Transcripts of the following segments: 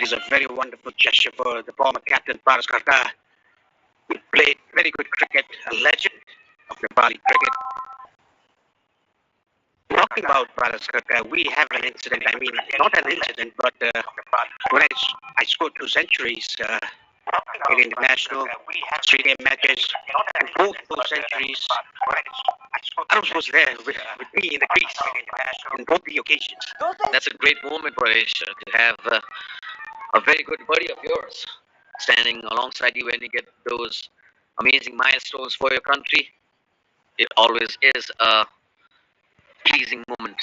That is a very wonderful gesture for the former captain, Paras Kharka. He played very good cricket, a legend of Nepali cricket. Talking about Paras Kharka, we have an incident. I mean, not an incident, but when I scored 2 centuries in international 3-day matches, and both those centuries, Arus was there with me in the crease in both the occasions. That's a great moment, Pradesh, to have a very good buddy of yours standing alongside you when you get those amazing milestones for your country. It always is a pleasing moment.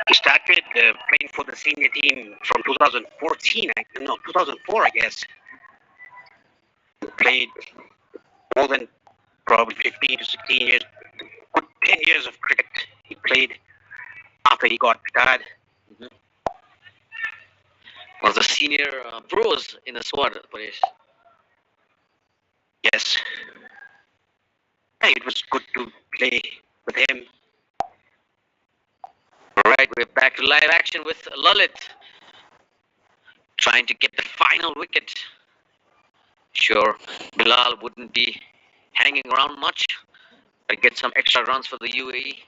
He started playing for the senior team from 2014, 2004, I guess. He played more than probably 15 to 16 years, good 10 years of cricket he played after he got retired. Was the senior pros in the squad, Paresh. Yes. It was good to play with him. Alright, we're back to live action with Lalit trying to get the final wicket. Sure, Bilal wouldn't be hanging around much, but get some extra runs for the UAE.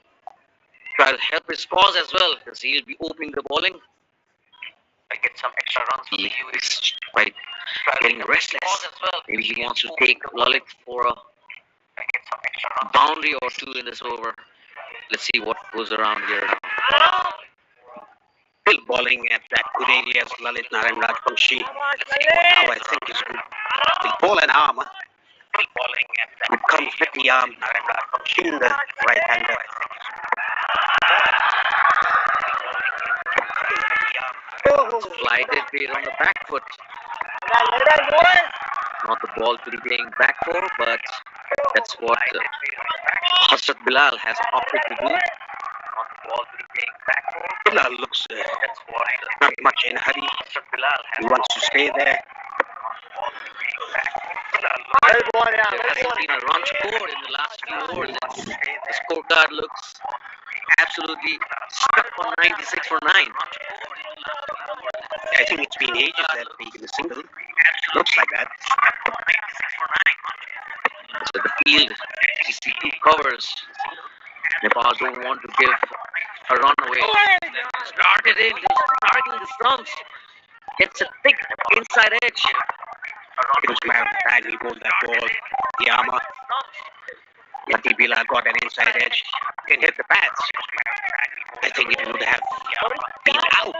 Try to help his cause as well, because he'll be opening the bowling. Get some extra runs for the UAE. Right, getting restless. Maybe he wants to take Lalit for a boundary or 2 in this over. Let's see what goes around here now. Still bowling at that good areas, Lalit Narayan Rajbanshi. Now I think he's good. The ball and arm. It comes with the arm. In the right hander. Slided bait on the back foot. Not the ball to be playing back for, but that's what Hasrat Bilal has opted to do. Bilal looks not much in a hurry. He wants to stay there. There hasn't been a run scored in the last few overs. The scorecard looks absolutely stuck on 96 for 9. I think it's been ages that taken a single. Looks like that. So the field, 62 covers. Nepal don't want to give a run away. Started in, he's targeting the stumps. Gets a thick inside edge. It was matter of time he bowled that ball. The armor. Lucky Bilal got an inside edge. Can hit the pads. I think it would have been out.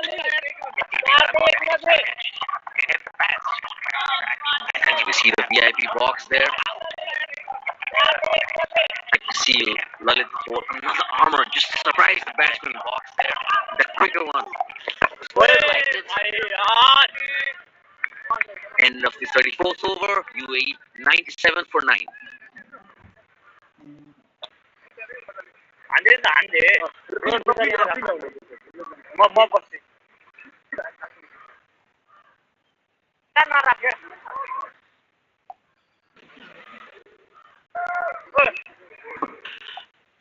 And you can see the VIP box there. I can see Lalit for another armor. Just surprise the batsman box there. The quicker one. End of the 34th over. UAE 97 for 9.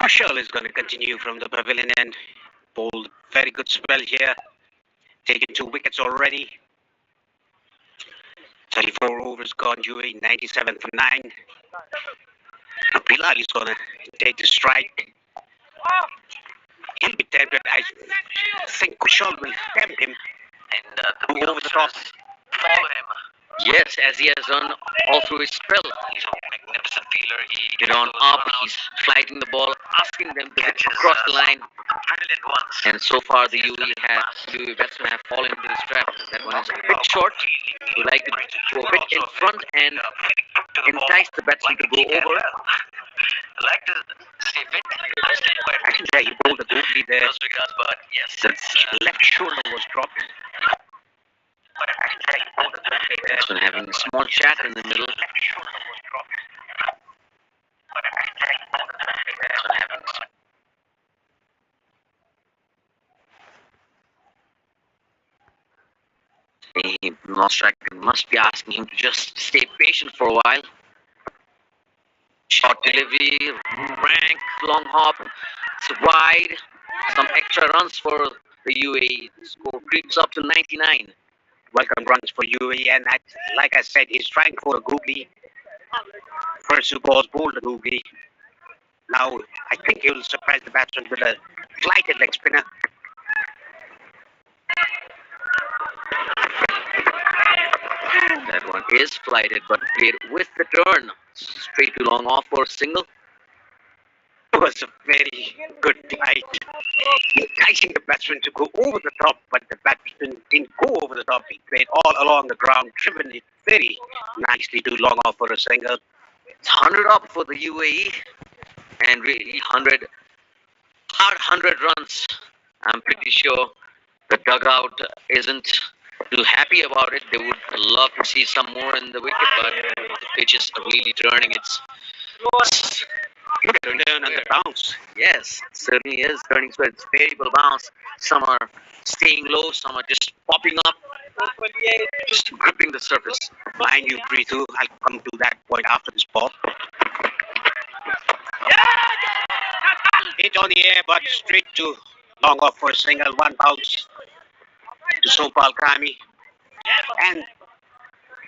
Marshall is going to continue from the pavilion end. Bowled very good spell here. Taken 2 wickets already. 34 overs gone, UAE 97 for 9. Now Bilal is going to take the strike. He'll be tempted. I think Kushal will tempt him And to go over the top. Follow him. Yes, as he has done all through his spell. He's a magnificent fielder. He get on up, he's flighting the ball, asking them to hit across the line. Brilliant ones. And so far the UAE batsmen have fallen into this trap. That one is a bit short. We like to go a bit in front and entice the batsman to go over. I like to stay fit. Actually, yeah, he bowled a googly there. But yes, the left shoulder was dropped. Batsman having a small chat in the middle. The non-striker must be asking him to just stay patient for a while. Short delivery, rank, long hop, it's wide. Some extra runs for the UAE. The score creeps up to 99. Welcome runs for UAE, and like I said, he's trying for a googly. First two balls bowled a googly. Now I think he will surprise the batsman with a flighted leg spinner. That one is flighted, but played with the turn. Straight to long off for a single. It was a very good flight, enticing the batsman to go over the top, but the batsman didn't go over the top. He played all along the ground, driven it very nicely to long off for a single. It's 100 up for the UAE, and really 100 runs. I'm pretty sure the dugout isn't too happy about it. They would love to see some more in the wicket, but the pitch is really turning. It's turn and the bounce. Yes, it certainly is turning. So it's variable bounce. Some are staying low, some are just popping up, just gripping the surface. Mind you, Prithu, I'll come to that point after this ball. Hit on the air, but straight to long off for a single. One bounce to Sopal Kami. And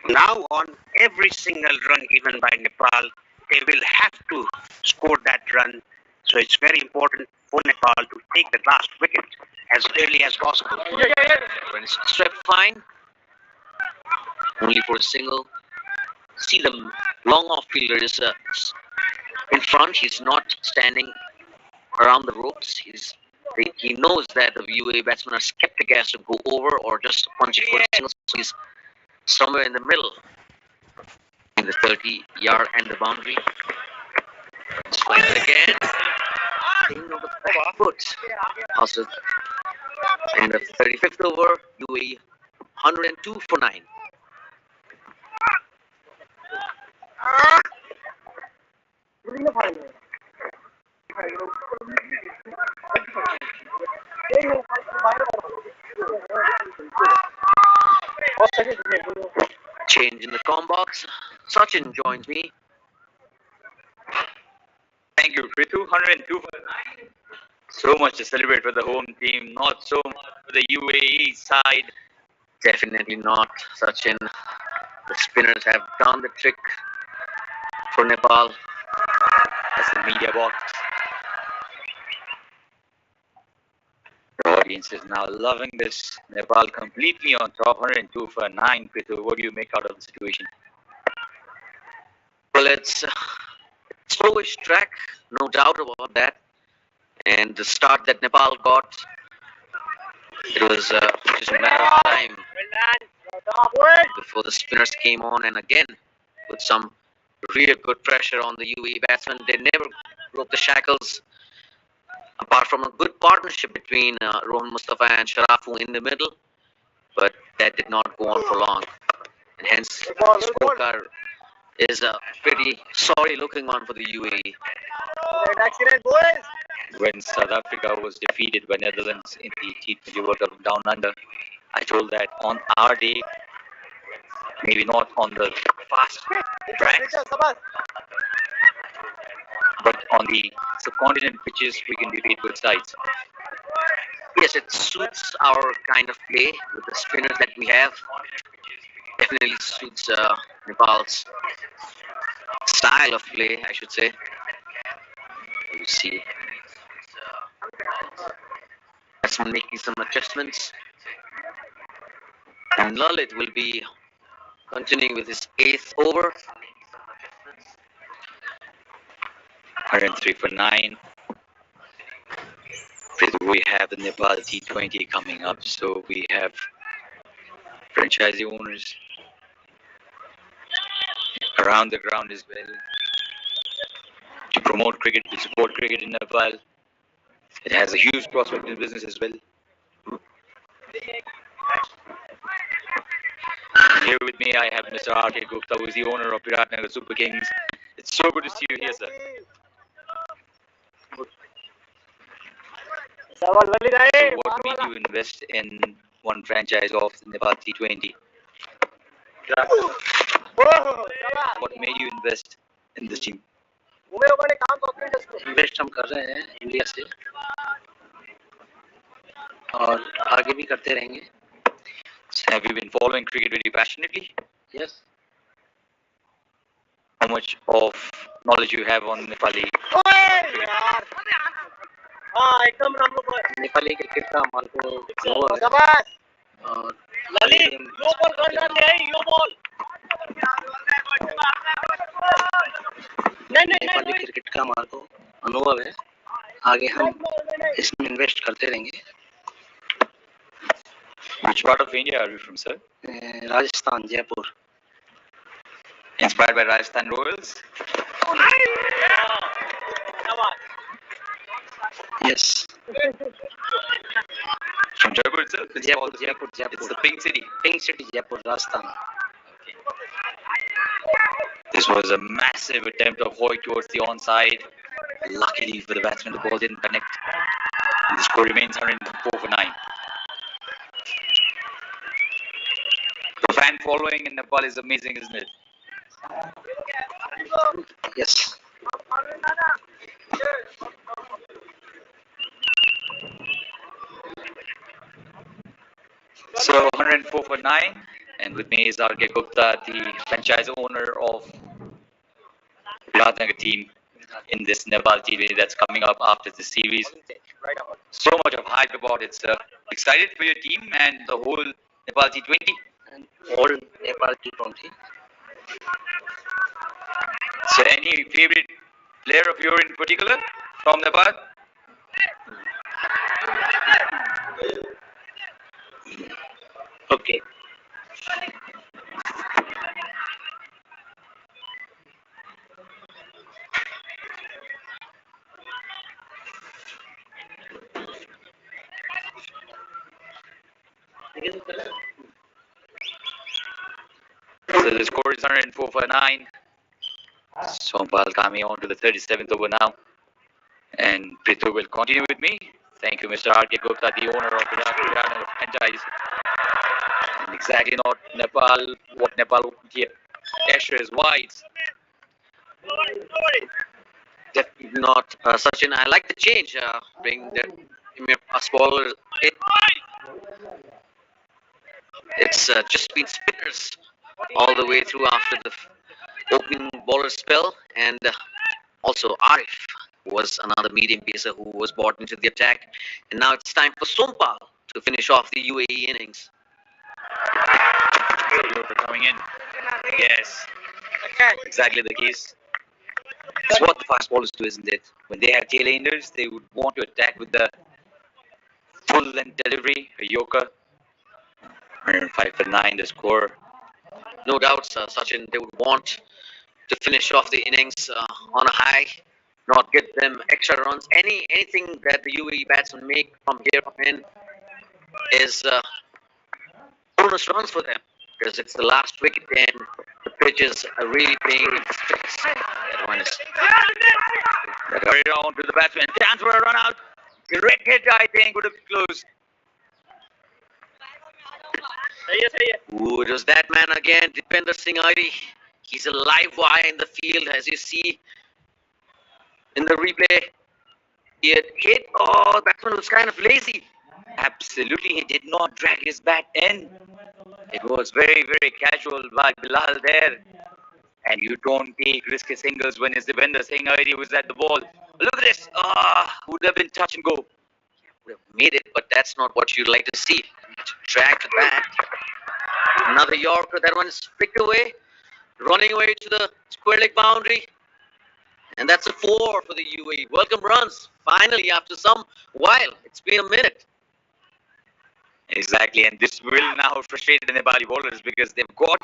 now on every single run given by Nepal, they will have to score that run. So it's very important for Nepal to take the last wicket as early as possible. When it's swept fine, only for a single. See, the long off fielder is in front. He's not standing around the ropes. He knows that the UAE batsmen are skeptic as to go over or just punch it for a single. So he's somewhere in the middle, in the 30-yard and the boundary. Swing again. King of the back foot. Also, and the 35th over, UAE 102 for 9. Change in the com box. Sachin joins me. Thank you, Prithu. 102 for 9. So much to celebrate for the home team, not so much for the UAE side. Definitely not, Sachin. The spinners have done the trick for Nepal. As the media box. The audience is now loving this. Nepal completely on top, 102 for 9. Prithu, what do you make out of the situation? Well, it's slowish track, no doubt about that. And the start that Nepal got, it was just a matter of time before the spinners came on, and again with some real good pressure on the UAE batsmen. They never broke the shackles, apart from a good partnership between Rohan Mustafa and Sharafu in the middle, but that did not go on for long, and hence the scorecard is a pretty sorry looking one for the UAE. When South Africa was defeated by Netherlands in the T20 World Cup Down Under, I told that on our day, maybe not on the fast tracks, but on the subcontinent pitches, we can defeat good sides. Yes, it suits our kind of play with the spinners that we have. Definitely suits Nepal's style of play, I should say. You see, batsman making some adjustments. And Lalit will be continuing with his 8th over. 103 for 9. We have the Nepal T20 coming up, so we have franchisee owners around the ground as well to promote cricket, to support cricket in Nepal. It has a huge prospect in business as well. Here with me, I have Mr. R.K. Gupta, who is the owner of Viratnagar Super Kings. It's so good to see you here, sir. So what made you invest in one franchise of Nepal T20? What made you invest in this team? Invest हम कर रहे हैं India से और आगे भी करते रहेंगे. Have you been following cricket very passionately? Yes. How much of knowledge you have on Nepali? Nepali cricket का हमारे को अनुभव है और नेपाली क्रिकेट का हमारे को अनुभव है. आगे हम इसमें इन्वेस्ट करते रहेंगे. Which part of India are you from, sir? Rajasthan, Jaipur. Inspired by Rajasthan Royals? Yes. From Jaipur itself? Jaipur. It's the pink city. Pink city, Jaipur, Rajasthan. This was a massive attempt of Hoy towards the onside. Luckily for the batsman, the ball didn't connect. The score remains 104 for 9. The fan following in Nepal is amazing, isn't it? Yes. So 104 for 9, and with me is R.K. Gupta, the franchise owner of Viratnagar team in this Nepal TV that's coming up after the series. So much of hype about it, sir. Excited for your team and the whole Nepal T20? And all Nepal T20. So any favorite player of yours in particular from Nepal? Okay. So the score is 104 for 9. Sompal coming on to the 37th over now. And Prithu will continue with me. Thank you, Mr. R.K. Gupta, the owner of Viratnagar franchise. And exactly not Nepal, what Nepal would here. Ashes, whites. Definitely not Sachin. I like the change. Bring the us bowlers in. It's just been spinners all the way through after the opening bowler spell, and also Arif was another medium pacer who was brought into the attack, and now it's time for Sompal to finish off the UAE innings. Coming in. Yes, exactly the case. It's what the fast bowlers do, isn't it? When they have tail-enders, they would want to attack with the full-length delivery, a Yorker. 105 for 9, the score. No doubts, Sachin, they would want to finish off the innings on a high, not get them extra runs. Anything that the UAE batsmen make from here on in is bonus runs for them, because it's the last wicket and the pitch is really paying its tricks. That one is. They got it on to the batsman. Chance for a run out. Direct hit, I think, would have been close. Ooh, it was that man again, Dipender Singh Airi. He's a live wire in the field, as you see in the replay. He had hit. Oh, the batsman was kind of lazy. Absolutely, he did not drag his bat in. It was very, very casual by Bilal there. And you don't take risky singles when it's Dipender Singh Airi was at the ball. Look at this. Would have been touch and go. Would have made it, but that's not what you'd like to see. Drag the bat. Another Yorker. That one is flicked away, running away to the square leg boundary. And that's a 4 for the UAE. Welcome runs. Finally, after some while. It's been a minute. Exactly, and this will now frustrate the Nepali bowlers because they've got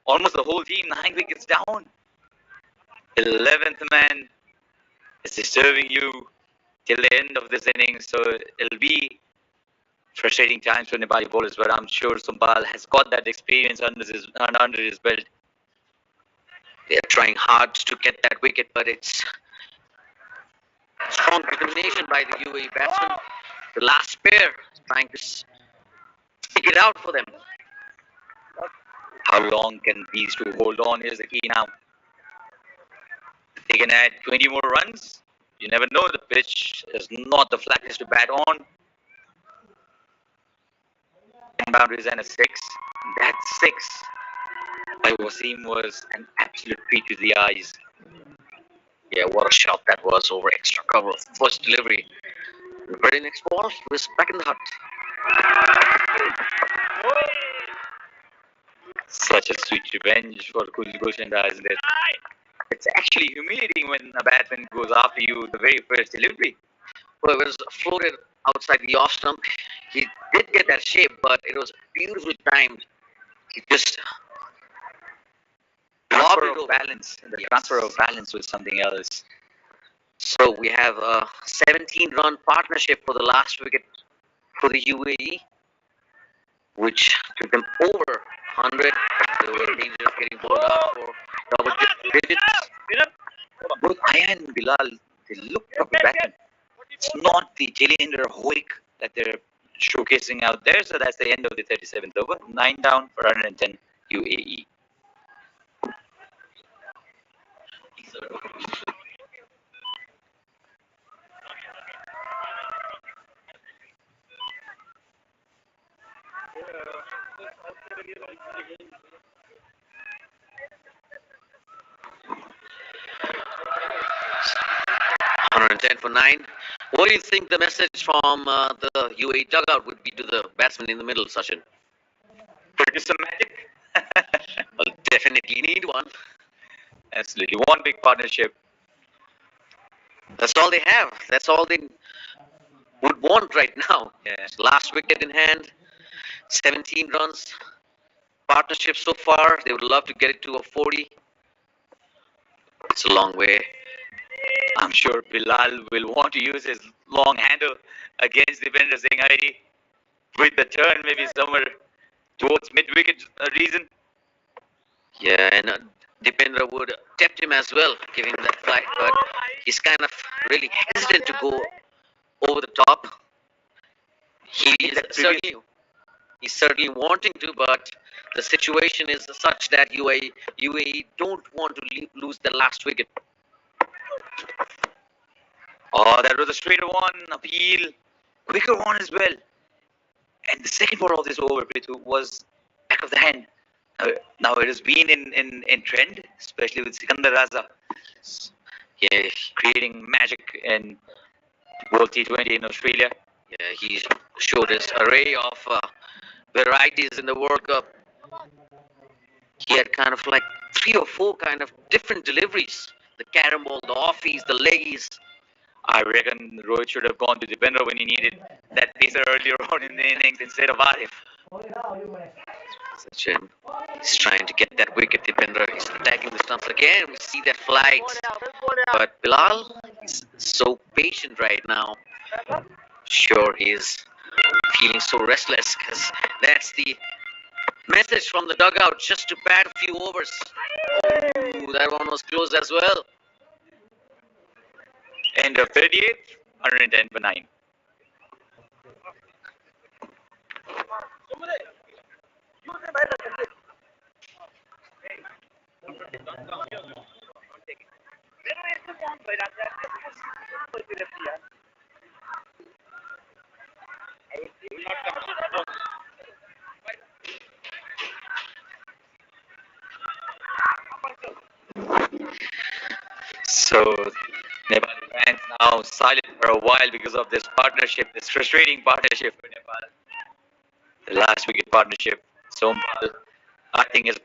almost the whole team 9 wickets down. 11th man is disturbing you till the end of this inning, so it'll be frustrating times for Nepali bowlers, but I'm sure Sumbal has got that experience under his belt. They're trying hard to get that wicket, but it's strong determination by the UAE batsmen. The last pair trying to stick it out for them. How long can these two hold on is the key now. If they can add 20 more runs, you never know. The pitch is not the flattest to bat on. 10 boundaries and a 6. That 6 by Wasim was an absolute treat to the eyes. Yeah, what a shot that was over extra cover. First delivery. The very next ball, he was back in the hut. Such a sweet revenge for Kulgoshinda, isn't it? It's actually humiliating when a batsman goes after you the very first delivery. Well, it was floated outside the off stump. He did get that shape, but it was beautifully timed. He just Transfer of balance. The transfer of balance was something else. So we have a 17-run partnership for the last wicket for the UAE, which took them over 100. They were in danger of getting bowled out for double digits. Both Ayan and Bilal, they look proper batsmen. It's not the Jillian or Hoik that they're showcasing out there. So that's the end of the 37th over. 9 down for 110 UAE. For 9. What do you think the message from the UAE dugout would be to the batsman in the middle, Sachin? Produce some magic. Well, definitely need one. Absolutely. One big partnership. That's all they have. That's all they would want right now. Yeah. Last wicket in hand, 17 runs. Partnership so far. They would love to get it to a 40. It's a long way. I'm sure Bilal will want to use his long handle against Dipender Singh Haidi with the turn maybe somewhere towards mid-wicket reason. Yeah, and Dipender would tempt him as well, give him that flight, but he's kind of really hesitant to go over the top. He's certainly wanting to, but the situation is such that UAE don't want to lose the last wicket. Oh, that was a straighter one, appeal, quicker one as well. And the second ball of this over, Prithu, was back of the hand. Now it has been in trend, especially with Sikandar Raza. Yeah, creating magic in World T20 in Australia. Yeah, he showed his array of varieties in the World Cup. He had kind of like 3 or 4 kind of different deliveries. The carom ball, the offies, the leggies. I reckon Rohit should have gone to Dipender when he needed that pacer earlier on in the innings instead of Arif. Sachin is trying to get that wicket. Dipender is attacking the stumps again. We see that flight. But Bilal is so patient right now. Sure, he is feeling so restless because that's the message from the dugout, just to bat a few overs. Ooh, that one was close as well. End of 38th, 110 for 9. So Nepali fans now silent for a while because of this partnership, this frustrating partnership with Nepal. The last wicket partnership. Sompal, I think, is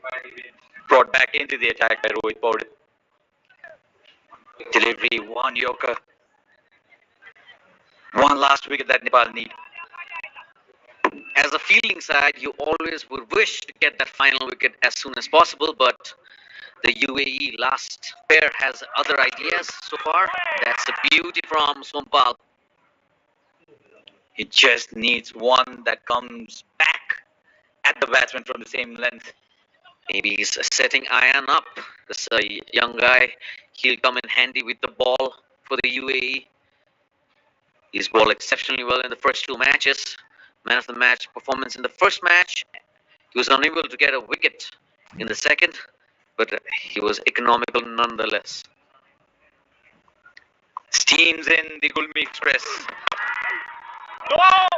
brought back into the attack by Rohit Paul. Delivery, one Yorker. One last wicket that Nepal need. As a fielding side, you always would wish to get that final wicket as soon as possible, but the UAE last pair has other ideas so far. That's the beauty from Sompal. He just needs one that comes back at the batsman from the same length. Maybe he's setting Ayan up. This young guy, he'll come in handy with the ball for the UAE. He's bowled exceptionally well in the first two matches. Man of the match performance in the first match. He was unable to get a wicket in the second, but he was economical nonetheless. Steams in the Gulmi Express.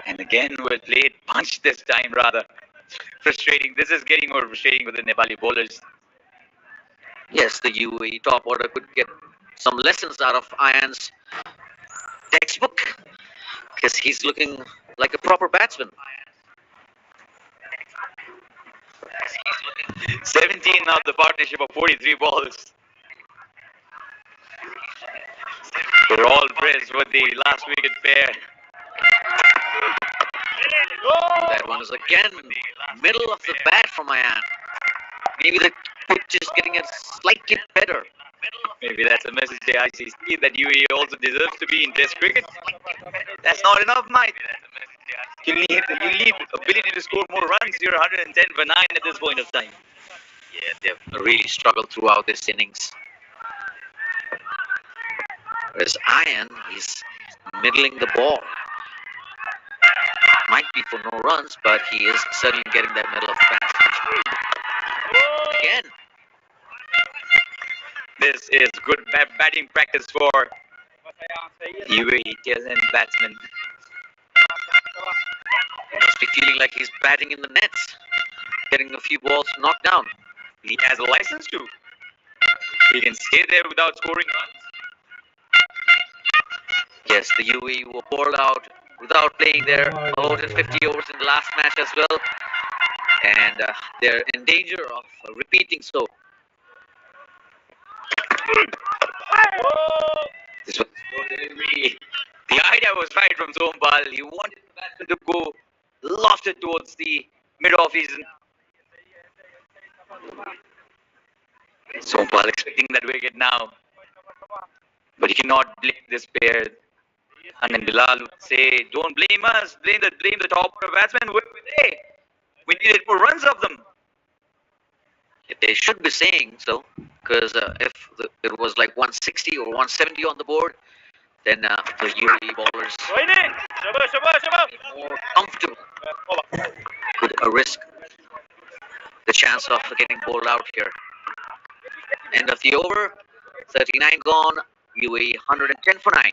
And again, well played. Punch this time, rather. Frustrating. This is getting more frustrating with the Nepali bowlers. Yes, the UAE top order could get some lessons out of Ayan's textbook because he's looking like a proper batsman. 17 now, the partnership of 43 balls. They're all praised with the last wicket pair. That one is again middle of the bat from Ayan. Maybe the pitch is getting it slightly better. Maybe that's a message to ICC that UAE also deserves to be in Test cricket. That's not enough, Mike. You need ability to score more runs. You're 110 for 9 at this point of time. Yeah, they've really struggled throughout this innings. Whereas Ayan is middling the ball. Might be for no runs, but he is certainly getting that middle of the bat. Again. This is good batting practice for UAE batsman. He must be feeling like he's batting in the nets, getting a few balls knocked down. He has a license to. He can stay there without scoring runs. Yes, the UAE were bowled out without playing their allotted 50 overs in the last match as well. And they're in danger of repeating so. This was the idea was right from Sompal. He wanted the batsman to go lofted towards the mid-off season. Sompal expecting that wicket now. But he cannot blame this pair. And then Bilal would say, don't blame us, blame the top order batsmen. Where were they? We needed more runs of them. They should be saying so, because if it was like 160 or 170 on the board, then the UAE bowlers more comfortable could risk the chance of getting bowled out here. End of the over, 39 gone, UAE 110 for 9.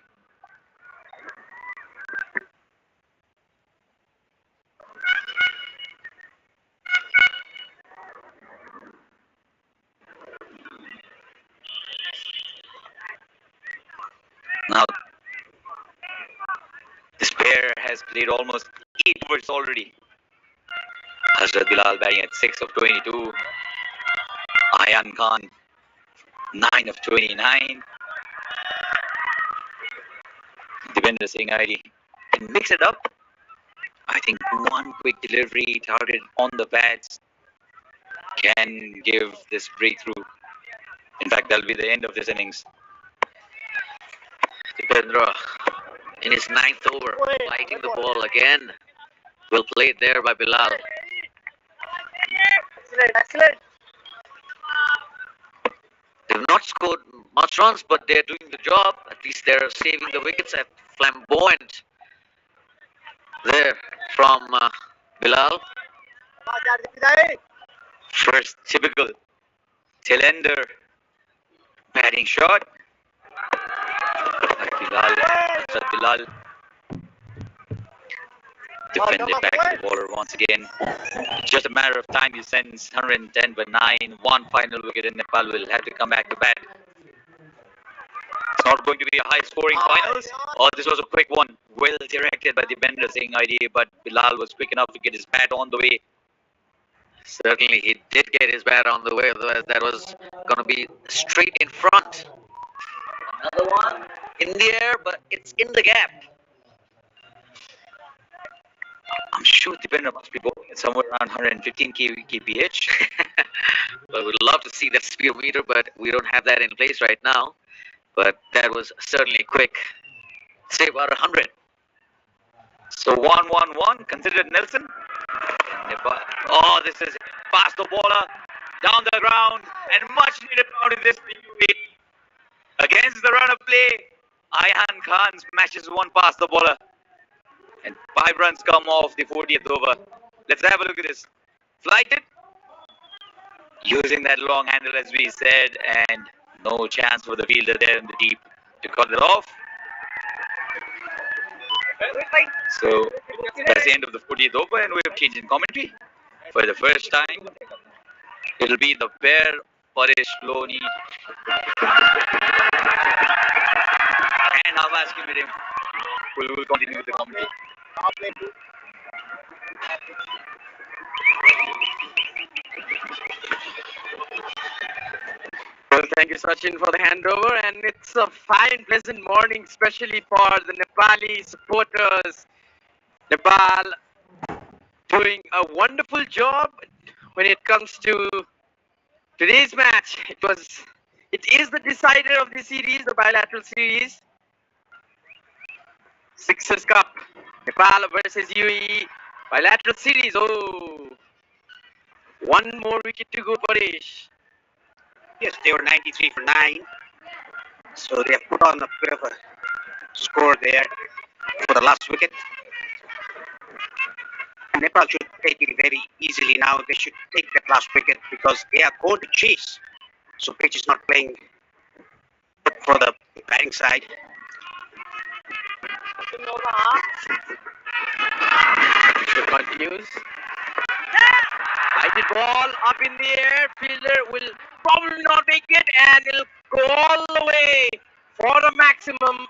Now, this pair has played almost 8 overs already. Hazrat Bilal batting at 6 of 22. Ayan Khan, 9 of 29. Devinder Singh ID can mix it up. I think one quick delivery targeted on the bats can give this breakthrough. In fact, that'll be the end of this innings. Dipendra in his 9th over, fighting the ball again. Well played there by Bilal. Excellent. They've not scored much runs, but they're doing the job. At least they're saving the wickets. At flamboyant there from Bilal. First typical tail-ender batting shot. Bilal defended back to the bowler once again. Just a matter of time. He sends 110 but 9. One final wicket and Nepal will have to come back to bat. It's not going to be a high-scoring finals, or this was a quick one, well directed by the bender Singh ID, but Bilal was quick enough to get his bat on the way. Certainly, he did get his bat on the way. Otherwise, that was going to be straight in front. Another one in the air, but it's in the gap. I'm sure the bender must be bowling at somewhere around 115 kph. Well, we'd love to see that speed meter, but we don't have that in place right now. But that was certainly quick. Say about 100. So 1-1-1, considered Nelson. Oh, this is past the bowler, down the ground, and much needed out in this UAE. Against the run of play, Ayhan Khan smashes one past the bowler. And 5 runs come off the 40th over. Let's have a look at this. Flighted. Using that long handle as we said, and no chance for the fielder there in the deep to cut it off. So that's the end of the 40th over, and we have changed in commentary. For the first time, it'll be the pair Paresh Loni and Abbas Kimirim who will continue with the commentary. Well, thank you, Sachin, for the handover. And it's a fine, pleasant morning, especially for the Nepali supporters. Nepal doing a wonderful job when it comes to today's match. It is the decider of the series, the bilateral series. Sixers Cup, Nepal versus UAE, bilateral series. Oh, one more wicket to go, Paresh. Yes, they were 93 for 9. So they have put on a bit of a score there for the last wicket. Nepal should take it very easily now. They should take that last wicket because they are going to chase. So pitch is not playing for the batting side. So continues. High ball up in the air. Fielder will probably not make it, and it'll go all the way for the maximum.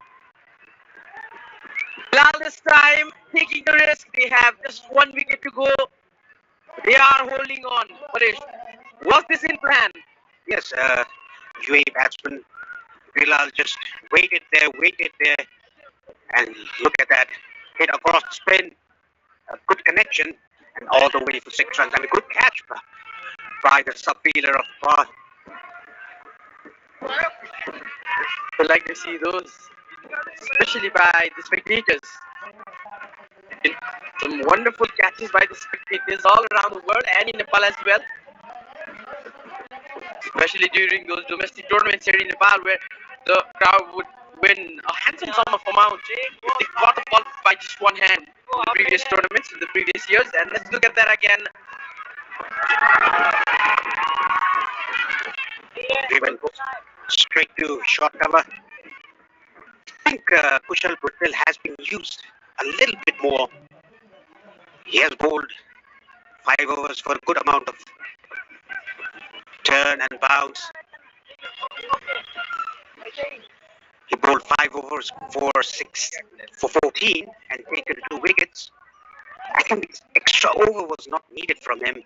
Bilal this time taking the risk. They have just one wicket to go. They are holding on. Paresh, was this in plan? Yes, UAE batsman Bilal just waited there, and look at that. Hit across the spin, a good connection, and all the way for 6 runs, and a good catch by the sub-fielder of Nepal. I like to see those, especially by the spectators. Some wonderful catches by the spectators all around the world and in Nepal as well. Especially during those domestic tournaments here in Nepal, where the crowd would win a handsome sum of amount if they got the ball by just one hand in the previous tournaments, in the previous years. And let's look at that again. He went straight to short cover. I think Kushal Patel has been used a little bit more. He has bowled 5 overs for a good amount of turn and bounce. He bowled 5 overs for 14 and taken 2 wickets. I think this extra over was not needed from him.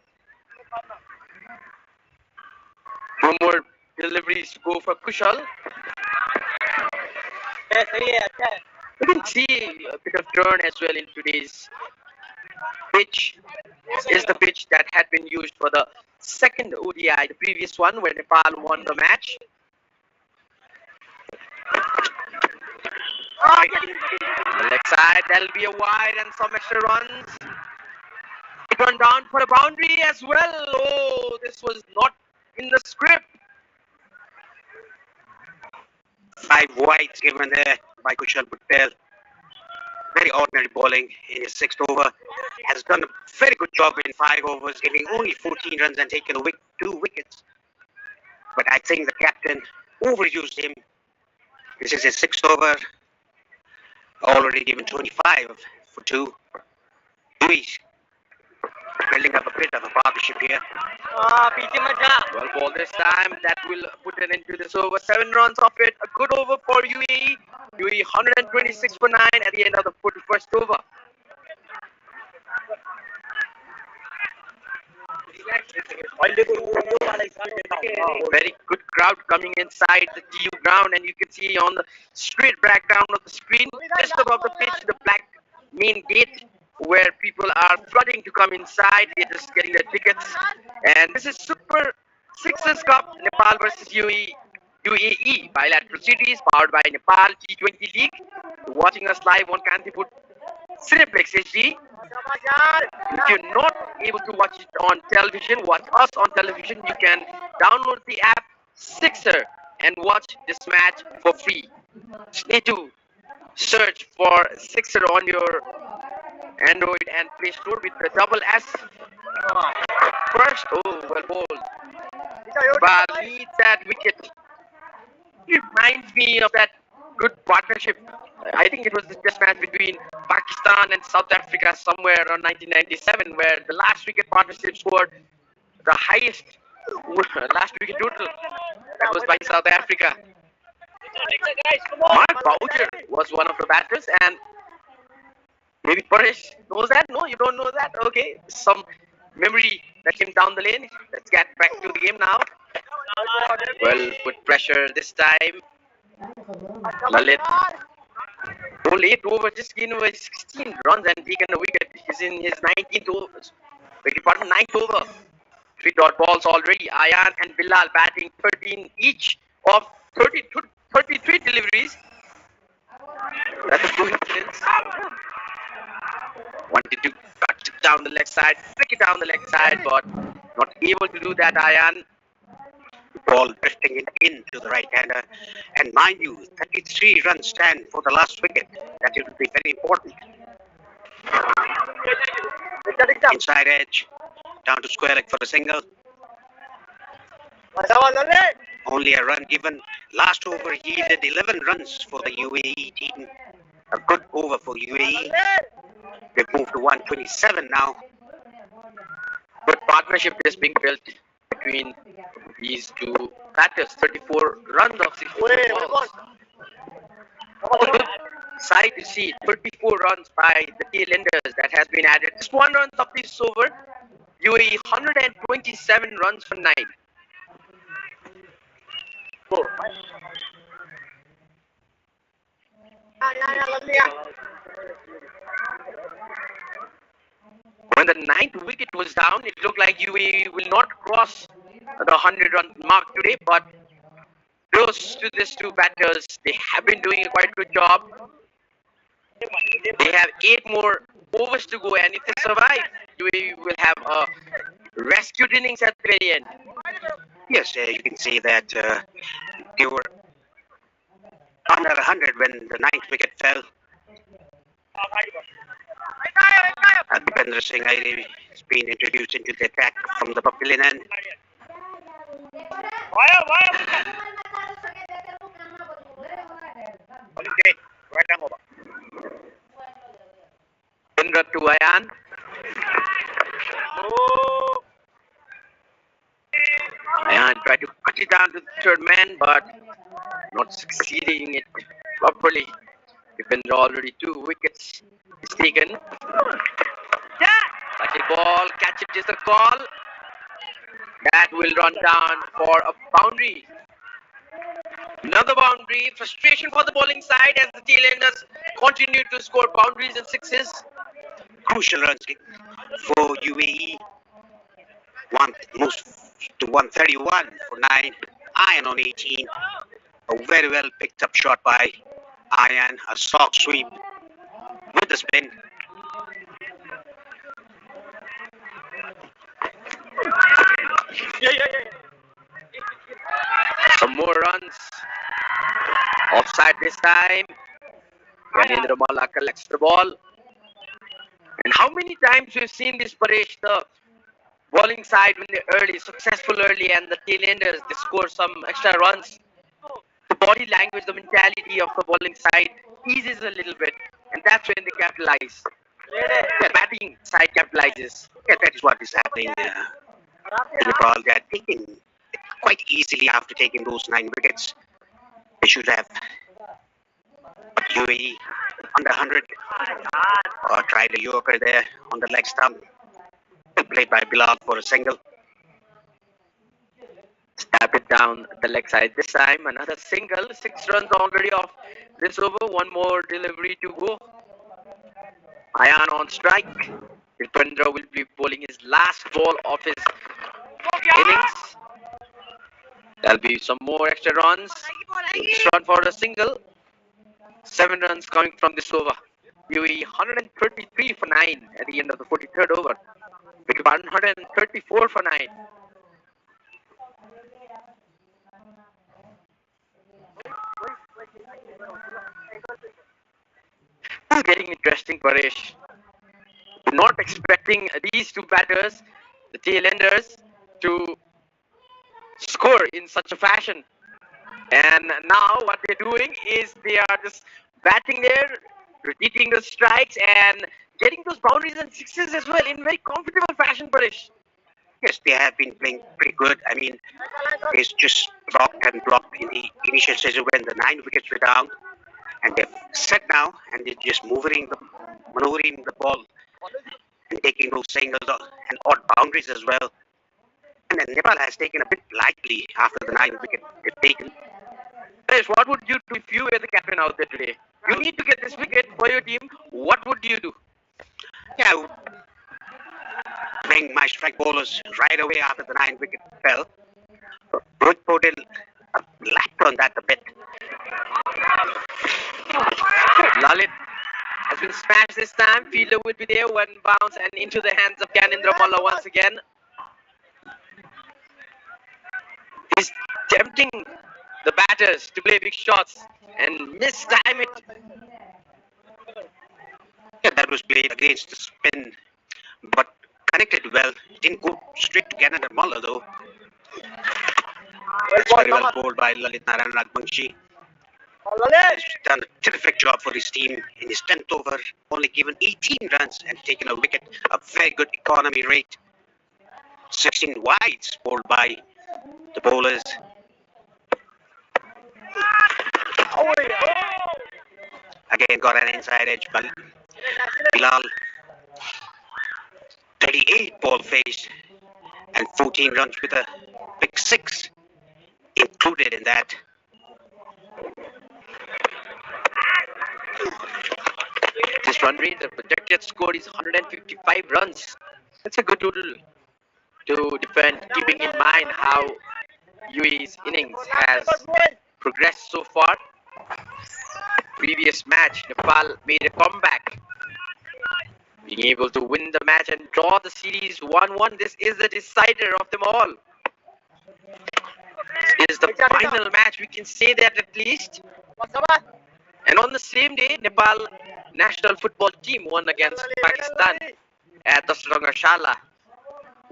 No more deliveries to go for Kushal. We can see a bit of turn as well in today's pitch. This is the pitch that had been used for the second ODI, the previous one where Nepal won the match. The leg side, that'll be a wide and some extra runs. It went down for a boundary as well. Oh, this was not in the script. 5 wides given there by Kushal Patel. Very ordinary bowling in his 6th over. Has done a very good job in 5 overs, giving only 14 runs and taken 2 wickets. But I think the captain overused him. This is his 6th over. Already given 25 for 2. He's building up a bit of a partnership partnership here. Well, ball this time. That will put an end to this over. 7 runs off it. A good over for UAE. UAE 126 for 9 at the end of the 41st over. Very good crowd coming inside the TU ground, and you can see on the straight background of the screen, just above the pitch, the black main gate where people are flooding to come inside. They're just getting their tickets. And this is Super Sixers Cup, Nepal versus UAE bilateral series powered by Nepal T20 League. Watching us live on Kantipur Cineplex HD. If you're not able to watch it on television, watch us on television. You can download the app Sixer and watch this match for free. Just need to search for Sixer on your Android and Play Store with the double S. First, oh, well bowled. But leads that wicket. It reminds me of that good partnership. I think it was the test match between Pakistan and South Africa somewhere around 1997, where the last wicket partnership scored the highest last wicket total. That was by South Africa. Mark Boucher was one of the batters, and maybe Paresh knows that. No, you don't know that. Okay, some memory that came down the lane. Let's get back to the game now. Well, put pressure this time. Lalit. Only 8 over, just gained over 16 runs and taken a wicket. He's in his 19th over. Beg your pardon, 9th over. 3 dot balls already. Ayan and Bilal batting 13 each of 33 deliveries. That's a coincidence. Wanted to cut it down the leg side, flick it down the leg side, but not able to do that, Ayan. Ball drifting into the right-hander. And mind you, 33 runs stand for the last wicket. That will be very important. Inside edge, down to square leg for a single. Only a run given. Last over yielded 11 runs for the UAE team. A good over for UAE. They've moved to 127 now. Good partnership is being built between these two batters. 34 runs of 64 balls. Good sight to see 34 runs by the tailenders that has been added. Just 1 run of this over. UAE 127 runs for 9. When the 9th wicket was down, it looked like UAE will not cross the 100-run mark today, but close to these two batters, they have been doing a quite good job. They have 8 more overs to go, and if they survive, UAE will have a rescued innings at the very end. Yes, you can see that they were under 100 when the 9th wicket fell. Dipendra Singh Aire has been introduced into the attack from the pavilion end. Indra to Ayan. Ayan tried to cut it down to the third man, but not succeeding it properly. Dipendra already 2 wickets is taken. Touch it ball, catch it is the call. That will run down for a boundary. Another boundary. Frustration for the bowling side as the tailenders continue to score boundaries and sixes. Crucial runs for UAE. One moves to 131 for 9. Ayan on 18. A very well picked up shot by Ayan. A soft sweep with the spin. Some more runs. Offside this time. Yanendra Malla collects the ball. And how many times we've seen this, Paresh, the bowling side when they're early, successful early, and the tailenders, they score some extra runs. The body language, the mentality of the bowling side eases a little bit, and that's when they capitalize. The batting side capitalizes. Yeah, that is what is happening Nepal, they are taking it quite easily after taking those 9 wickets. They should have UAE under 100 or tried a Yorker there on the leg stump. Played by Bilal for a single. Tap it down the leg side. This time another single. 6 runs already off this over. One more delivery to go. Ayan on strike. Dipendra will be bowling his last ball of his innings. There'll be some more extra runs. Each run for a single. 7 runs coming from this over. UAE 133 for 9 at the end of the 43rd over. Big 134 for 9. This is getting interesting, Paresh. Not expecting these two batters, the tail enders, to score in such a fashion. And now what they're doing is they are just batting there, repeating the strikes and getting those boundaries and sixes as well in very comfortable fashion, Paresh. Yes, they have been playing pretty good. I mean, it's just blocked and blocked in the initial stage when the 9 wickets were down. And they've set now and they're just maneuvering the ball and taking those singles and odd boundaries as well. And then Nepal has taken a bit lightly after the 9 wicket they've taken. Paresh, what would you do if you were the captain out there today? You need to get this wicket for your team. What would you do? Yeah, I would bring my strike bowlers right away after the 9 wicket fell. Rohit Patel lacked on that a bit. Lalit has been smashed this time. Fielder will be there. One bounce and into the hands of Gyanendra Malla once again. He's tempting the batters to play big shots and mistime it. Yeah, that was played against the spin, but connected well. It didn't go straight to Canada Muller though. It's very well bowled by Lalit Narayan Ragbanshi. He's done a terrific job for his team in his 10th over, only given 18 runs and taken a wicket, a very good economy rate. 16 wides bowled by the bowlers. Again got an inside edge, but Bilal 38 ball faced and 14 runs with a big 6 included in that. This run rate, the projected score is 155 runs. That's a good total to defend, keeping in mind how UAE's innings has progressed so far. Previous match, Nepal made a comeback, being able to win the match and draw the series 1-1. This is the decider of them all. This is the final match, we can say that at least. And on the same day, Nepal national football team won against Pakistan at the Srangashala.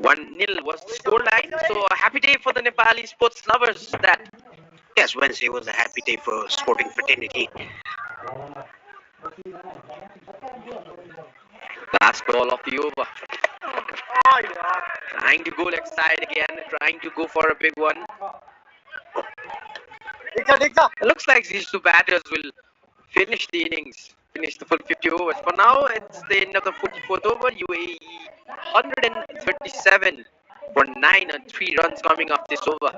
1-0 was the scoreline. So a happy day for the Nepali sports lovers. That Yes, Wednesday was a happy day for sporting fraternity. last ball of the over. Trying to go leg side again, trying to go for a big one. It looks like these two batters will finish the innings, finish the full 50 overs. For now, it's the end of the 44th over. UAE 137 for 9 and 3 runs coming off this over.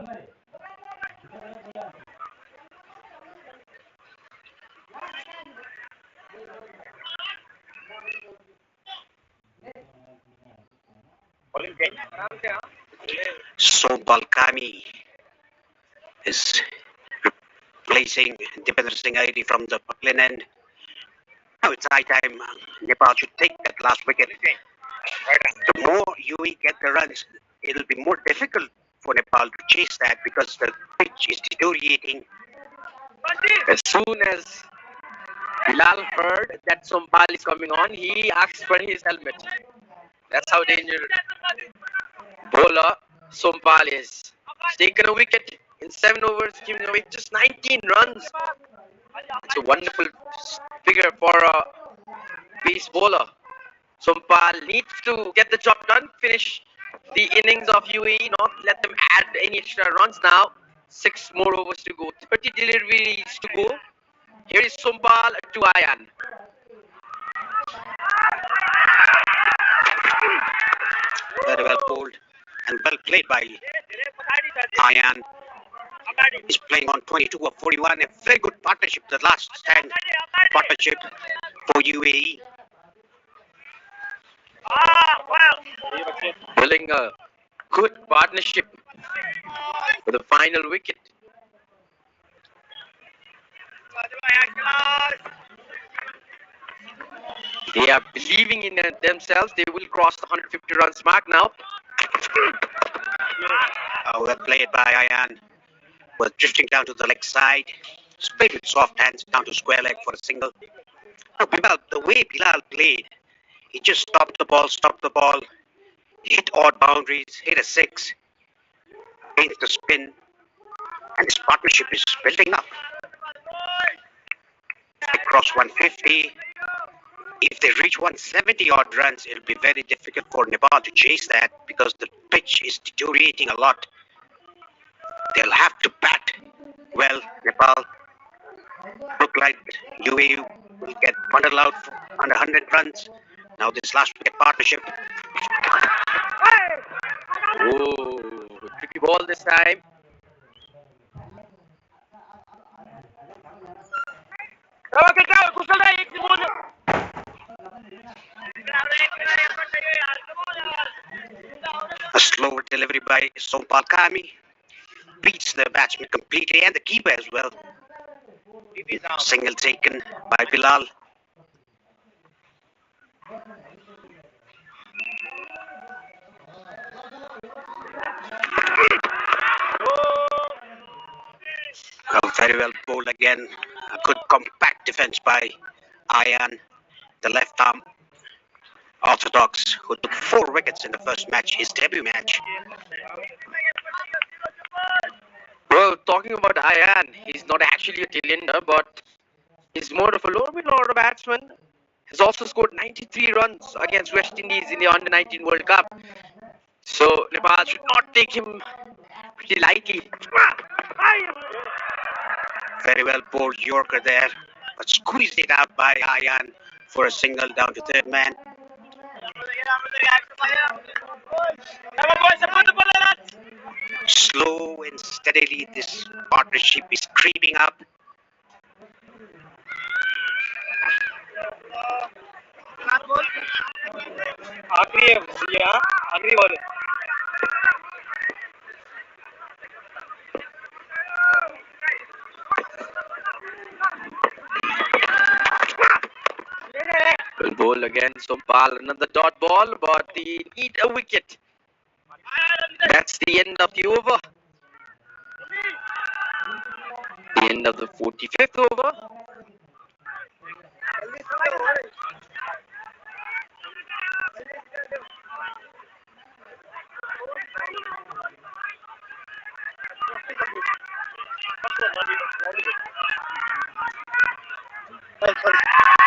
Sobal Kami is replacing Dipendra Singh Airi from the Buckland end. Now it's high time Nepal should take that last wicket. The more UAE get the runs, it'll be more difficult for Nepal to chase that because the pitch is deteriorating. As soon as Bilal heard that Sompal is coming on, he asked for his helmet. That's how dangerous bowler Sompal is. He's taken a wicket in 7 overs, giving away just 19 runs. It's a wonderful figure for a pace bowler. Sompal needs to get the job done, finish the innings of UAE, not let them add any extra runs now. 6 more overs to go, 30 deliveries to go. Here is Sompal to Ayan. Very well bowled and well played by Ayan. He's playing on 22 of 41. A very good partnership. The last stand partnership for UAE. Building a good partnership for the final wicket. They are believing in themselves. They will cross the 150 runs mark now. Well played by Ayan. Was drifting down to the leg side. Played with soft hands down to square leg for a single. Bilal, the way Bilal played, he just stopped the ball, hit odd boundaries, hit a six, against the spin, and this partnership is building up. They cross 150. If they reach 170 odd runs, it'll be very difficult for Nepal to chase that because the pitch is deteriorating a lot. They'll have to bat well. Nepal look like UAE will get bundled out under 100 runs. Now this last wicket partnership. Oh, tricky ball this time. A slower delivery by Sompal Kami beats the batsman completely and the keeper as well. Single taken by Bilal. Very well bowled again. A good compact defense by Ayan, the left arm orthodox, who took 4 wickets in the first match, his debut match. Bro, talking about Ayan, he's not actually a tail-ender, but he's more of a lower order batsman. He's also scored 93 runs against West Indies in the Under-19 World Cup. So Nepal should not take him pretty lightly. Very well bowled Yorker there, but squeezed it out by Ayan for a single down to third man. Slow and steadily, this partnership is creeping up. Will bowl again, Sompal, another dot ball, but they need a wicket. That's the end of the over. The end of the 45th over.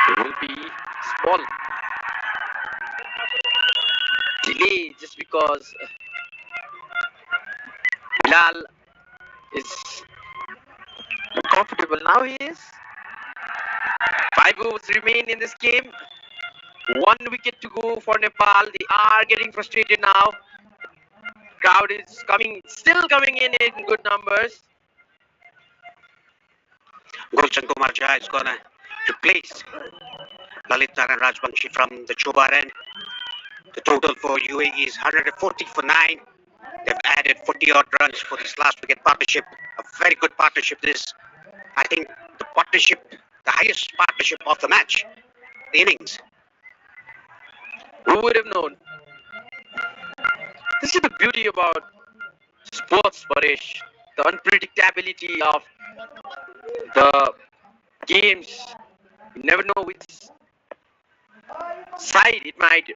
It will be small delay just because Bilal is comfortable. Now he is. 5 overs remain in this game. 1 wicket to go for Nepal. They are getting frustrated now. Crowd is still coming in good numbers. Gulshan Kumar Jha is gonna replace Lalit Naran Rajbanshi from the Chobar end. The total for UAE is 140 for 9. They've added 40 odd runs for this last wicket partnership. A very good partnership this. I think the highest partnership of the match. The innings. Who would have known? This is the beauty about sports, Paresh. The unpredictability of the games. You never know which side it might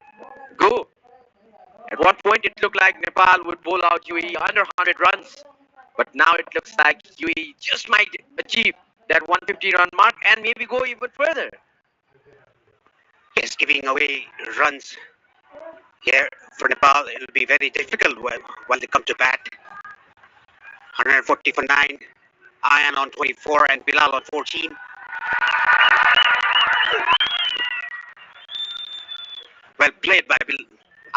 go. At one point, it looked like Nepal would bowl out UAE under 100 runs. But now it looks like UAE just might achieve that 150 run mark and maybe go even further. Yes, giving away runs Here for Nepal, it will be very difficult while they come to bat. 140 for 9. Ayan on 24 and Bilal on 14. Well played by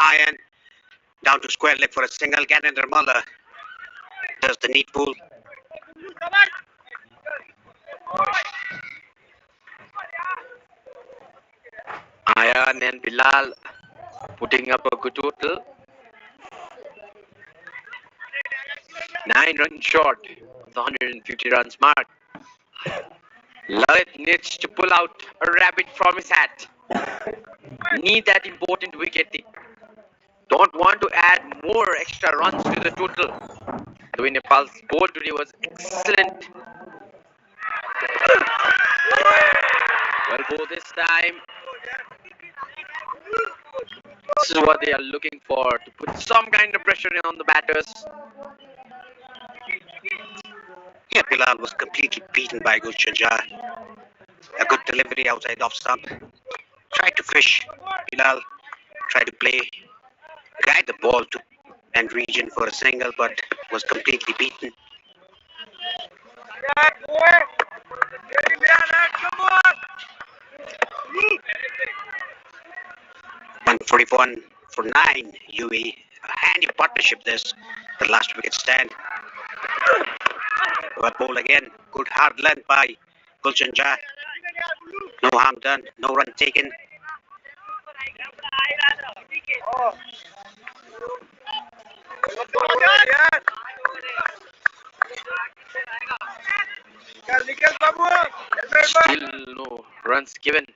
Ayan. Down to square leg for a single. Ganendra Malla does the needful. Ayan and Bilal putting up a good total. 9 runs short of the 150 runs mark. Lalit needs to pull out a rabbit from his hat. Need that important wicket. Don't want to add more extra runs to the total. The way Nepal's ball today was excellent. Well, for this time, this is what they are looking for, to put some kind of pressure on the batters. Yeah, Bilal was completely beaten by Gulshan Jah. A good delivery outside off stump. Tried to fish. Bilal tried to guide the ball to end region for a single, but was completely beaten. 141 for 9 UAE. A handy partnership this. The last wicket stand. Well ball again. Good hard length by Gulshan Jah. No harm done. No run taken. Still no runs given.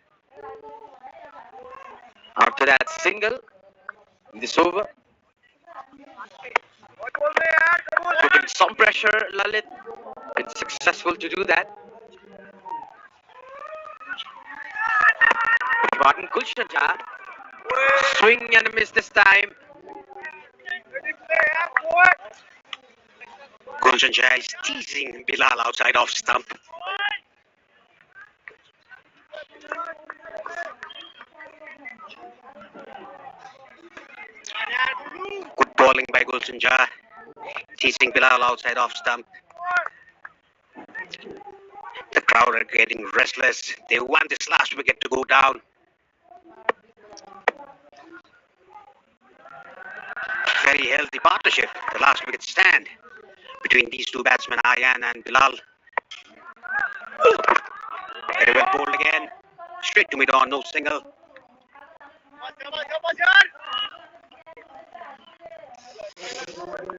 After that single in this over, putting some pressure, Lalit. It's successful to do that. Martin Gulshan Jah, swing and a miss this time. Gulshan Jah is teasing Bilal outside off stump. Good bowling by Gulshan Jah. Teasing Bilal outside off stump. The crowd are getting restless. They want this last wicket to go down. Very healthy partnership. The last wicket stand between these two batsmen, Ayan and Bilal. Very well bowled again. Straight to mid-on, no single.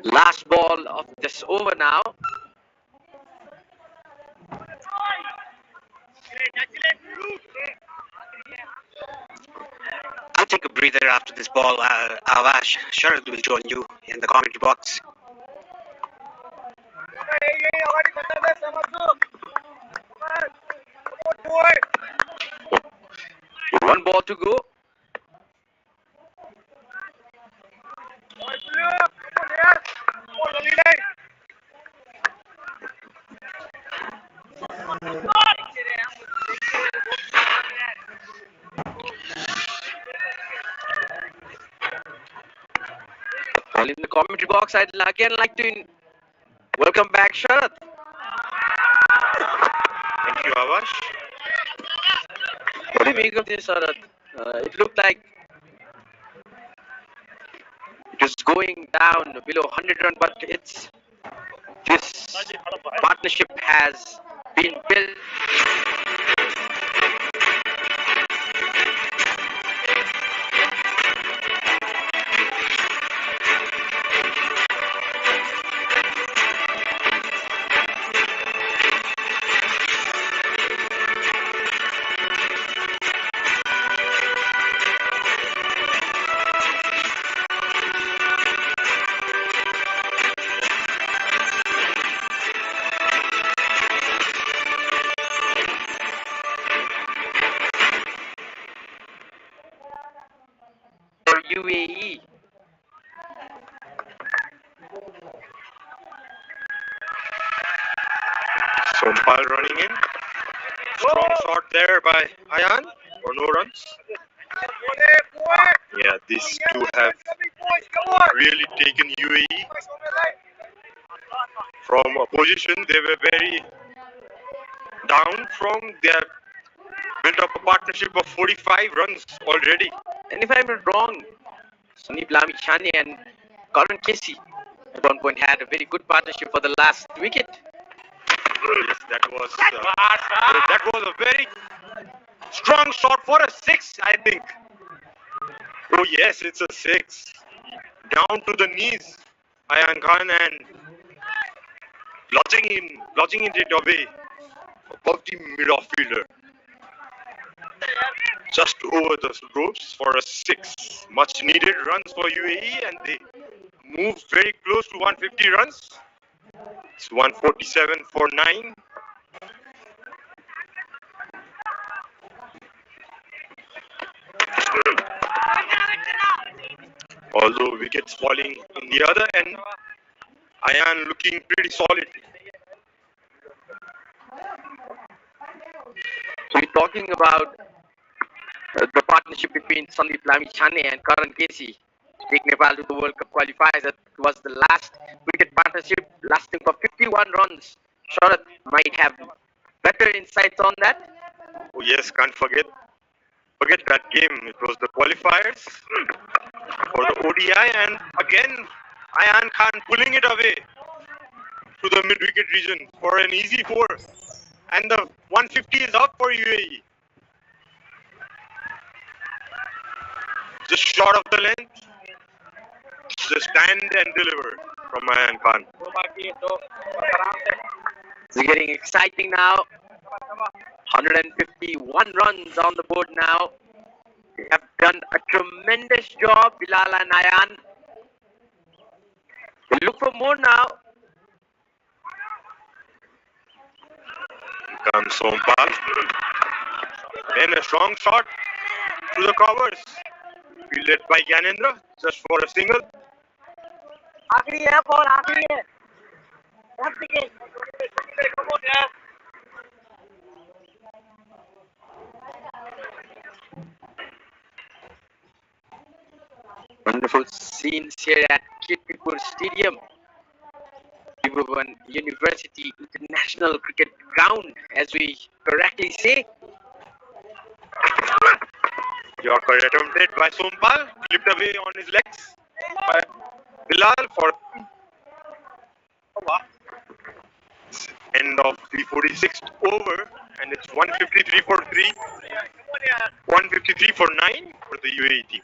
Last ball of this over now. I'll take a breather after this ball. Avash, Sharad will join you in the commentary box. One ball to go. Well, in the commentary box, I'd again like to welcome back Sharad. Thank you, Avash. What do you make of this, Sharad? It looked like it was going down below 100 run, but this partnership has been built. UAE. Sompal running in. Strong shot there by Ayan for no runs. Yeah, these two have really taken UAE from a position they were very down from. They have built up a partnership of 45 runs already. And if I'm not wrong, Sunil Lamichhane and Karan Casey at one point had a very good partnership for the last wicket. Yes, that was a very strong shot for a six, I think. Oh yes, it's a six. Down to the knees, Ayan Khan, and lodging it away above the mid-off fielder. Just over the ropes for a six. Much needed runs for UAE, and they moved very close to 150 runs. It's 147 for 9. Although wickets falling in the other end, Ayan looking pretty solid. So we're talking about the partnership between Sandeep Lamichhane and Karan Casey to take Nepal to the World Cup qualifiers. That was the last cricket partnership lasting for 51 runs. Sharat might have better insights on that. Oh yes, can't forget that game. It was the qualifiers for the ODI, and again Ayan Khan pulling it away to the mid-wicket region for an easy four, and the 150 is up for UAE. Just short of the length, just stand and deliver from Ayan Khan. It's getting exciting now. 151 runs on the board now. They have done a tremendous job, Bilal and Ayan. They look for more now. Here comes Sompal. Then a strong shot to the covers. Fielded by Gyanendra just for a single. Wonderful scenes here at Kirtipur Stadium, Tribhuvan University International Cricket Ground, as we correctly say. Yorker attempted by Sompal, clipped away on his legs by Bilal for end of the 46th over, and it's 153 for 3, 153 for 9 for the UAE team.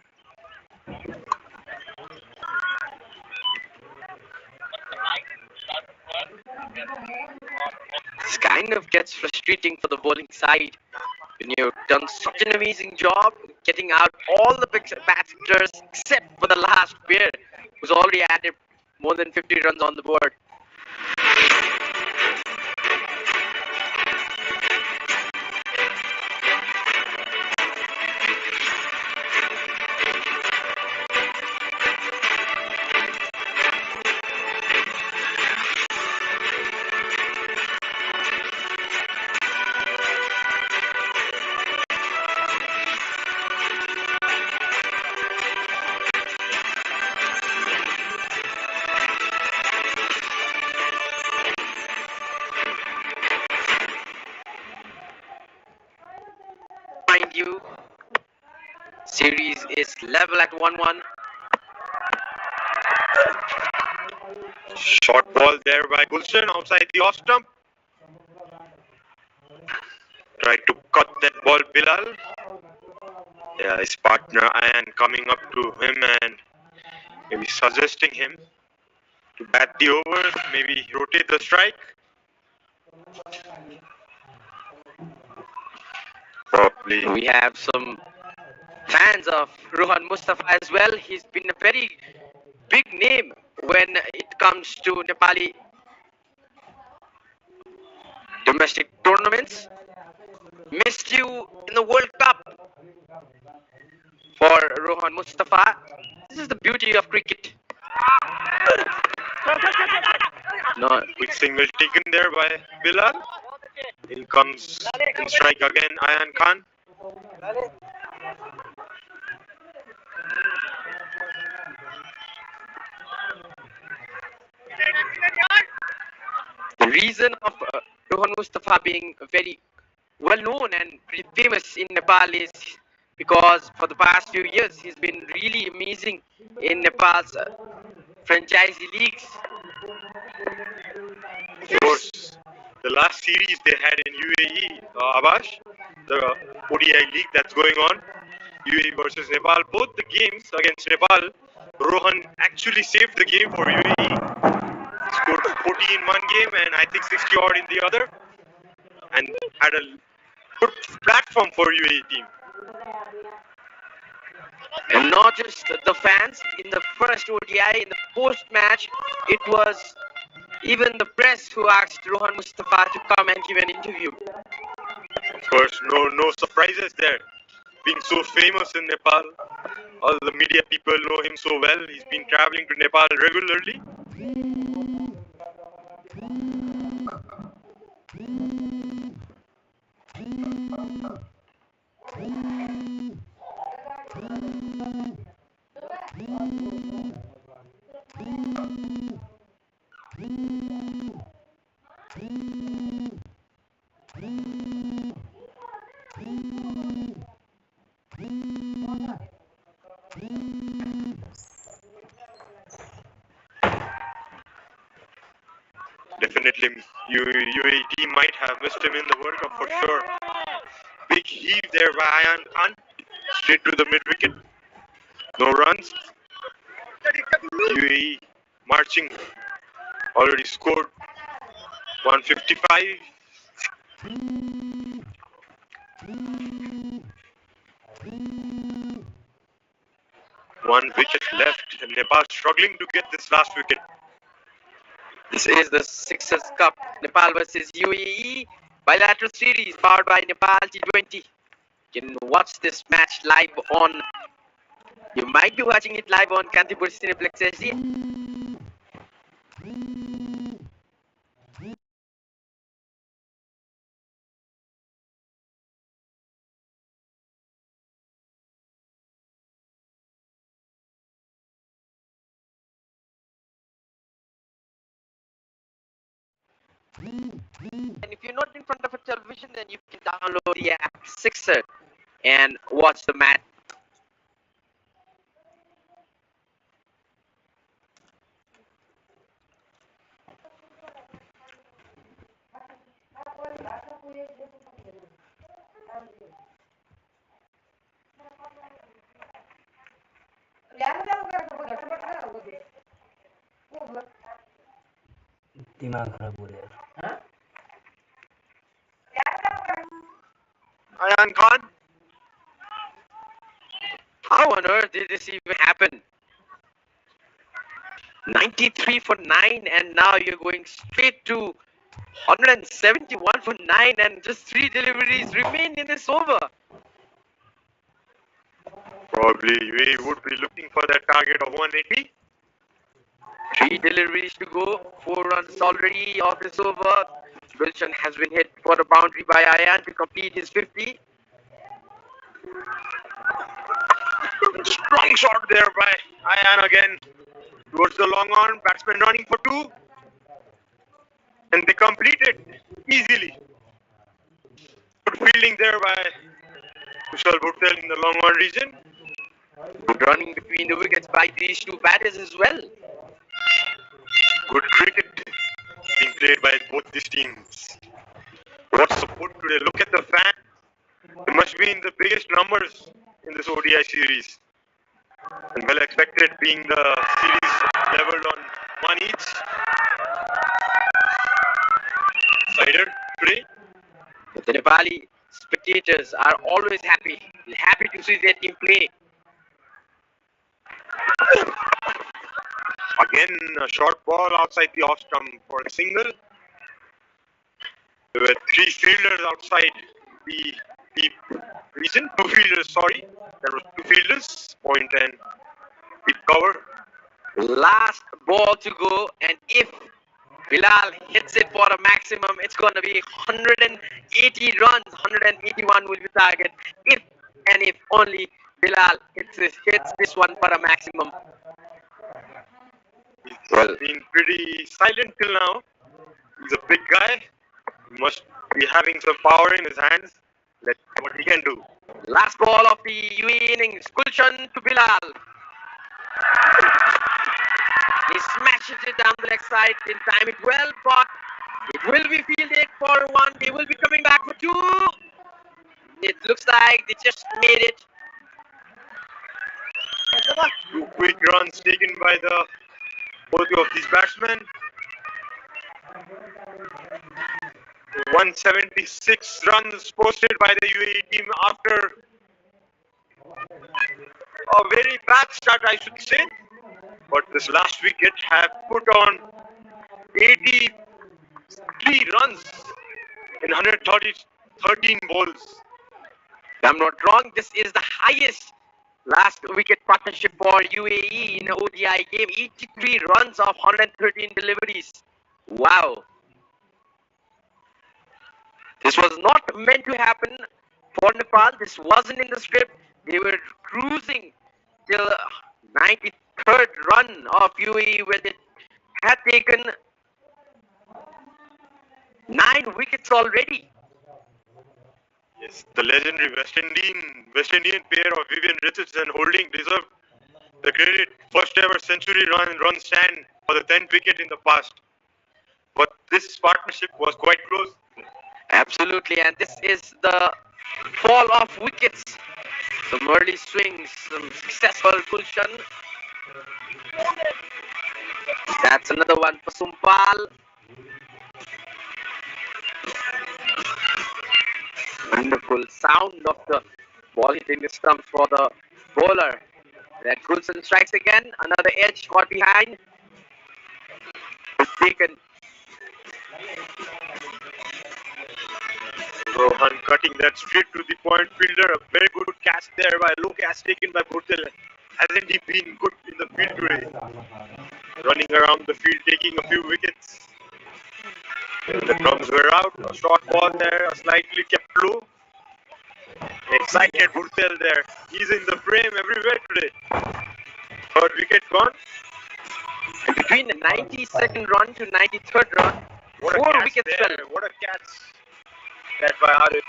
This kind of gets frustrating for the bowling side when you've done such an amazing job getting out all the batsmen except for the last pair, who's already added more than 50 runs on the board. Mind you, series is level at 1-1. Short ball there by Gulshan outside the off stump. Tried to cut that ball, Bilal. Yeah, his partner Ayan coming up to him and maybe suggesting him to bat the over, maybe rotate the strike. Probably. We have some fans of Rohan Mustafa as well. He's been a very big name when it comes to Nepali domestic tournaments. Missed you in the World Cup for Rohan Mustafa. This is the beauty of cricket. No, Quick single taken there by Bilal. In comes in strike again Ayan Khan. The reason of Rohan Mustafa being very well known and pretty famous in Nepal is because for the past few years he's been really amazing in Nepal's franchisee leagues. Of course, the last series they had in UAE, Abash, the ODI league that's going on, UAE versus Nepal, both the games against Nepal, Rohan actually saved the game for UAE. Scored 40 in one game and I think 60 odd in the other, and had a good platform for UAE team. And not just the fans in the first ODI, in the post match, it was even the press who asked Rohan Mustafa to come and give an interview. Of course, no surprises there. Being so famous in Nepal, all the media people know him so well. He's been traveling to Nepal regularly. Definitely, UAE team might have missed him in the World Cup for sure. Big heave there by Ayan Khan, straight to the mid wicket. No runs. UAE marching, already scored 155. One wicket left, and Nepal struggling to get this last wicket. This is the Sixers Cup, Nepal versus UAE bilateral series powered by Nepal T20. You can watch this match live on. You might be watching it live on Kantipur Cineplex HD. And if you're not in front of a television, then you can download the app Sixer and watch the match. दिमाग खराब हो रहा है Ayan Khan, How on earth did this even happen? 93 for 9, and now you're going straight to 171 for 9, and just 3 deliveries remain in this over. probably UAE would be looking for that target of 180. 3 deliveries to go, 4 runs already off this over. Wilson has been hit for a boundary by Ayan to complete his 50. Strong shot there by Ayan again. Towards the long on, batsman running for 2. And they complete it easily. Good fielding there by Kushal Bhuttel in the long on region. Good running between the wickets by these two batters as well. Good cricket being played by both these teams. What support today. Look at the fan. They must be in the biggest numbers in this ODI series. And well expected, being the series leveled on 1 each. Sider today. The Nepali spectators are always happy to see their team play. Again, a short ball outside the off stump for a single. There were 3 fielders outside the deep region. 2 fielders, sorry. There were 2 fielders, point and deep cover. Last ball to go, and if Bilal hits it for a maximum, it's going to be 180 runs. 181 will be target. If and if only Bilal hits this one for a maximum. Well, been pretty silent till now. He's a big guy. He must be having some power in his hands. Let's see what he can do. Last ball of the UAE innings. Gulshan to Bilal. He smashes it down the leg side. He'll time it well, but it will be fielded for one. They will be coming back for two. It looks like they just made it. Two quick runs taken by the both of these batsmen. 176 runs posted by the UAE team after a very bad start, I should say. But this last wicket have put on 83 runs in 13 balls. If I'm not wrong, this is the highest last wicket partnership for UAE in an ODI game. 83 runs of 113 deliveries. Wow. This was not meant to happen for Nepal. This wasn't in the script. They were cruising till 93rd run of UAE where they had taken 9 wickets already. Yes, the legendary West Indian pair of Vivian Richardson holding deserved the credit. First ever century run stand for the 10th wicket in the past. But this partnership was quite close. Absolutely, and this is the fall of wickets. Some early swings, some successful Gulshan. That's another one for Sumpal. Wonderful sound of the ball hitting the stumps for the bowler. That Gulshan strikes again. Another edge caught behind. Taken. Rohan cutting that straight to the point fielder. A very good catch there by low catch taken by Bhurtel. Hasn't he been good in the field today? Running around the field, taking a few wickets. The drums were out. A short ball there, a slightly kept low. Excited Bhurtel there. He's in the frame everywhere today. Third wicket gone. And between the 92nd run to 93rd run, What a 4 catch wickets there. fell. What a catch. That by Arif.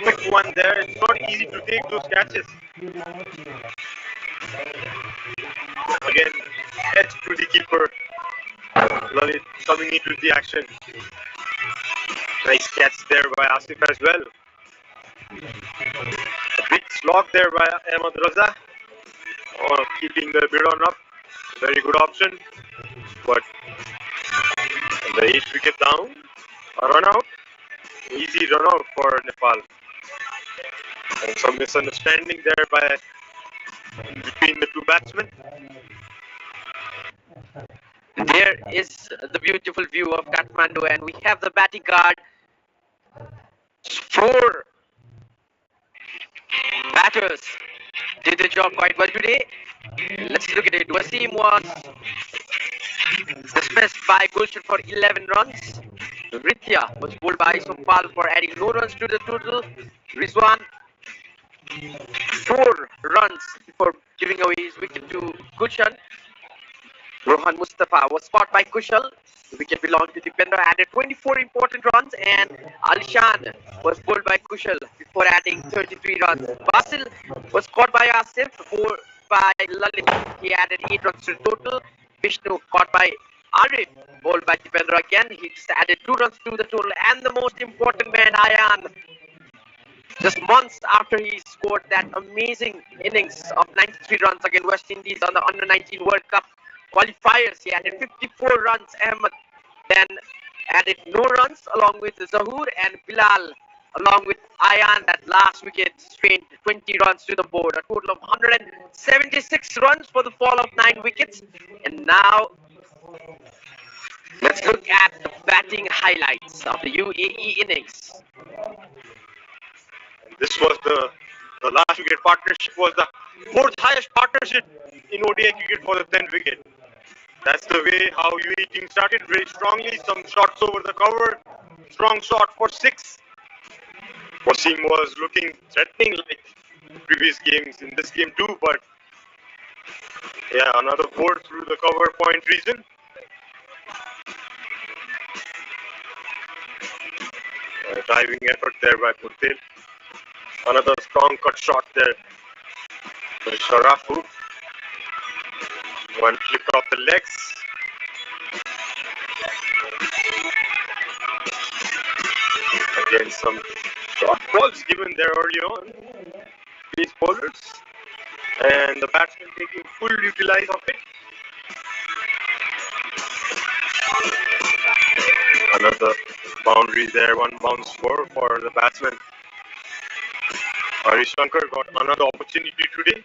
Quick one there. It's not easy to take those catches. Again, edge to the keeper. Lalit coming into the action. Nice catch there by Asif as well. A big slog there by Ahmed Raza. Keeping the bid on up. Very good option. But the 8th wicket down. A run out. Easy run out for Nepal. And some misunderstanding there by between the two batsmen. There is the beautiful view of Kathmandu, and we have the batting guard. 4 batters did the job quite well today. Let's look at it. Wasim was dismissed by Gulshan for 11 runs. Ritya was bowled by Sumpal for adding no runs to the total. Rizwan 4 runs before giving away his wicket to Gulshan. Rohan Mustafa was caught by Kushal. The wicket belonged to Dipendra, added 24 important runs, and Alishan was bowled by Kushal before adding 33 runs. Basil was caught by Asif, bowled by Lalit. He added 8 runs to the total. Vishnu caught by Arif, bowled by Dipendra again. He just added 2 runs to the total. And the most important man, Ayan, just months after he scored that amazing innings of 93 runs against West Indies on the Under-19 World Cup qualifiers, he added 54 runs. Ahmed then added no runs along with Zahoor, and Bilal along with Ayan, that last wicket, strained 20 runs to the board. A total of 176 runs for the fall of 9 wickets. And now let's look at the batting highlights of the UAE innings. This was the last wicket partnership was the 4th highest partnership in ODI cricket for the 10th wicket. That's the way how UAE team started very strongly. Some shots over the cover. Strong shot for 6. Wasim was looking threatening like previous games in this game too, but yeah, another 4 through the cover point reason. Driving effort there by Putil. Another strong cut shot there by Sharafu. One flick off the legs. Again, some short balls given there early on. These bowlers. And the batsman taking full utilize of it. Another boundary there, one bounce for the batsman. Harish Shankar got another opportunity today.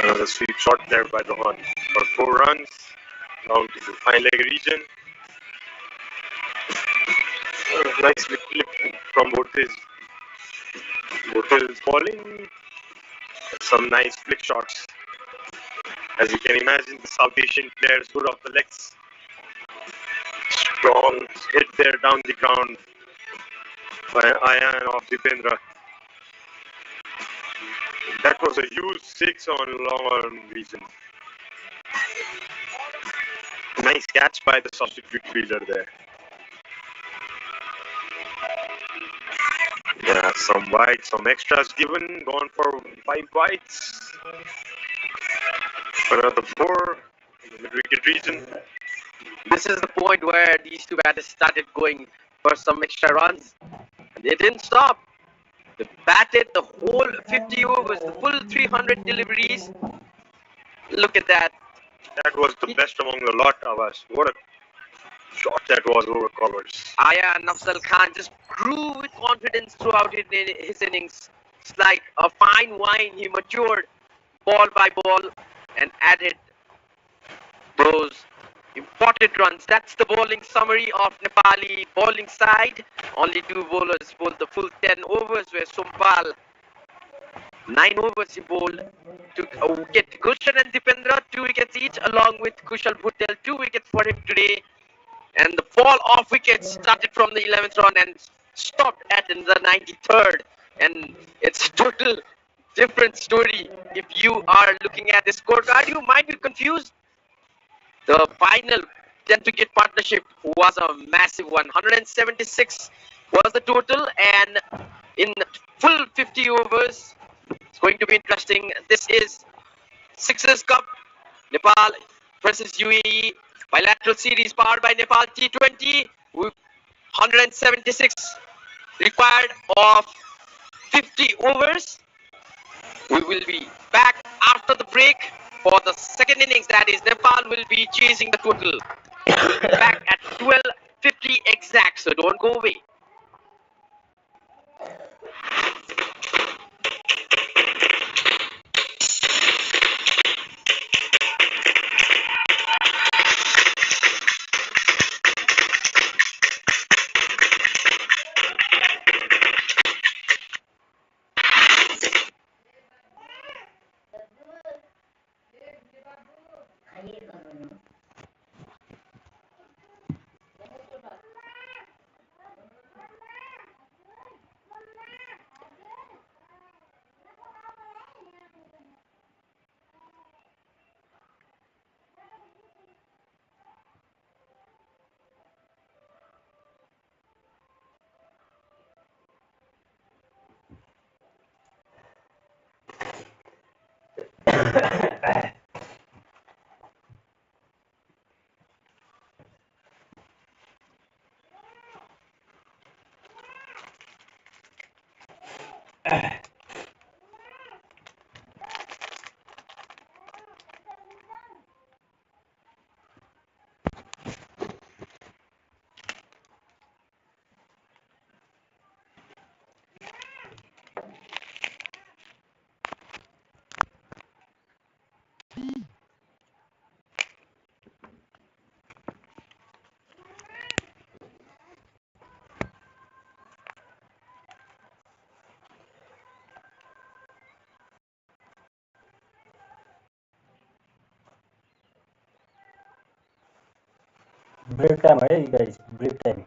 Another sweet shot there by Rohan for 4 runs down to the fine leg region. Nice flip from Bhotel's bowling. Some nice flick shots. As you can imagine, the South Asian players good off the legs. Strong hit there down the ground by Ayan of Dipendra. That was a huge 6 on long on region. Nice catch by the substitute fielder there. Yeah, some wides, some extras given, gone for 5 wides. Another 4 in the mid-wicket region. This is the point where these two batters started going for some extra runs. They didn't stop. They batted the whole 50 overs, the full 300 deliveries. Look at that. That was the best among the lot, Abbas. What a shot that was over covers. Ayan Afzal Khan just grew with confidence throughout his innings. It's like a fine wine. He matured ball by ball and added those important runs. That's the bowling summary of Nepali bowling side. Only 2 bowlers bowled the full 10 overs, where Sompal 9 overs he bowled, took a wicket. Gulshan and Dipendra 2 wickets each, along with Kushal Bhutel 2 wickets for him today. And the fall off wickets started from the 11th round and stopped at the 93rd. And it's a total different story. If you are looking at the scorecard, you might be confused. The final 10 wicket partnership was a massive one. 176 was the total, and in full 50 overs, it's going to be interesting. This is Sixers Cup, Nepal versus UAE bilateral series powered by Nepal T20. 176 required of 50 overs. We will be back after the break for the second innings. That is, Nepal will be chasing the total. We'll be back at 12:50 exact, so don't go away. Break time, hey guys, break time.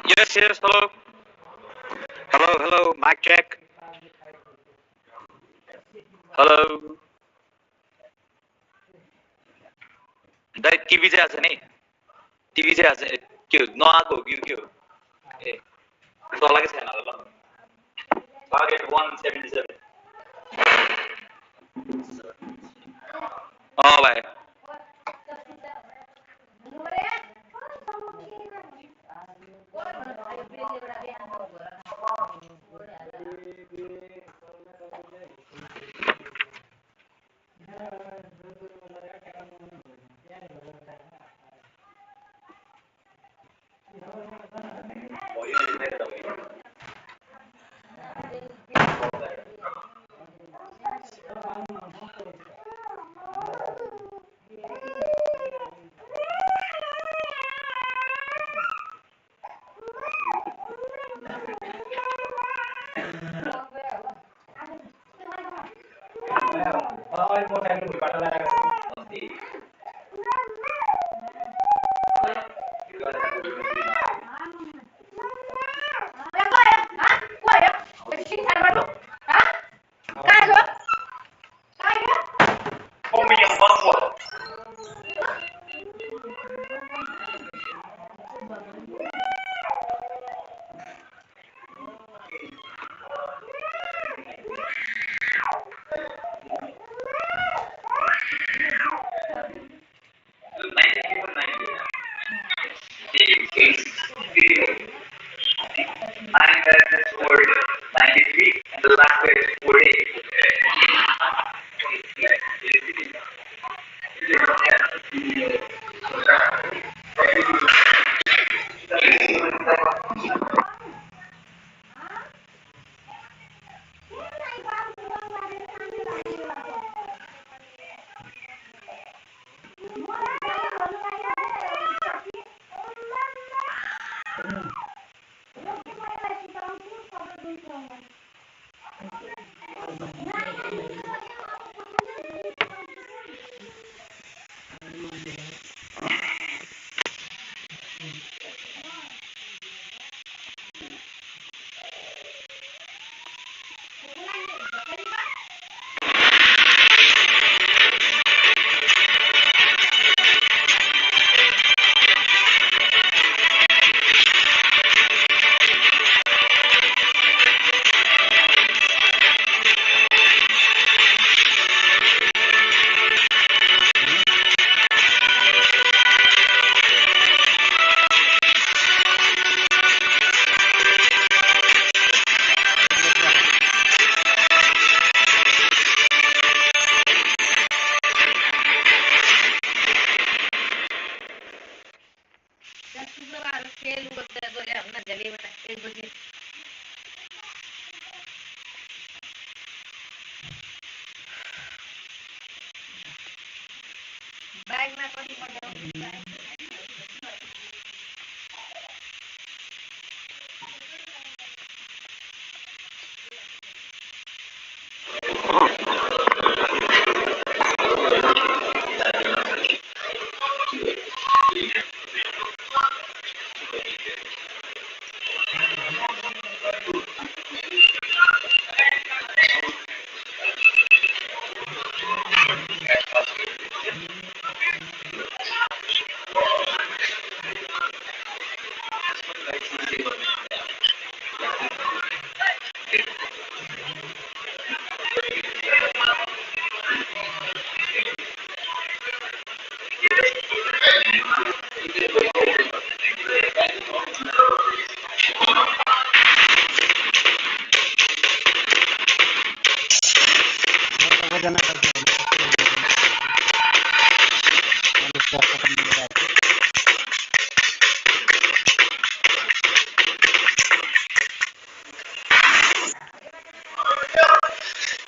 Yes, yes, hello. Hello, hello, mic check. Hello. Dai TV चाहिँ आएको छ नि TV चाहिँ आएको छ के हो नआएको हो के हो ए चलाएकै छैन होला ल टार्गेट 177 भाइ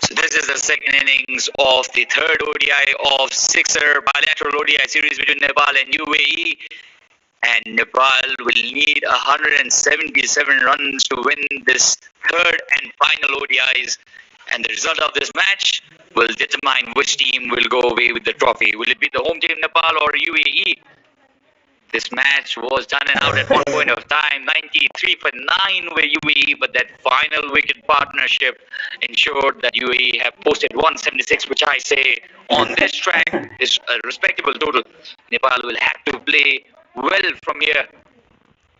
So this is the second innings of the third ODI of sixer bilateral ODI series between Nepal and UAE. And Nepal will need 177 runs to win this third and final ODIs. And the result of this match will determine which team will go away with the trophy. Will it be the home team Nepal or UAE? This match was done and out at one point of time. 93 for 9 with UAE, but that final wicket partnership ensured that UAE have posted 176, which I say on this track is a respectable total. Nepal will have to play well from here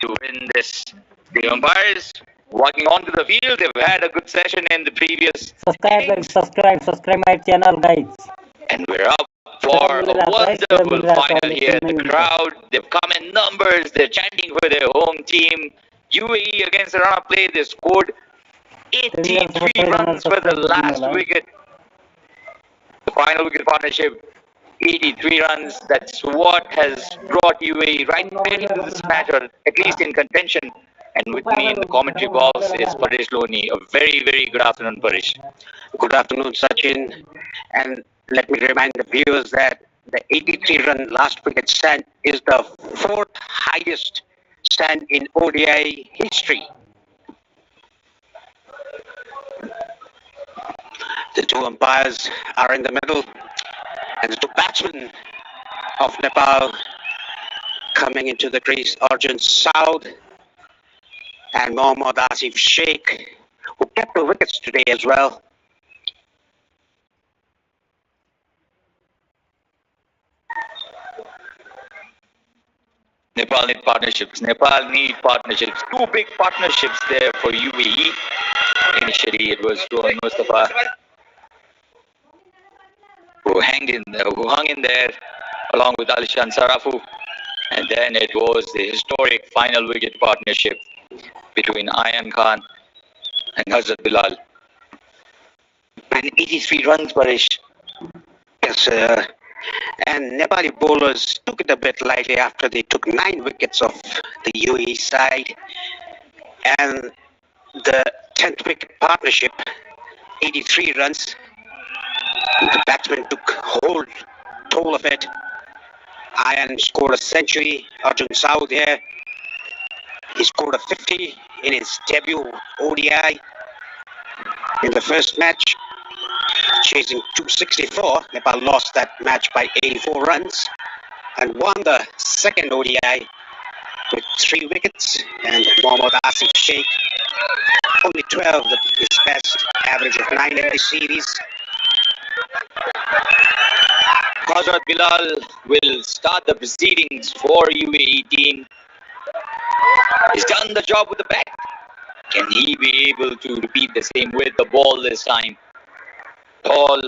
to win this. The umpires walking onto the field. They've had a good session in the previous innings. Subscribe my channel, guys. And we're up for a wonderful final here. The crowd, they've come in numbers. They're chanting for their home team. UAE against the run-up play, they scored 83 runs for the last wicket. The final wicket partnership, 83 runs. That's what has brought UAE right back into this match, or at least in contention. And with me in the commentary box is Paresh Loni. A very, very good afternoon, Paresh. Good afternoon, Sachin. And let me remind the viewers that the 83-run last wicket stand is the fourth highest stand in ODI history. The two umpires are in the middle, and the two batsmen of Nepal Coming into the crease, Arjun Saud and Mohammad Asif Sheikh, who kept the wickets today as well. Nepal need partnerships. Nepal need partnerships. Two big partnerships there for UAE. Initially, it was Rohan Mustafa who hung in there along with Alishan Sarafu, and then it was the historic final wicket partnership between Ayan Khan and Hazrat Bilal. And 83 runs, Paresh. Yes, and Nepali bowlers took it a bit lightly after they took 9 wickets off the UAE side. And the 10th wicket partnership, 83 runs. The batsman took toll of it. Ayan scored a century. Arjun Saud here, he scored a 50 in his debut ODI in the first match, chasing 264. Nepal lost that match by 84 runs and won the second ODI with 3 wickets. And Mohammad Asif Sheikh, only 12, his best average of 9 in the series. Hazrat Bilal will start the proceedings for UAE team. He's done the job with the bat. Can he be able to repeat the same with the ball this time? Tall,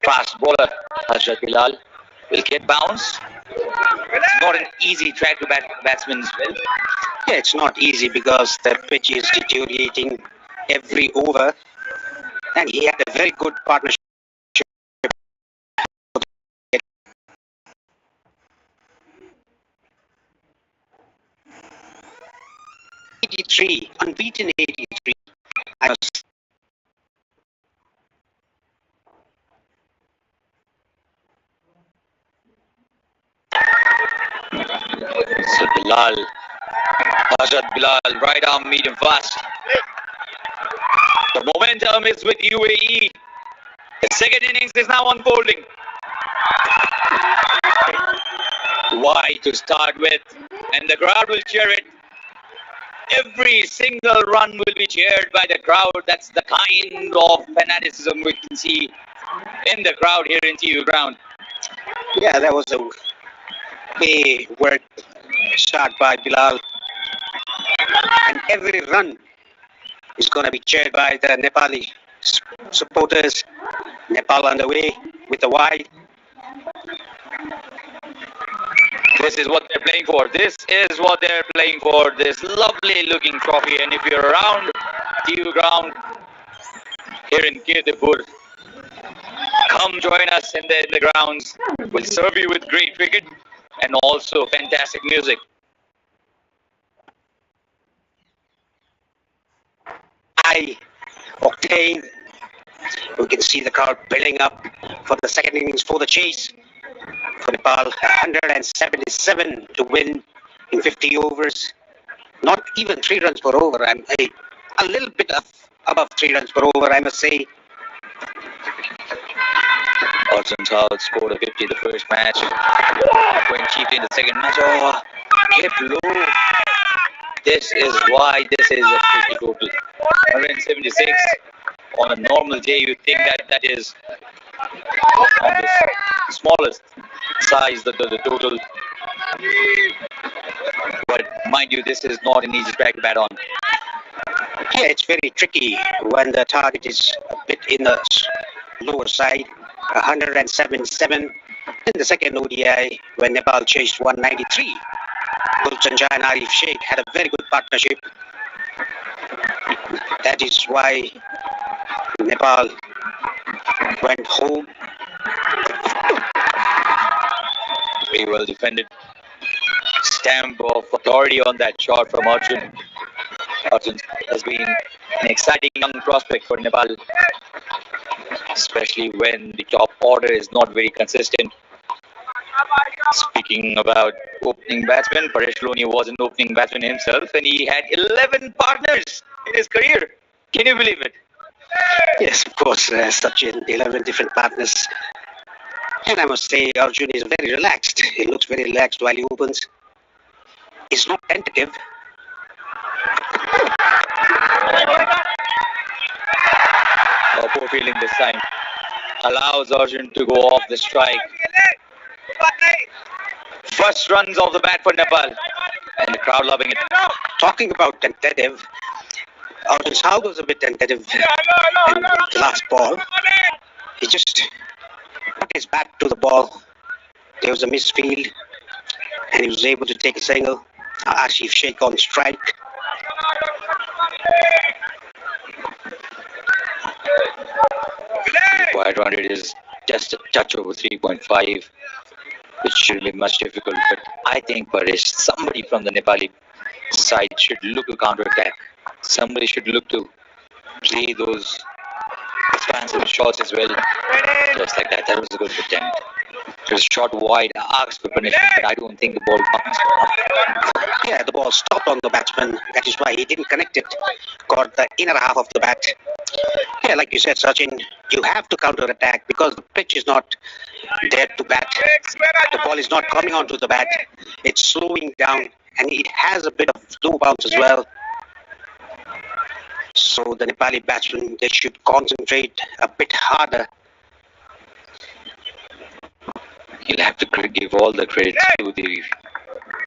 fast bowler Hazrat Bilal will get bounced. It's not an easy track to batsmen's will. Yeah, it's not easy because the pitch is deteriorating every over. And he had a very good partnership. 83, unbeaten 83. So Bilal, Hazrat Bilal, right arm, medium fast. The momentum is with UAE. The second innings is now unfolding. Wide to start with, and the crowd will cheer it. Every single run will be cheered by the crowd. That's the kind of fanaticism we can see in the crowd here in TU Ground. Yeah, that was a way worked shot by Bilal. And every run is going to be cheered by the Nepali supporters. Nepal on the way with the wide. This is what they're playing for. This is what they're playing for. This lovely looking trophy. And if you're around TU Ground here in Kirtipur, come join us in the grounds. We'll serve you with great cricket and also fantastic music. High octane. We can see the crowd building up for the second innings for the chase. For Nepal, 177 to win in 50 overs. Not even 3 runs per over. I'm a little bit above 3 runs per over, I must say. Arjun Saud scored a 50 the first match. Went cheap in the second match. Oh, kept low. This is why this is a tricky total. 176 on a normal day. You think that is on the smallest size, the total. But mind you, this is not an easy track to bat on. Yeah, it's very tricky when the target is a bit in the lower side. 177 in the second ODI when Nepal chased 193. Gulshan Jai and Arif Sheikh had a very good partnership. That is why Nepal went home. Very well defended. Stamp of authority on that shot from Arjun. Arjun has been an exciting young prospect for Nepal, especially when the top order is not very consistent. Speaking about opening batsmen, Paresh Loni was an opening batsman himself, and he had 11 partners in his career. Can you believe it? Yes, of course, such 11 different partners. And I must say, Arjun is very relaxed. He looks very relaxed while he opens. He's not tentative. Oh, poor fielding this time. Allows Arjun to go off the strike. First runs off the bat for Nepal. And the crowd loving it. Talking about tentative, Arjun Sahu was a bit tentative in the last ball. He just put his bat to the ball. There was a misfield, and he was able to take a single. Ashif Sheikh on strike. Required run rate is just a touch over 3.5, which shouldn't be much difficult. But I think Paresh, somebody from the Nepali side should look to counter-attack. Somebody should look to play those expansive shots as well. Just like that. That was a good attempt. It was shot wide, asked for punishment, but I don't think the ball bounced enough. Yeah, the ball stopped on the batsman. That is why he didn't connect it. Got the inner half of the bat. Yeah, like you said, Sachin, you have to counter-attack because the pitch is not there to bat. The ball is not coming onto the bat. It's slowing down, and it has a bit of slow bounce as well. So the Nepali batsmen, they should concentrate a bit harder. You'll have to give all the credit to the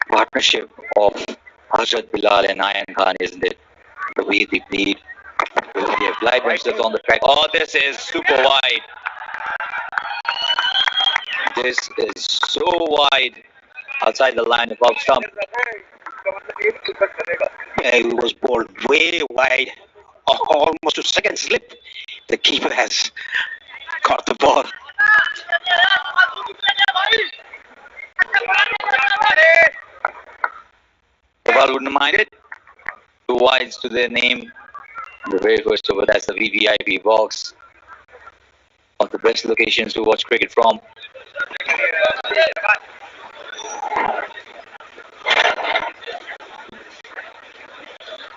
partnership of Hazrat Bilal and Ayan Khan, isn't it? The way they played. They applied themselves on the track. Oh, this is super wide. This is so wide outside the line of off stump. Yeah, he was bowled way wide, almost to second slip. The keeper has caught the ball. Nepal wouldn't mind it. Two wides to their name. The very first over, that's the VVIP box. One of the best locations to watch cricket from.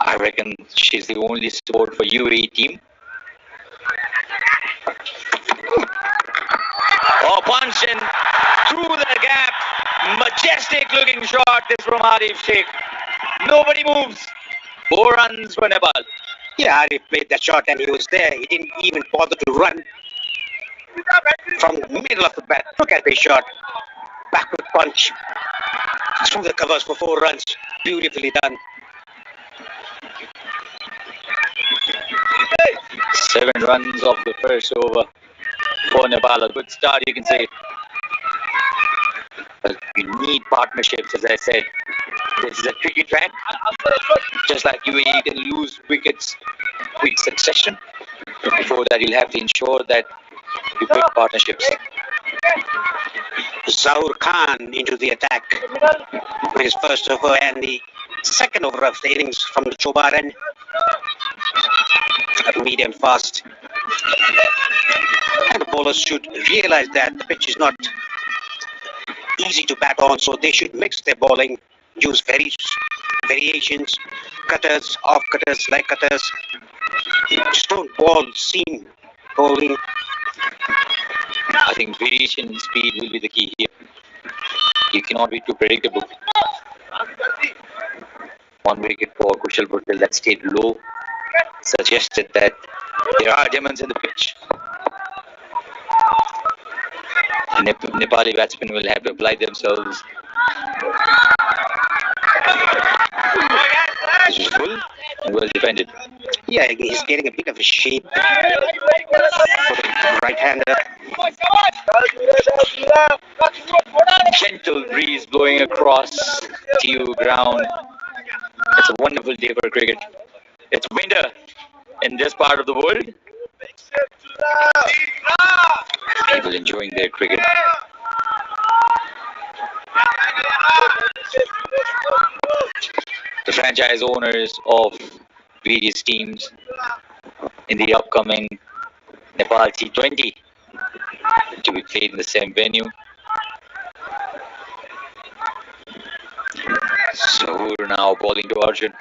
I reckon she's the only support for UAE team. Oh, punch and through the gap. Majestic looking shot this from Arif Sheikh. Nobody moves. 4 runs for Nepal. Yeah, Arif played that shot and he was there. He didn't even bother to run from the middle of the bat. Look at this shot. Backward punch through the covers for 4 runs. Beautifully done. 7 runs off the first over for Nepal. A good start, you can say. But we need partnerships, as I said. This is a tricky track. Just like UAE can lose wickets quick succession. Before that, you'll have to ensure that you pick partnerships. Zaur Khan into the attack with his first over and the second over of the innings from the Chobar end. Medium fast. And the bowlers should realize that the pitch is not easy to bat on, so they should mix their bowling, use variations, cutters, off cutters, leg cutters. Just don't bowl seam bowling. I think variation in speed will be the key here. You cannot be too predictable. 1 wicket for Kushal Patel that stayed low suggested that there are demons in the pitch. The Nepali batsmen will have to apply themselves. This is full and well defended. Yeah, he's getting a bit of a shape for the right-hander. Gentle breeze blowing across TU ground. It's a wonderful day for cricket. It's winter in this part of the world. People enjoying their cricket. The franchise owners of various teams in the upcoming Nepal T20 to be played in the same venue. So we're now bowling to Arjun.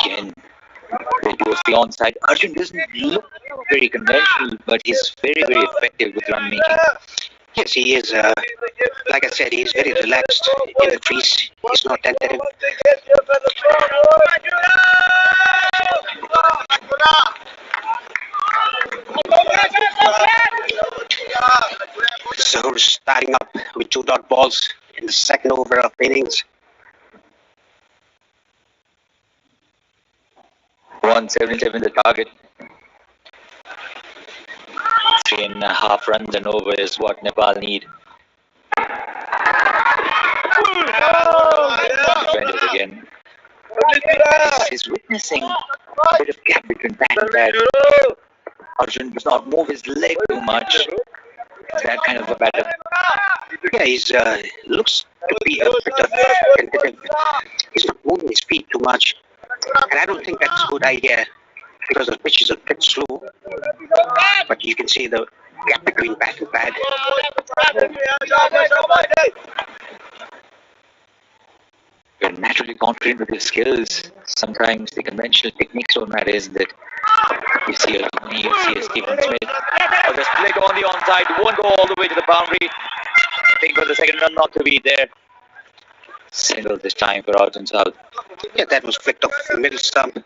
Again, it goes the onside. Arjun doesn't look very conventional, but he's very, very effective with run making. Yes, he is. Like I said, he is very relaxed in the crease. He's not tentative. So starting up with 2 dot balls in the second over of innings. 177 the target. 3.5 runs and over is what Nepal need. Defenders again. He's witnessing a bit of gap between bat and bat. Arjun does not move his leg too much. It's that kind of a batter. Yeah, he's looks to be a bit of tentative. He's not moving his feet too much, and I don't think that's a good idea because the pitch is a bit slow. But you can see the gap between bat and pad. You're naturally confident with your skills. Sometimes the conventional techniques don't matter, isn't it? You see a Tony, you see a Stephen Smith. Or the split on the onside won't go all the way to the boundary. I think for the second run not to be there. Single this time for Arjun South. Yeah, that was flicked off the middle stump.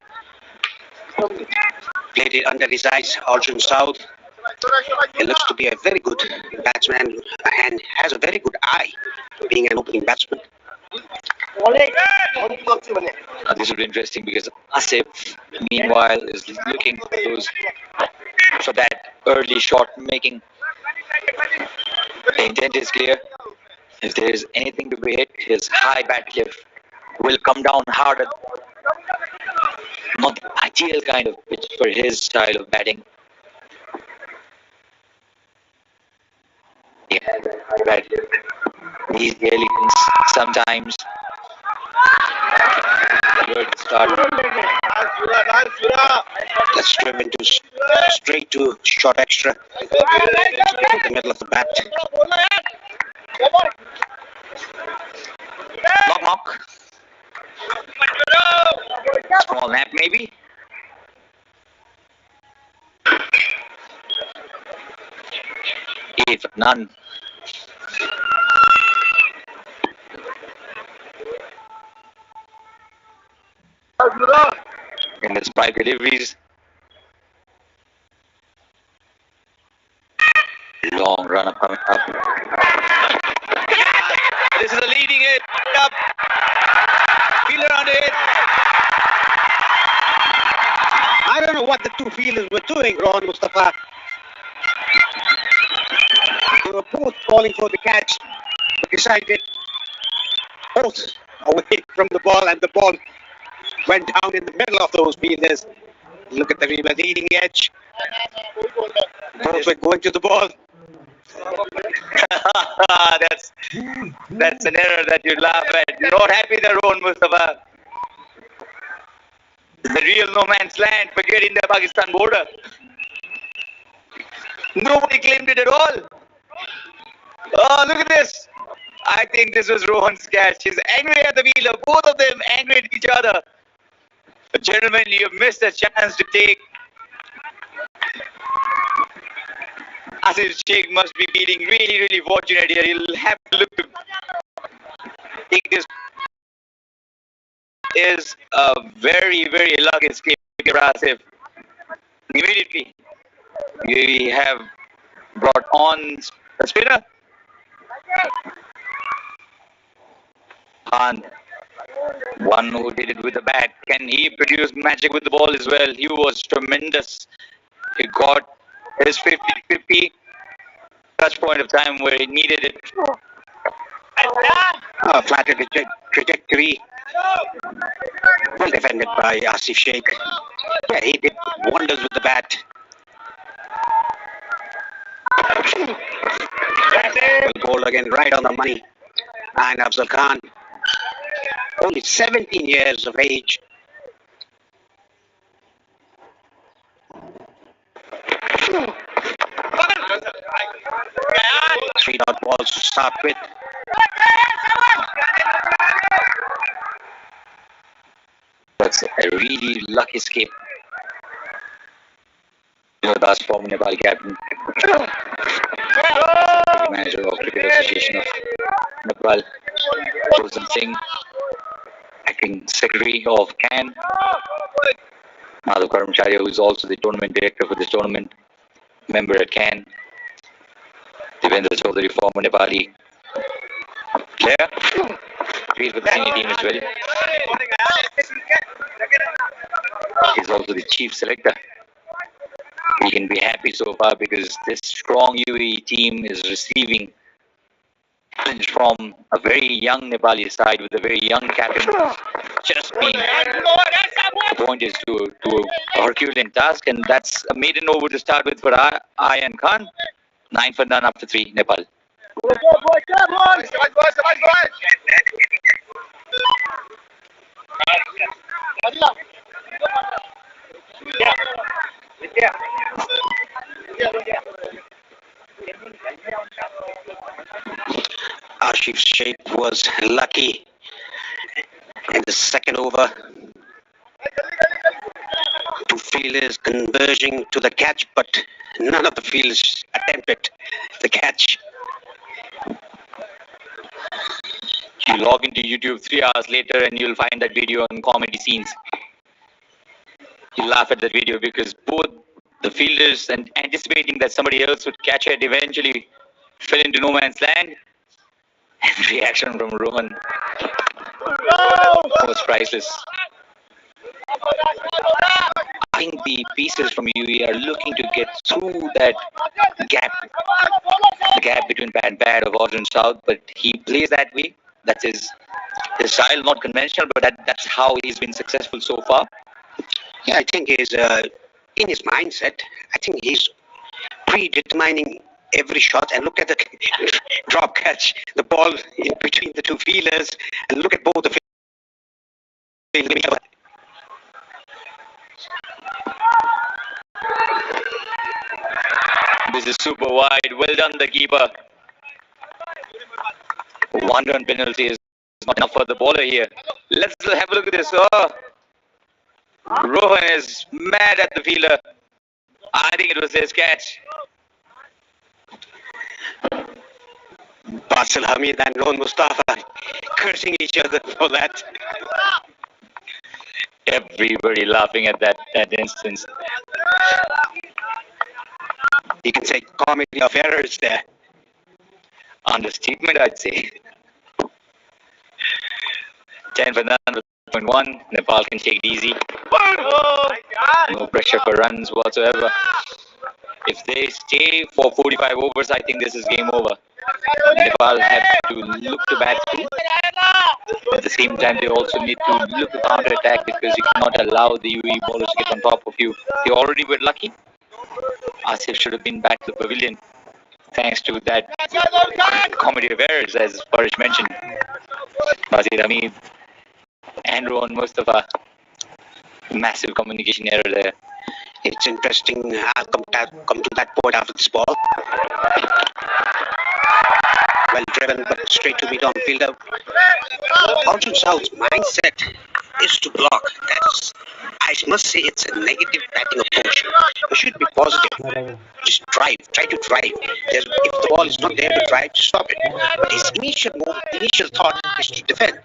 Played it under his eyes, Arjun South. He looks to be a very good batsman and has a very good eye, being an opening batsman. This will be interesting because Asif, meanwhile, is looking for that early shot making. The intent is clear. If there is anything to be hit, his high bat cliff will come down harder. Not the ideal kind of pitch for his style of batting. Yeah, but these aliens sometimes good start. That's driven to straight to short extra in the middle of the bat. Knock knock. Small nap maybe. If none. In the spike deliveries. Long run up coming up. This is a leading hit. Up. Fielder on it. I don't know what the two fielders were doing, Ron Mustafa. They were both calling for the catch, but decided both away from the ball, and the ball went down in the middle of those fielders. Look at them, we were leading edge. Both were going to the ball. That's an error that you laugh at. You're not happy there, Rohan Mustafa. The real no man's land. Forget India-Pakistan border. Nobody claimed it at all. Oh, look at this. I think this was Rohan's catch. He's angry at the fielder. Both of them angry at each other. But gentlemen, you missed a chance to take. Asif Sheikh must be feeling really, really fortunate here. He'll have to look to take this. Is a very, very lucky escape for Asif. Immediately, we have brought on a spinner. Khan, one who did it with the bat. Can he produce magic with the ball as well? He was tremendous. He got his 50-50 touch point of time where he needed it. Flatter trajectory. Well defended by Asif Sheikh. Yeah, he did wonders with the bat. Goal again, right on the money. And Afzal Khan, only 17 years of age. Three dot balls to start with. That's a really lucky escape. You know, the Past former Nepal captain, manager of Cricket Association of Nepal, Rosen Singh, acting secretary of CAN, Madhav Karamcharia, who is also the tournament director for this tournament, member at CAN, Devendra Chaudhary, former Nepali player, plays with the senior team as well. He's also the chief selector. We can be happy so far because this strong UAE team is receiving challenge from a very young Nepali side with a very young captain. Just being appointed to a Herculean task, and that's a maiden over to start with for Ayan Khan. 9 for none after 3, Nepal. Ashif Sheikh was lucky in the second over. Two fielders converging to the catch, but none of the fielders attempted the catch. You log into YouTube 3 hours later and you'll find that video on comedy scenes. You laugh at that video because both the fielders and anticipating that somebody else would catch it eventually fell into no man's land. And the reaction from Rohan was priceless. I think the pieces from UAE are looking to get through that gap, the gap between bad and bad of Arjun South, but he plays that way. That's his style, not conventional, but that's how he's been successful so far. Yeah, I think he's in his mindset. I think he's predetermining every shot. And look at the drop catch, the ball in between the two fielders, and look at both the fielders. This is super wide. Well done, the keeper. 1 run penalty is not enough for the bowler here. Let's have a look at this. Oh, Rohan is mad at the fielder. I think it was his catch. Basil Hamid and Rohan Mustafa cursing each other for that. Everybody laughing at that instance. You can say comedy of errors there. Understatement, I'd say. 10 for none, 0.1. Nepal can take it easy. No pressure for runs whatsoever. If they stay for 45 overs, I think this is game over. Nepal have to look to bat through. At the same time, they also need to look to counter attack because you cannot allow the UAE bowlers to get on top of you. They already were lucky. Asif should have been back to the pavilion thanks to that comedy of errors, as Parish mentioned. Basir Hamid and Rohan Mustafa. Massive communication error there. It's interesting. I'll come to that point after this ball. Well driven, but straight to mid-on fielder. Arjun South's mindset is to block. That's, I must say, it's a negative batting approach. You should be positive. Just drive. Try to drive. If the ball is not there to drive, just stop it. But his initial thought is to defend.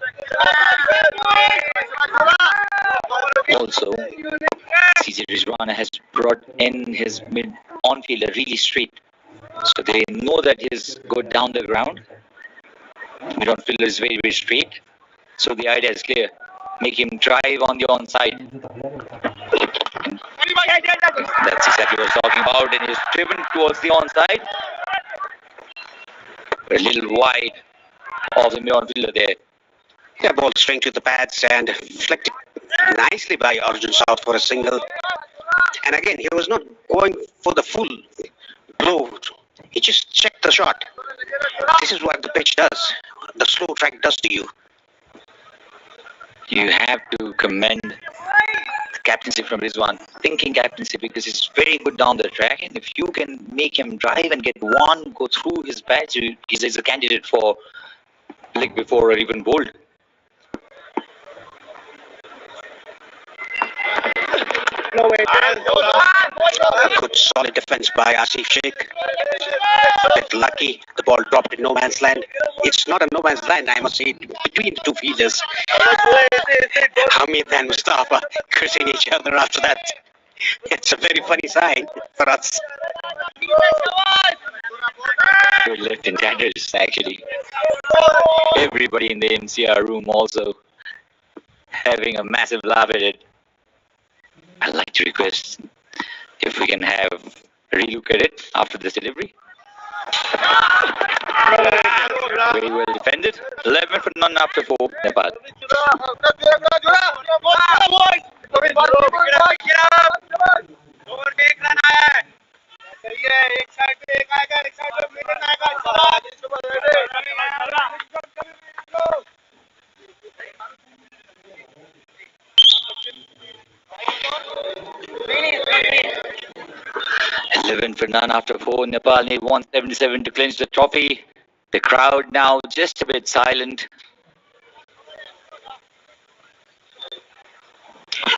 Also, CJ Rizwana has brought in his mid-on fielder really straight. So they know that he's good down the ground. Mid-on fielder is very, very straight. So the idea is clear. Make him drive on the onside. That's exactly what I was talking about. And he's driven towards the onside. A little wide of the mid-on fielder there. Yeah, ball straight to the pads and flicked nicely by Arjun South for a single. And again, he was not going for the full blow. He just checked the shot. This is what the pitch does. The slow track does to you. You have to commend the captaincy from Rizwan. Thinking captaincy because he's very good down the track. And if you can make him drive and get one, go through his patch, he's a candidate for leg before or even bowled. A good solid defense by Asif Sheikh. Bit lucky, the ball dropped in no man's land. It's not a no man's land, I must say, between the two fielders. Hamid and Mustafa cursing each other after that. It's a very funny sign for us. Good left in tatters, actually. Everybody in the MCR room also having a massive laugh at it. I'd like to request if we can have a relook at it after this delivery. Very well defended. 11 for none after 4, Nepal. For none after 4, Nepal need 177 to clinch the trophy. The crowd now just a bit silent.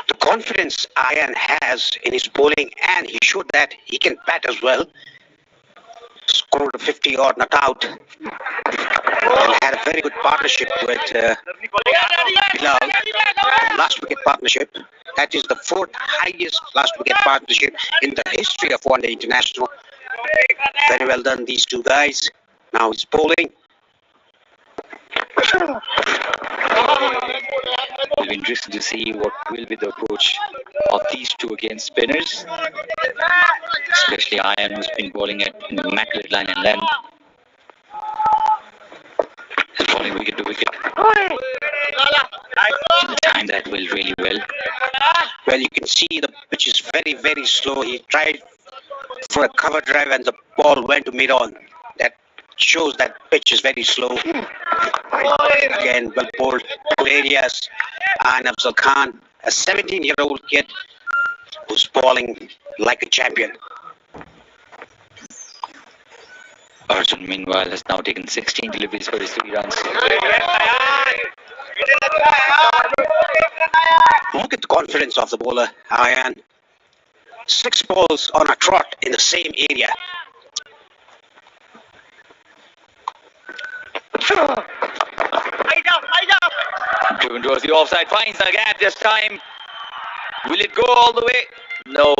The confidence Ayan has in his bowling, and he showed that he can bat as well. Scored a 50 odd not out, and had a very good partnership with Bilal. Last wicket partnership. That is the 4th highest last wicket partnership in the history of One Day International. Very well done, these two guys. Now he's bowling. It'll be interesting to see what will be the approach of these two against spinners, especially Ayan, who's been bowling at an immaculate line and length. He's bowling wicket to wicket. He'll time that will really well. Well, you can see the pitch is very, very slow. He tried for a cover drive and the ball went to mid-on. That shows that pitch is very slow. Again, well bowled, good areas. And Afzal Khan, a 17-year-old kid who's bowling like a champion. Arjun, meanwhile, has now taken 16 deliveries for his 3 runs. Look at the confidence of the bowler, Ayan. 6 balls on a trot in the same area. Driven towards the offside, finds the gap this time. Will it go all the way? No.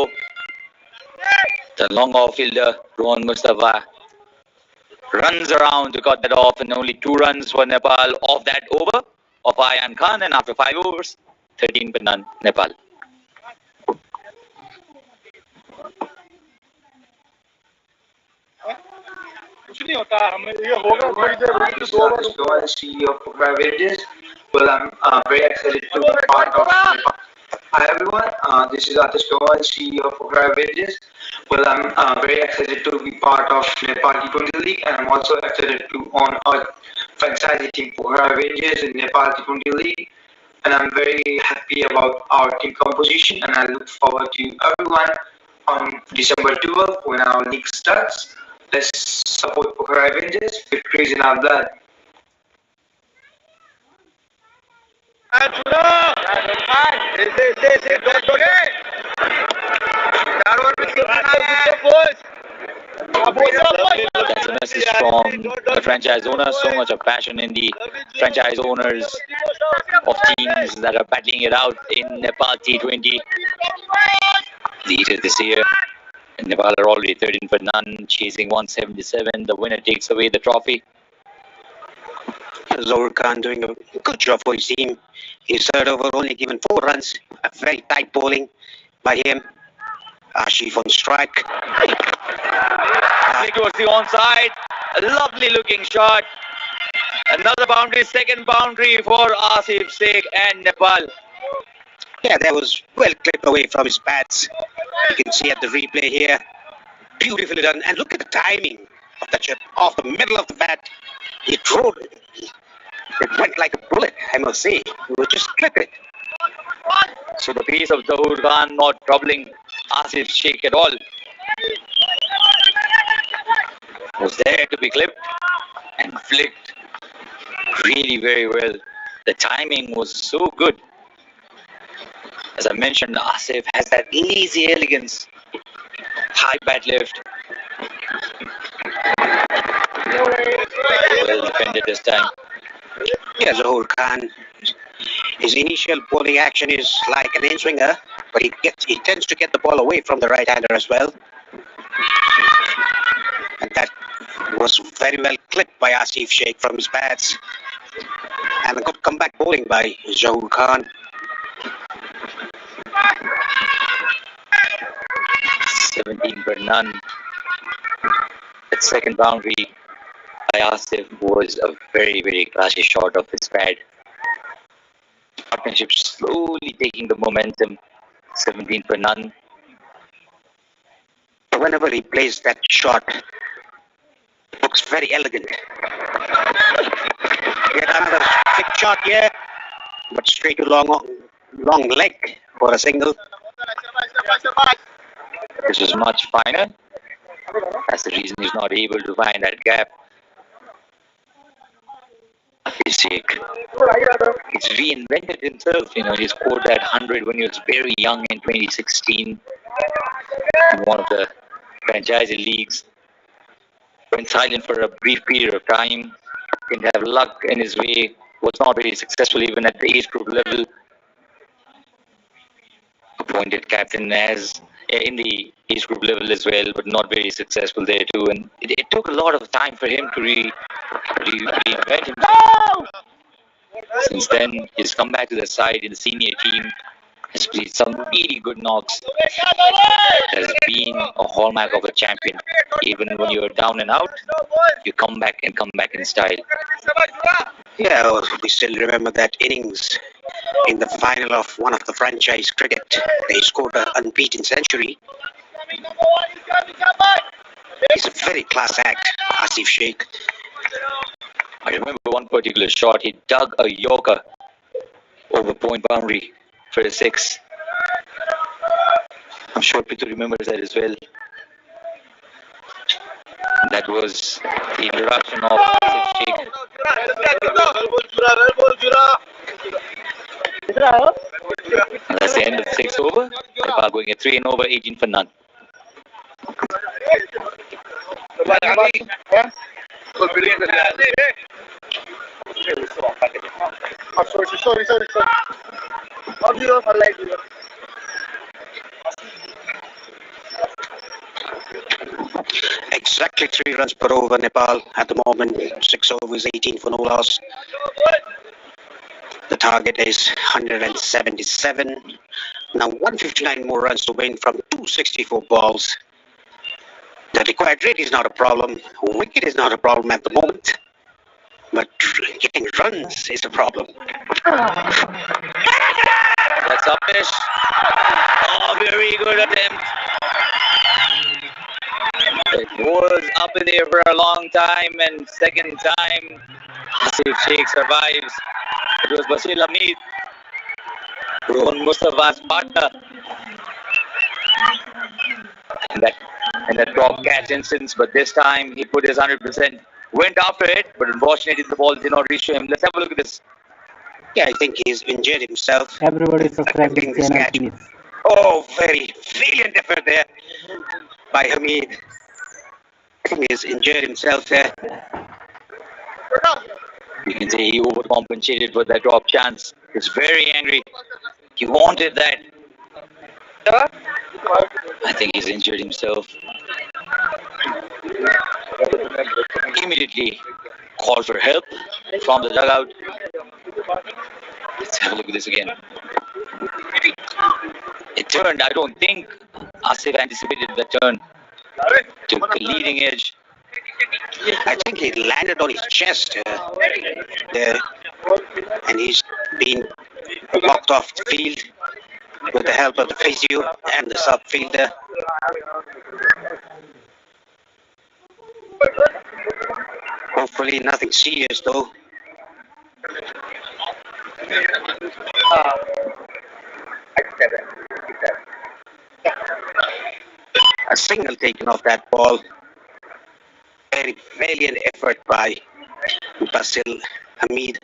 The long off-fielder, Rohan Mustafa, runs around to cut that off, and only 2 runs for Nepal off that over of Ayan Khan, and after 5 overs, 13 for none, Nepal. CEO of Beverages. Well, I'm very excited to be part of. Hi everyone, this is Atish Kawal, CEO of Beverages. Well, I'm very excited to be part of Nepal T20 League, and I'm also excited to own a franchise team for Beverages in Nepal T20 League. And I'm very happy about our team composition, and I look forward to everyone on December 12th when our league starts. Let's support Pokhara Avengers. Victory is in our blood. That's a message from the franchise owner. So much of passion in the franchise owners of teams that are battling it out in Nepal T20. Leader this year. Nepal are already 13 for none, chasing 177. The winner takes away the trophy. Zohar Khan doing a good job for his team. His third over only given 4 runs. A very tight bowling by him. Ashif on strike. Towards the onside. A lovely looking shot. Another boundary, second boundary for Asif Sheikh and Nepal. Yeah, that was well clipped away from his bats. You can see at the replay here. Beautifully done. And look at the timing of that chip off the middle of the bat. It drove it. It went like a bullet, I must say. It was just clip it. So the pace of Zohar Khan not troubling Asif Sheikh at all. Was there to be clipped and flicked really very well. The timing was so good. As I mentioned, Asif has that easy elegance, high bat lift. Well defended this time. Yeah, Zohar Khan. His initial bowling action is like an in-swinger, but he tends to get the ball away from the right-hander as well. And that was very well clipped by Asif Sheikh from his bats. And a good comeback bowling by Zohar Khan. 17 for none. That second boundary by Asif was a very, very classy shot of his pad. Partnership slowly taking the momentum. 17 for none. Whenever he plays that shot, it looks very elegant. Yet another big shot here, but straight to long leg for a single. This was much finer. That's the reason he's not able to find that gap. Abhishek, he's reinvented himself. He scored that 100 when he was very young in 2016 in one of the franchise leagues. Went silent for a brief period of time. Didn't have luck in his way. Was not very successful even at the age group level. Appointed captain as in the age group level as well, but not very successful there too. And it took a lot of time for him to reinvent himself. Since then, he's come back to the side in the senior team. Has played some really good knocks. That has been a hallmark of a champion. Even when you're down and out, you come back in style. Yeah, we still remember that innings in the final of one of the franchise cricket. They scored an unbeaten century. He's a very class act, Asif Sheikh. I remember one particular shot. He dug a yorker over point boundary for a six. I'm sure Pitu remembers that as well. That was the introduction of Asif Sheikh. And that's the end of the sixth over. Nepal going at 3 and over, 18 for none. Exactly 3 runs per over Nepal at the moment. 6 overs, 18 for no loss. The target is 177. Now 159 more runs to win from 264 balls. The required rate is not a problem. Wicket is not a problem at the moment. But getting runs is a problem. That's up fish. Oh, very good attempt. It was up in the air for a long time, and second time, Asif Sheikh survives. It was Basil Hamid, Rohan Mustafa's partner. In that drop catch instance, but this time he put his 100%, went after it, but unfortunately the ball did not reach him. Let's have a look at this. Yeah, I think he's injured himself. Everybody subscribe Attempting this this channel, catch. please. Oh, very valiant effort there by Hamid. I think he's injured himself there. You can say he overcompensated for that drop chance. He's very angry. He wanted that. I think he's injured himself. Immediately called for help from the dugout. Let's have a look at this again. It turned. I don't think Asif anticipated the turn. Took the leading edge. I think he landed on his chest there, and he's been walked off the field with the help of the physio and the sub fielder. Hopefully nothing serious though. A single taken off that ball. Very valiant effort by Basil Hamid.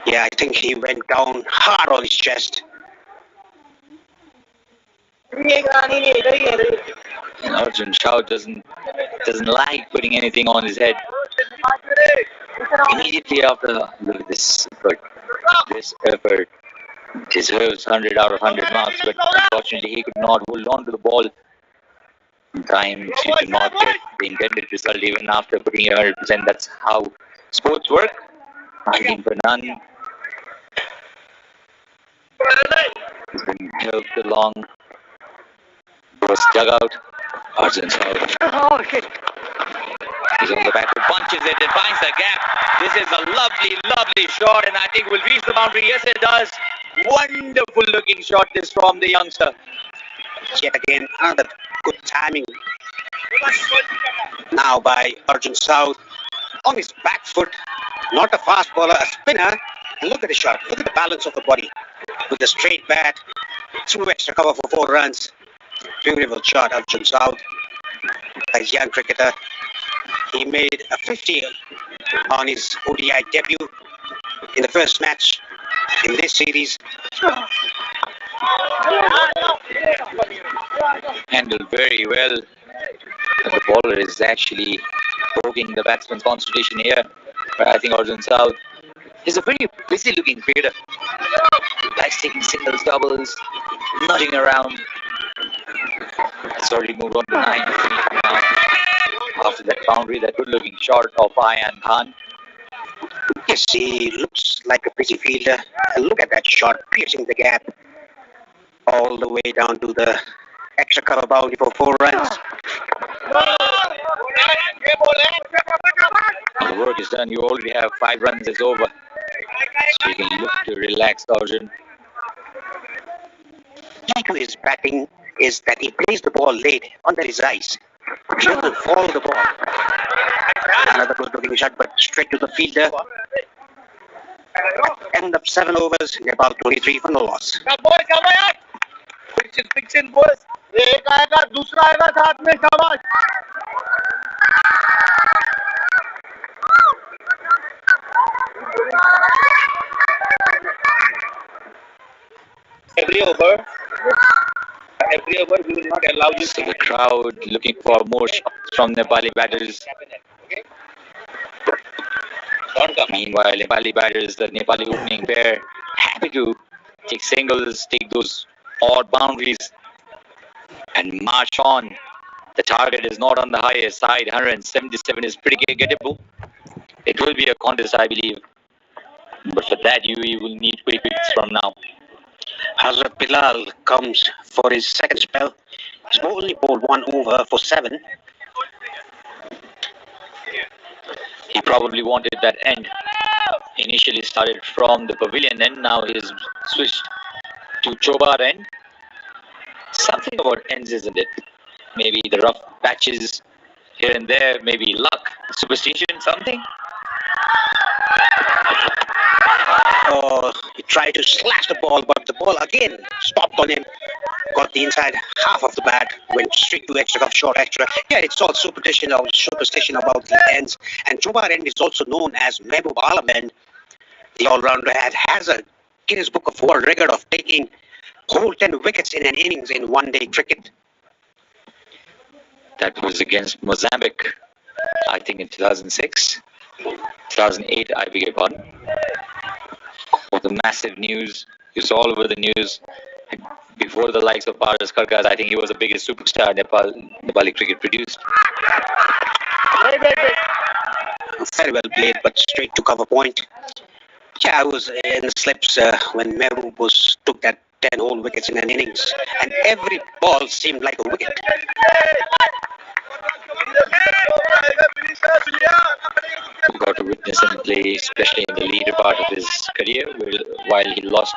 Yeah, I think he went down hard on his chest. And Arjun Shah doesn't like putting anything on his head. Immediately after, look at this effort. This effort deserves 100 out of 100 marks, but unfortunately he could not hold on to the ball in time. She did not get the intended result even after putting 100%. That's how sports work. 19 for none. He's been helped along. Was dug out. Arjun's out. He's on the back foot, punches it and finds the gap. This is a lovely, lovely shot, and I think will reach the boundary. Yes, it does. Wonderful looking shot this from the youngster. Yet again, another good timing now by Arjun South on his back foot. Not a fast bowler, a spinner. And look at the shot. Look at the balance of the body. With a straight bat, through extra cover for 4 runs. Beautiful shot, Arjun South. A young cricketer. He made a 50 on his ODI debut in the first match in this series. Handled very well. The bowler is actually poking the batsman's concentration here. But I think Arjun South is a very busy looking cricketer. Likes taking singles, doubles, nudging around. It's already moved on to 9 now. After that boundary, that good looking shot of Ayan Khan. Yes, he looks like a busy fielder. And look at that shot, piercing the gap all the way down to the extra cover boundary for 4 runs. The work is done. You already have 5 runs. It's over. So you can look to relax Arjun. Key to his batting is that he plays the ball late under his eyes. He doesn't follow the ball. Another good looking shot, but straight to the fielder. End of 7 overs, Nepal 23 for no loss. Every over we will not allow you. So the crowd looking for more shots from Nepali batters. Meanwhile, Nepali batters, the Nepali opening pair, happy to take singles, take those odd boundaries, and march on. The target is not on the highest side. 177 is pretty gettable. It will be a contest, I believe. But for that, UAE will need quick wickets from now. Hazrat Bilal comes for his second spell. He's only bowled 1 over for 7. He probably wanted that end. Initially started from the pavilion end, now he's switched to Chobar end. Something about ends, isn't it? Maybe the rough patches here and there, maybe luck, superstition, something. Oh, he tried to slash the ball, but the ball again stopped on him. Got the inside half of the bat, went straight to extra cuff, short extra. Yeah, it's all superstition about the ends. And Chobar end is also known as Mehboob Alam end. The all-rounder has a Guinness Book of World Record of taking whole 10 wickets in an innings in one-day cricket. That was against Mozambique, I think in 2006. 2008, I beg your pardon. For the massive news, you saw all over the news. Before the likes of Paras Karkas, I think he was the biggest superstar Nepali cricket produced. Very well played, but straight to cover point. Yeah, I was in the slips when Mehboob took that 10 whole wickets in an innings, and every ball seemed like a wicket. We got to witness him play, especially in the later part of his career, while he lost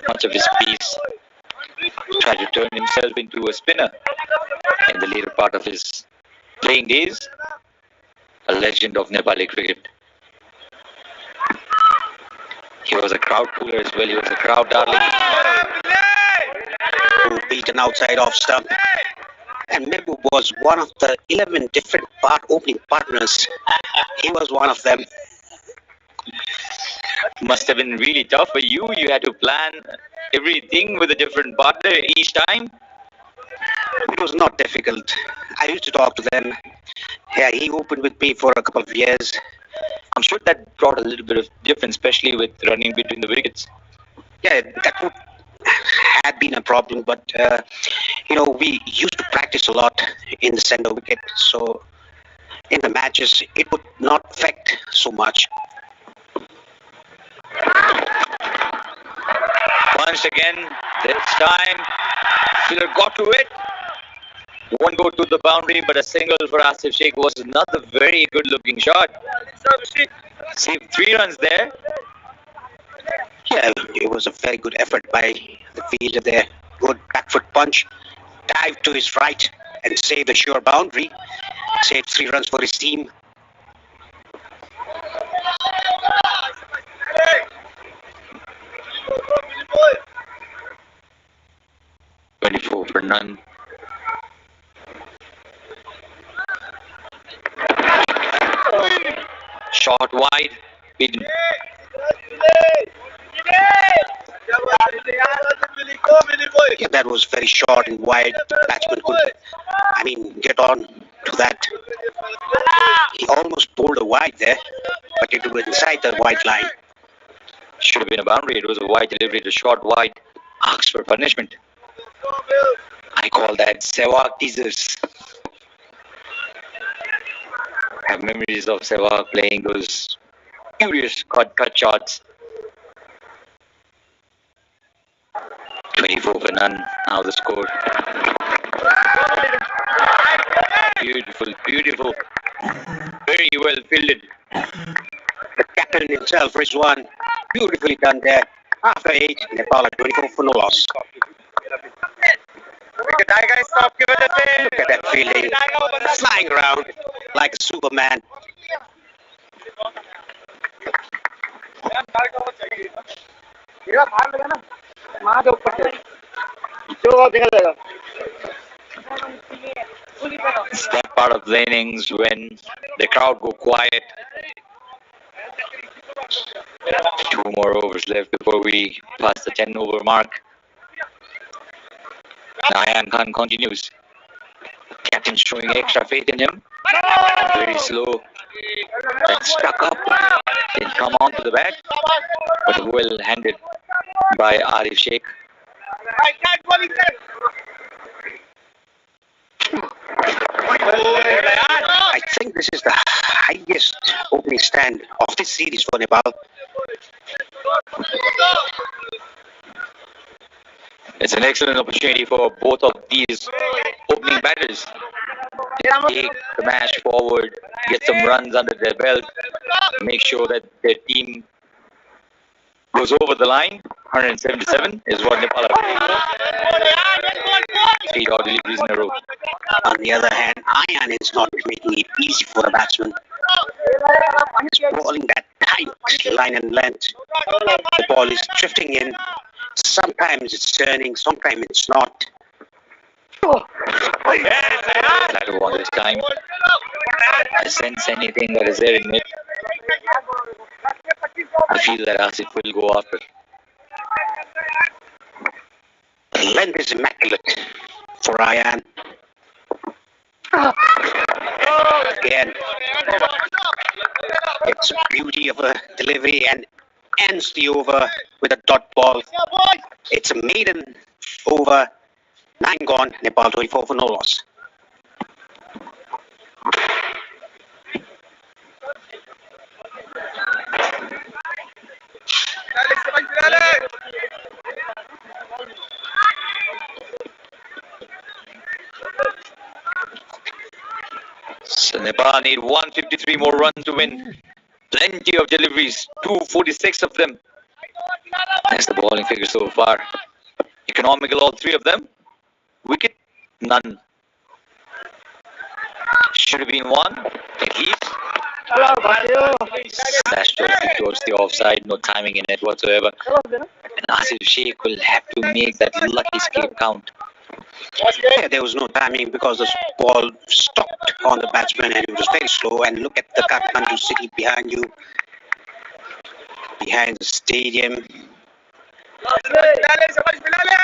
much of his pace. Tried to turn himself into a spinner in the later part of his playing days. A legend of Nepali cricket. He was a crowd puller as well. He was a crowd darling. Who beat an outside off stump. And Mehboob was one of the 11 different opening partners. He was one of them. Must have been really tough for you. You had to plan everything with a different partner each time. It was not difficult. I used to talk to them. Yeah, he opened with me for a couple of years. I'm sure that brought a little bit of difference, especially with running between the wickets. Yeah, that would had been a problem, but we used to practice a lot in the center wicket, so in the matches it would not affect so much. Once again, this time, Fielder got to it. One go to the boundary, but a single for Asif Sheikh was not a very good looking shot. Saved 3 runs there. Yeah, it was a very good effort by the fielder there. Good back foot punch, dive to his right and save a sure boundary. Saved 3 runs for his team. $24 for none. Shot wide. Beaten. Yeah, that was very short and wide. The batsman could, get on to that. He almost pulled a wide there, but it was inside the white line. Should have been a boundary. It was a wide delivery. The shot wide. Asks for punishment. I call that Sehwag teasers. I have memories of Sehwag playing those curious cut shots. 24 for none. Now the score. Beautiful, beautiful. Very well fielded. The captain himself, Rizwan, beautifully done there. After 8, Nepal at 24 for no loss. Look at that fielding, flying around like a Superman. It's that part of the innings when the crowd go quiet. 2 more overs left before we pass the 10 over mark. Nayan Khan continues. Captain showing extra faith in him. Very slow. That stuck up. Didn't come onto the bat. But well handed by Arif Sheikh. I think this is the highest opening stand of this series for Nepal. It's an excellent opportunity for both of these opening batters to take the match forward, get some runs under their belt, make sure that their team goes over the line. 177 is what Nepal are playing for. 3 odd deliveries in a row. On the other hand, Ayan is not making it easy for the batsman. He's bowling that tight line and length. The ball is drifting in. Sometimes it's turning, sometimes it's not. Latter one this time. I sense anything that is there in it. I feel that Asif will go after. The length is immaculate for Ayan. Again, it's a beauty of a delivery and ends the over with a dot ball. It's a maiden over, 9 gone, Nepal 24 for no loss. So Nepal need 153 more runs to win. Plenty of deliveries, 246 of them. That's the bowling figure so far. Economical, all 3 of them. Wicket, none. Should have been 1, at least. Slashed towards the offside, no timing in it whatsoever. And Asif Sheikh will have to make that lucky escape count. Yeah, there was no timing because the ball stopped on the batsman and it was very slow. And look at the Kathmandu city behind you, behind the stadium.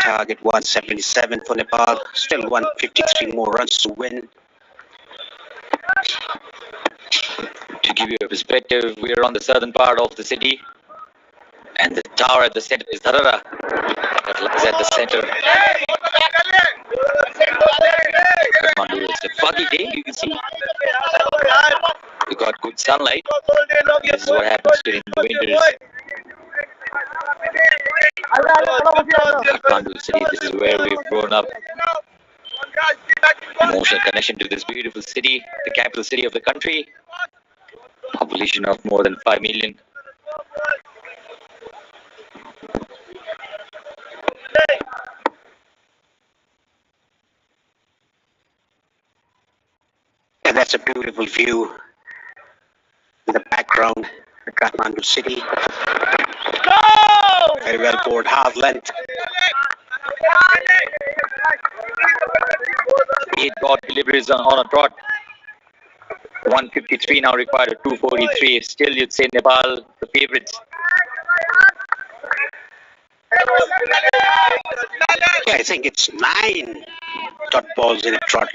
Target 177 for Nepal. Still 153 more runs to win. To give you a perspective, we are on the southern part of the city, and the tower at the center is Dharara. That lies at the center. Kathmandu, it's a foggy day, you can see. We got good sunlight. This is what happens during the winters. Kathmandu city, this is where we've grown up. Emotional connection to this beautiful city, the capital city of the country. Population of more than 5 million. And that's a beautiful view in the background, the Kathmandu city. Very well scored, half length. 8 dot deliveries on a trot. 153 now required, 243. Still, you'd say Nepal, the favorites. Yeah, I think it's 9 dot balls in a trot,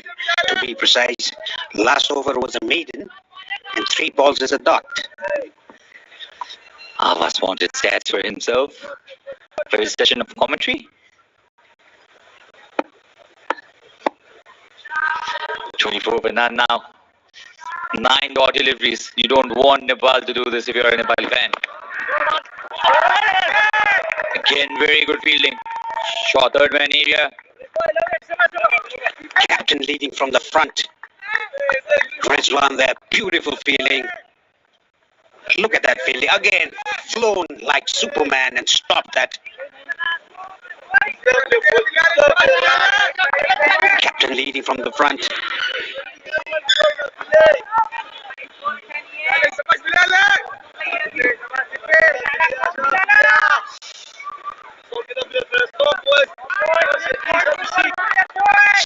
to be precise. Last over was a maiden, and 3 balls is a dot. Avas wanted stats for himself for his session of commentary. 24 for none now. 9 dot deliveries. You don't want Nepal to do this if you're a Nepali fan. Again, very good fielding. Short third man area. Captain leading from the front. Rizwan there, beautiful fielding. Look at that fielding. Again, flown like Superman and stopped that. Captain leading from the front.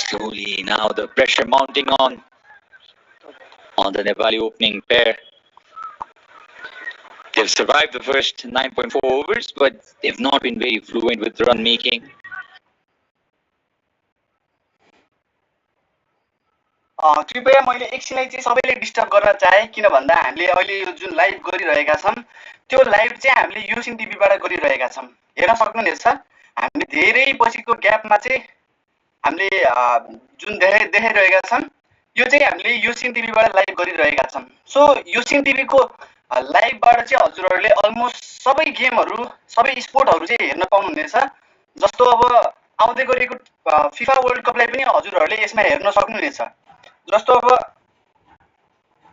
Slowly now the pressure mounting on the Nepali opening pair. They've survived the first 9.4 overs, but they've not been very fluent with run making. कृपया मैले एकछिनलाई चाहिँ सबैले disturb गर्न चाहे किन भन्दा हामीले अहिले यो जुन लाइभ गरिरहेका छौं त्यो लाइभ चाहिँ हामीले युसिन टिभीबाट गरिरहेका छौं हेर्न सक्नुहुनेछ हामीले धेरै पछिको ग्यापमा चाहिँ हामीले जुन देखाइरहेका छौं यो चाहिँ हामीले युसिन टिभीबाट लाइभ गरिरहेका छौं सो युसिन टिभीको लाइभबाट चाहिँ हजुरहरुले अलमोस्ट सबै गेमहरु सबै स्पोर्टहरु चाहिँ हेर्न पाउनुहुनेछ जस्तो अब आउँदै गरेको फिफा वर्ल्ड कपलाई पनि हजुरहरुले यसमा हेर्न सक्नुहुनेछ जस्तो अब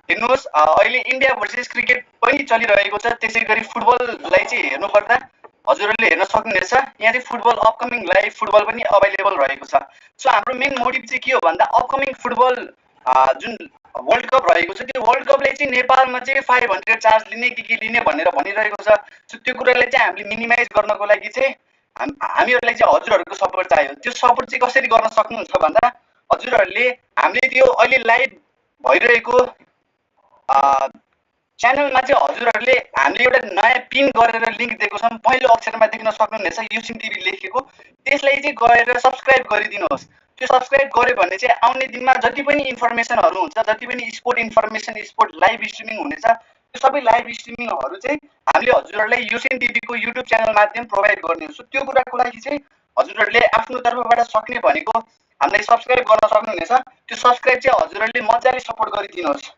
हेर्नुस् अहिले इन्डिया भर्सेस क्रिकेट पनि चलिरहेको छ त्यसैगरी फुटबललाई चाहिँ हेर्नु पर्दा हजुरहरुले हेर्न सक्नुहुनेछ यहाँ चाहिँ फुटबल अपकमिङ लाइभ फुटबल पनि अवेलेबल रहेको छ सो हाम्रो मेन मोटिभ चाहिँ के हो भन्दा upcoming football June world cup रहेको छ त्यो वर्ल्ड कपले चाहिँ नेपालमा चाहिँ 500 चार्ज लिने के लिने भनेर भनिरहेको छ सो त्यो कुरालाई चाहिँ हामीले मिनिमाइज गर्नको लागि चाहिँ हामीहरुलाई चाहिँ हजुरहरुको सपोर्ट चाहियो त्यो सपोर्ट चाहिँ कसरी गर्न सक्नुहुन्छ भन्दा हजुरहरुले हामीले त्यो अहिले लाइभ भइरहेको च्यानलमा चाहिँ हजुरहरुले हामीले एउटा नयाँ पिन गरेर लिंक दिएको छौं पहिलो अक्षरमा देख्न सक्नुहुनेछ युसिन टिभी लेखेको त्यसलाई चाहिँ गएर सब्स्क्राइब गरिदिनुहोस् त्यो सब्स्क्राइब गर्यो भने चाहिँ आउने दिनमा जति पनि इन्फर्मेसनहरु हुन्छ जति पनि sport information sport live streaming हुनेछ त्यो सबै लाइभ स्ट्रिमिङहरु चाहिँ हामीले हजुरहरुलाई युसिन टिभीको युट्युब च्यानल माध्यम प्रोवाइड गर्ने हो त्यो कुराको लागि चाहिँ हजुरहरुले आफ्नो तर्फबाट सक्ने भनेको हामीलाई सब्स्क्राइब गर्न सक्नुहुनेछ त्यो सब्स्क्राइब चाहिँ हजुरहरुले मज्जाले सपोर्ट गरिदिनुहोस्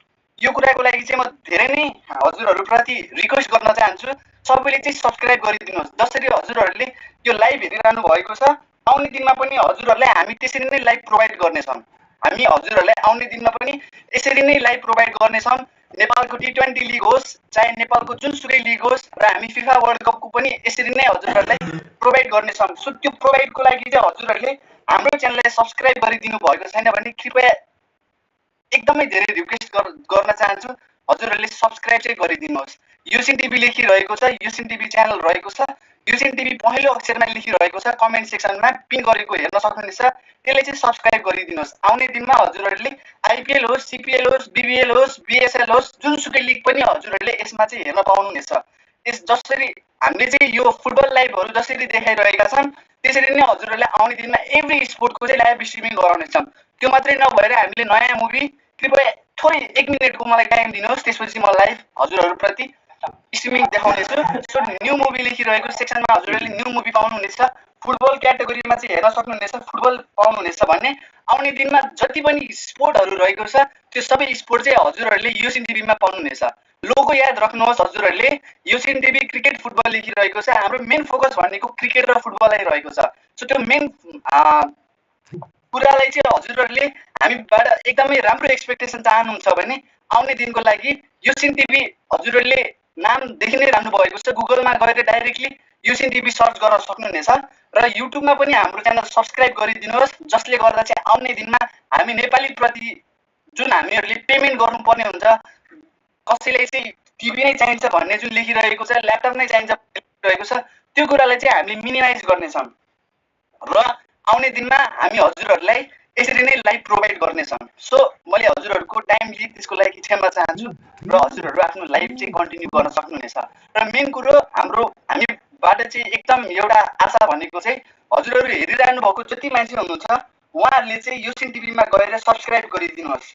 यो कुराको लागि चाहिँ म धेरै नै हजुरहरु प्रति रिक्वेस्ट गर्न चाहन्छु सबैले चाहिँ सब्स्क्राइब गरिदिनुहोस् जसरी हजुरहरुले यो लाइभ हेरिरहनु भएको छ आउने दिनमा पनि हजुरहरुलाई हामी त्यसरी नै लाइभ प्रोवाइड गर्ने छौं हामी हजुरहरुलाई आउने दिनमा पनि यसरी नै लाइभ प्रोवाइड गर्ने छौं नेपालको टी20 लिग होस् चाहे नेपालको जुनसुकै लिग होस् र हामी फिफा वर्ल्ड कपको पनि यसरी नै हजुरहरुलाई प्रोवाइड गर्ने छौं सो त्यो प्रोवाइडको लागि चाहिँ हजुरहरुले हाम्रो च्यानललाई सब्स्क्राइब गरिदिनु भएको छैन भने कृपया एकदमै धेरै रिक्वेस्ट गर्न चाहन्छु हजुरहरुले सब्स्क्राइब चाहिँ गरिदिनुहोस् युसिन टिभी लेखिरहेको छ युसिन टिभी च्यानल रहेको छ युसिन टिभी पहिलो अक्षरमा लेखिरहेको छ कमेन्ट सेक्सनमा पिन गरेको हेर्न सक्नुहुनेछ त्यसले चाहिँ सब्स्क्राइब गरिदिनुहोस् आउने दिनमा हजुरहरुले आईपीएल होस् सीपीएल होस् बीबीएल होस् बीएसएल होस् जुनसुकै लिग पनि हजुरहरुले यसमा चाहिँ हेर्न पाउनुहुनेछ यस जसरी हामीले चाहिँ यो फुटबल लाइभहरू जसरी देखाइरहेका छन् त्यसरी नै हजुरहरूले आउने दिनमा एभ्री स्पोर्टको चाहिँ लाइभ स्ट्रिमिङ गराउनेछौँ। त्यो मात्रै नभएर हामीले नयाँ मुभी कृपया थोरै 1 मिनेटको मलाई टाइम दिनुहोस्, त्यसपछि म लाइभ हजुरहरूप्रति स्ट्रिमिङ देखाउनेछु। सो न्यू मुभी लेखिरहेको सेक्सनमा हजुरहरूले न्यू मुभी पाउनुहुनेछ, फुटबल क्याटेगोरीमा चाहिँ हेर्न सक्नुहुनेछ, फुटबल पाउनुहुनेछ भन्ने आउने दिनमा जति पनि स्पोर्टहरू रहेको छ त्यो सबै स्पोर्ट चाहिँ हजुरहरूले योसिन टिभीमा पाउनुहुनेछ। लोगो याद राख्नुहोस् हजुरहरूले, योसिन टिभी क्रिकेट फुटबल लेखिरहेको छ, हाम्रो मेन फोकस भनेको क्रिकेट र फुटबलै रहेको छ। सो त्यो मेन कुरालाई चाहिँ हजुरहरूले हामीबाट एकदमै राम्रो एक्सपेक्टेसन चाहनुहुन्छ भने आउने दिनको लागि योसिन टिभी हजुरहरूले नामदेखि नै राख्नु भएको छ, गुगलमा गएर डाइरेक्टली योसिन टिभी सर्च गर्न सक्नुहुनेछ र युट्युबमा पनि हाम्रो च्यानल सब्सक्राइब गरिदिनुहोस्, जसले गर्दा चाहिँ आउने दिनमा हामी नेपालीप्रति जुन हामीहरूले पेमेन्ट गर्नुपर्ने हुन्छ, कसैलाई चाहिँ टिभी नै चाहिन्छ भन्ने जुन लेखिरहेको छ, ल्यापटप नै चाहिन्छ रहेको छ, त्यो कुरालाई चाहिँ हामीले मिनिमाइज गर्नेछौँ र आउने दिनमा हामी हजुरहरूलाई यसरी नै लाइभ प्रोभाइड गर्नेछौँ। सो मैले हजुरहरूको टाइम लिएँ त्यसको लागि क्षमा चाहन्छु र हजुरहरू आफ्नो लाइभ चाहिँ कन्टिन्यू गर्न सक्नुहुनेछ। र मेन कुरो हामीबाट चाहिँ एकदम एउटा आशा भनेको चाहिँ हजुरहरू हेरिरहनु भएको जति मान्छे हुनुहुन्छ उहाँहरूले चाहिँ योसिन टिभीमा गएर सब्सक्राइब गरिदिनुहोस्।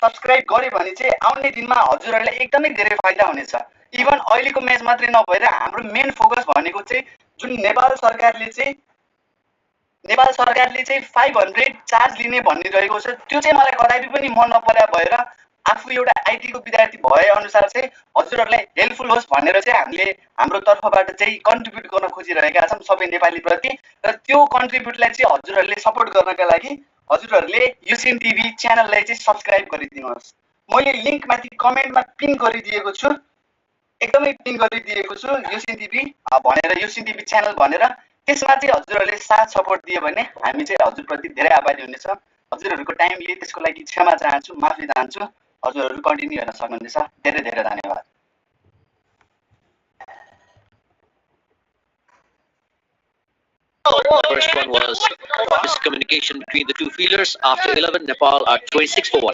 सब्सक्राइब गऱ्यो भने चाहिँ आउने दिनमा हजुरहरूलाई एकदमै धेरै फाइदा हुनेछ। इभन अहिलेको म्याच मात्रै नभएर हाम्रो मेन फोकस भनेको चाहिँ जुन नेपाल सरकारले चाहिँ 500 चार्ज लिने भनिरहेको छ, त्यो चाहिँ मलाई कदापि पनि मन नपरे भएर आफू एउटा आइटीको विद्यार्थी भए अनुसार चाहिँ हजुरहरूलाई हेल्पफुल होस् भनेर चाहिँ हामीले हाम्रो तर्फबाट चाहिँ कन्ट्रिब्युट गर्न खोजिरहेका छौँ सबै नेपालीप्रति। र त्यो कन्ट्रिब्युटलाई चाहिँ हजुरहरूले सपोर्ट गर्नका लागि हजुरहरूले योसिन टिभी च्यानललाई चाहिँ सब्सक्राइब गरिदिनुहोस्। मैले लिङ्क माथि कमेन्टमा पिन गरिदिएको छु, एकदमै पिन गरिदिएको छु योसिन टिभी भनेर, योसिन टिभी च्यानल भनेर। त्यसमा चाहिँ हजुरहरूले साथ सपोर्ट दियो भने हामी चाहिँ हजुरप्रति धेरै आभारी हुनेछ। हजुरहरूको टाइम लिए त्यसको लागि क्षमा चाहन्छु, माफी चाहन्छु। हजुरहरू कन्टिन्यू हेर्न सक्नुहुनेछ। धेरै धेरै धन्यवाद। First one was miscommunication between the two fielders. After 11, Nepal are 26 for 1.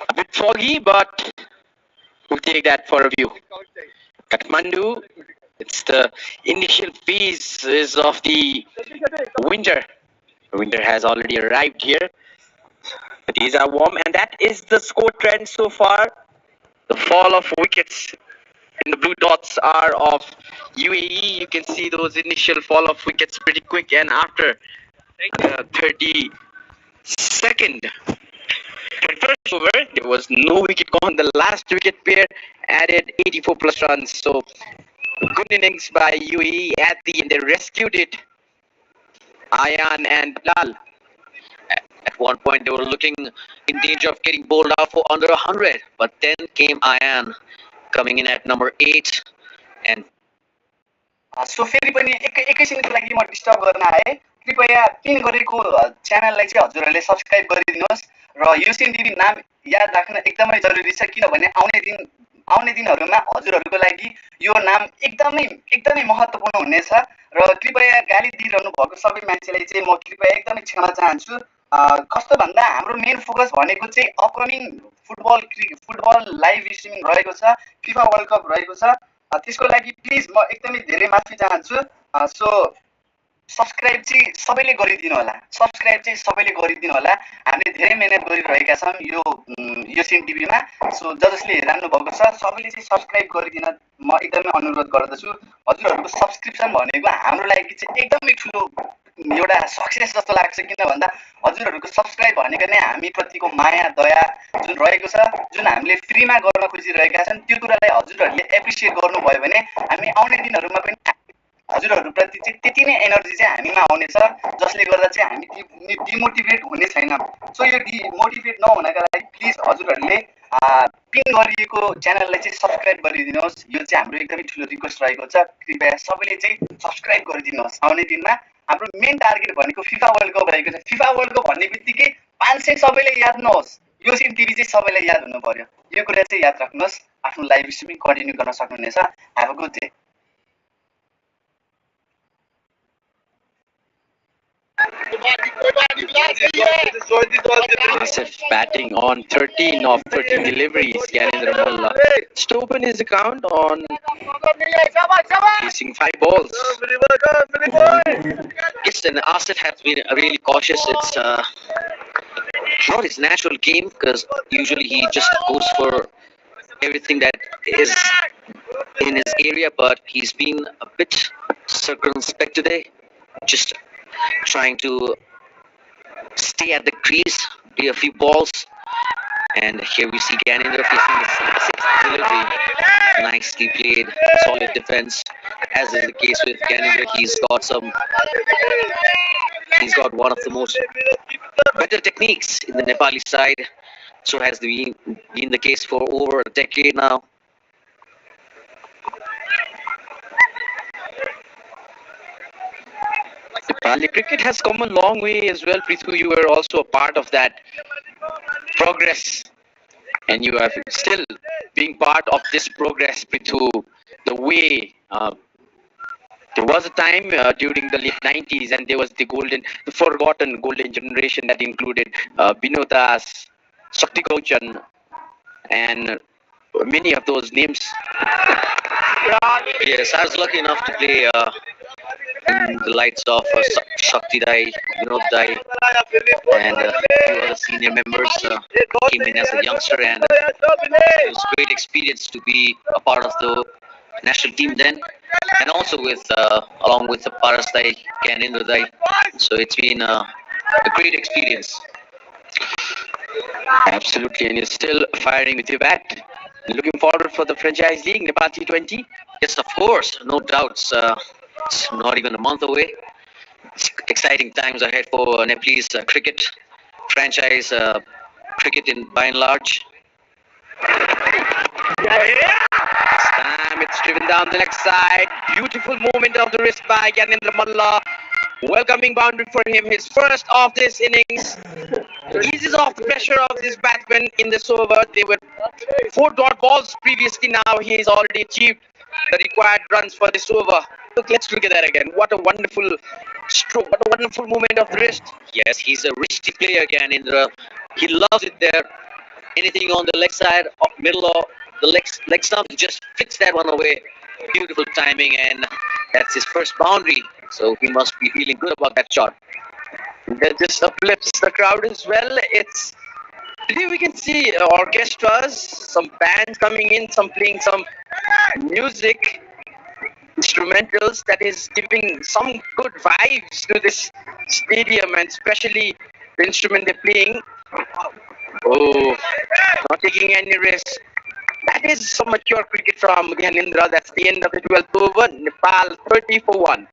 A bit foggy, but we'll take that for review. Kathmandu, it's the initial phases of the winter. Winter has already arrived here. The days are warm, and that is the score trend so far. The fall of wickets in the blue dots are of UAE. You can see those initial fall of wickets pretty quick, and after 32nd, 31st over, there was no wicket gone. The last wicket pair added 84 plus runs. So good innings by UAE at the end. They rescued it. Ayan and Bilal. At one point, they were looking in danger of getting bowled out for under 100. But then came Ayan, coming in at number 8. And सो फेरि पनि एकैछिनको लागि म disturb गर्न आएँ। कृपया pin गरेको च्यानललाई चाहिँ हजुरहरूले सब्सक्राइब गरिदिनुहोस् र योसिन टिभी नाम याद राख्न एकदमै जरुरी छ, किनभने आउने दिनहरूमा हजुरहरूको लागि यो नाम एकदमै महत्त्वपूर्ण हुनेछ। र कृपया गाली दिइरहनु भएको सबै मान्छेलाई चाहिँ म कृपया एकदमै क्षमा चाहन्छु। कस्तो भन्दा हाम्रो मेन फोकस भनेको चाहिँ अपकमिङ फुटबल लाइभ स्ट्रिमिङ रहेको छ, फिफा वर्ल्ड कप रहेको छ। त्यसको लागि प्लिज म एकदमै धेरै माफी चाहन्छु। सो सब्सक्राइब चाहिँ सबैले गरिदिनु होला, हामीले धेरै मेहनत गरिरहेका छौँ यो योसिन टिभीमा। सो जसले हेरिरहनु भएको छ सबैले चाहिँ सब्सक्राइब गरिदिन म एकदमै अनुरोध गर्दछु। हजुरहरूको सब्सक्रिप्सन भनेको हाम्रो लागि चाहिँ एकदमै ठुलो एउटा सक्सेस जस्तो लाग्छ, किन भन्दा हजुरहरूको सब्सक्राइब भनेको नै हामीप्रतिको माया दया जुन रहेको छ, जुन हामीले फ्रीमा गर्न खोजिरहेका छन्, त्यो कुरालाई हजुरहरूले एप्रिसिएट गर्नुभयो भने हामी आउने दिनहरूमा पनि हजुरहरूप्रति चाहिँ त्यति नै एनर्जी चाहिँ हामीमा आउनेछ, जसले गर्दा चाहिँ हामी डिमोटिभेट हुने छैनौँ। सो यो डिमोटिभेट नहुनका लागि प्लिज हजुरहरूले पिन गरिएको च्यानललाई चाहिँ सब्सक्राइब गरिदिनुहोस्। यो चाहिँ हाम्रो एकदमै ठुलो रिक्वेस्ट रहेको छ। कृपया सबैले चाहिँ सब्सक्राइब गरिदिनुहोस्। आउने दिनमा हाम्रो मेन टार्गेट भनेको फिफा वर्ल्ड कप रहेको छ। फिफा वर्ल्ड कप भन्ने बित्तिकै 500 सबैले याद नहोस्, योसिन टिभी चाहिँ सबैलाई याद हुनु पर्यो। यो कुरा चाहिँ याद राख्नुहोस्। आफ्नो लाइभ स्ट्रिमिङ कन्टिन्यू गर्न सक्नुहुनेछ। Have a good day. Asif batting on 13 of 13 deliveries. Gyanendra Malla just opened his account on facing 5 balls. Yes, and Asif has been really cautious. It's not his natural game because usually he just goes for everything that is in his area, but he's been a bit circumspect today, just trying to stay at the crease, play a few balls. And here we see Gyanendra facing his sixth delivery. Nicely played, solid defense. As is the case with Gyanendra, he's got one of the most better techniques in the Nepali side. So has been the case for over a decade now. Nepali cricket has come a long way as well. Prithu, you were also a part of that progress, and you are still being part of this progress, Prithu. The way there was a time during the late 90s, and there was the forgotten golden generation that included Binod Das, Shakti Gauchan, and many of those names. Yes, I was lucky enough to play in the likes of Shakti Dai, Vinod Dai, and few other senior members came in as a youngster, and it was a great experience to be a part of the national team then, and also with along with the Paras Dai, Gyanendra Dai. So it's been a great experience. Absolutely, and you're still firing with your bat. Looking forward for the franchise league, Nepal T20. Yes, of course, no doubts. It's not even a month away. It's exciting times ahead for Nepalese cricket franchise, cricket in by and large. This time it's driven down the leg side. Beautiful movement of the wrist by Gyanendra Malla. Welcoming boundary for him. His first of this innings. Eases off the pressure of this batsman in this over. They were 4 dot balls previously. Now he has already achieved the required runs for this over. Let's look at that again. What a wonderful stroke. What a wonderful movement of the wrist. Yes, he's a risky player, Gyanendra. He loves it there. Anything on the leg side, middle of the leg stump, he just flicks that one away. Beautiful timing, and that's his first boundary. So he must be feeling good about that shot. That just uplifts the crowd as well. Today we can see orchestras, some bands coming in, some playing some music, instrumentals that is giving some good vibes to this stadium, and especially the instrument they're playing. Oh, not taking any risks. That is some mature cricket from Gyanendra. That's the end of the 12th over. Nepal 30 for 1.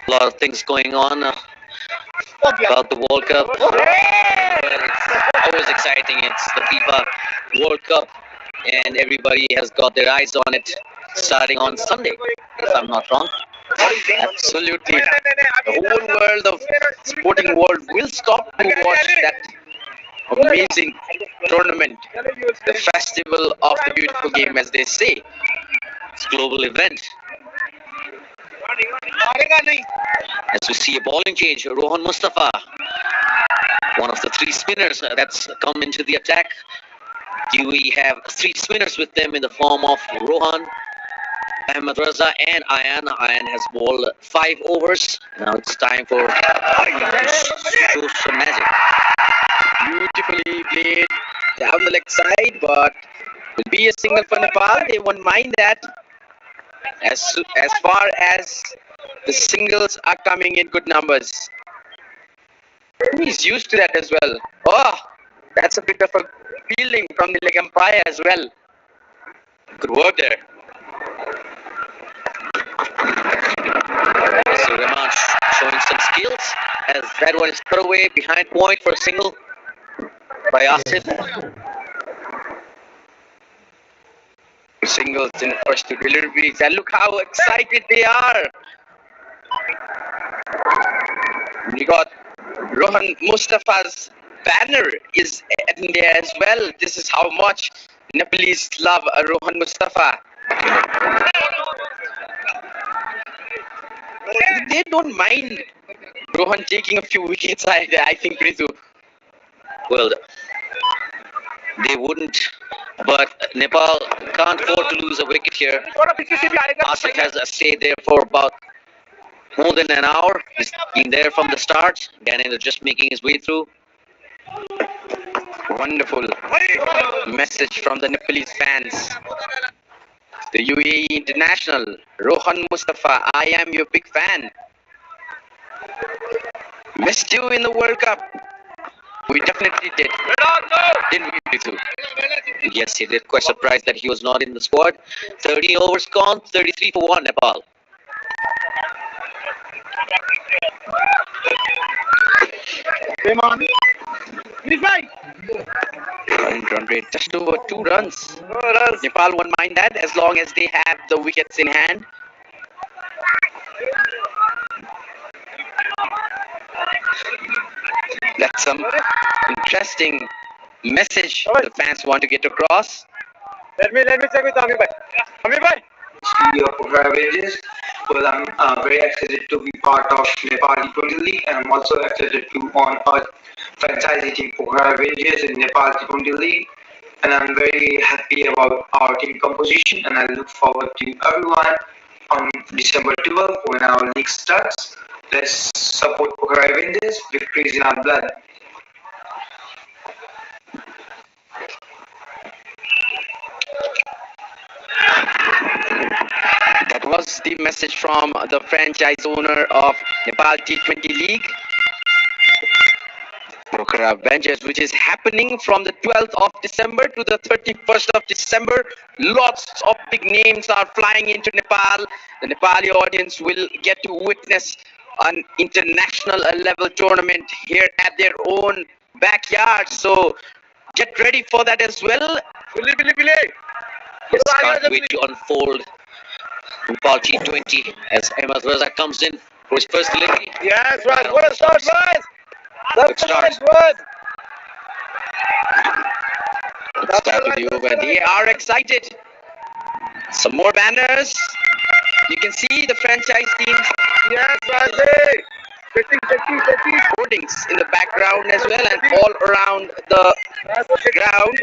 A lot of things going on about the World Cup. Well, it's always exciting. It's the FIFA World Cup, and everybody has got their eyes on it starting on Sunday, if I'm not wrong. Absolutely. The whole world of sporting world will stop to watch that amazing tournament, the festival of the beautiful game, as they say. It's a global event. As we see a bowling change, Rohan Mustafa, one of the 3 spinners that's come into the attack. We have 3 spinners with them in the form of Rohan, Ahmed Raza, and Ayan. Ayan has bowled 5 overs. Now it's time for to show some magic. Beautifully played down the leg side, but will be a single for Nepal. They won't mind that. As far as the singles are coming in good numbers. He's used to that as well. Oh, that's a bit of a fielding from the leg umpire as well. Good work there. So Rahman showing some skills as that one is cut away behind point for a single by Asid. Singles in first two deliveries, and look how excited they are. We got Rohan Mustafa's banner is in there as well. This is how much Nepalese love Rohan Mustafa. They don't mind Rohan taking a few wickets, I think, Ritu. Well, they wouldn't, but Nepal can't afford to lose a wicket here. Asid has stayed there for about more than an hour. He's been there from the start. Ganendra just making his way through. Wonderful message from the Nepalese fans. The UAE International, Rohan Mustafa, I am your big fan. Missed you in the World Cup. We definitely did. Didn't we, Ritu? Yes, he did. Quite surprised that he was not in the squad. 30 overs gone, 33 for 1 Nepal. Current run rate just over 2 runs. Nepal won't mind that as long as they have the wickets in hand. That's some interesting message the fans want to get across. Let me check with Ami bhai. Ami bhai. Your program wages. Well, I'm very excited to be part of Nepal T20 League, and I'm also excited to on a franchise team program wages in Nepal T20 League. And I'm very happy about our team composition, and I look forward to everyone on December 12th when our league starts. Let's support program wages. Victory is in our blood. That was the message from the franchise owner of Nepal T20 League, Pokhara Avengers, which is happening from the 12th of December to the 31st of December. Lots of big names are flying into Nepal. The Nepali audience will get to witness an international level tournament here at their own backyard. So get ready for that as well. Yes, can't wait to unfold Nepal T20 as Ahmed Raza comes in for his first delivery. Yes, right. What a start, guys. Good start. Good start to the over. They are excited. Some more banners. You can see the franchise teams. Yes, Razi. Hoardings in the background as well and all around the ground.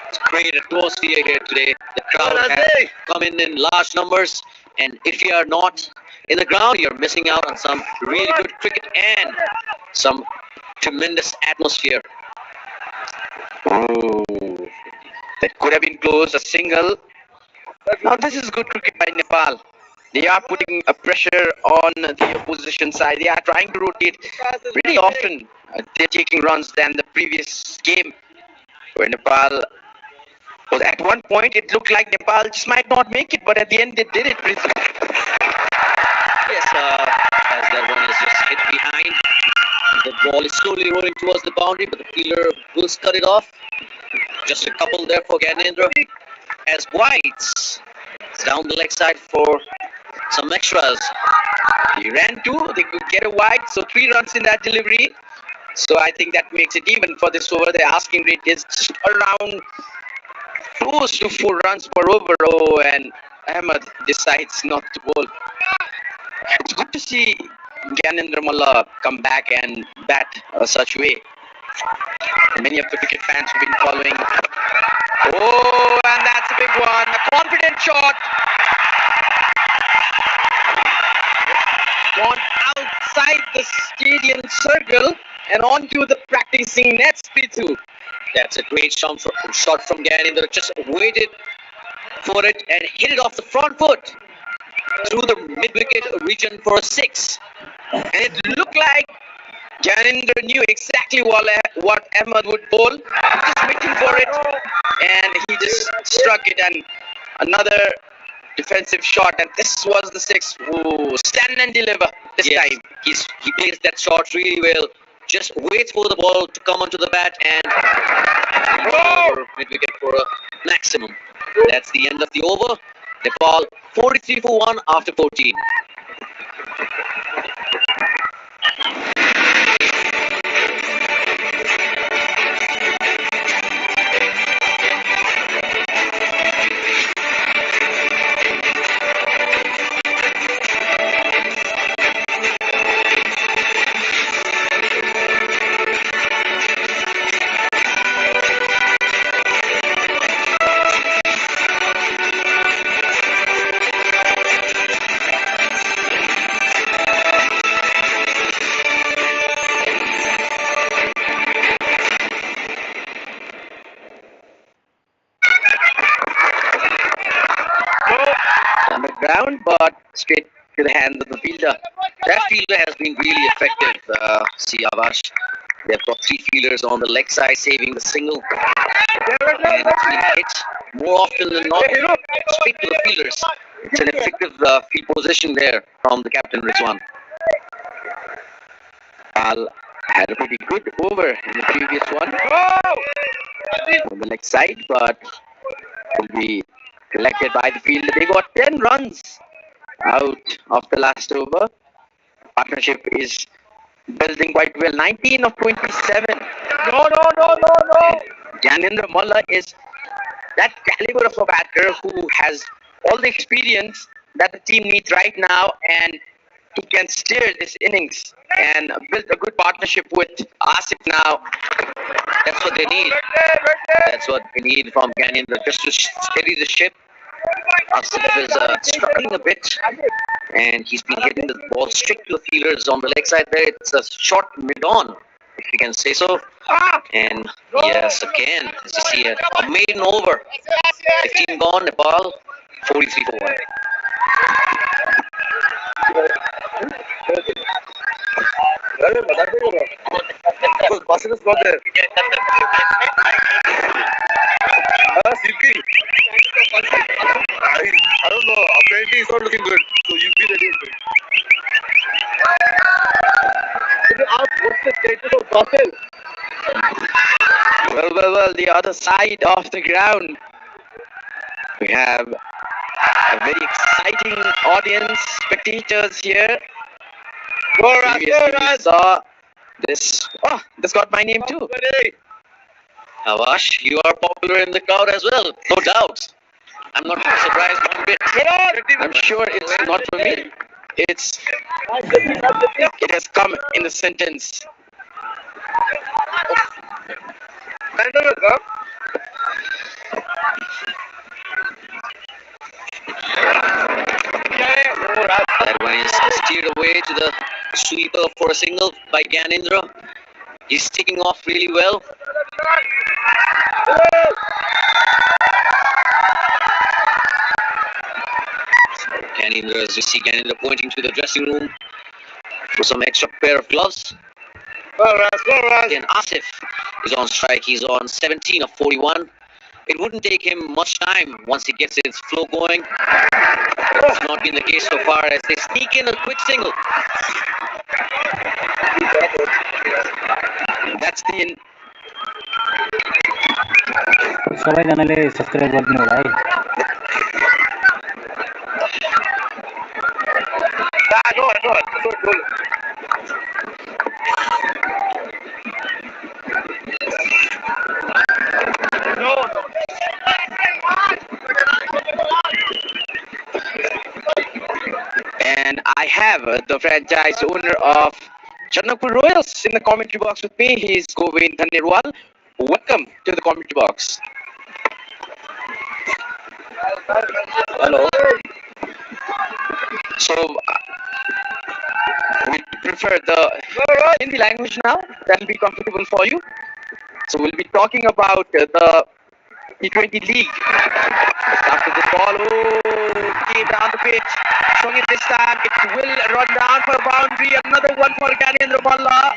It's great atmosphere here today. The crowd has come in large numbers, and if you are not in the ground, you're missing out on some really good cricket and some tremendous atmosphere. Oh, that could have been close, a single. Now this is good cricket by Nepal. They are putting a pressure on the opposition side. They are trying to rotate pretty often. They're taking runs than the previous game where Nepal was at one point. It looked like Nepal just might not make it, but at the end they did it. Yes, as that one is just hit behind. The ball is slowly rolling towards the boundary, but the fielder will cut it off. Just a couple there for Ganendra. As wides, it's down the leg side for some extras. He ran two, they could get a wide, so 3 runs in that delivery. So I think that makes it even for this over. The asking rate is just around close to 4 runs per over. Oh, and Ahmed decides not to bowl. It's good to see Ganendra Malla come back and bat such way. Many of the cricket fans have been following. Oh, and that's a big one. A confident shot. Gone outside the stadium circle and onto the practicing nets, Pitu. That's a great shot from Ganendra. Just waited for it and hit it off the front foot through the mid-wicket region for a 6. And it looked like Janindra knew exactly what Ahmed would bowl. He was just waiting for it, and he just struck it. And another defensive shot, and this was the six. Ooh, stand and deliver this time. He plays that shot really well. Just waits for the ball to come onto the bat and over mid-wicket for a maximum. That's the end of the over. Nepal 43 for 1 after 14. On the ground, but straight to the hands of the fielder. That fielder has been really effective. See, Avash, they've got 3 fielders on the leg side saving the single. And it's been hit more often than not straight to the fielders. It's an effective field position there from the captain Rizwan. Al had a pretty good over in the previous one on the leg side, but will be collected by the fielder. They got 10 runs out of the last over. Partnership is building quite well. 19 of 27. No. Janindra Malla is that caliber of a batter who has all the experience that the team needs right now, and he can steer this innings and build a good partnership with Asif now. That's what they need. That's what they need from Ganindra, just to steady the ship. Asif is struggling a bit, and he's been hitting the ball straight to the fielders on the leg side there. It's a short mid-on, if you can say so. And yes, again, as you see, a maiden over. 15 gone, Nepal 43 for 1. Basil is not there. Silky. I don't know. Apparently, it's not looking good. So you be ready. Can you ask what's the status of Basil? Well, the other side of the ground. We have a very exciting audience, spectators here. Previously we saw this. Oh, this got my name too. Avash, you are popular in the crowd as well, no doubt. I'm not surprised one bit. I'm sure it's not for me. It has come in the sentence. That one is steered away to the sweeper for a single by Ganindra. He's taking off really well. Ganindra, as you see Ganindra pointing to the dressing room for some extra pair of gloves. Then Asif is on strike. He's on 17 of 41. It wouldn't take him much time once he gets his flow going. It's not been the case so far as they sneak in a quick single. That's the end. सबैजनाले subscribe गरिदिनु होला है And I have the franchise owner of Chanakpur Royals in the commentary box with me. He's Govind Dhanirwal. Welcome to the commentary box. Hello. So, we prefer the Hindi language now. That will be comfortable for you. So, we'll be talking about the T20 League. After the ball, deep down the pitch. Swung it this time. It will run down for a boundary. Another another one for Gyanendra Malla.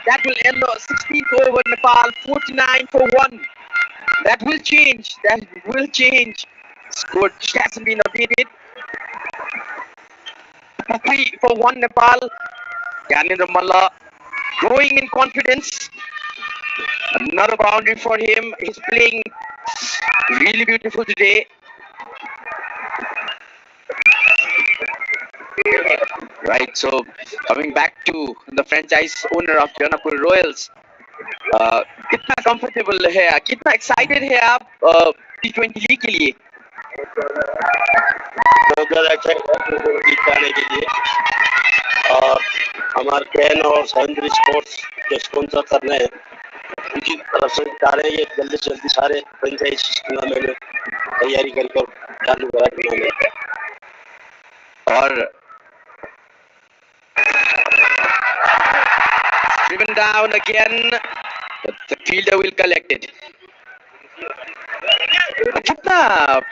That will end the 16th over. Nepal 49 for 1. That will change. That will change. Score just hasn't been updated. 3 for 1 Nepal. Gyanendra Malla growing in confidence. Another boundary for him. He's playing really beautiful today. Right, so coming back to the franchise owner of Janapur Royals, कितना comfortable है, कितना excited है आप T20 league के लिए? बहुत ज़्यादा excited है जीत पाने के लिए और हमारे कैन और सैंडरी स्पोर्ट्स जो स्पॉन्सर कर रहे हैं उनकी तरफ से चाह रहे हैं ये जल्दी से जल्दी सारे फ्रेंचाइज टूर्नामेंट में तैयारी करके चालू करा टूर्नामेंट और driven down again, the fielder will collect it. कितना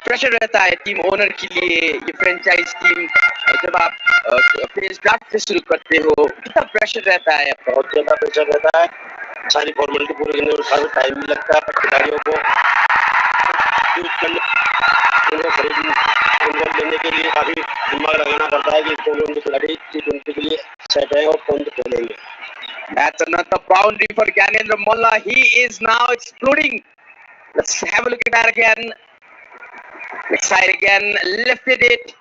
प्रेशर रहता है टीम ओनर के लिए ये फ्रेंचाइज टीम जब आप प्लेस ड्राफ्ट से शुरू करते हो कितना प्रेशर रहता है? बहुत ज़्यादा प्रेशर रहता है, सारी फॉर्मेलिटी पूरी करने में काफ़ी टाइम भी लगता है खिलाड़ियों को लेने के लिए काफ़ी दिमाग लगाना पड़ता है कि कौन कौन से खिलाड़ी T20 के लिए सेट है और कौन से खेलेंगे. That's another boundary for Gyanendra Malla. He is now exploding. Let's have a look at that again. Next side again, lifted it.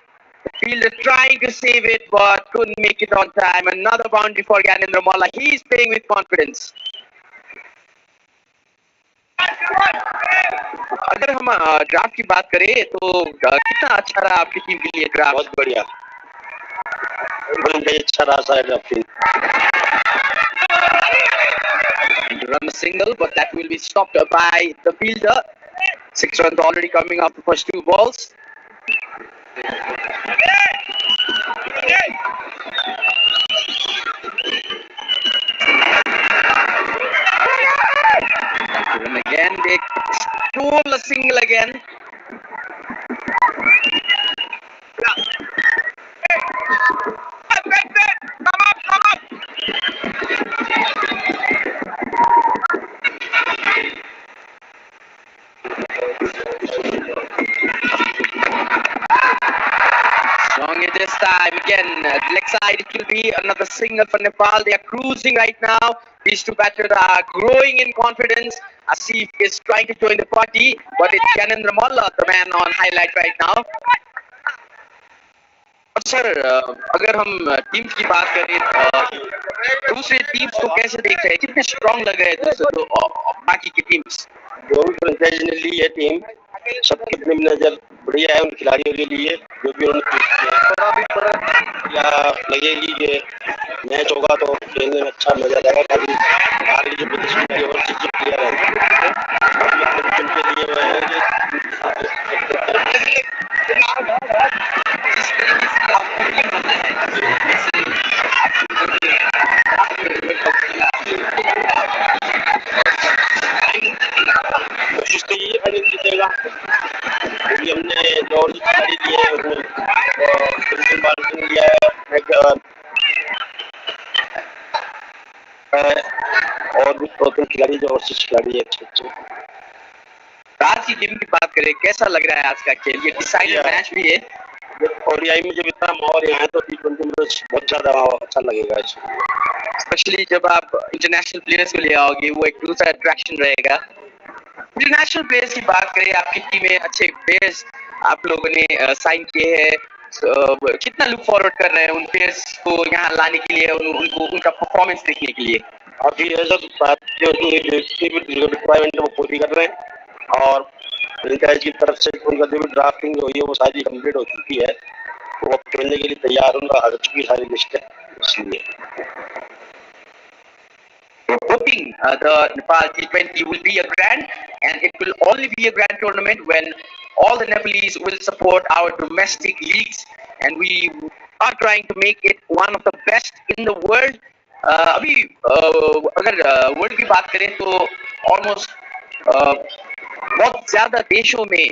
The fielder trying to save it but couldn't make it on time. Another boundary for Gyanendra Malla. He is playing with confidence. अगर हम draft की बात करें तो कितना अच्छा रहा आपकी टीम के लिए ड्राफ्ट? बहुत बढ़िया, अच्छा रहा सारा draft. Run a single, but that will be stopped by the fielder. 6 runs already coming off the first 2 balls. Run again, they stole a single again. Strong it this time again. Leg side, it will be another single for Nepal. They are cruising right now. These two batters are growing in confidence. Asif is trying to join the party, but it's Gyanendra Malla, the man on highlight right now. Sir अगर हम team की बात करें दूसरे teams को कैसे देख रहे हैं, कितने स्ट्रॉन्ग लग रहे हैं दूसरे बाकी की टीम्स? जो भी फ्रेंचाइज ने ली है टीम सबकी अपनी नजर बढ़िया है उन खिलाड़ियों के लिए जो भी उन्होंने या लगेगी कि मैच होगा तो खेलने में अच्छा मजा आएगा. काफी आगे जो प्रदर्शन किया और चीजें क्लियर है उनके लिए कोशिश करिए फाइनल जीतेगा क्योंकि हमने जो और खिलाड़ी लिए हैं उसमें लिया है और भी 2-3 खिलाड़ी जो और खिलाड़ी है अच्छे. आज की टीम की बात करें कैसा लग रहा है आज का खेल? ये डिसाइडेड मैच भी है और यही में जब इतना माहौल यहाँ है तो T20 में बहुत ज्यादा अच्छा लगेगा, स्पेशली जब आप इंटरनेशनल प्लेयर्स को ले आओगे, वो एक दूसरा अट्रैक्शन रहेगा. इंटरनेशनल प्लेयर्स की बात करें, आपकी टीम में अच्छे प्लेयर्स आप लोगों ने साइन किए हैं, कितना लुक फॉरवर्ड कर रहे हैं उन प्लेयर्स को यहाँ लाने के लिए, उनको उनका परफॉर्मेंस देखने के लिए? अभी रिक्वायरमेंट वो पूरी कर रहे हैं और फ्रेंचाइज की तरफ से उनका जो भी ड्राफ्टिंग हुई है वो सारी कंप्लीट हो चुकी है, वो खेलने के लिए तैयार, उनका आ चुकी सारी लिस्ट है. इसलिए hoping the Nepal T20 will be a grand, and it will only be a grand tournament when all the Nepalese will support our domestic leagues, and we are trying to make it one of the best in the world. अभी अगर world की बात करें तो almost बहुत ज्यादा देशों में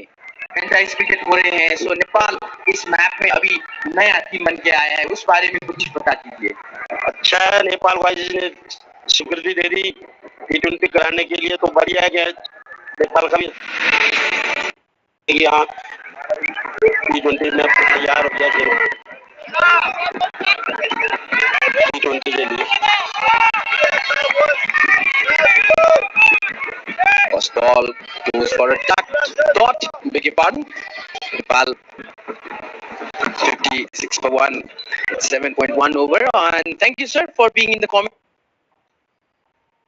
फ्रेंचाइज क्रिकेट हो रहे हैं, सो नेपाल इस मैप में अभी नया टीम बन के आया है, उस बारे में कुछ बता दीजिए. अच्छा है, नेपाल वाइज ने स्वीकृति दे दी T20 कराने के लिए, तो बढ़िया है कि नेपाल का भी यहाँ T20 में तैयार हो गया T20 के लिए। First ball goes for a dot. Beg your pardon. Nepal 56 for 1, 7.1 over. And thank you, sir, for being in the comment.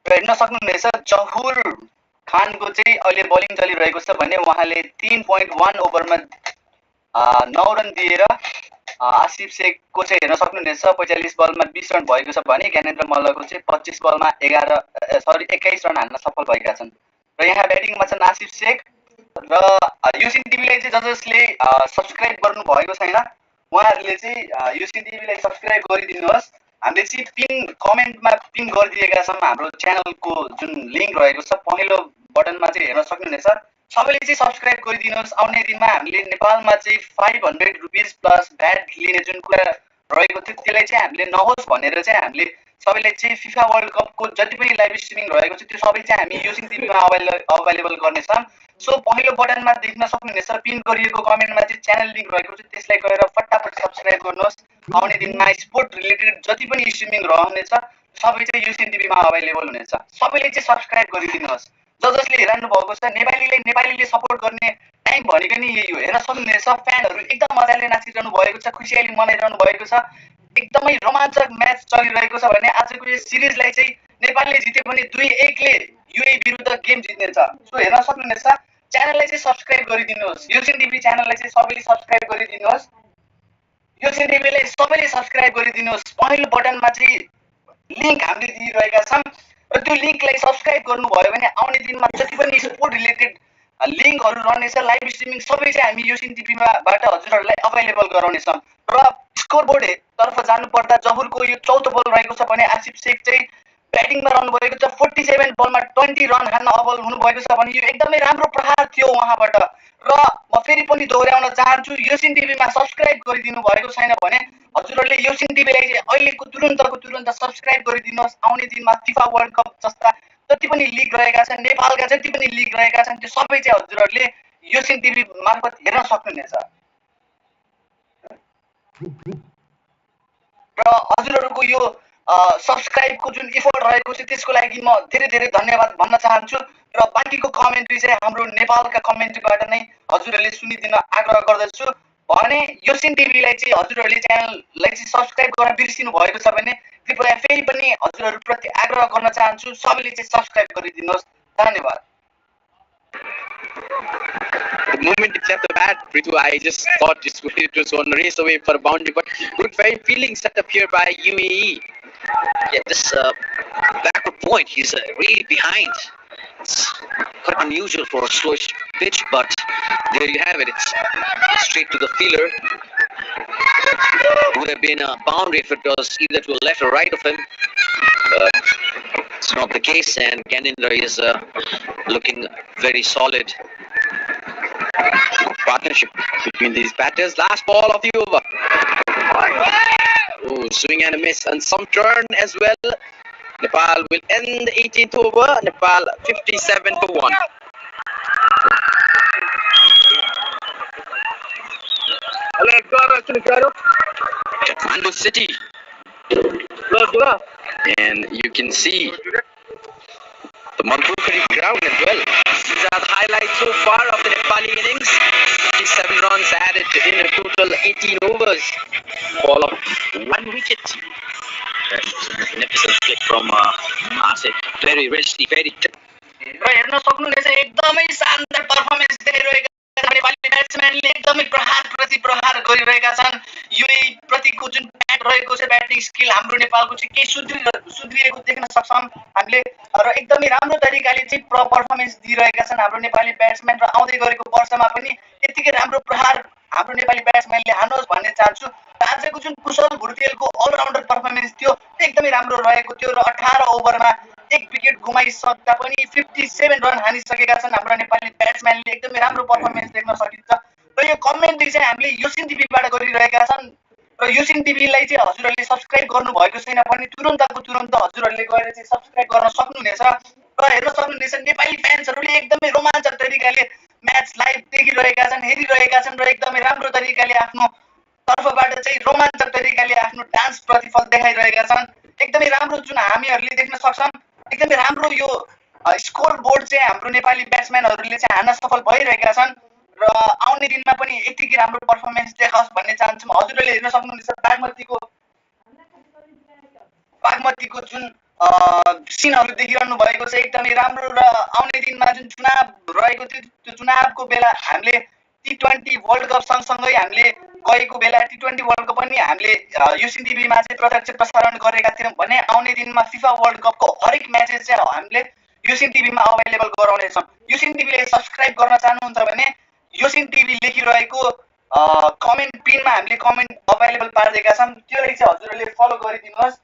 हेर्न सक्नुहुनेछ जहुर खानको चाहिँ अहिले बलिङ चलिरहेको छ भने उहाँले 3.1 ओभरमा 9 रन दिएर आसिफ शेखको चाहिँ हेर्न सक्नुहुनेछ 45 बलमा 20 रन भएको छ भने ज्ञानेन्द्र मल्लको चाहिँ 25 बलमा 21 रन हान्न सफल भएका छन् र यहाँ ब्याटिङमा छन् आसिफ शेख र युसिन टिभीलाई चाहिँ जसले सब्स्क्राइब गर्नु भएको छैन उहाँहरूले चाहिँ युसिन टिभीलाई सब्स्क्राइब गरिदिनुहोस्। हामीले चाहिँ पिन कमेन्टमा पिन गरिदिएका छौँ हाम्रो च्यानलको जुन लिङ्क रहेको छ पहिलो बटनमा चाहिँ हेर्न सक्नुहुनेछ। सबैले चाहिँ सब्स्क्राइब गरिदिनुहोस्। आउने दिनमा हामीले नेपालमा चाहिँ 500 रुपियाँ प्लस भ्याट लिने जुन कुरा रहेको थियो त्यसलाई चाहिँ हामीले नहोस् भनेर चाहिँ हामीले सबैलाई चाहिँ फिफा वर्ल्ड कपको जति पनि लाइभ स्ट्रिमिङ रहेको छ त्यो सबै चाहिँ हामी युसिन टिभीमा अभाइलेबल गर्नेछौँ। सो पहिलो बटनमा देख्न सक्नुहुनेछ पिन गरिएको कमेन्टमा चाहिँ च्यानल लिङ्क रहेको छ त्यसलाई गएर फटाफट सब्स्क्राइब गर्नुहोस्। आउने दिनमा स्पोर्ट रिलेटेड जति पनि स्ट्रिमिङ रहनेछ सबै चाहिँ युसिन टिभीमा अभाइलेबल हुनेछ। सबैले चाहिँ सब्स्क्राइब गरिदिनुहोस्। जसले हेरिरहनु भएको छ नेपालीले सपोर्ट गर्ने टाइम भनेको नि यही हो। हेर्न सक्नुहुनेछ फ्यानहरू एकदम मजाले नाचिरहनु भएको छ, खुसियाली मनाइरहनु भएको छ, एकदमै रोमाञ्चक म्याच चलिरहेको छ भने आजको यो सिरिजलाई चाहिँ नेपालले जित्यो भने 2-1 ले युएई विरुद्ध गेम जित्नेछ। सो हेर्न सक्नुहुनेछ च्यानललाई चाहिँ सब्स्क्राइब गरिदिनुहोस्। युसिन टिभी च्यानललाई चाहिँ सबैले सब्स्क्राइब गरिदिनुहोस्। युसिन टिभीलाई सबैले सब्स्क्राइब गरिदिनुहोस्। पहिलो बटनमा चाहिँ लिङ्क हामीले दिइरहेका छौँ र त्यो लिङ्कलाई सब्स्क्राइब गर्नुभयो भने आउने दिनमा जति पनि स्पोर्ट रिलेटेड लिङ्कहरू रहनेछ लाइभ स्ट्रिमिङ सबै चाहिँ हामी युसिन टिभीबाट हजुरहरूलाई अभाइलेबल गराउनेछौँ। र स्कोर बोर्ड तर्फ जानुपर्दा जहुरको यो 4थो बल रहेको छ भने आसिफ शेख चाहिँ ब्याटिङमा रहनुभएको छ। 47 बलमा 20 रन हान्न अबल हुनुभएको छ भने यो एकदमै राम्रो प्रहार थियो उहाँबाट। र म फेरि पनि दोहोऱ्याउन चाहन्छु युसिन टिभीमा सब्स्क्राइब गरिदिनु भएको छैन भने हजुरहरूले युसिन टिभीलाई चाहिँ अहिलेको तुरुन्त सब्स्क्राइब गरिदिनुहोस्। आउने दिनमा फिफा वर्ल्ड कप जस्ता जति पनि लिग रहेका छन् नेपालका जति पनि लिग रहेका छन् त्यो सबै चाहिँ हजुरहरूले युसिन टिभी मार्फत हेर्न सक्नुहुनेछ। र हजुरहरूको यो सब्स्क्राइबको जुन इफोर्ट रहेको छ त्यसको लागि म धेरै धन्यवाद भन्न चाहन्छु। र बाँकीको कमेन्ट्री चाहिँ हाम्रो नेपालका कमेन्ट्रीबाट नै हजुरहरूले सुनिदिन आग्रह गर्दछु। भने युसिन टिभीलाई चाहिँ हजुरहरूले च्यानललाई चाहिँ सब्स्क्राइब गर्न बिर्सिनु भएको छ भने कृपया फेरि पनि हजुरहरूप्रति आग्रह गर्न चाहन्छु सबैले चाहिँ सब्स्क्राइब गरिदिनुहोस्। धन्यवाद। The moment it left the bat, Ritu, I just thought it was going to race away for a boundary, but good feeling set up here by UAE. Yeah, this backward point, he's really behind. It's quite unusual for a slowish pitch, but there you have it. It's straight to the fielder. It would have been a boundary if it was either to the left or right of him. It's not the case, and Ganindra is looking very solid. Partnership between these batters. Last ball of the over. Oh, swing and a miss, and some turn as well. Nepal will end the 18th over. Nepal 57 for 1. Kathmandu City. And you can see the Manpukari ground as well. These are the highlights so far of the Nepali innings. 57 runs added in a total 18 overs. Ball of 1 wicket. Magnificent flick from Asif. Very risky, very. र हेर्न सक्नुहुनेछ एकदमै शानदार performance देखाइरहेका Nepali ब्याट्सम्यानले एकदमै प्रहार प्रति प्रहार गरिरहेका छन्। युएई प्रतिको जुन ब्याट रहेको छ ब्याटिङ स्किल हाम्रो नेपालको चाहिँ केही सुध्रिएको देख्न सक्छौँ हामीले र एकदमै राम्रो तरिकाले चाहिँ पर्फर्मेन्स दिइरहेका छन् हाम्रो नेपाली ब्याट्सम्यान र आउँदै गरेको वर्षमा पनि यतिकै राम्रो प्रहार हाम्रो नेपाली ब्याट्सम्यानले हानोस् भन्ने चाहन्छु। र आजको जुन कुशल भुर्तेलको अलराउन्डर पर्फर्मेन्स थियो त्यो एकदमै राम्रो रहेको थियो र 18 ओभरमा 1 विकेट गुमाइसक्दा पनि 57 रन हानिसकेका छन् हाम्रो नेपाली ब्याट्सम्यानले। एकदमै राम्रो पर्फर्मेन्स देख्न सकिन्छ र यो कमेन्ट्री चाहिँ हामीले युसिन टिभीबाट गरिरहेका छन् र युसिन टिभीलाई चाहिँ हजुरहरूले सब्सक्राइब गर्नुभएको छैन भने तुरन्तको तुरन्त हजुरहरूले गएर चाहिँ सब्सक्राइब गर्न सक्नुहुनेछ र हेर्न सक्नुहुनेछ। नेपाली फ्यान्सहरूले एकदमै रोमाञ्चक तरिकाले म्याच लाइभ देखिरहेका छन्, हेरिरहेका छन् र एकदमै राम्रो तरिकाले आफ्नो तर्फबाट चाहिँ रोमाञ्चक तरिकाले आफ्नो डान्स प्रतिफल देखाइरहेका छन्। एकदमै राम्रो जुन हामीहरूले देख्न सक्छौँ, एकदमै राम्रो यो स्कोर बोर्ड चाहिँ हाम्रो नेपाली ब्याट्सम्यानहरूले चाहिँ हान्न सफल भइरहेका छन् र आउने दिनमा पनि यतिकै राम्रो पर्फर्मेन्स देखाओस् भन्ने चाहन्छौँ। हजुरहरूले हेर्न सक्नुहुनेछ बागमतीको जुन सिनहरू देखिरहनु भएको छ एकदमै राम्रो र आउने दिनमा जुन चुनाव रहेको थियो त्यो चुनावको बेला हामीले T20 वर्ल्ड कप सँगसँगै हामीले गएको बेला T20 वर्ल्ड कप पनि हामीले युसिन टिभीमा चाहिँ प्रत्यक्ष प्रसारण गरेका थियौँ भने आउने दिनमा फिफा वर्ल्ड कपको हरेक म्याचेस चाहिँ हामीले युसिन टिभीमा अभाइलेबल गराउनेछौँ। युसिन टिभीले सब्सक्राइब गर्न चाहनुहुन्छ भने युसिन टिभी लेखिरहेको कमेन्ट पिनमा हामीले कमेन्ट अभाइलेबल पारिदिएका छौँ, त्यसलाई चाहिँ हजुरहरूले फलो गरिदिनुहोस्।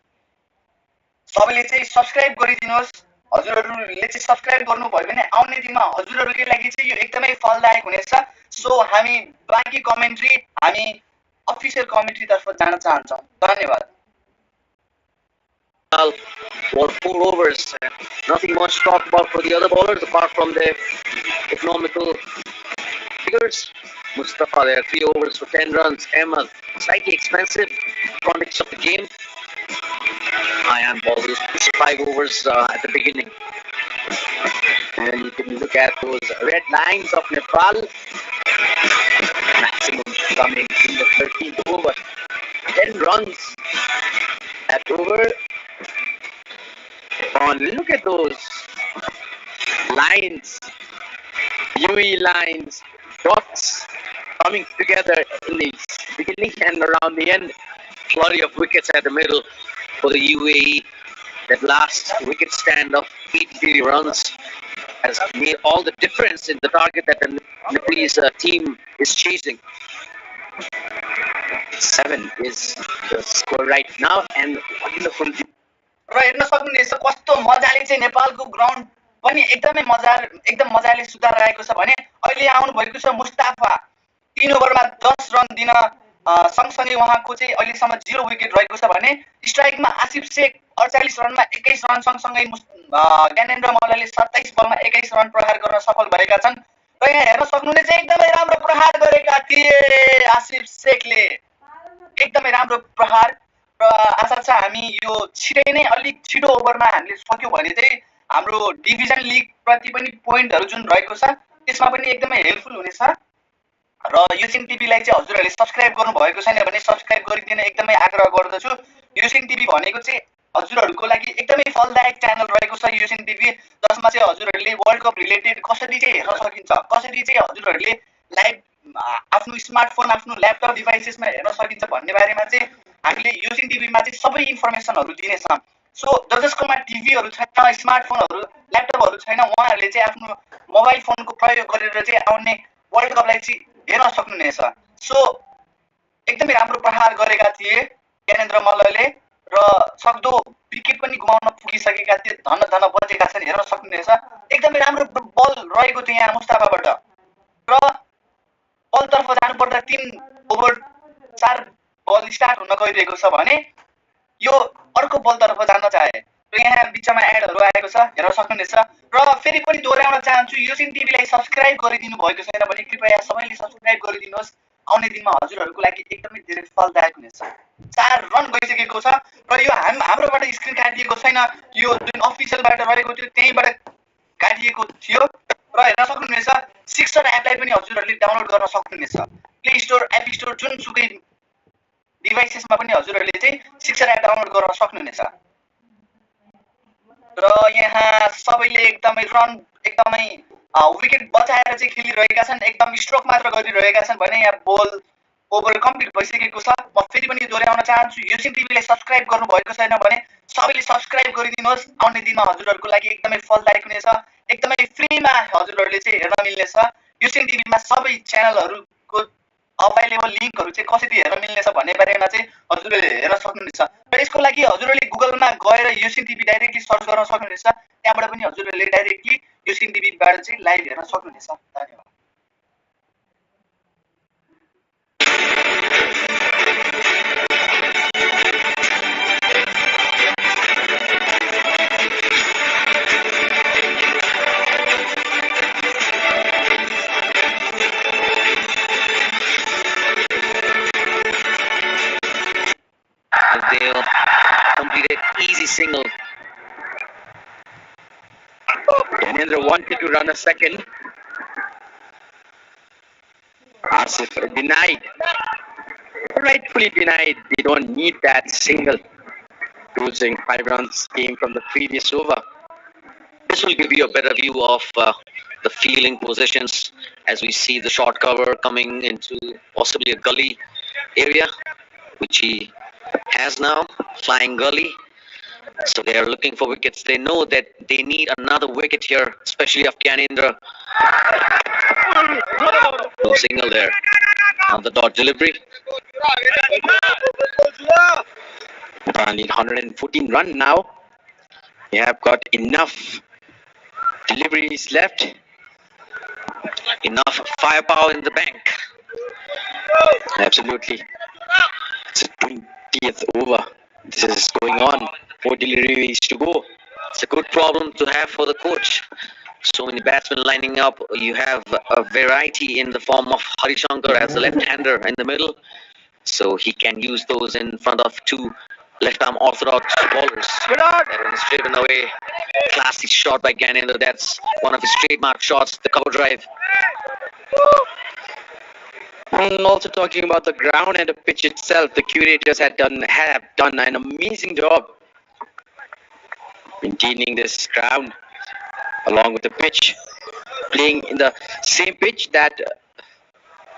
सबैले चाहिँ सब्सक्राइब गरिदिनुहोस्। हजुरहरूले चाहिँ सब्सक्राइब गर्नुभयो भने आउने दिनमा हजुरहरूकै लागि चाहिँ यो एकदमै फलदायक हुनेछ। सो हामी बाँकी कमेन्ट्री हामी अफिसियल कमेन्ट्रीतर्फ जान चाहन्छौँ। धन्यवाद। For 4 overs, nothing much to talk about for the other bowlers apart from their economical figures. Mustafa there, 3 overs for 10 runs. Ahmed, slightly expensive context of the game. Ayan bowled 5 overs at the beginning. And you can look at those red lines of Nepal. Maximum coming in the 13th over. 10 runs at over. Look at those lines, UAE lines, dots coming together in the beginning and around the end. Flurry of wickets at the middle for the UAE. That last wicket stand of 83 runs has made all the difference in the target that the Nepalese team is chasing. 7 is the score right now, and wonderful. र हेर्न सक्नुहुनेछ कस्तो मजाले चाहिँ नेपालको ground पनि एकदम मजाले सुधारिरहेको छ भने अहिले आउनु भएको छ मुस्ताफा 3 ओभरमा 10 रन दिन सँगसँगै उहाँको चाहिँ अहिलेसम्म 0 विकेट रहेको छ भने स्ट्राइकमा आसिफ शेख 48 रनमा 21 रन सँगसँगै ज्ञानेन्द्र मल्लले 27 बलमा 21 रन प्रहार गर्न सफल भएका छन् र यहाँ हेर्न सक्नुहुनेछ एकदमै राम्रो प्रहार गरेका थिए आसिफ शेखले, एकदमै राम्रो प्रहार र आशा छ हामी यो छिटै नै अलिक छिटो ओभरमा हामीले सक्यौँ भने चाहिँ हाम्रो डिभिजन लिग प्रति पनि पोइन्टहरू जुन रहेको छ त्यसमा पनि एकदमै हेल्पफुल हुनेछ। र युसिन टिभीलाई चाहिँ हजुरहरूले सब्सक्राइब गर्नुभएको छैन भने सब्सक्राइब गरिदिन एकदमै आग्रह गर्दछु। युसिन टिभी भनेको चाहिँ हजुरहरूको लागि एकदमै फलदायक च्यानल रहेको छ युसिन टिभी, जसमा चाहिँ हजुरहरूले वर्ल्ड कप रिलेटेड कसरी चाहिँ हेर्न सकिन्छ, कसरी चाहिँ हजुरहरूले लाइभ आफ्नो स्मार्टफोन आफ्नो ल्यापटप डिभाइसेसमा हेर्न सकिन्छ भन्ने बारेमा चाहिँ हामीले युसिन टिभीमा चाहिँ सबै इन्फर्मेसनहरू दिनेछौँ। सो जसकोमा टिभीहरू छैन, स्मार्टफोनहरू, ल्यापटपहरू छैन, उहाँहरूले चाहिँ आफ्नो मोबाइल फोनको प्रयोग गरेर चाहिँ आउने वर्ल्ड कपलाई चाहिँ हेर्न सक्नुहुनेछ। सो एकदमै राम्रो प्रहार गरेका थिए ज्ञानेन्द्र मल्लले र सक्दो विकेट पनि गुमाउन पुगिसकेका थिए, धन बचेका छन्, हेर्न सक्नुहुनेछ। एकदमै राम्रो बल रहेको थियो यहाँ मुस्ताफाबाट र बलतर्फ जानुपर्दा 3 ओभर 4 बल स्टार्ट हुन गइरहेको छ भने यो अर्को बलतर्फ जान चाहे र यहाँ बिचमा एडहरू आएको छ, हेर्न सक्नुहुनेछ। र फेरि पनि दोहोऱ्याउन चाहन्छु, युसिन टिभीलाई सब्सक्राइब गरिदिनु भएको छैन भने कृपया सबैले सब्सक्राइब गरिदिनुहोस्। आउने दिनमा हजुरहरूको लागि एकदमै धेरै फलदायक हुनेछ। 4 रन गइसकेको छ र यो हाम्रोबाट स्क्रिन काटिएको छैन, यो जुन अफिसियलबाट रहेको थियो त्यहीँबाट काटिएको थियो र हेर्न सक्नुहुनेछ। सिक्सर एपलाई पनि हजुरहरूले डाउनलोड गर्न सक्नुहुनेछ। प्ले स्टोर, एप स्टोर जुनसुकै डिभाइसेसमा पनि हजुरहरूले चाहिँ सिक्सर एप डाउनलोड गर्न सक्नुहुनेछ। र यहाँ सबैले एकदमै रन एकदमै विकेट बचाएर चाहिँ खेलिरहेका छन्, एकदम स्ट्रोक मात्र गरिरहेका छन् भने यहाँ बोल ओभर कम्प्लिट भइसकेको छ। म फेरि पनि दोहोऱ्याउन चाहन्छु, युसिन टिभीलाई सब्सक्राइब गर्नुभएको छैन भने सबैले सब्सक्राइब गरिदिनुहोस्। आउने दिनमा हजुरहरूको लागि एकदमै फलदायक हुनेछ, एकदमै फ्रीमा हजुरहरूले चाहिँ हेर्न मिल्नेछ। युसिन टिभीमा सबै च्यानलहरूको अभाइलेबल लिङ्कहरू चाहिँ कसरी हेर्न मिल्नेछ भन्ने बारेमा चाहिँ हजुरहरूले हेर्न सक्नुहुनेछ। र यसको लागि हजुरहरूले गुगलमा गएर युसिन टिभी डाइरेक्टली सर्च गर्न सक्नुहुनेछ, त्यहाँबाट पनि हजुरहरूले डाइरेक्टली युसिन टिभीबाट चाहिँ लाइभ हेर्न सक्नुहुनेछ। धन्यवाद। Daniel completed easy single. Gyanendra wanted to run a second. Asif denied. Rightfully denied. They don't need that single. Losing 5 runs came from the previous over. This will give you a better view of the fielding positions as we see the short cover coming into possibly a gully area, which he has now, flying gully. So they are looking for wickets. They know that they need another wicket here, especially of Gyanendra. No signal there on the dot delivery. I need 114 run now. They have got enough deliveries left. Enough firepower in the bank. Absolutely. It's a 20th over. This is going on. 4 deliveries to go. It's a good problem to have for the coach. So many batsmen lining up. You have a variety in the form of Harishankar as a left-hander in the middle. So he can use those in front of 2 left-arm orthodox bowlers. That one is driven away. Classic shot by Gyanendra. That's one of his trademark shots, the cover drive. And also talking about the ground and the pitch itself, the curators have done an amazing job maintaining this ground along with the pitch, playing in the same pitch that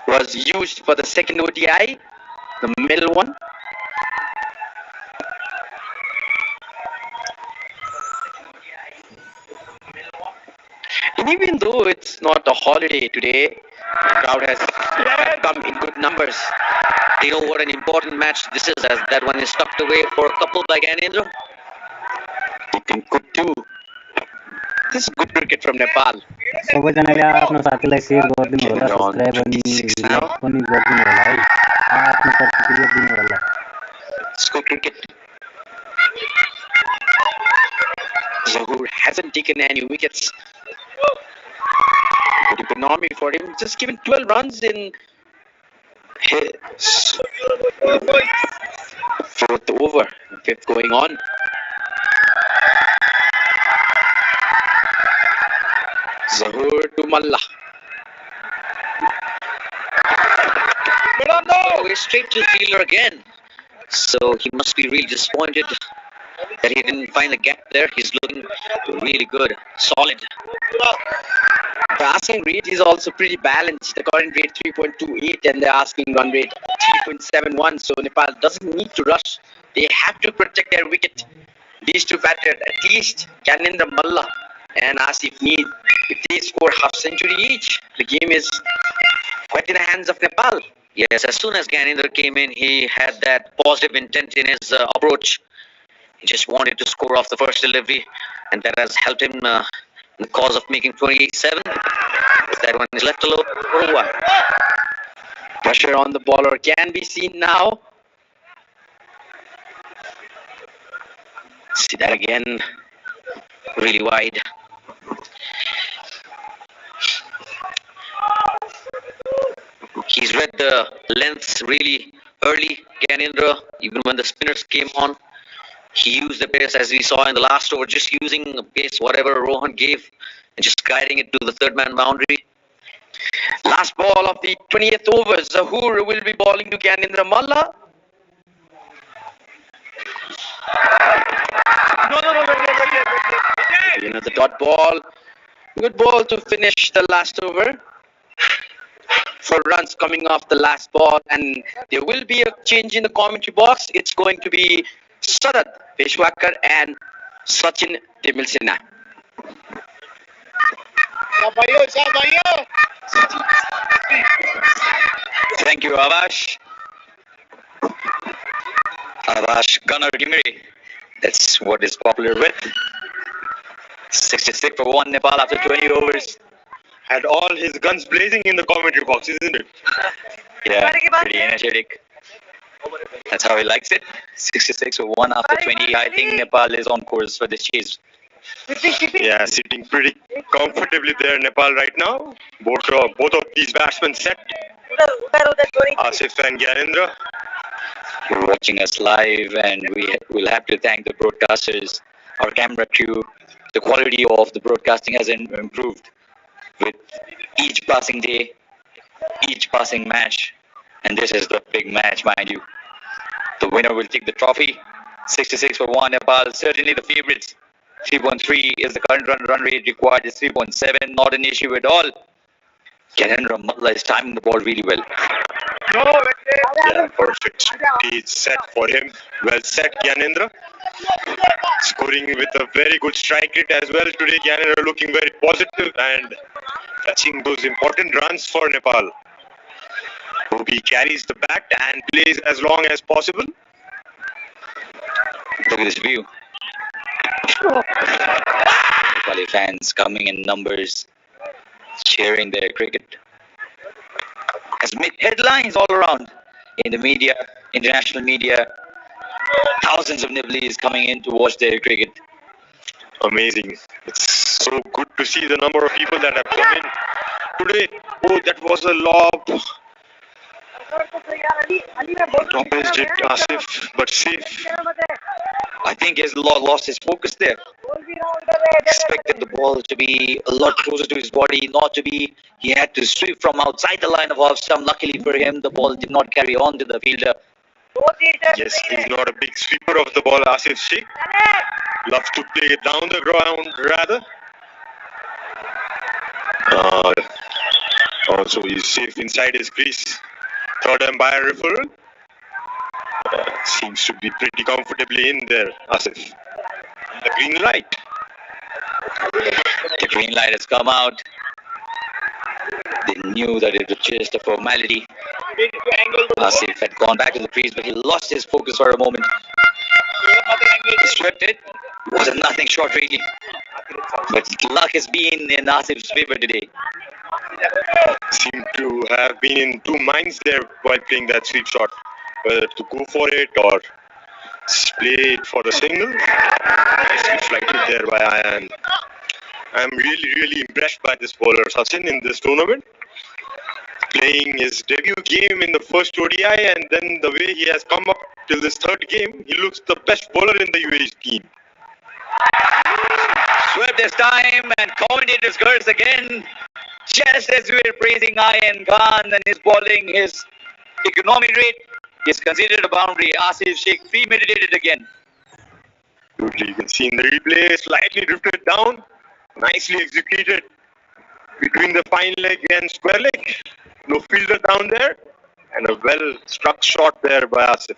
was used for the second ODI, the middle one. And even though it's not a holiday today, the crowd has come in good numbers. They know what an important match this is, as that one is tucked away for a couple by Gyanendra. Looking good too. This is good cricket from Nepal. सबैजनाले आफ्नो साथीलाई share गरिदिनु होला, subscribe अनि like पनि गरिदिनु होला है, आफ्नो प्रतिक्रिया दिनु होला. Let's go cricket. Zahoor hasn't taken any wickets. Good economy for him. Just given 12 runs in his 4th over, 5th going on. Zahoor to Malla. Away straight to the fielder again. So he must be really disappointed that he didn't find the gap there. He's looking really good, solid. The asking rate is also pretty balanced. The current rate 3.28 and the asking run rate 3.71. So Nepal doesn't need to rush. They have to protect their wicket. These two batters, at least Gyanendra Malla and Asif need. If they score half century each, the game is quite in the hands of Nepal. Yes, as soon as Gyanendra came in, he had that positive intent in his approach. He just wanted to score off the first delivery, and that has helped him in the cause of making 28-7. That one is left alone for a while. Pressure on the bowler can be seen now. See that again. Really wide. He's read the lengths really early, Gyanendra. Even when the spinners came on, he used the pace as we saw in the last over, just using the pace, whatever Rohan gave, and just guiding it to the third man boundary. Last ball of the 20th over. Zahoor will be bowling to Gyanendra Malla. Another dot ball. Good ball to finish the last over. 4 runs coming off the last ball, and there will be a change in the commentary box. It's going to be Sarad Peshwakar and Sachin Timilsina. Thank you, Avash. Avash Gunnar Gimri. That's what is popular with. 66 for 1 Nepal after 20 overs. Had all his guns blazing in the commentary box, isn't it? Yeah, pretty energetic. That's how he likes it. 66 for 1 after 20. I think Nepal is on course for this chase. Yeah, sitting pretty comfortably there, Nepal right now. Both of these batsmen set. Asif and Gyanendra. You're watching us live, and we will have to thank the broadcasters, our camera crew. The quality of the broadcasting has improved with each passing day, each passing match, and this is the big match, mind you. The winner will take the trophy. 66 for 1 Nepal, certainly the favorites. 3.3 is the current run rate required is 3.7, not an issue at all. Gyanendra Matla is timing the ball really well. Yeah, perfect. He's set for him. Well set, Gyanendra. Scoring with a very good strike rate as well today. Gyanendra looking very positive and touching those important runs for Nepal. He carries the bat and plays as long as possible. Look at this view. Nepali fans coming in numbers, cheering their cricket. Has made headlines all around in the media, international media. Thousands of Nepalese coming in to watch their cricket. Amazing. It's so good to see the number of people that have come in today. Oh, that was a lob. Top edge did Asif, but safe. I think he's lost his focus there. Expected the ball to be a lot closer to his body, not to be. He had to sweep from outside the line of off stump. Luckily for him, the ball did not carry on to the fielder. Yes, he's not a big sweeper of the ball, Asif Sheikh. Loves to play it down the ground rather. Also, he's safe inside his crease. Third umpire referral. Seems to be pretty comfortably in there, Asif. The green light. The green light has come out. They knew that it was just a formality. Asif had gone back to the crease, but he lost his focus for a moment. He swept it. It was a nothing shot, really. But luck has been in Asif's favor today. Seemed to have been in two minds there while playing that sweep shot. Whether to go for it or play it for the single. Nicely flighted there by Ayan. I'm really impressed by this bowler, Sachin, in this tournament. Playing his debut game in the first ODI, and then the way he has come up till this third game, he looks the best bowler in the UAE team. Swept this time, and commentators curse again. Just as we were praising Ayan Khan and his bowling, his economy rate, he's considered a boundary. Asif Sheikh premeditated again. You can see in the replay, slightly drifted down, nicely executed between the fine leg and square leg. No fielder down there, and a well struck shot there by Asif.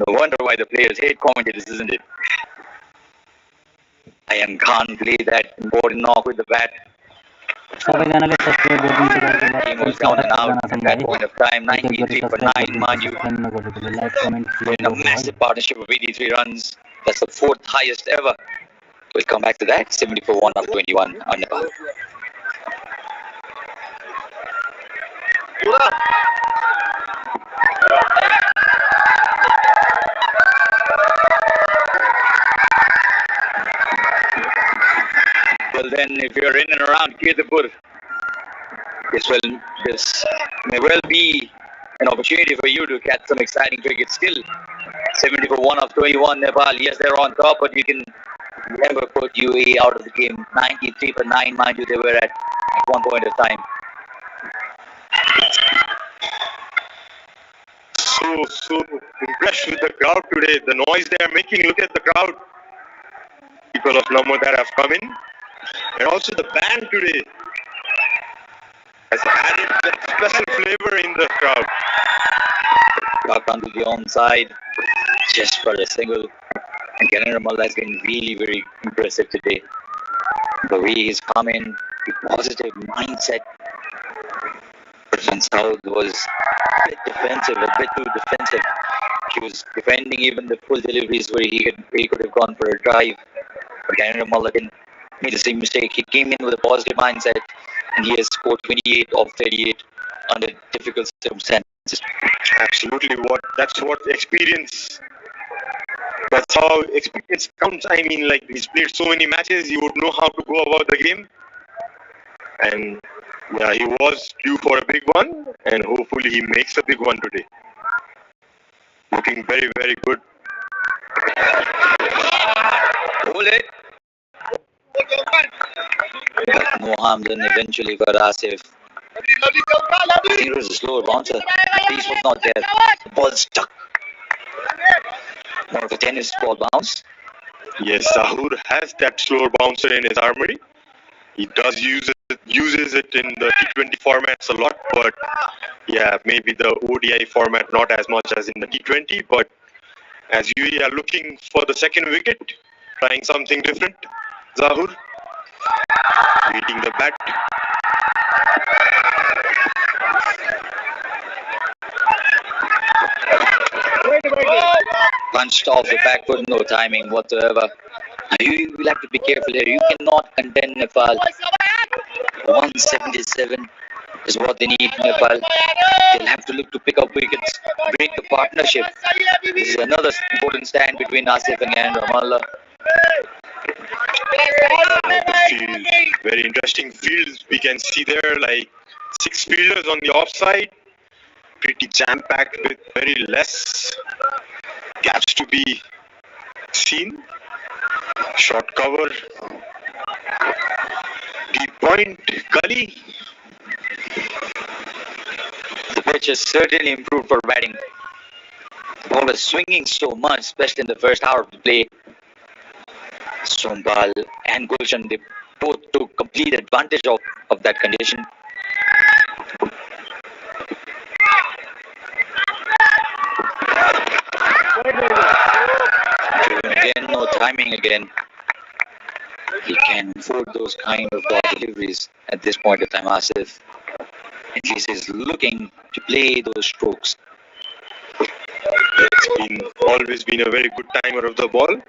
No wonder why the players hate commentators, isn't it? Ayan Khan played that important knock with the bat. सबैजनाले subscribe Team was down and out at that point of time. 93 for 9, mind you. Like comment In a massive partnership of 83 runs. That's the fourth highest ever. We'll come back to that. 70 for 1 of 21 on Nepal. Well then, if you're in and around Kirtipur, this may well be an opportunity for you to catch some exciting cricket still. 70 for 1 of 21 Nepal. Yes, they're on top, but you can never put UAE out of the game. 93 for 9, mind you, they were at one point of time. So impressed with the crowd today. The noise they are making. Look at the crowd. People of Namo that have come in. And also the band today has added that special flavor in the crowd. Back onto the onside, just for a single. And Gyanendra Matla has been really very impressive today. The way he's come in, the positive mindset. Person South was a bit defensive, a bit too defensive. He was defending even the full deliveries where he could have gone for a drive. But Gyanendra Matla didn't make the same mistake. He came in with a positive mindset, and he has scored 28 of 38 under difficult circumstances. Absolutely, that's what experience. That's how experience counts. I mean, like, he's played so many matches, he would know how to go about the game. And yeah, he was due for a big one, and hopefully he makes a big one today. Looking very, very good. Hold it. But no harm done eventually for Asif. He was a slower bouncer. The pace was not there. The ball stuck. More of a tennis ball bounce. Yes, Sahur has that slower bouncer in his armory. He does uses it in the T20 formats a lot, but yeah, maybe the ODI format not as much as in the T20. But as UAE are looking for the second wicket, trying something different, Zahur beating the bat. Punched off the back foot, no timing whatsoever. You will have to be careful here. You cannot contend Nepal. 177 is what they need, Nepal. They'll have to look to pick up wickets, break the partnership. This is another important stand between Asif and Ramallah. Field, very interesting field. We can see there like 6 fielders on the offside. Pretty jam-packed with very less gaps to be seen. Short cover. Deep point, gully. The pitch has certainly improved for batting. The ball was swinging so much, especially in the first hour of the play. Sompal and Gulshan, they both took complete advantage of that condition. Again, no timing again. He can afford those kind of deliveries at this point of time. Asif at least is looking to play those strokes. It's always been a very good timer of the ball.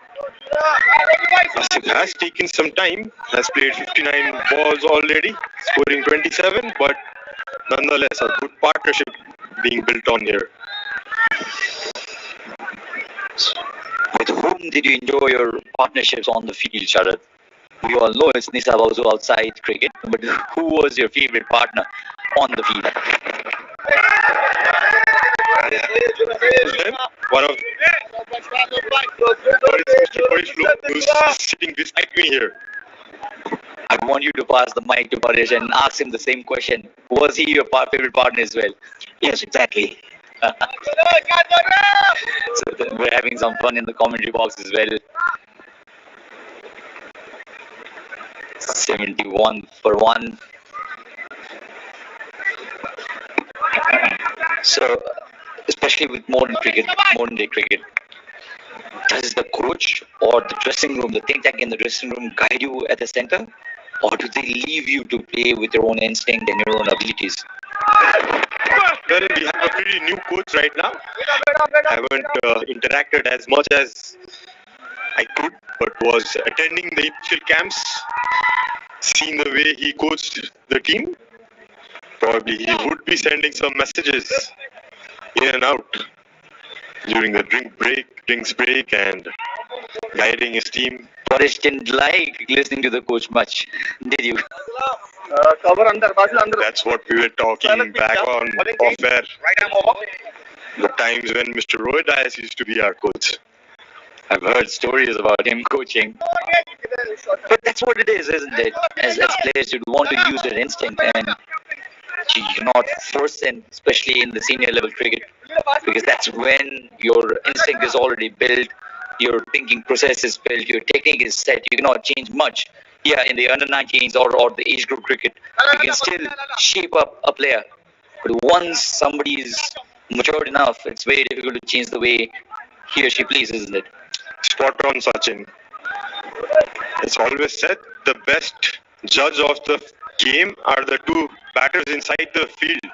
Asif has taken some time, has played 59 balls already, scoring 27, but nonetheless a good partnership being built on here. With whom did you enjoy your partnerships on the field, Sharad? We all know it's Nisab also outside cricket, but who was your favorite partner on the field? One of who's sitting beside me here. I want you to pass the mic to Paresh and ask him the same question. Was he your favorite partner as well? Yes, exactly. So we're having some fun in the commentary box as well. 71 for 1. So, especially with modern day cricket, does the coach or the dressing room, the think tank in the dressing room, guide you at the center, or do they leave you to play with your own instinct and your own abilities? Well, we have a pretty new coach right now. I haven't interacted as much as I could, but was attending the initial camps, seen the way he coached the team. Probably he would be sending some messages in and out during the drinks break and guiding his team. Paresh didn't like listening to the coach much, did you? That's what we were talking back on off air. The times when Mr. Roy Dias used to be our coach. I've heard stories about him coaching. But that's what it is, isn't it? As players, you'd want to use their instinct, and you cannot force them, especially in the senior level cricket, because that's when your instinct is already built, your thinking process is built, your technique is set. You cannot change much. Yeah, in the under 19s or the age group cricket, you can still shape up a player. But once somebody is matured enough, it's very difficult to change the way he or she plays, isn't it? Spot on, Sachin. It's always said the best judge of the game are the two batters inside the field.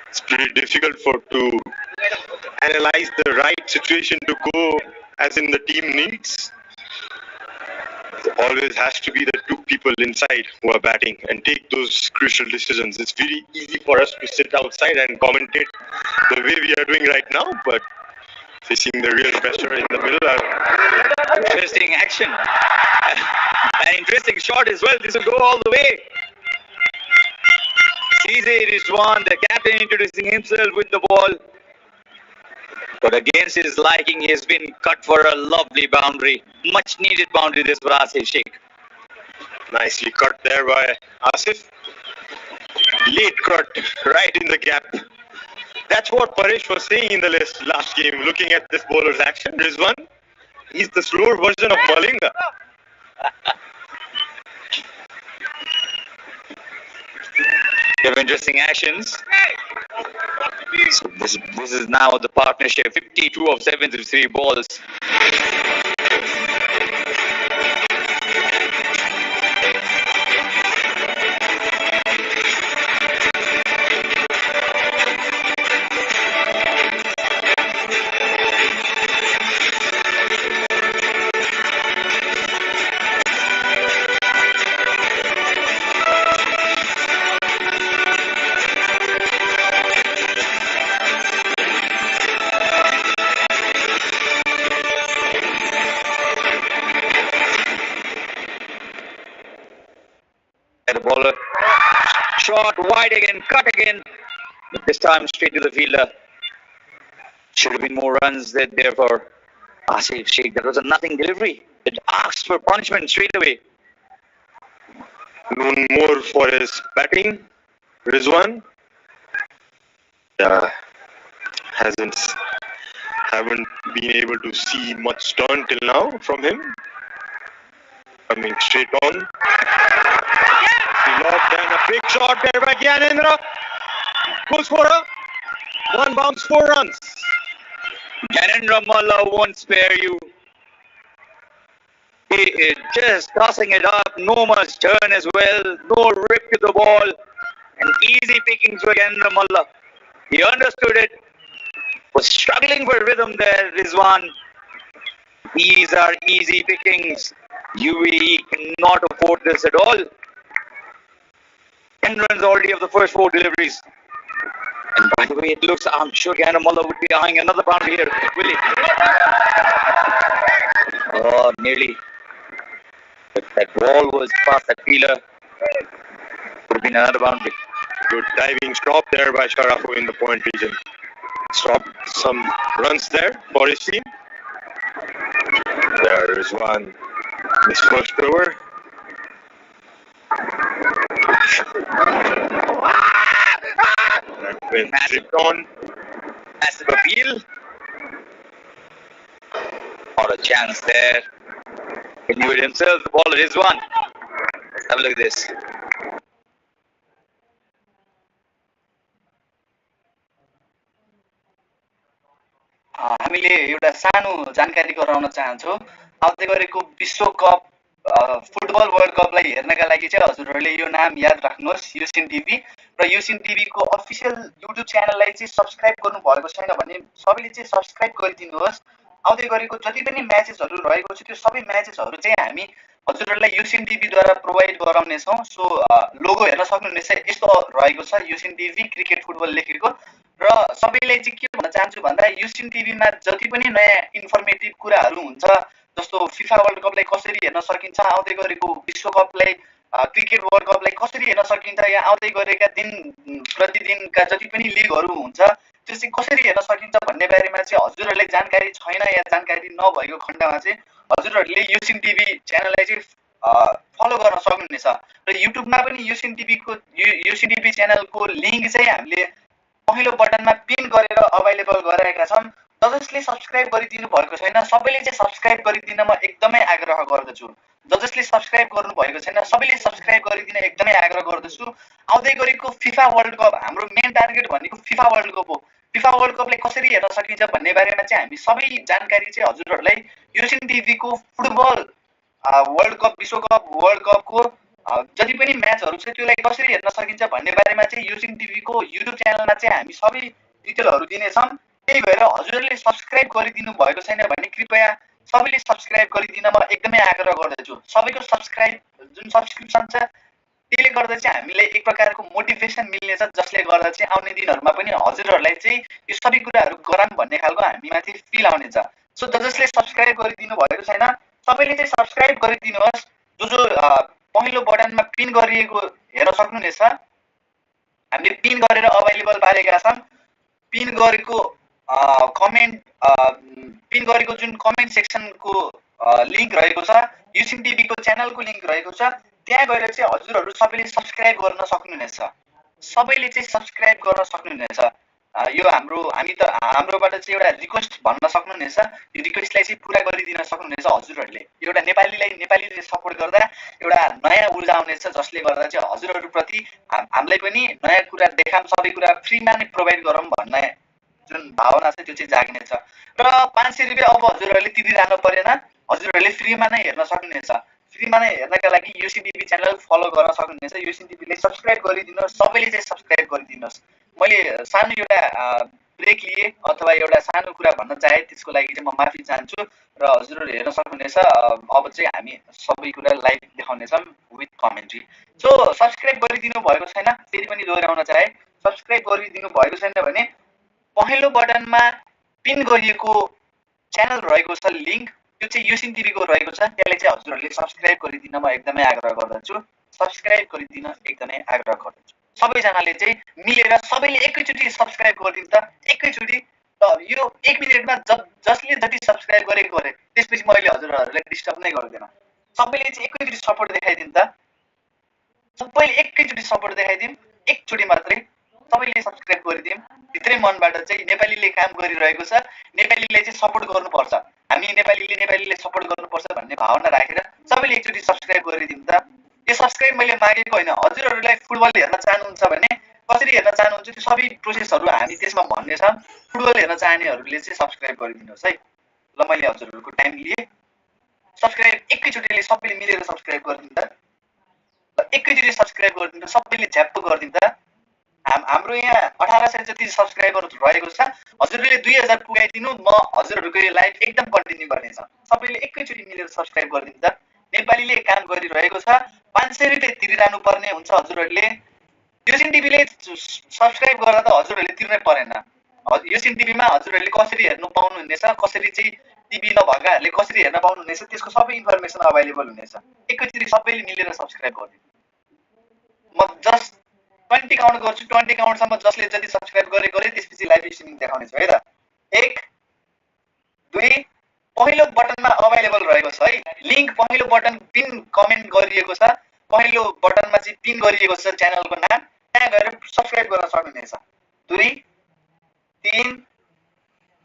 It's pretty difficult to analyze the right situation to go as in the team needs. It always has to be the two people inside who are batting and take those crucial decisions. It's very easy for us to sit outside and commentate the way we are doing right now, but facing the real pressure in the middle. Interesting action. An interesting shot as well. This will go all the way. CJ Rizwan, the captain, introducing himself with the ball. But against his liking, he has been cut for a lovely boundary. Much needed boundary this for Asif Sheikh. Nicely cut there by Asif. Late cut right in the gap. That's what Paresh was saying in the last game. Looking at this bowler's action, Rizwan, he's the slower version of Malinga. They have interesting actions. So this is now the partnership. 52 of 73 balls. The bowler shot wide again, cut again, but this time straight to the fielder. Should have been more runs there for Asif Sheikh. That was a nothing delivery. It asked for punishment straight away. Known more for his batting, Rizwan. Haven't been able to see much turn till now from him. Coming straight on. And a big shot there by Gyanendra. Goes for a one bounce, 4 runs. Gyanendra Malla won't spare you. He is just tossing it up. No much turn as well. No rip to the ball. And easy pickings for Gyanendra Malla. He understood it. Was struggling for rhythm there, Rizwan. These are easy pickings. UAE cannot afford this at all. 10 runs already of the first 4 deliveries. And by the way, it looks, I'm sure Gyanendra Malla would be eyeing another boundary here, will he? Oh, nearly. But that ball was past that fielder. Could have been another boundary. Good diving stop there by Sharafu in the point region. Stopped some runs there for his team. There is one. His first over. That went stripped on. Massive appeal. Not a chance there. He knew it himself. The ball is one. Let's have a look at this. हामीले एउटा सानो जानकारी गराउन चाहन्छौँ आउँदै गरेको विश्वकप football world कपलाई हेर्नका लागि चाहिँ हजुरहरूले यो नाम याद राख्नुहोस् युसिन टिभी र युसिन टिभीको अफिसियल युट्युब च्यानललाई चाहिँ सब्स्क्राइब गर्नु भएको छैन भने सबैले चाहिँ सब्स्क्राइब गरिदिनुहोस् आउँदै गरेको जति पनि म्याचेसहरू रहेको छ त्यो सबै म्याचेसहरू चाहिँ हामी हजुरहरूलाई युसिन टिभीद्वारा प्रोभाइड गराउनेछौँ सो लोगो हेर्न सक्नुहुनेछ यस्तो रहेको छ युसिन टिभी क्रिकेट फुटबल लेखेको र सबैले चाहिँ के भन्न चाहन्छु भन्दा युसिन टिभीमा जति पनि नयाँ इन्फर्मेटिभ कुराहरू हुन्छ जस्तो फिफा वर्ल्ड कपलाई कसरी हेर्न सकिन्छ आउँदै गरेको विश्वकपलाई क्रिकेट वर्ल्ड कपलाई कसरी हेर्न सकिन्छ या आउँदै गरेका दिन प्रतिदिनका जति पनि लिगहरू हुन्छ त्यो चाहिँ कसरी हेर्न सकिन्छ भन्ने बारेमा चाहिँ हजुरहरूलाई जानकारी छैन या जानकारी नभएको खण्डमा चाहिँ हजुरहरूले युसिन टिभी च्यानललाई चाहिँ फलो गर्न सक्नुहुनेछ र युट्युबमा पनि युसिन टिभी च्यानलको लिङ्क चाहिँ हामीले पहिलो बटनमा पिन गरेर अभाइलेबल गराएका छौँ जसले सब्स्क्राइब गरिदिनु भएको छैन सबैले चाहिँ सब्स्क्राइब गरिदिन म एकदमै आग्रह गर्दछु जसले सब्स्क्राइब गर्नु भएको छैन सबैले सब्स्क्राइब गरिदिन एकदमै आग्रह गर्दछु आउँदै गरेको फिफा वर्ल्ड कप हाम्रो मेन टार्गेट भनेको फिफा वर्ल्ड कप हो फिफा वर्ल्ड कपलाई कसरी हेर्न सकिन्छ भन्ने बारेमा चाहिँ हामी सबै जानकारी चाहिँ हजुरहरूलाई युसिन टिभीको फुटबल वर्ल्ड कप विश्वकप वर्ल्ड कपको जति पनि म्याचहरू छ त्यसलाई कसरी हेर्न सकिन्छ भन्ने बारेमा चाहिँ युसिन टिभीको युट्युब च्यानलमा चाहिँ हामी सबै डिटेलहरू दिनेछौँ त्यही भएर हजुरहरूले सब्स्क्राइब गरिदिनु भएको छैन भने कृपया सबैले सब्स्क्राइब गरिदिन म एकदमै आग्रह गर्दछु सबैको सब्स्क्राइब जुन सब्सक्रिप्सन छ त्यसले गर्दा चाहिँ हामीलाई एक प्रकारको मोटिभेसन मिल्नेछ जसले गर्दा चाहिँ आउने दिनहरूमा पनि हजुरहरूलाई चाहिँ यो सबै कुराहरू गराउँ भन्ने खालको हामीमाथि फिल आउनेछ सो जसले सब्स्क्राइब गरिदिनु भएको छैन सबैले चाहिँ सब्स्क्राइब गरिदिनुहोस् जो पहिलो बटनमा पिन गरिएको हेर्न सक्नुहुनेछ हामीले पिन गरेर अभाइलेबल पारेका छौँ पिन गरेको कमेन्ट पिन गरेको जुन कमेन्ट सेक्सनको लिङ्क रहेको छ, युसिन टिभीको च्यानलको लिङ्क रहेको छ, त्यहाँ गएर चाहिँ हजुरहरू सबैले सब्सक्राइब गर्न सक्नुहुनेछ। सबैले चाहिँ सब्सक्राइब गर्न सक्नुहुनेछ। यो हाम्रोबाट चाहिँ एउटा रिक्वेस्ट भन्न सक्नुहुनेछ। यो रिक्वेस्टलाई चाहिँ पुरा गरिदिन सक्नुहुनेछ हजुरहरूले। एउटा नेपालीले सपोर्ट गर्दा एउटा नयाँ ऊर्जा आउनेछ, जसले गर्दा चाहिँ हजुरहरूप्रति हामीलाई पनि नयाँ कुरा देखाऊँ, सबै कुरा फ्रीमा नै प्रोभाइड गरौँ भन्ने जुन भावना छ त्यो चाहिँ जाग्नेछ। र 500 रुपियाँ अब हजुरहरूले तिरिरहनु परेन, हजुरहरूले फ्रीमा नै हेर्न सक्नुहुनेछ। फ्रीमा नै हेर्नका लागि युसिन टिभी च्यानल फलो गर्न सक्नुहुनेछ। युसिन टिभीले सब्सक्राइब गरिदिनुहोस्, सबैले चाहिँ सब्सक्राइब गरिदिनुहोस्। मैले सानो एउटा ब्रेक लिए अथवा एउटा सानो कुरा भन्न चाहे, त्यसको लागि चाहिँ म माफी चाहन्छु र हजुरहरू हेर्न सक्नुहुनेछ। अब चाहिँ हामी सबै कुरा लाइभ देखाउनेछौँ विथ कमेन्ट्री। सो सब्सक्राइब गरिदिनु भएको छैन, फेरि पनि दोहोऱ्याउन चाहे, सब्सक्राइब गरिदिनु भएको छैन भने पहिलो बटनमा पिन गरिएको च्यानल रहेको छ लिङ्क, त्यो चाहिँ युसिन टिभीको रहेको छ, त्यसलाई चाहिँ हजुरहरूले सब्सक्राइब गरिदिन म एकदमै आग्रह गर्दछु। सब्सक्राइब गरिदिन एकदमै आग्रह गर्दछु। सबैजनाले चाहिँ मिलेर सबैले एकैचोटि सब्सक्राइब गरिदिनु त, एकैचोटि। त यो 1 मिनेटमा जसले जति सब्सक्राइब गरेको गरे, त्यसपछि मैले हजुरहरूलाई डिस्टर्ब नै गर्दैन। सबैले चाहिँ एकैचोटि सपोर्ट देखाइदिनु त, सबैले एकैचोटि सपोर्ट देखाइदिउँ, एकचोटि मात्रै सबैले सब्सक्राइब गरिदिउँ। भित्रै मनबाट चाहिँ नेपालीले काम गरिरहेको छ, नेपालीले चाहिँ सपोर्ट गर्नुपर्छ, हामी नेपालीले सपोर्ट गर्नुपर्छ भन्ने भावना राखेर सबैले एकचोटि सब्सक्राइब गरिदिउँ त। यो सब्सक्राइब मैले मागेको होइन। हजुरहरूलाई फुटबल हेर्न चाहनुहुन्छ भने कसरी हेर्न चाहनुहुन्छ त्यो सबै प्रोसेसहरू हामी त्यसमा भन्नेछौँ। फुटबल हेर्न चाहनेहरूले चाहिँ सब्सक्राइब गरिदिनुहोस् है। ल, मैले हजुरहरूको टाइम लिएँ। सब्सक्राइब एकैचोटिले सबैले मिलेर सब्सक्राइब गरिदिनु त, एकैचोटि सब्सक्राइब गरिदिनु, सबैले झ्याप्प गरिदिनु त। हाम्रो यहाँ 1800 जति सब्सक्राइबर रहेको छ। हजुरहरूले 2000 पुगाइदिनु, म हजुरहरूको यो लाइभ एकदम कन्टिन्यू गर्नेछ। सबैले एकैचोटि मिलेर सब्सक्राइब गरिदिनु त। नेपालीले काम गरिरहेको छ, 500 रुपियाँ तिरिरहनु पर्ने हुन्छ हजुरहरूले। युसिन टिभीले सब्सक्राइब गर्दा त हजुरहरूले तिर्नै परेन। युसिन टिभीमा हजुरहरूले कसरी हेर्नु पाउनुहुनेछ, कसरी चाहिँ टिभी नभएकाहरूले कसरी हेर्न पाउनुहुनेछ, त्यसको सबै इन्फर्मेसन अभाइलेबल हुनेछ। एकैचोटि सबैले मिलेर सब्सक्राइब गरिदिनु। म जस्ट 20 काउन्ट गर्छु, 20 काउन्टसम्म जसले जति सब्सक्राइब गरे त्यसपछि लाइभ स्ट्रिमिङ देखाउनेछु है त। 1 2 पहिलो बटनमा अभाइलेबल रहेको छ है लिङ्क। पहिलो बटन पिन कमेन्ट गरिएको छ, पहिलो बटनमा चाहिँ पिन गरिएको छ च्यानलको नाम, त्यहाँ गएर सब्सक्राइब गर्न सक्नुहुनेछ। 2 3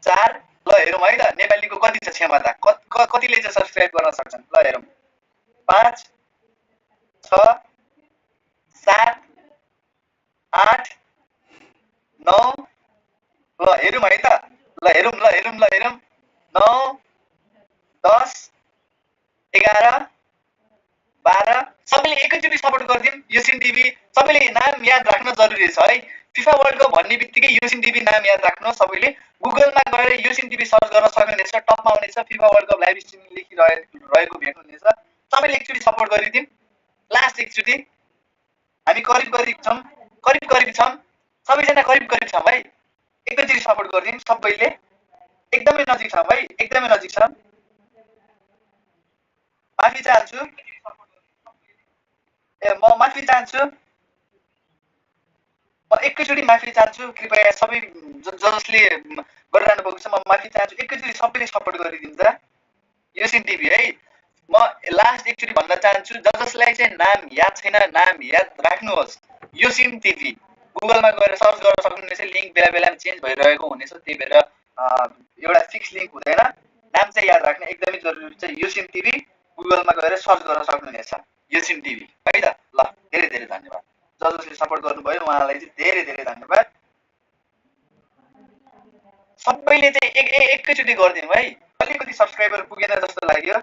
4 ल हेरौँ है त नेपालीको कति छ क्षमता, कतिले चाहिँ सब्सक्राइब गर्न सक्छन्। ल हेरौँ, 5 6 7 8 9 ल हेरौँ है त। ल हेरौँ 9 10 11 12 सबैले एकैचोटि सपोर्ट गरिदिउँ। युसिन टिभी सबैले नाम याद राख्न जरुरी छ है। फिफा वर्ल्ड कप भन्ने बित्तिकै युसिन टिभी नाम याद राख्नु। सबैले गुगलमा गएर युसिन टिभी सर्च गर्न सक्नुहुनेछ, टपमा आउनेछ, FIFA world cup live streaming लेखिरहेको भेट्नुहुनेछ। सबैले एकचोटि सपोर्ट गरिदिउँ। लास्ट एकचोटि हामी करिब छौँ, सबैजना करिब छौँ है। एकैचोटि सपोर्ट गरिदिउँ सबैले, एकदमै नजिक छौँ है, एकदमै नजिक छौँ। माफी चाहन्छु, म माफी चाहन्छु, म एकैचोटि माफी चाहन्छु। कृपया सबै जसले गरिरहनु भएको छ म माफी चाहन्छु। एकैचोटि सबैले सपोर्ट गरिदिनु त युसिन टिभी है। म लास्ट एकचोटि भन्न चाहन्छु, जसलाई चाहिँ नाम याद छैन नाम याद राख्नुहोस्। युसिन टिभी गुगलमा गएर सर्च गर्न सक्नुहुनेछ। लिङ्क बेला बेलामा चेन्ज भइरहेको हुनेछ, त्यही भएर एउटा फिक्स लिङ्क हुँदैन। नाम चाहिँ याद राख्न एकदमै जरुरी छ। युसिन टिभी गुगलमा गएर सर्च गर्न सक्नुहुनेछ, युसिन टिभी है त। ल, धेरै धेरै धन्यवाद जसले सपोर्ट गर्नुभयो, उहाँलाई चाहिँ धेरै धेरै धन्यवाद। सबैले चाहिँ एकैचोटि गरिदिउँ है। अलिकति सब्सक्राइबर पुगेन जस्तो लाग्यो,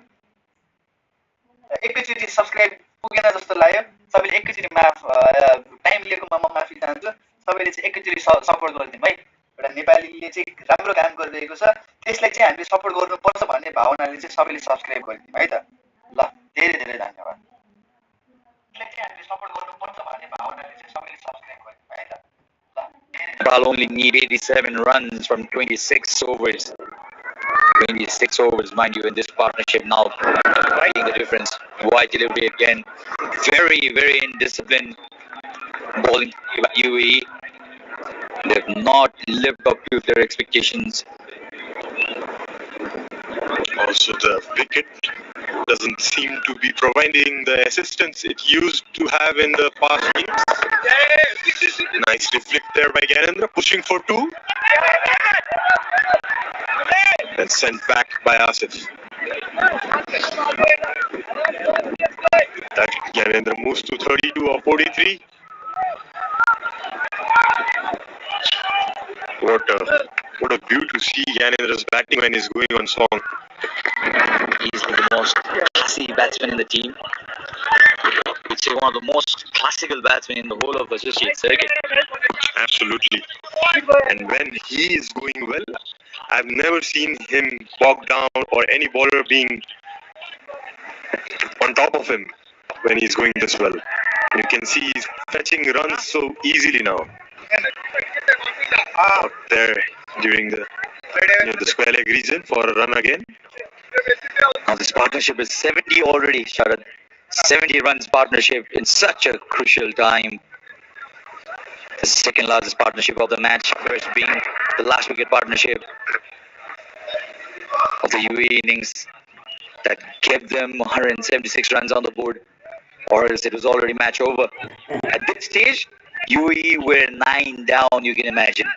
एकैचोटि सब्सक्राइब पुगेन जस्तो लाग्यो। सबैले एकैचोटि टाइम लिएकोमा म माफी चाहन्छु। सबैले चाहिँ एकैचोटि सपोर्ट गरिदिउँ है। एउटा नेपालीले चाहिँ राम्रो काम गरिरहेको छ, त्यसलाई चाहिँ हामीले सपोर्ट गर्नुपर्छ भन्ने भावनाले चाहिँ सबैले सब्सक्राइब गरिदिउँ है त। ल, धेरै धेरै धन्यवाद। Nepal only need 87 runs from 26 overs. 26 overs, mind you, in this partnership now, writing the difference. Wide delivery again. Very, very indisciplined bowling by UAE. They have not lived up to their expectations. Also, the wicket doesn't seem to be providing the assistance it used to have in the past games. Nicely flicked there by Gyanendra, pushing for two. And sent back by Asif. That Gyanendra moves to 32 or 43. What a view to see Gyanendra's batting when he's going on song. Easily the most classy batsman in the team. I'd say one of the most classical batsmen in the whole of associate circuit. Absolutely. And when he is going well, I've never seen him bogged down or any bowler being on top of him when he's going this well. You can see he's fetching runs so easily now. Out there during the the square leg region for a run again. Now this partnership is 70 already, Sharad. 70 runs partnership in such a crucial time. The second largest partnership of the match, first being the last wicket partnership of the UAE innings that kept them 176 runs on the board, or else it was already match over. At this stage, UAE were 9 down, you can imagine.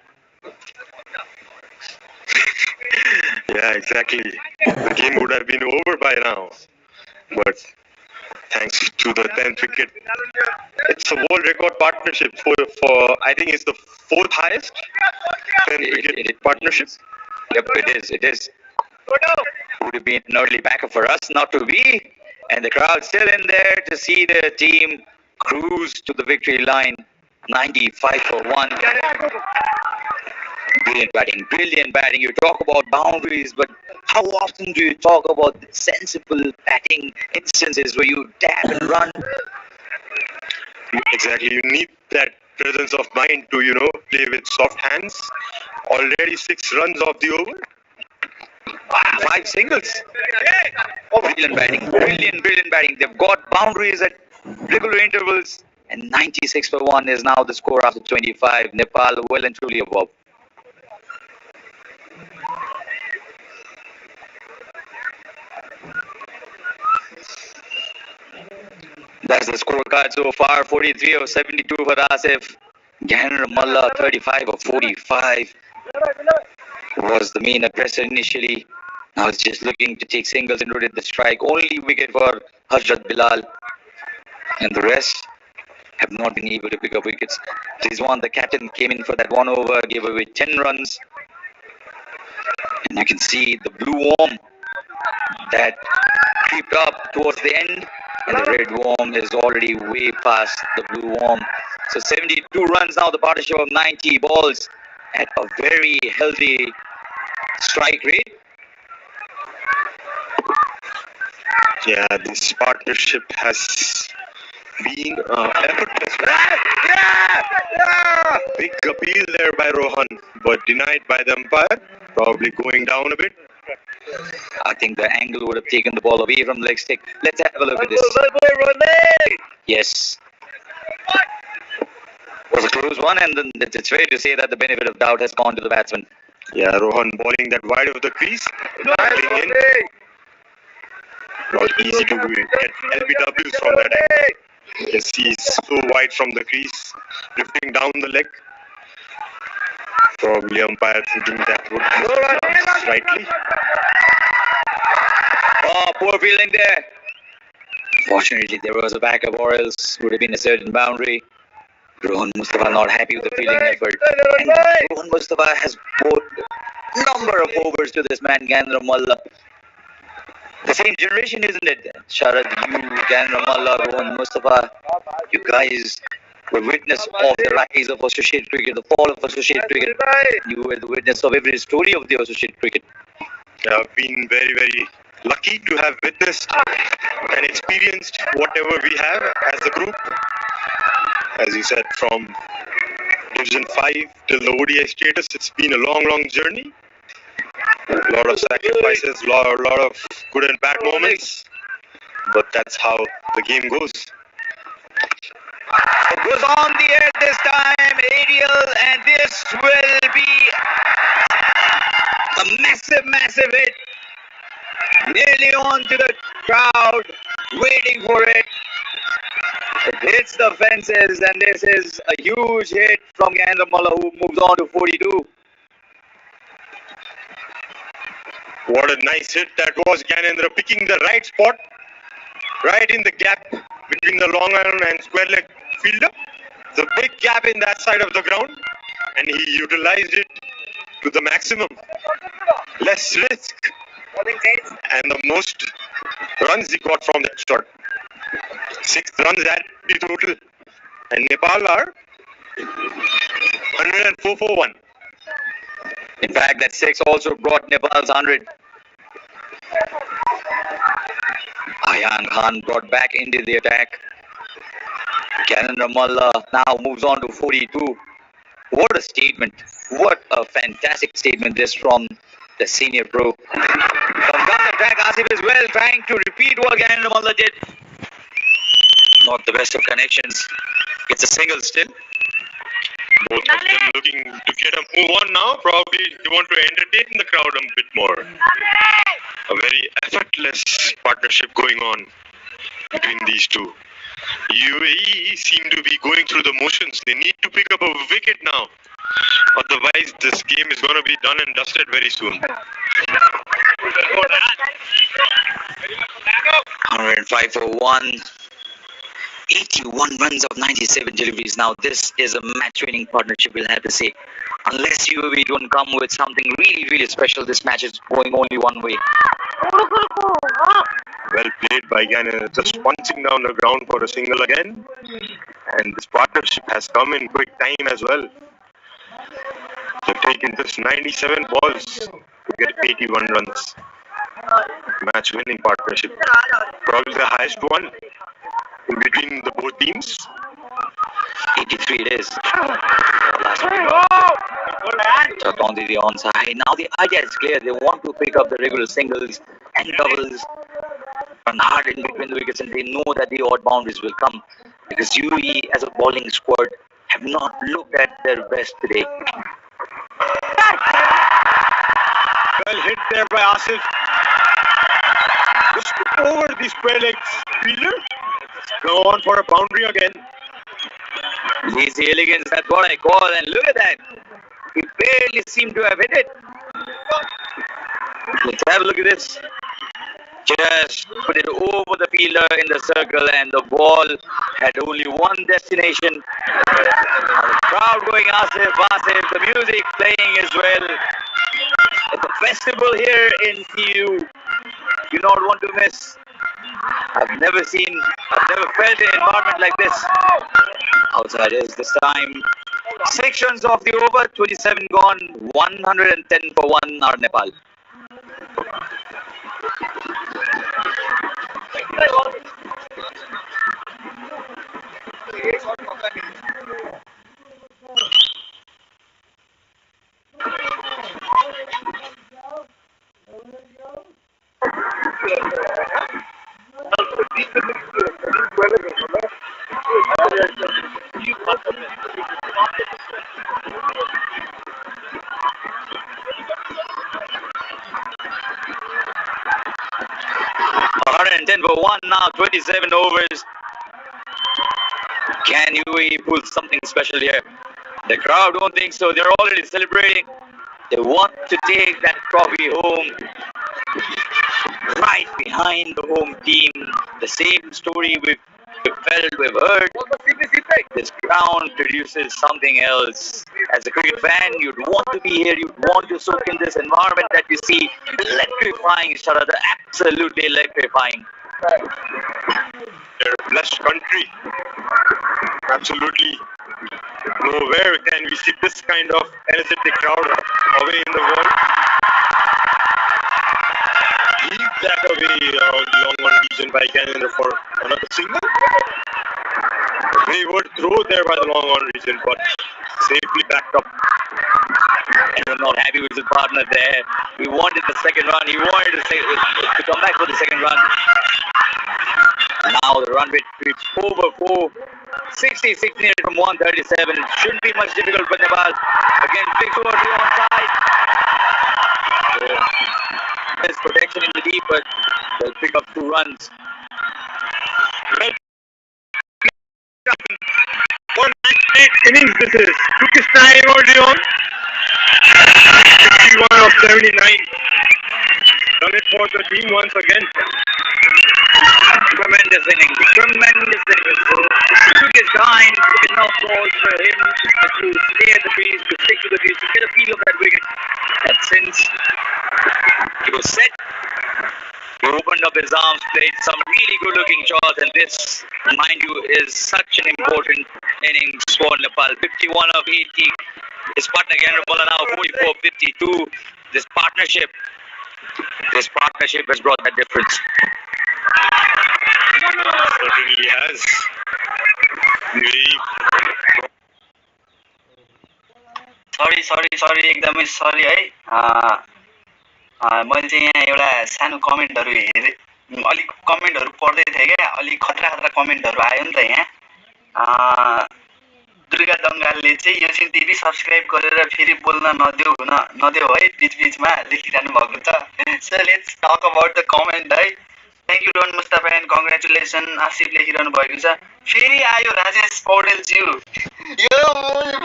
Yeah, exactly. The game would have been over by now. But thanks to the 10th wicket, it's a world record partnership for I think it's the fourth highest 10th wicket partnership. Yep, it is. Would have been an early backer for us not to be, and the crowd still in there to see the team cruise to the victory line. 95 for 1. Brilliant batting. You talk about boundaries, but how often do you talk about sensible batting instances where you dab and run? Exactly. You need that presence of mind to, play with soft hands. Already 6 runs off the over. 5 singles. Brilliant batting. They've got boundaries at regular intervals, and 96 for 1 is now the score after 25. Nepal well and truly above. That's the scorecard so far. 43 of 72 for Asif. Gyanendra Malla 35 of 45 was the main aggressor initially. Now it's just looking to take singles and rotate the strike. Only wicket for Hazrat Bilal. And the rest have not been able to pick up wickets. Rizwan, the captain, came in for that 1 over, gave away 10 runs. And you can see the blue worm that creeped up towards the end. And the red worm is already way past the blue worm. So 72 runs now, the partnership of 90 balls at a very healthy strike rate. Yeah, this partnership has been effortless. Big appeal there by Rohan, but denied by the umpire. Probably going down a bit. I think the angle would have taken the ball away from the leg stick. Let's have a look at this. Yes. It was a close one, and then it's fair to say that the benefit of doubt has gone to the batsman. Yeah, Rohan bowling that wide of the crease. Dialing in. Not easy to get LBWs from that angle. You can see he's so wide from the crease, drifting down the leg. Probably umpire thinking that would be rightly. Oh, poor fielding there. Fortunately, there was a backup, or else would have been a certain boundary. Rohan Mustafa not happy with the fielding effort. And Rohan Mustafa has bowled a number of overs to this man, Gyanendra Malla. The same generation, isn't it? Sharad, you, Gyanendra Malla, Rohan Mustafa, you guys were witness of the rise of associate cricket, the fall of associate cricket. You were the witness of every story of the associate cricket. I've been very, very lucky to have witnessed and experienced whatever we have as a group. As you said, from Division 5 till the ODI status, it's been a long, long journey. A lot of sacrifices, a lot of good and bad moments. But that's how the game goes. It goes on the air this time, Ariel, and this will be a massive hit. Nearly on to the crowd, waiting for it. It hits the fences, and this is a huge hit from Gandamala, who moves on to 42. What a nice hit that was. Gyanendra picking the right spot, right in the gap between the long iron and square leg fielder. The big gap in that side of the ground, and he utilized it to the maximum. Less risk, and the most runs he got from that shot. 6 runs at the total, and Nepal are 104 for 1. In fact, that 6 also brought Nepal's 100. Ayan Khan brought back into the attack. Cannon Ramallah now moves on to 42. What a statement. What a fantastic statement this from the senior pro. From down the track, Asif is well, trying to repeat what Cannon Ramallah did. Not the best of connections. It's a single still. Both of them looking to get a move on now. Probably they want to entertain the crowd a bit more. A very effortless partnership going on between these two. UAE seem to be going through the motions. They need to pick up a wicket now. Otherwise, this game is going to be done and dusted very soon. 105 for 1. 81 runs of 97 deliveries. Now, this is a match-winning partnership, we'll have to say. Unless UAE don't come with something really special, this match is going only one way. Well played by Gyan, just punching down the ground for a single again. And this partnership has come in quick time as well. They've taken just 97 balls to get 81 runs. Match-winning partnership. Probably the highest one in between the both teams. 83 it is. Shot on the onside. Now the idea is clear. They want to pick up the regular singles and doubles, run hard in between the wickets, and they know that the odd boundaries will come because UAE as a bowling squad have not looked at their best today. Well hit there by Asif. Just over the square leg fielder. Go on for a boundary again. Easy elegance, that's what I call, and look at that. He barely seemed to have hit it. Let's have a look at this. Just put it over the fielder in the circle, and the ball had only one destination. The crowd going Asif, Asif, the music playing as well. It's a festival here in TU. You don't want to miss. I've never felt an environment like this. Outsiders this time. 6 runs off the over, 27 gone, 110 for 1 are Nepal. For 1 now, 27 overs. Can UAE pull something special here? The crowd don't think so. They're already celebrating. They want to take that trophy home. Right behind the home team. The same story we've heard. This ground produces something else. As a cricket fan, you'd want to be here. You'd want to soak in this environment that you see. Electrifying, Sharada. Absolutely electrifying. They're a blessed country. Absolutely. Nowhere can we see this kind of energetic crowd away in the world. Leave that away long on region by Canada for another single. They were thrown there by the long on region, but safely backed up. And we're not happy with his partner there. He wanted the second run. He wanted to come back for the second run. Now the run rate reached over 4. 66 needed from 137. Shouldn't be much difficult for Nepal. Again, fix over to the onside. There's protection in the deep, but they'll pick up 2 runs. One great innings this is. Took his time early on. 61 of 79. Done it for the team once again. Tremendous innings. Tremendous innings. Took his time. Enough balls for him to stay at the crease, to stick to the crease, to get a feel of that wicket. And since he was set, he opened up his arms, played some really good looking shots, and this, mind you, is such an important innings for Nepal. 51 of 80. His partner Ganrabala now 44-52. This partnership has brought that difference. Certainly has. सरी एकदमै सरी है मैले चाहिँ यहाँ एउटा सानो कमेन्टहरु हेरे अलिक कमेन्टहरु पढ्दै थिए के अलिक खतरा कमेन्टहरु आयो नि त यहाँ दुर्गा दंगालले चाहिँ योसिन टिभी सब्स्क्राइब गरेर फेरि बोल्न नदेऊ है बीचमा लेखिरहनु भएको छ so let's talk about the comment है thank you Don Mustafa and congratulation Asif लेखिरहनु भएको छ फेरि आयो राजेश पौडेल ज्यू यो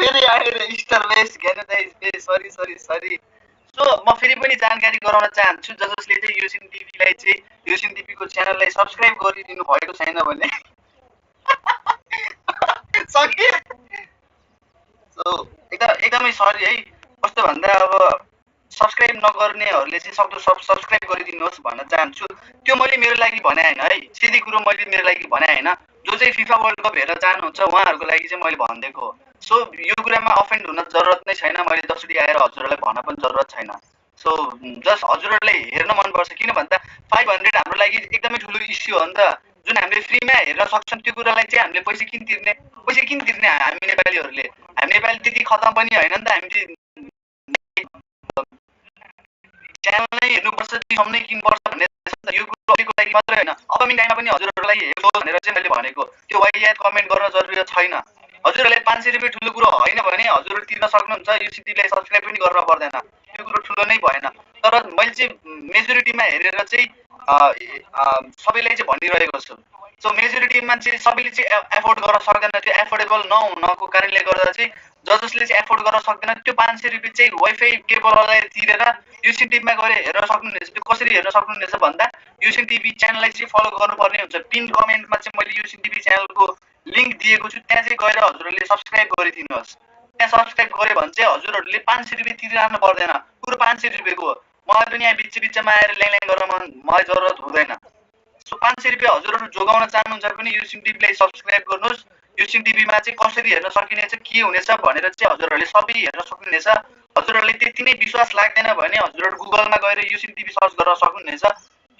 फेरि आयो स्टार बेस ग्यानेटाइज बेस सरी सो म फेरि पनि जानकारी गराउन चाहन्छु जसले चाहिँ योसिन टिभीलाई चाहिँ योसिन टिभीको च्यानललाई सब्स्क्राइब गरिदिनु भएको छैन भने सके सो एकदमै सरी है कस्तो भन्दा अब सब्स्क्राइब नगर्नेहरुले चाहिँ सक्दो सब्स्क्राइब गरिदिनुहोस् भन्न चाहन्छु त्यो मैले मेरो लागि भने हैन है सिधी कुरो मैले मेरो लागि भने हैन जो चाहिँ फिफा वर्ल्ड कप हेरेर जानुहुन्छ उहाँहरुको लागि चाहिँ मैले भन्देको सो यो कुरामा अफेन्ड हुन जरुरत नै छैन मैले जसरी आएर हजुरहरुलाई भन्न पनि जरुरत छैन सो जस्ट हजुरहरुलाई हेर्न मन पर्छ किन भन्दा 500 हाम्रो लागि एकदमै ठुलो इश्यु हो नि त जुन हामीले फ्रीमा हेर्न सक्छौं त्यो कुरालाई चाहिँ हामीले पैसा किन तिर्ने हामी नेपालीहरुले हामी नेपाली त्यति खतम पनि हैन नि त हामी च्यानल नै हेर्नु पर्छ सम्नै किन पर्छ भन्ने यो कुरोको लागि मात्र हैन अपकमिङ टाइममा पनि हजुरहरुलाई हेर्नु भनेर चाहिँ मैले भनेको त्यो वाइयात कमेन्ट गर्न जरुरी छैन हजुरहरुलाई 500 रुपैयाँ ठुलो कुरो हैन भने हजुरहरु तिर्न सक्नुहुन्छ यो सिटीलाई सब्स्क्राइब पनि गर्न पर्दैन त्यो कुरो ठुलो नै भएन तर मैले चाहिँ मेजोरिटीमा हेरेर चाहिँ सबैलाई चाहिँ भनिरहेको छु सो मेजोरिटी मान्छे सबैले चाहिँ एफोर्ड गर्न सक्दैन त्यो एफोर्डेबल नहुनको कारणले गर्दा चाहिँ जसले चाहिँ एफोर्ड गर्न सक्दैन त्यो 500 रुपैयाँ चाहिँ वाइफाई केबल लगाएर तिरेर युसिन टिभीमा गएर हेर्न सक्नुहुनेछ त्यो कसरी हेर्न सक्नुहुनेछ भन्दा युसिन टिभी च्यानललाई चाहिँ फलो गर्नुपर्ने हुन्छ पिन कमेन्टमा चाहिँ मैले युसिन टिभी च्यानलको लिंक दिएको छु त्यहाँ चाहिँ गएर हजुरहरुले सब्स्क्राइब गरिदिनुहोस् त्यहाँ सब्स्क्राइब गरे भने चाहिँ हजुरहरुले 500 रुपैयाँ तिर्न पर्दैन पुरो 500 रुपैयाँको मलाई पनि यहाँ बिचमा आएर ल्याङ गर्न मलाई जरुरत हुँदैन सो 500 रुपैयाँ हजुरहरु जोगाउन चाहनुहुन्छ भने युसिन टिभीलाई सब्स्क्राइब गर्नुस् युसिन टिभीमा चाहिँ कसरी हेर्न सकिनेछ के हुनेछ भनेर चाहिँ हजुरहरुले सबै हेर्न सक्नुहुनेछ हजुरहरुले त्यति नै विश्वास लाग्दैन भने हजुरहरु गुगलमा गएर युसिन टिभी सर्च गर्न सक्नुहुनेछ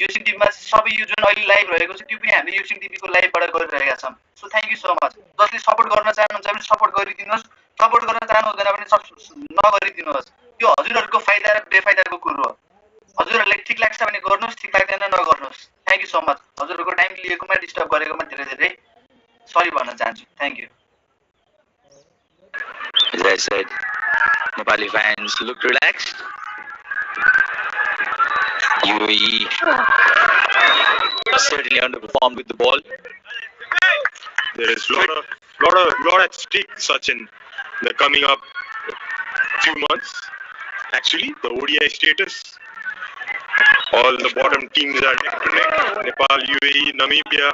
युसिन टिभीमा सबै यो जुन अहिले लाइभ रहेको छ त्यो पनि हामीले युसिन टिभीको लाइभबाट गरिरहेका छौं सो थ्यांक यू सो मच जसले सपोर्ट गर्न चाहनुहुन्छ भने सपोर्ट गरिदिनुहोस् सपोर्ट गर्न चाहनु हुँदैन भने नगरिदिनुहोस् त्यो हजुरहरुको फाइदा र बेफाइदाको कुरो हो हजुरहरुलाई ठीक लाग्छ भने गर्नुस् ठीक लाग्दैन नगर्नुस् थ्यांक यू सो मच हजुरहरुको टाइम लिएकोमा डिस्टर्ब गरेकोमा धेरै सरी भन्न चाहन्छु थ्यांक यू As I said, Nepali fans look relaxed. UAE certainly underperformed with the ball. There is lot at stake, Sachin. They're coming up few months. Actually, the ODI status. All the bottom teams are neck to neck. Nepal, UAE, Namibia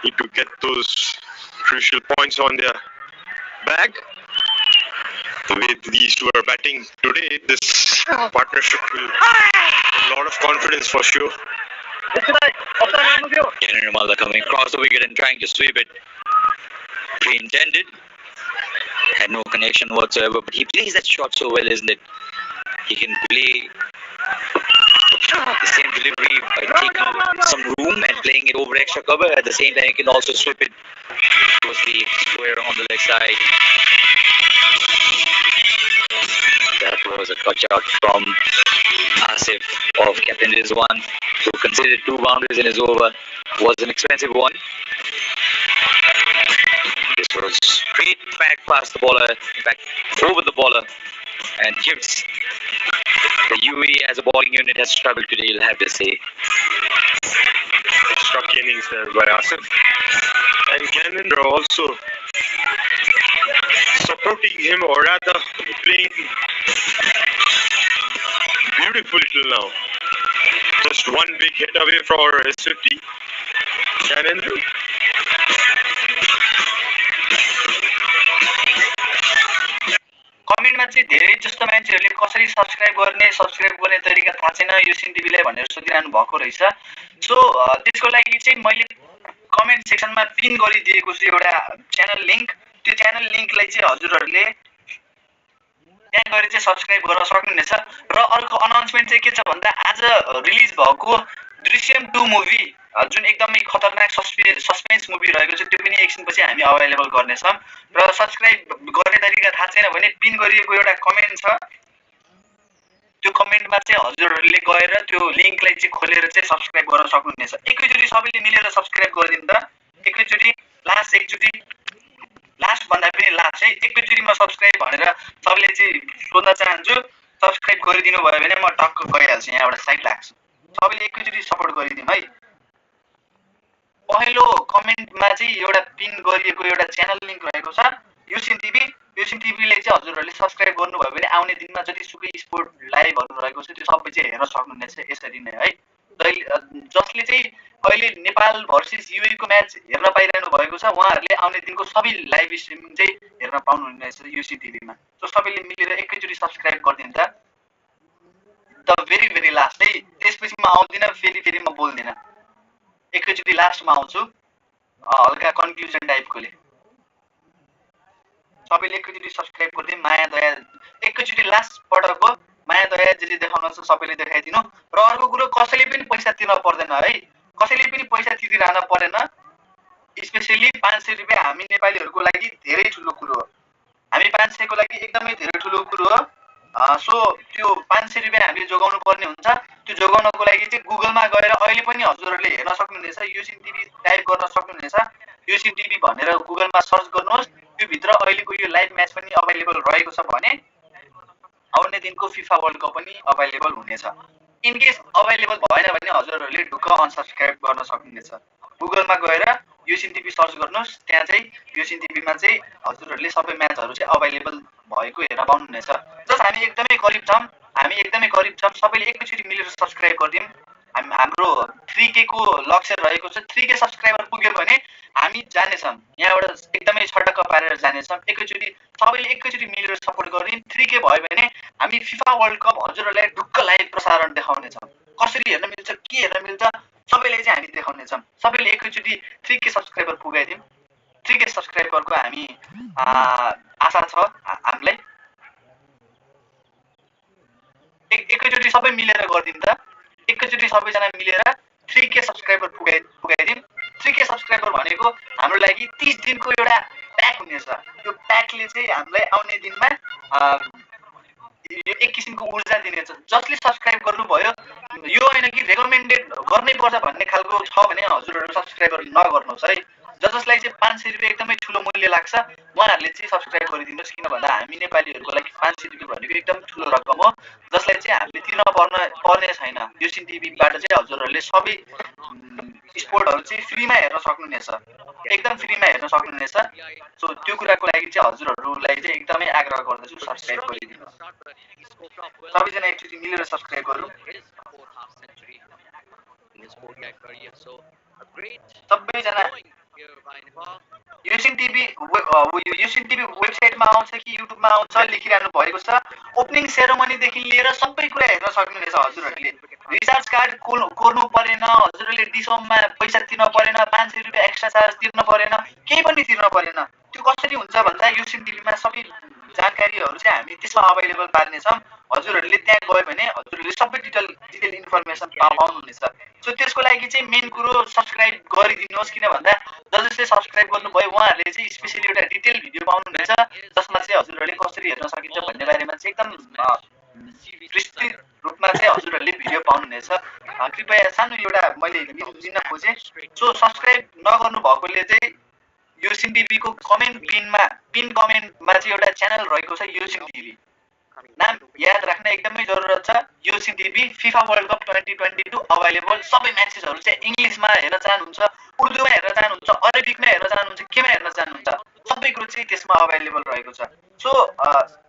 need to get those crucial points on their bag. The way these two are batting today, this partnership will have a lot of confidence for sure. Ganrabala coming across the wicket and trying to sweep it. Pre-intended. Had no connection whatsoever, but he plays that shot so well, isn't it? He can play the same delivery by taking some room and playing it over extra cover. At the same time, he can also sweep it towards the square on the leg side. That was a cut shot from Asif of Captain Rizwan, who considered 2 boundaries in his over. Was an expensive one. So straight back past the bowler, in fact, over the bowler, and gives the UAE as a bowling unit has struggled today, you'll have to say. Struck innings there by Asif. And Gyanendra also supporting him, or rather playing beautiful till now. Just one big hit away for S50. Gyanendra. कमेन्टमा चाहिँ धेरै जस्तो मान्छेहरूले कसरी subscribe गर्ने तरिका थाहा छैन युसिन टिभीलाई भनेर सोधिरहनु भएको रहेछ। सो त्यसको लागि चाहिँ मैले कमेन्ट सेक्सनमा पिन गरिदिएको छु एउटा च्यानल लिङ्क। त्यो च्यानल लिङ्कलाई चाहिँ हजुरहरूले त्यहाँ गएर चाहिँ सब्सक्राइब गर्न सक्नुहुनेछ। र अर्को अनाउन्समेन्ट चाहिँ के छ भन्दा आज रिलिज भएको दृश्यम 2 मुभी जुन एकदमै खतरनाक सस्पेन्स मुभी रहेको छ त्यो पनि एकछिनपछि हामी अभाइलेबल गर्नेछौँ। र सब्सक्राइब गर्ने तरिका थाहा छैन भने पिन गरिएको एउटा कमेन्ट छ, त्यो कमेन्टमा चाहिँ हजुरहरूले गएर त्यो लिङ्कलाई चाहिँ खोलेर चाहिँ सब्सक्राइब गर्न सक्नुहुनेछ। एकैचोटि सबैले मिलेर सब्सक्राइब गरिदिनु त, एकैचोटि लास्ट भन्दा पनि लास्ट है, एकैचोटिमा सब्सक्राइब भनेर सबैले चाहिँ सोध्न चाहन्छु। सब्सक्राइब गरिदिनु भयो भने म टक्क गइहाल्छु, यहाँबाट साइड लाग्छु। सबैले एकैचोटि सपोर्ट गरिदिनु है। पहिलो कमेन्टमा चाहिँ एउटा पिन गरिएको एउटा च्यानल लिङ्क रहेको छ युसिन टिभी। युसिन टिभीलाई चाहिँ हजुरहरूले सब्सक्राइब गर्नुभयो भने आउने दिनमा जतिसुकै स्पोर्ट लाइभहरू रहेको छ त्यो सबै चाहिँ हेर्न सक्नुहुनेछ यसरी नै है। जसले चाहिँ अहिले नेपाल भर्सेस युए को म्याच हेर्न पाइरहनु भएको छ उहाँहरूले आउने दिनको सबै लाइभ स्ट्रिमिङ चाहिँ हेर्न पाउनुहुनेछ युसिन टिभीमा। सो सबैले मिलेर एकैचोटि सब्सक्राइब गरिदिनु त। द भेरी भेरी लास्ट है, त्यसपछि म आउँदिनँ, फेरि म बोल्दिनँ, एकैचोटि लास्टमा आउँछु हल्का कन्क्लुजन टाइपकोले। सबैले एकैचोटि सब्सक्राइब गरिदिनु, माया दया एकैचोटि लास्ट पटकको माया दया जति देखाउन छ सबैले देखाइदिनु। र अर्को कुरो कसैले पनि पैसा तिर्न पर्दैन है, कसैले पनि पैसा तिरिरहन परेन। स्पेसली 500 रुपियाँ हामी नेपालीहरूको लागि धेरै ठुलो कुरो हो, हामी 500 को लागि एकदमै धेरै ठुलो कुरो हो। सो त्यो 500 रुपियाँ हामीले जोगाउनु पर्ने हुन्छ। त्यो जोगाउनको लागि चाहिँ गुगलमा गएर अहिले पनि हजुरहरूले हेर्न सक्नुहुनेछ, युसिन टिभी टाइप गर्न सक्नुहुनेछ, युसिन टिभी भनेर गुगलमा सर्च गर्नुहोस्। त्यो भित्र अहिलेको यो लाइभ म्याच पनि अभाइलेबल रहेको छ भने आउने दिनको फिफा वर्ल्ड कप पनि अभाइलेबल हुनेछ। इनकेस अभाइलेबल भएन भने हजुरहरूले ढुक्क अनसब्सक्राइब गर्न सक्नुहुनेछ। गुगलमा गएर युसिन टिभी सर्च गर्नुहोस्, त्यहाँ चाहिँ युसिन टिभीमा चाहिँ हजुरहरूले सबै म्याचहरू चाहिँ अभाइलेबल भएको हेर्न पाउनुहुनेछ। जस्ट हामी एकदमै करिब छौँ, सबैले एकैचोटि मिलेर सब्सक्राइब गरिदिउँ। हाम्रो 3K को लक्ष्य रहेको छ। 3K सब्सक्राइबर पुग्यो भने हामी जानेछौँ, यहाँबाट एकदमै छटक्क पारेर जानेछौँ। सबैले एकैचोटि मिलेर सपोर्ट गरिदिउँ। 3K भयो भने हामी फिफा वर्ल्ड कप हजुरहरूलाई ढुक्क लाइभ प्रसारण देखाउनेछौँ। कसरी हेर्न मिल्छ, के हेर्न मिल्छ सबैले चाहिँ हामी देखाउनेछौँ। सबैले एकैचोटि 3K सब्सक्राइबर पुगाइदिउँ। 3K सब्सक्राइबरको हामी आशा छ हामीलाई। एकैचोटि सबै मिलेर गरिदिउँ त, एकैचोटि सबैजना मिलेर 3K सब्सक्राइबर पुगाइदिउँ। 3K सब्सक्राइबर भनेको हाम्रो लागि 30 दिनको एउटा प्याक हुनेछ। त्यो प्याकले चाहिँ हामीलाई आउने दिनमा एक किसिमको ऊर्जा दिनेछ। जसले सब्सक्राइब गर्नुभयो यो होइन कि रेकमेन्डेड गर्नै पर्छ भन्ने खालको छ भने हजुरहरू सब्सक्राइबर नगर्नुहोस् है। जसलाई चाहिँ 500 रुपियाँ एकदमै ठुलो मूल्य लाग्छ उहाँहरूले चाहिँ सब्सक्राइब गरिदिनुहोस्। किन भन्दा हामी नेपालीहरूको लागि 500 रुपियाँ भनेको एकदम ठुलो रकम हो, जसलाई चाहिँ हामीले तिर्न पर्ने छैन। युसिन टिभीबाट चाहिँ हजुरहरूले सबै स्पोर्टहरू चाहिँ फ्रीमा हेर्न सक्नुहुनेछ, एकदम फ्रीमा हेर्न सक्नुहुनेछ। सो त्यो कुराको लागि चाहिँ हजुरहरूलाई चाहिँ एकदमै आग्रह गर्दछु, सब्सक्राइब गरिदिनुहोस्। सबैजना एकचोटि मिलेर सब्सक्राइब गरौँ। सबैजना युसिन टिभी वेबसाइटमा आउँछ कि युट्युबमा आउँछ लेखिरहनु भएको छ। ओपनिङ सेरोमनीदेखि लिएर सबै कुरा हेर्न सक्नुहुनेछ हजुरहरूले। रिचार्ज कार्ड कोर्नु परेन, हजुरहरूले डिसोममा पैसा तिर्न परेन, 500 रुपियाँ एक्स्ट्रा चार्ज तिर्न परेन, केही पनि तिर्न परेन। त्यो कसरी हुन्छ भन्दा युसिन टिभीमा सबै जानकारीहरू चाहिँ हामी त्यसमा अभाइलेबल पार्नेछौँ। हजुरहरूले त्यहाँ गयो भने हजुरहरूले सबै डिटेल इन्फर्मेसन पाउनुहुनेछ। सो त्यसको लागि चाहिँ मेन कुरो सब्सक्राइब गरिदिनुहोस्। किन भन्दा जसले सब्सक्राइब गर्नुभयो उहाँहरूले चाहिँ स्पेसली एउटा डिटेल भिडियो पाउनुहुनेछ, जसमा चाहिँ हजुरहरूले कसरी हेर्न सकिन्छ भन्ने बारेमा चाहिँ एकदम विस्तृत रूपमा चाहिँ हजुरहरूले भिडियो पाउनुहुनेछ। कृपया सानो एउटा मैले लिन खोजेँ। सो सब्सक्राइब नगर्नु भएकोले चाहिँ युसिन टिभीको पिन कमेन्टमा चाहिँ एउटा च्यानल रहेको छ युसिन टिभी। नाम याद राख्न एकदमै जरुरत छ। Yusin TV FIFA world cup 2022 available. सबै म्याचेसहरू चाहिँ इङ्ग्लिसमा हेर्न चाहनुहुन्छ, उर्दूमा हेर्न चाहनुहुन्छ, अरेबिकमा हेर्न चाहनुहुन्छ, केमा हेर्न चाहनुहुन्छ, सबै कुरो चाहिँ त्यसमा अभाइलेबल रहेको छ। सो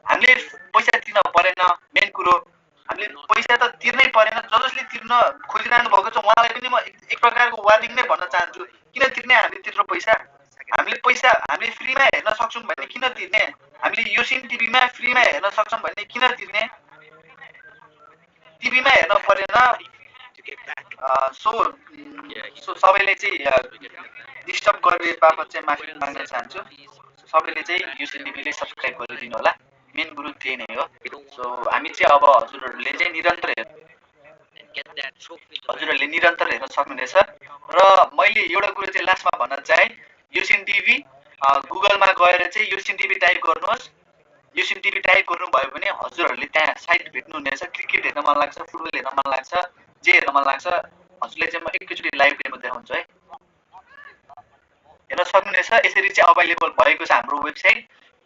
हामीले पैसा तिर्न परेन। मेन कुरो हामीले पैसा त तिर्नै परेन। जसले तिर्न खोजिरहनु भएको छ उहाँलाई पनि म एक प्रकारको वार्निङ नै भन्न चाहन्छु, किन तिर्ने हामीले त्यत्रो पैसा? हामीले फ्रीमा हेर्न सक्छौँ भने किन तिर्ने? हामीले युसिन टिभीमा फ्रीमा हेर्न सक्छौँ भने किन तिर्ने? टिभीमा हेर्न परेन। सो सबैले चाहिँ डिस्टर्ब गर्ने बापत चाहिँ माफी माग्न चाहन्छु। सबैले चाहिँ युसिन टिभीले सब्सक्राइब गरिदिनु होला। मेन कुरो त्यही नै हो। सो हामी चाहिँ अब हजुरहरूले चाहिँ निरन्तर हेर्न सक्नुहुनेछ। र मैले एउटा कुरो चाहिँ लास्टमा भन्न चाहे, युसिन टिभी गुगलमा गएर चाहिँ युसिन टिभी टाइप गर्नुहोस्। युसिन टिभी टाइप गर्नुभयो भने हजुरहरूले त्यहाँ साइट भेट्नुहुनेछ। क्रिकेट हेर्न मन लाग्छ, फुटबल हेर्न मन लाग्छ, जे हेर्न मन लाग्छ हजुरले चाहिँ म एकैचोटि लाइभ डेमो देखाउँछु है, हेर्न सक्नुहुनेछ। यसरी चाहिँ अभाइलेबल भएको छ हाम्रो वेबसाइट।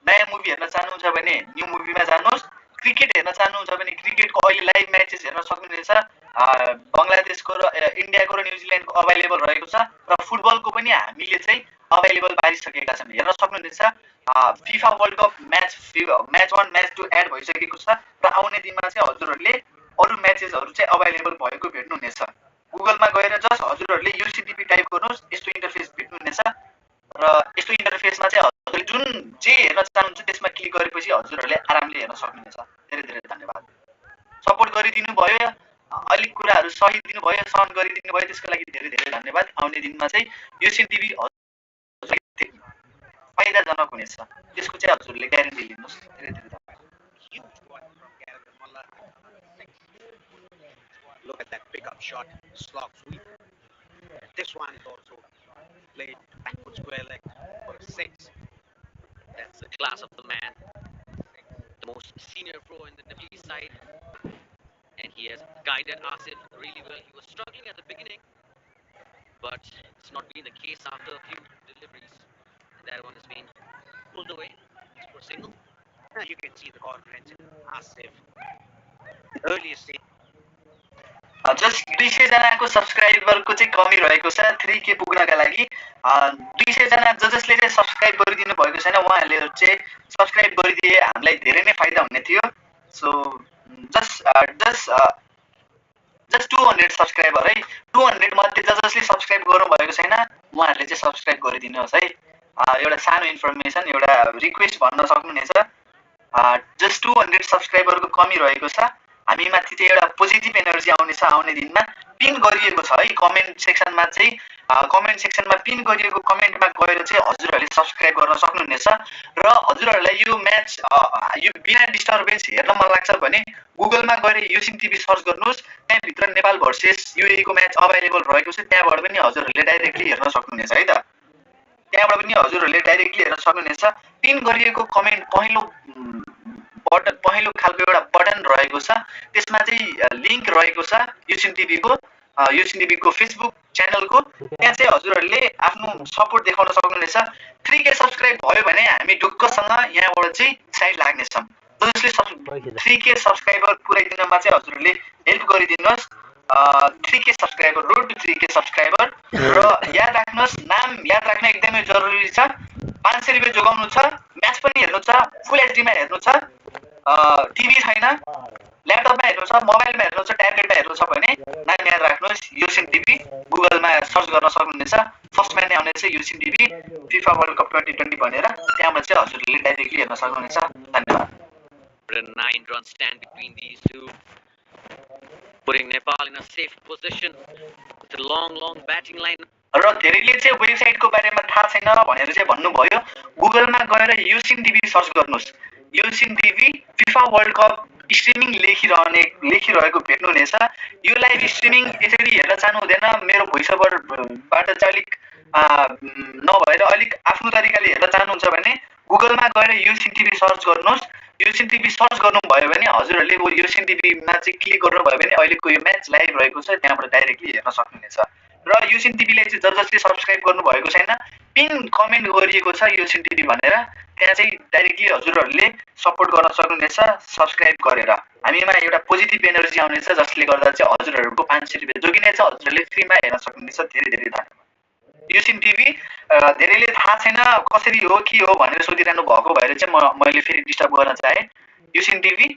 नयाँ मुभी हेर्न चाहनुहुन्छ भने न्यू मुभीमा जानुहोस्। क्रिकेट हेर्न चाहनुहुन्छ भने क्रिकेटको अहिले लाइभ म्याचेस हेर्न सक्नुहुनेछ। बङ्गलादेशको र इन्डियाको र न्युजिल्यान्डको अभाइलेबल रहेको छ। र फुटबलको पनि हामीले चाहिँ अभाइलेबल पारिसकेका छन्, हेर्न सक्नुहुनेछ। FIFA world cup match 1 match 2 add भइसकेको छ। र आउने दिनमा चाहिँ हजुरहरूले अरू म्याचेसहरू चाहिँ अभाइलेबल भएको भेट्नुहुनेछ। गुगलमा गएर जस्ट हजुरहरूले युसिन टिभी टाइप गर्नुहोस्, यस्तो इन्टरफेस भेट्नुहुनेछ। र यस्तो इन्टरफेसमा चाहिँ हजुरले जुन जे हेर्न चाहनुहुन्छ त्यसमा क्लिक गरेपछि हजुरहरूले आरामले हेर्न सक्नुहुनेछ। धेरै धेरै धन्यवाद। सपोर्ट गरिदिनु भयो, अलिक कुराहरू सही दिनुभयो, सहन गरिदिनु भयो, त्यसको लागि धेरै धेरै धन्यवाद। आउने दिनमा चाहिँ युसिन टिभी फाइदाजनक हुनेछ, त्यसको चाहिँ हजुरले ग्यारेन्टी लिनुहोस्। धेरै धेरै धन्यवाद। Look at that pickup shot, slog sweep. This one is also played backward square leg for a 6. That's the class of the man, the most senior pro in the Nepali side, and he has guided Asif really well. He was struggling at the beginning, but it's not been the case after a few deliveries. And that one has been pulled away for single. You can see the confidence in Asif. Earliest stage. Just 200 जनाको सब्सक्राइबरको चाहिँ कमी रहेको छ 3K पुग्नका लागि। 200 जना जसले चाहिँ subscribe गरिदिनु भएको छैन उहाँहरूले चाहिँ सब्सक्राइब गरिदिए हामीलाई धेरै नै फाइदा हुने थियो। सो जस्ट 200 सब्सक्राइबर है। 200 मध्ये जसले सब्सक्राइब गर्नु भएको छैन उहाँहरूले चाहिँ सब्सक्राइब गरिदिनुहोस् है। एउटा सानो इन्फर्मेसन, एउटा रिक्वेस्ट भन्न सक्नुहुनेछ। जस्ट 200 सब्सक्राइबरको कमी रहेको छ। हामी माथि चाहिँ एउटा पोजिटिभ एनर्जी आउनेछ आउने दिनमा। पिन गरिएको छ है कमेन्ट सेक्सनमा चाहिँ, कमेन्ट सेक्सनमा पिन गरिएको कमेन्टमा गएर चाहिँ हजुरहरूले सब्सक्राइब गर्न सक्नुहुनेछ। र हजुरहरूलाई यो म्याच यो बिना डिस्टर्बेन्स हेर्न मन लाग्छ भने गुगलमा गएर युसिन टिभी सर्च गर्नुहोस्। त्यहाँभित्र नेपाल भर्सेस UAE को म्याच अभाइलेबल रहेको छ। त्यहाँबाट पनि हजुरहरूले डाइरेक्टली हेर्न सक्नुहुनेछ है त। त्यहाँबाट पनि हजुरहरूले डाइरेक्टली हेर्न सक्नुहुनेछ। पिन गरिएको कमेन्ट पहिलो खालको एउटा बटन रहेको छ, त्यसमा चाहिँ लिङ्क रहेको छ युसिन टिभीको फेसबुक च्यानलको। त्यहाँ चाहिँ हजुरहरूले आफ्नो सपोर्ट देखाउन सक्नुहुनेछ। 3K सब्सक्राइब भयो भने हामी ढुक्कसँग यहाँबाट चाहिँ साइड लाग्नेछौँ। जसले 3K सब्सक्राइबर पुऱ्याइदिनमा चाहिँ हजुरहरूले हेल्प गरिदिनुहोस्। 3K subscriber, road to 3K subscriber. र याद राख्नुहोस्, नाम याद राख्न एकदमै जरुरी छ। 500 रुपियाँ जोगाउनु छ, म्याच पनि हेर्नु छ, फुल एचडीमा हेर्नु छ, टिभी छैन, ल्यापटपमा हेर्नु छ, मोबाइलमा हेर्नु छ, ट्याब्लेटमा हेर्नु छ भने नाम याद राख्नुहोस् युसिन टिभी। गुगलमा सर्च गर्न सक्नुहुनेछ। फर्स्टमा नै आउनेछ युसिन टिभी फिफा वर्ल्ड कप 2020 भनेर। त्यहाँबाट चाहिँ हजुरले डाइरेक्टली हेर्न सक्नुहुनेछ। धन्यवाद। 9-run stand between these two, putting Nepal in a safe position with a long batting line. र धेरैले चाहिँ वेबसाइटको बारेमा थाहा छैन भनेर चाहिँ भन्नुभयो। गुगलमा गएर युसिन टिभी सर्च गर्नुहोस्। Yusin TV FIFA world cup streaming लेखिरहेको भेट्नुहुनेछ। यो लाइभ स्ट्रिमिङ यसरी हेर्न चाहनु हुँदैन। मेरो भोइस ओभरबाट चाहिँ अलिक नभएर अलिक आफ्नो तरिकाले हेर्न चाहनुहुन्छ भने गुगलमा गएर युसिन टिभी सर्च गर्नुहोस्। युसिन टिभी सर्च गर्नुभयो भने हजुरहरूले युसिन टिभीमा चाहिँ क्लिक गर्नुभयो भने अहिलेको यो म्याच लाइभ रहेको छ, त्यहाँबाट डाइरेक्टली हेर्न सक्नुहुनेछ। र युसिन टिभीले चाहिँ जसले सब्सक्राइब गर्नुभएको छैन पिन कमेन्ट गरिएको छ युसिन टिभी भनेर, त्यहाँ चाहिँ डाइरेक्टली हजुरहरूले सपोर्ट गर्न सक्नुहुनेछ सब्सक्राइब गरेर। हामीमा एउटा पोजिटिभ एनर्जी आउनेछ जसले गर्दा चाहिँ हजुरहरूको 500 रुपियाँ जोगिनेछ, हजुरहरूले फ्रीमा हेर्न सक्नुहुनेछ। धेरै धेरै धन्यवाद। युसिन टिभी धेरैले थाहा छैन कसरी हो के हो भनेर सोधिरहनु भएको भएर चाहिँ मैले फेरि डिस्टर्ब गर्न चाहेँ। युसिन टिभी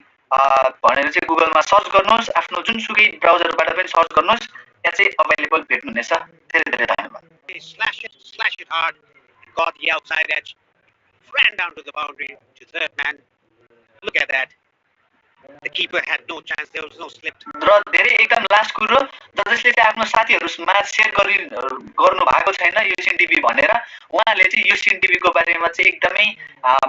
भनेर चाहिँ गुगलमा सर्च गर्नुहोस्, आफ्नो जुनसुकै ब्राउजरबाट पनि सर्च गर्नुहोस्, त्यहाँ चाहिँ अभाइलेबल भेट्नुहुनेछ। धेरै धेरै धन्यवाद। Slash it hard, got the outside edge, ran down to the boundary to third man. Look at that. The keeper had no chance, there was no slip. र धेरै एकदम लास्ट कुरो, जसले चाहिँ आफ्नो साथीहरूमा सेयर गर्नु भएको छैन युसिन टिभी भनेर, उहाँले चाहिँ युसिन टिभीको बारेमा चाहिँ एकदमै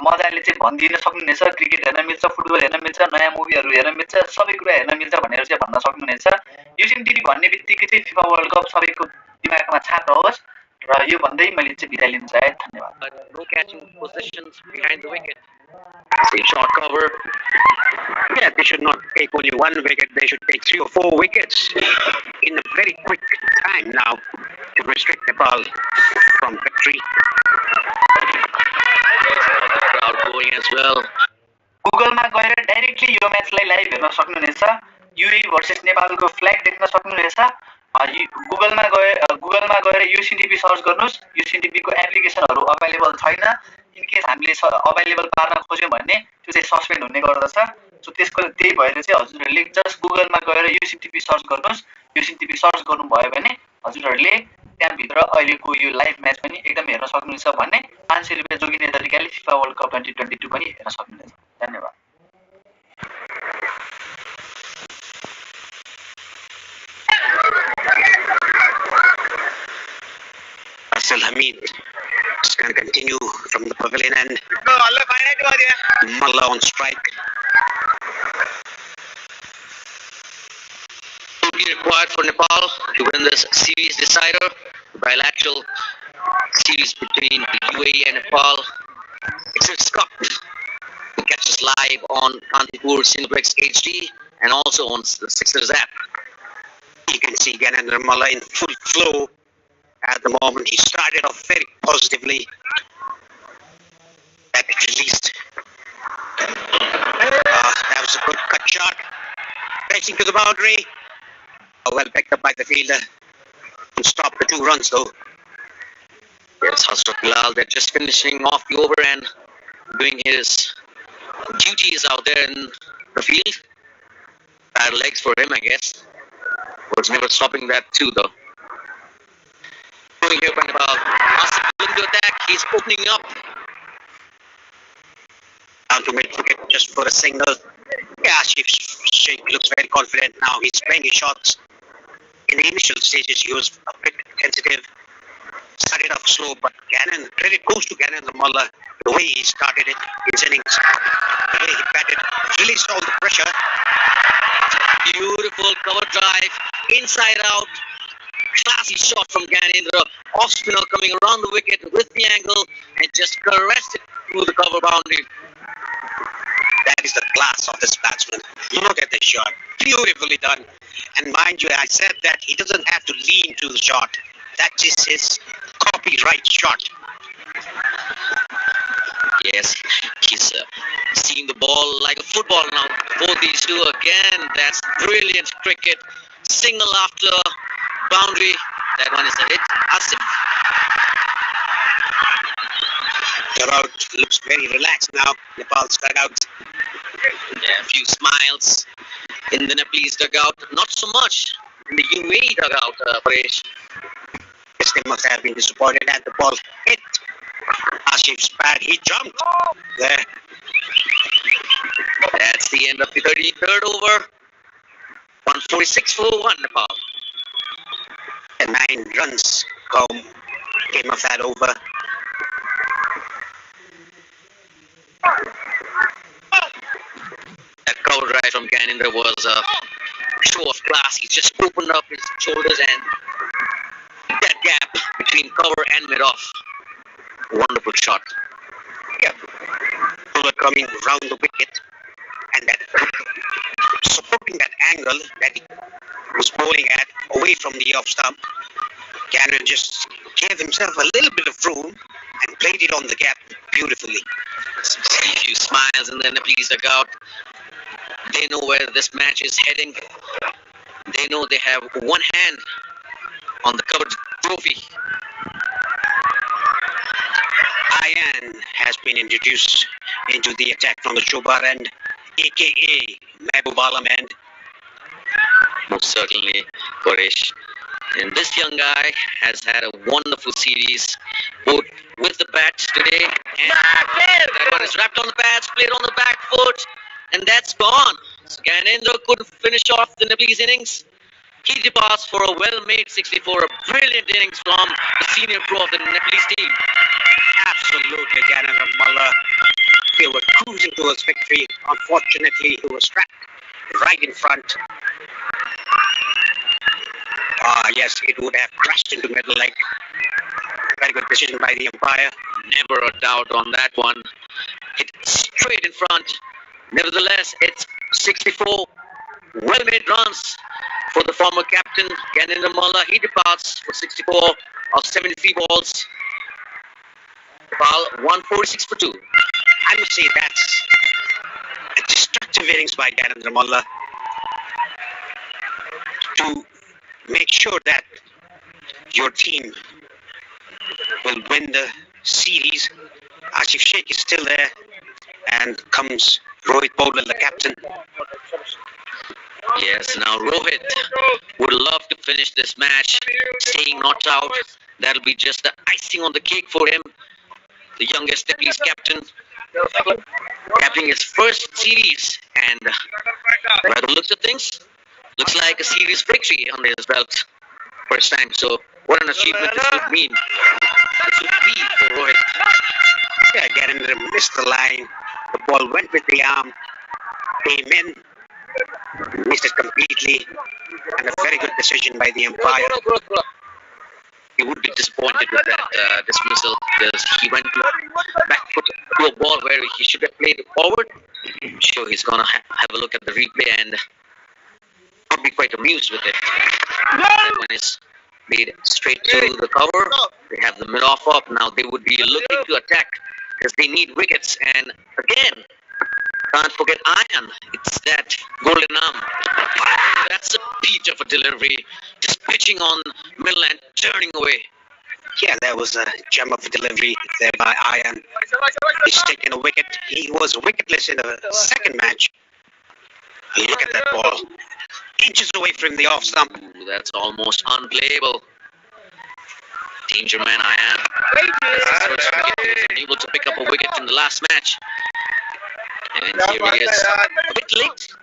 मजाले चाहिँ भनिदिन सक्नुहुनेछ। क्रिकेट हेर्न मिल्छ, फुटबल हेर्न मिल्छ, नयाँ मुभीहरू हेर्न मिल्छ, सबै कुरा हेर्न मिल्छ भनेर चाहिँ भन्न सक्नुहुनेछ। युसिन टिभी भन्ने बित्तिकै चाहिँ फिफा वर्ल्ड कप सबैको दिमागमा छाप रहोस् र यो भन्दै मैले चाहिँ बिदा लिन चाहे। धन्यवाद। No catching positions behind the wicket. Short cover. Yeah, they should not take only one wicket, they should take 3 or 4 wickets in a very quick time now to restrict Nepal from victory. Crowd going as well. गुगलमा गएर directly यो म्याचलाई live हेर्न सक्नुहुनेछ। UAE versus नेपालको flag देख्न सक्नुहुनेछ। गुगलमा गएर युसिन TV search गर्नुहोस्। युसिन टिभीको एप्लिकेसनहरू अभाइलेबल छैन, इनकेस हामीले अभाइलेबल पार्न खोज्यौँ भने त्यो चाहिँ सस्पेन्ड हुने गर्दछ। सो त्यही भएर चाहिँ हजुरहरूले जस्ट गुगलमा गएर युसिन टिभी सर्च गर्नुहोस्। युसिन टिभी सर्च गर्नुभयो भने हजुरहरूले त्यहाँभित्र अहिलेको यो लाइभ म्याच पनि एकदम हेर्न सक्नुहुन्छ भने 500 रुपियाँ जोगिने तरिकाले फिफा वर्ल्ड कप 2022 पनि हेर्न सक्नुहुनेछ। धन्यवाद। Asal Hamid is going to continue from the pavilion and Mullah on strike. Will be required for Nepal to win this series decider, bilateral series between the UAE and Nepal. It's a cup. You catch us live on Kantipur Cineplex HD and also on the Sixers app. You can see Ganendra Mullah in full flow at the moment. He started off very positively. That released. That was a good cut shot. Racing to the boundary. Well picked up by the fielder. And stopped the 2 runs though. Yes, Hasrat Bilal, they're just finishing off the over and doing his duties out there in the field. Bad legs for him, I guess. Was never stopping that too, though. Going here by Nepal. Asif looking to attack. He's opening up. Down to mid wicket just for a single. Yeah, Sheikh looks very confident now. He's playing his shots. In the initial stages, he was a bit tentative. Started off slow, but Gannon, credit goes to Gannon Mullah, the way he started it in his innings, the way he batted, released all the pressure. Beautiful cover drive, inside out. Classy shot from Ganendra. Off spinner coming around the wicket with the angle and just caressed it through the cover boundary. That is the class of this batsman. Look at this shot. Beautifully done. And mind you, I said that he doesn't have to lean to the shot. That is his copyright shot. Yes, he's seeing the ball like a football now. Both these two again. That's brilliant cricket. Single after boundary. That one is a hit. Asif. Dugout looks very relaxed now. Nepal's dugout. Yeah, a few smiles in the Nepalese dugout. Not so much in the UAE dugout, Paresh. Yes, they must have been disappointed at the ball hit. Asif's bat, he jumped there. That's the end of the 33rd over. 146 for 1 Nepal. And 9 runs came of that over. That cover drive from Ganendra was a show of class. He just opened up his shoulders and that gap between cover and mid-off. Wonderful shot. Yeah. Puller coming round the wicket and that supporting that angle that he was bowling at away from the off stump. Gannon just gave himself a little bit of room and played it on the gap beautifully. See a few smiles in the Nepalese dugout. They know where this match is heading. They know they have one hand on the covered trophy. Ayan has been introduced into the attack from the Chobar end, aka Mehboob Alam end. Most certainly, Koresh. And this young guy has had a wonderful series, both with the bats today, and that one is wrapped on the bats, played on the back foot, and that's gone. So Ganendra couldn't finish off the Nepalese innings. He departs for a well-made 64, a brilliant innings from the senior pro of the Nepalese team. Absolutely, Ganendra Malla. They were cruising towards victory. Unfortunately, he was trapped right in front. Yes, it would have crashed into middle leg. Very good decision by the umpire. Never a doubt on that one. Hit straight in front. Nevertheless, it's 64 well-made runs for the former captain, Ganendra Malla. He departs for 64 of 73 balls. Nepal 146 for 2. I must say that's a destructive innings by Ganendra Malla to make sure that your team will win the series. Asif Sheikh is still there, and comes Rohit Paulal, the captain. Yes, now Rohit would love to finish this match, staying not out. That'll be just the icing on the cake for him. The youngest Nepalese captain, captaining his first series, and by the looks of things, looks like a series victory under his belt. First time, so what an achievement this would mean. This would be for Rohit. Yeah, Ganendra missed the line. The ball went with the arm, came in, missed it completely, and a very good decision by the umpire. He would be disappointed with that dismissal, because he went to back foot to a ball where he should have played forward. I'm sure he's gonna have a look at the replay and not be quite amused with it. That one is made straight to the cover. They have the mid-off up. Now they would be looking to attack because they need wickets. And again, can't forget Ayan. It's that golden arm. That's a peach of a delivery. Just pitching on middle and turning away. Yeah, there was a gem of a delivery there by Ayan. He's taken a wicket. He was wicketless in the second match. Look at that ball. Inches away from the off stump. Ooh, that's almost unplayable. Danger man Ayan. He was unable to pick up a wicket in the last match. And here he is. A bit late,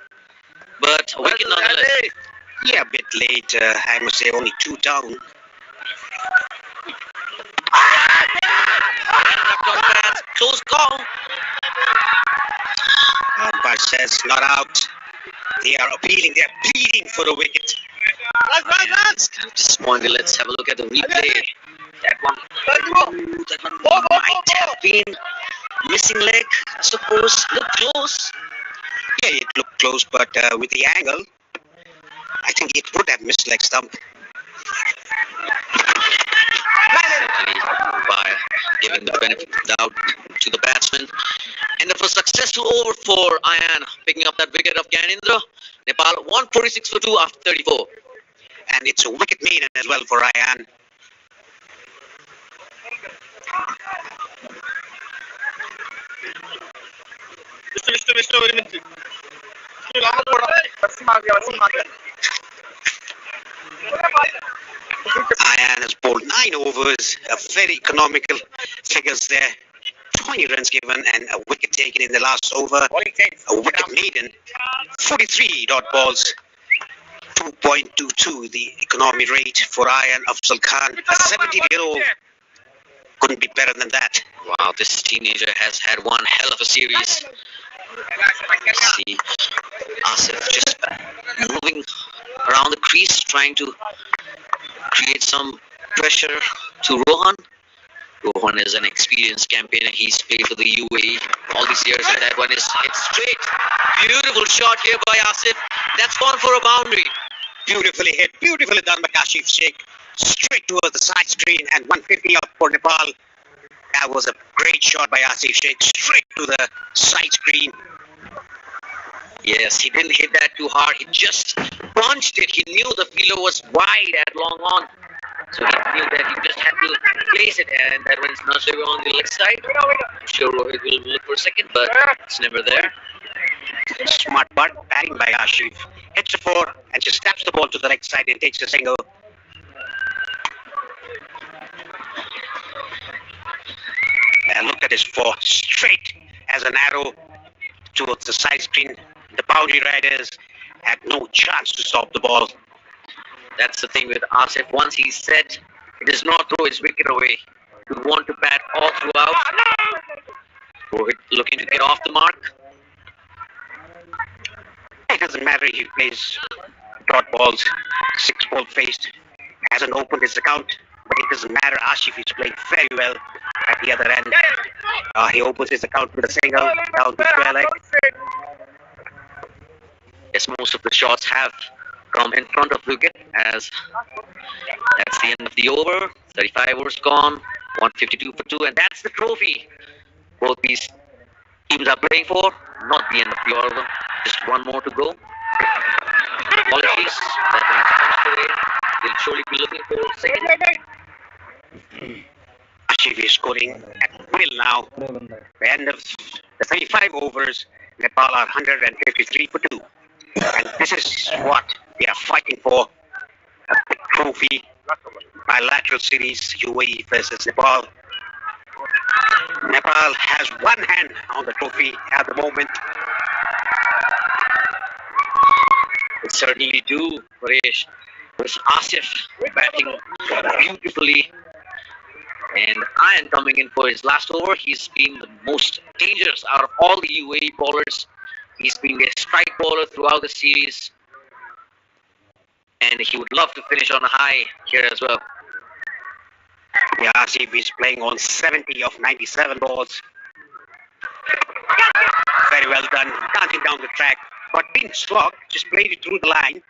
but a wicket nonetheless. Yeah, a bit late. I must say only 2 down. And left on bat. Close call. Umpire says not out. They are appealing. They are pleading for a wicket. It's kind of disappointing. Let's have a look at the replay. That one might have been missing leg, I suppose. Look close. Yeah, it looked close, but with the angle, I think it would have missed leg stump. By giving the benefit of the doubt to the batsman. End of a successful over for Ayan, picking up that wicket of Ganendra. Nepal 146 for 2 after 34. And it's a wicket maiden as well for Ayan. Ayan has bowled 9 overs, a very economical figures there. 20 runs given and a wicket taken in the last over. A wicket maiden, 43 dot balls, 2.22 the economy rate for Ayan Afzal Khan. A 17-year-old couldn't be better than that. Wow, this teenager has had one hell of a series. See, Asif just moving around the crease, trying to create some pressure to Rohan. Rohan is an experienced campaigner. He's played for the UAE all these years, and that one is hit straight. Beautiful shot here by Asif. That's gone for a boundary. Beautifully hit, beautifully done by Asif Sheikh. straight towards the side screen and 150 up for Nepal. That was a great shot by Asif Sheikh, straight to the side screen. Yes, he didn't hit that too hard. He just punched it. He knew the fielder was wide at long on. So he knew that he just had to place it, and that went Nasir on the leg side. I'm sure Rohit will look for a second, but it's never there. Smart batting by Asif. Hits a four and just taps the ball to the right side and takes a single. And look at his four, straight as an arrow towards the side screen. The boundary riders had no chance to stop the ball. That's the thing with Asif. Once he's set, he does not throw his wicket away. He would want to bat all throughout. Rohit looking to get off the mark. It doesn't matter if he plays dot balls, 6-ball faced, hasn't opened his account, but it doesn't matter. Asif is playing very well at the other end. He opens his account with a single down the square leg. Yes, most of the shots have come in front of wicket, as that's the end of the over. 35 overs gone, 152 for 2, and that's the trophy both these teams are playing for. Not the end of the over, just one more to go. Apologies, that match comes today. We'll surely be looking for second. Asif is scoring at will now. The end of the 35 overs, Nepal are 153 for 2. And this is what they are fighting for. A big trophy, bilateral series, UAE versus Nepal. Nepal has one hand on the trophy at the moment. They certainly do, Paresh. There's Asif batting beautifully. And Ian coming in for his last over. He's been the most dangerous out of all the UAE bowlers. He's been a strike bowler throughout the series. And he would love to finish on a high here as well. Yeah, Asif is playing on 70 of 97 balls. Very well done, dancing down the track. But being slogged, just played it through the line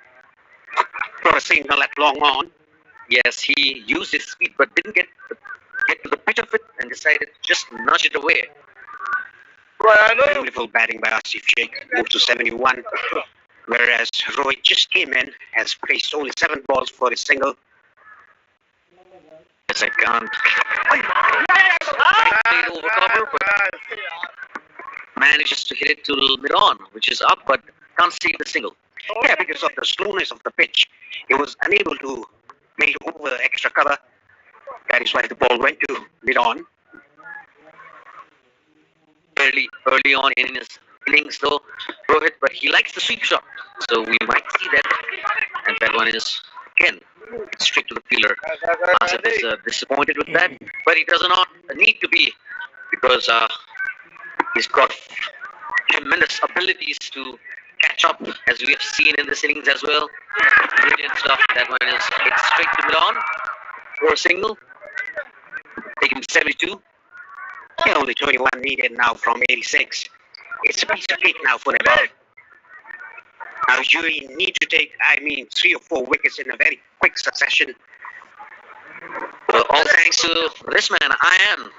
for a single at long on. Yes, he used his speed but didn't get to the pitch of it and decided to just nudge it away. Beautiful batting by Asif Sheikh, moved to 71. Whereas Rohit just came in, has placed only 7 balls for his single. Yes, I can't. Played over cover, but manages to hit it to mid-on, which is up, but can't see the single. Yeah, because of the slowness of the pitch, he was unable to play over extra cover. That is why the ball went to mid-on. Early on in his innings, though, Rohit, but he likes the sweep shot, so we might see that. And that one is again straight to the fielder. Asif is disappointed with that, but he does not need to be, because he's got tremendous abilities to catch up, as we have seen in this innings as well. Brilliant stuff. That one is hit straight to mid-on for a single. Taking 72. Yeah, only 21 needed now from 86. It's a piece of cake now for Nepal. Now UAE need to take, 3 or 4 wickets in a very quick succession. Well, all thanks to this man, Ian,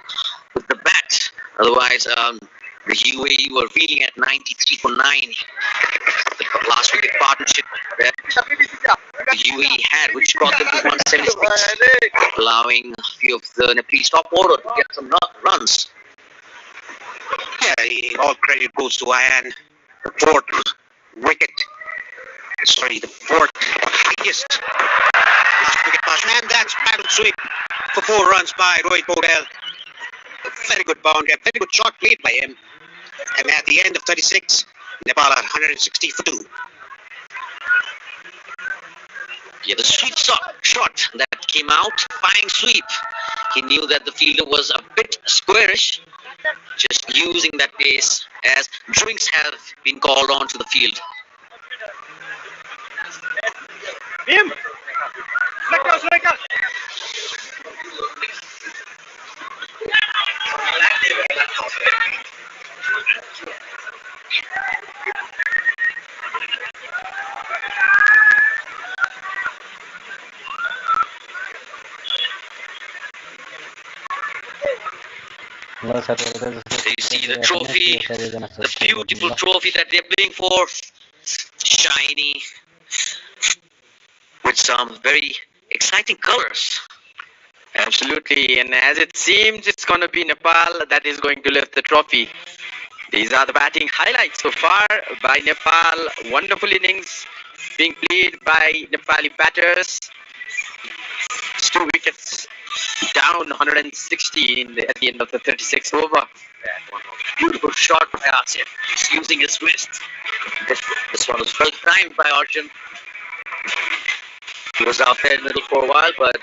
with the bat. Otherwise, the UAE were reeling at 93 for 9. The last wicket partnership that the UAE had, which got them to 176, allowing a few of the Nepalese top order to get some runs. Yeah, all credit goes to Ian, the 4th wicket. Sorry, the 4th highest last wicket pass. And that's battle sweep for 4 runs by Rohit Bodel. Very good boundary, very good shot played by him. And at the end of 36, Nepal are 160 for 2. Yeah, the sweep shot that came out, fine sweep. He knew that the fielder was a bit squarish, just using that pace as drinks have been called on to the field. You see the trophy, the beautiful trophy that they're playing for, shiny, with some very exciting colors. Absolutely, and as it seems, it's going to be Nepal that is going to lift the trophy. These are the batting highlights so far by Nepal. Wonderful innings being played by Nepali batters. It's 2 wickets down, 160 at the end of the 36th over. Beautiful shot by Asif. He's using his wrist. This one was well timed by Arjun. He was out there in the middle for a while, but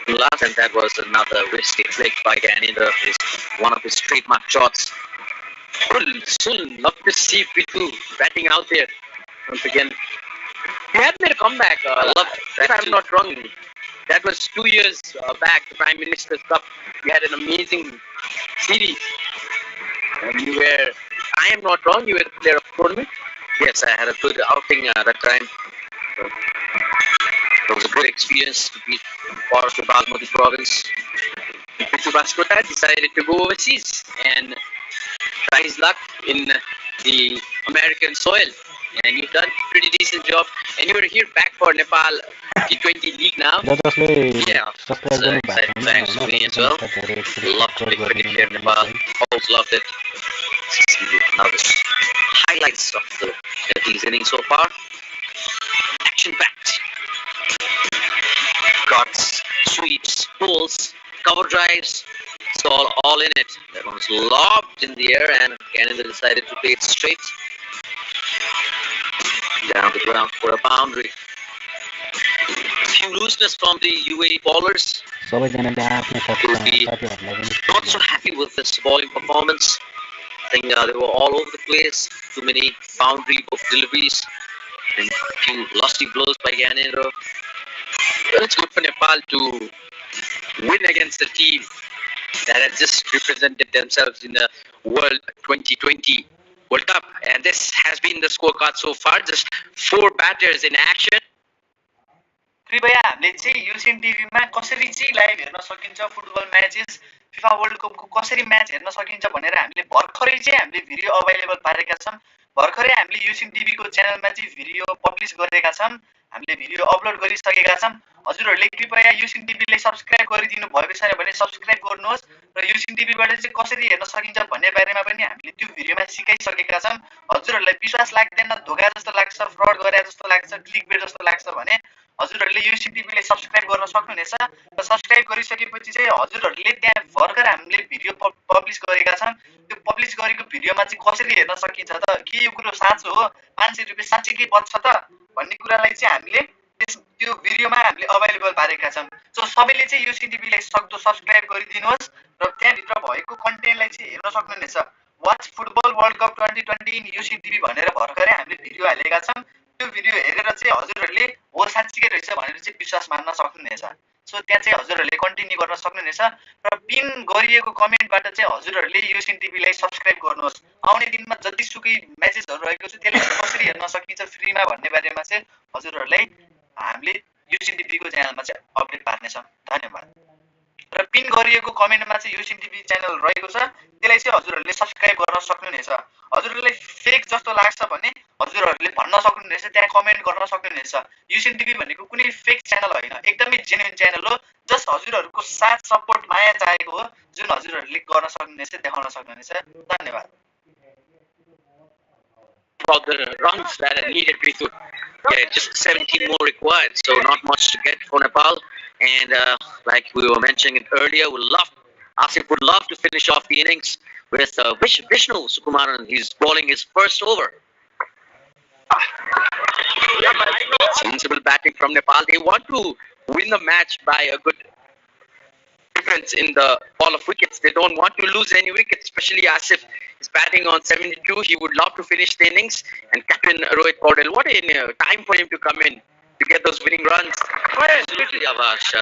last, and that was another risky flick by Ganendra. One of his trademark shots. Still love to see Pitu batting out there once again. He had made a comeback. I love If that I'm too. not wrong, that was 2 years back, the Prime Minister's Cup. We had an amazing series. And you were, I am not wrong, you were the player of the tournament. Yes, I had a good outing that time. So, it was a good experience to be part of the Basmati province. Pitu Baskota decided to go overseas and try his luck in the American soil. And you've done a pretty decent job. And you're here back for Nepal T20 League now. Yeah, it's exciting times for me as well. Love to play cricket here in Nepal. Always loved it. Now the highlights of these innings so far. Action-packed. Cuts, sweeps, pulls, cover drives. It's all in it. That one was lobbed in the air, and Canada decided to play it straight down the ground for a boundary. Few looseness from the UAE bowlers. Will be not so happy with this bowling performance. I think they were all over the place. Too many boundary deliveries and few lusty blows by Ganendra. Well, it's good for Nepal to win against a team that has just represented themselves in the World 2020 World Cup. And this has been the scorecard so far. Just 4 batters in action. कृपया हामीले चाहिँ युसिएन टिभीमा कसरी चाहिँ live हेर्न सकिन्छ football matches FIFA world कपको कसरी match हेर्न सकिन्छ भनेर हामीले भर्खरै चाहिँ हामीले भिडियो अभाइलेबल पारेका छौँ भर्खरै हामीले युसिएन टिभीको च्यानलमा चाहिँ भिडियो पब्लिस गरेका छौँ हामीले भिडियो अपलोड गरिसकेका छौँ हजुरहरूले कृपया युसिएन टिभीलाई सब्स्क्राइब गरिदिनु भएको छैन भने सब्स्क्राइब गर्नुहोस् र युसिएन टिभीबाट चाहिँ कसरी हेर्न सकिन्छ भन्ने बारेमा पनि हामीले त्यो भिडियोमा सिकाइसकेका छौँ हजुरहरूलाई विश्वास लाग्दैन धोका जस्तो लाग्छ फ्रड गरे जस्तो लाग्छ क्लिकबेट जस्तो लाग्छ भने हजुरहरूले युसिएन टिभीलाई सब्स्क्राइब गर्न सक्नुहुनेछ र सब्स्क्राइब गरिसकेपछि चाहिँ हजुरहरूले त्यहाँ भर्खर हामीले भिडियो पब्लिस गरेका छौँ त्यो पब्लिस गरेको भिडियोमा चाहिँ कसरी हेर्न सकिन्छ त के यो कुरो साँचो हो 500 रुपैयाँ साँच्चै के बच्छ त भन्ने कुरालाई चाहिँ हामीले त्यो भिडियोमा हामीले अभाइलेबल पारेका छौँ सो सबैले चाहिँ युसिएन टिभीलाई सक्दो सब्स्क्राइब गरिदिनुहोस् र त्यहाँभित्र भएको कन्टेन्टलाई चाहिँ हेर्न सक्नुहुनेछ वाच फुटबल वर्ल्ड कप 2020 इन युसिएन टिभी भनेर भर्खरै हामीले भिडियो हालेका छौँ त्यो भिडियो हेरेर चाहिँ हजुरहरूले हो साँच्चीकै रहेछ भनेर चाहिँ विश्वास मान्न सक्नुहुनेछ सो त्यहाँ चाहिँ हजुरहरूले कन्टिन्यू गर्न सक्नुहुनेछ र पिन गरिएको कमेन्टबाट चाहिँ हजुरहरूले युसिएन टिभीलाई सब्स्क्राइब गर्नुहोस् आउने दिनमा जतिसुकै म्याचेसहरू रहेको छ त्यसलाई कसरी हेर्न सकिन्छ फ्रीमा भन्ने बारेमा चाहिँ हजुरहरूलाई हामीले युसिएन टिभीको च्यानलमा चाहिँ अपडेट पार्नेछौँ धन्यवाद र पिन गरिएको कमेन्टमा चाहिँ युसिएन टिभी च्यानल रहेको छ त्यसलाई चाहिँ हजुरहरूले सब्स्क्राइब गर्न सक्नुहुनेछ हजुरहरूलाई फेक जस्तो लाग्छ भने हजुरहरूले भन्न सक्नुहुनेछ त्यहाँ कमेन्ट गर्न सक्नुहुनेछ युसिएन टिभी भनेको कुनै फेक च्यानल होइन एकदमै जेन्युइन च्यानल हो जस्ट हजुरहरूको साथ सपोर्ट माया चाहेको हो जुन हजुरहरूले गर्न सक्नुहुनेछ देखाउन सक्नुहुनेछ धन्यवाद About the runs that are needed, Ritu. Yeah, just 17 more required, so not much to get for Nepal. And like we were mentioning it earlier, Asif would love to finish off the innings with Vishnu Sukumaran. He's bowling his first over. Sensible batting from Nepal. They want to win the match by a good difference in the fall of wickets. They don't want to lose any wickets, especially Asif is batting on 72. He would love to finish the innings. And Captain Rohit Paudel, what a time for him to come in to get those winning runs. Absolutely, Avash.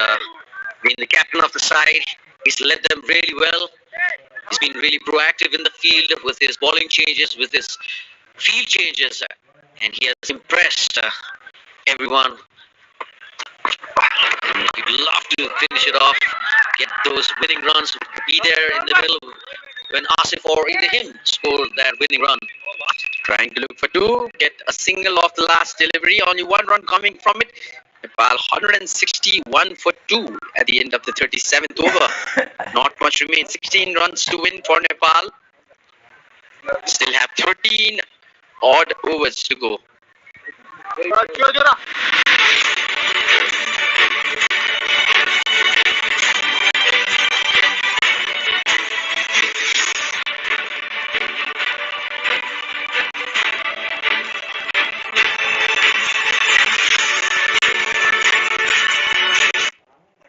Being the captain of the side, he's led them really well. He's been really proactive in the field with his bowling changes, with his field changes, and he has impressed everyone. He'd love to finish it off, get those winning runs, be there in the middle when Asif or either him score that winning run. Trying to look for two, get a single off the last delivery, only one run coming from it. Nepal 161 for 2 at the end of the 37th over. Not much remains, 16 runs to win for Nepal. Still have 13 odd overs to go.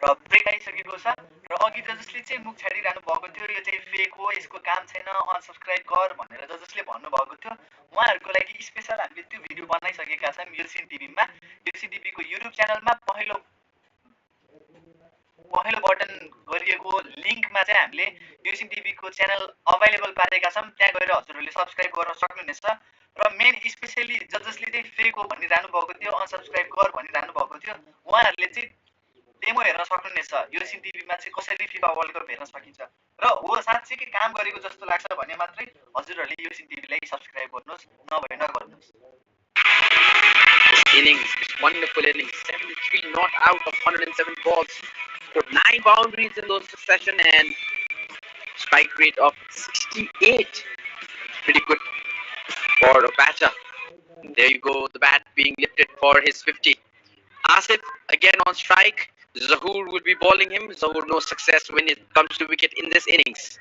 र break आइसकेको छ र अघि जसले चाहिँ मुख छाडिरहनु भएको थियो यो चाहिँ फेक हो यसको काम छैन अनसब्सक्राइब गर भनेर जसले भन्नुभएको थियो उहाँहरूको लागि स्पेशल हामीले त्यो भिडियो बनाइसकेका छौँ युसिन टिभीमा युसिन टिभीको युट्युब च्यानलमा पहिलो बटन गरिएको लिङ्कमा चाहिँ हामीले युसिन टिभीको च्यानल अभाइलेबल पारेका छौँ त्यहाँ गएर हजुरहरूले सब्सक्राइब गर्न सक्नुहुनेछ र मेन स्पेसली जसले चाहिँ फेक हो भनिरहनु भएको थियो अनसब्सक्राइब गर भनिरहनु भएको थियो उहाँहरूले चाहिँ डेमो हेर्न सक्नुहुनेछ युसिन टिभीमा चाहिँ कसरी फिफा वर्ल्ड कप हेर्न सकिन्छ र हो साँच्चै काम गरेको जस्तो लाग्छ भने मात्रै हजुरहरूले युसिन टिभीलाई सब्सक्राइब गर्नुहोस् नभए नगर्नुहोस् Innings, wonderful innings, 73 not out of 107 balls, scored 9 boundaries in those succession and strike rate of 68. Pretty good for a batter. There you go, the bat being lifted for his 50. Asif again on strike. Zahoor will be bowling him. Zahoor no success when it comes to wicket in this innings.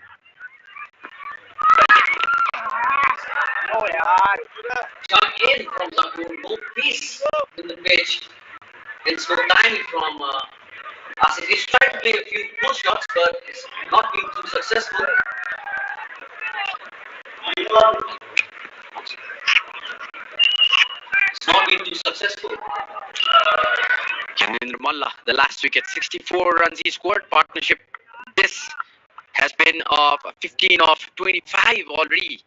Shot in from Zahoor, no piece in the pitch. It's no time from Asif. He's tried to play a few pull shots, but it's not been too successful. It's not been too successful. Kanindra Malla, the last wicket, 64 runs he scored. Partnership, this has been of 15 of 25 already.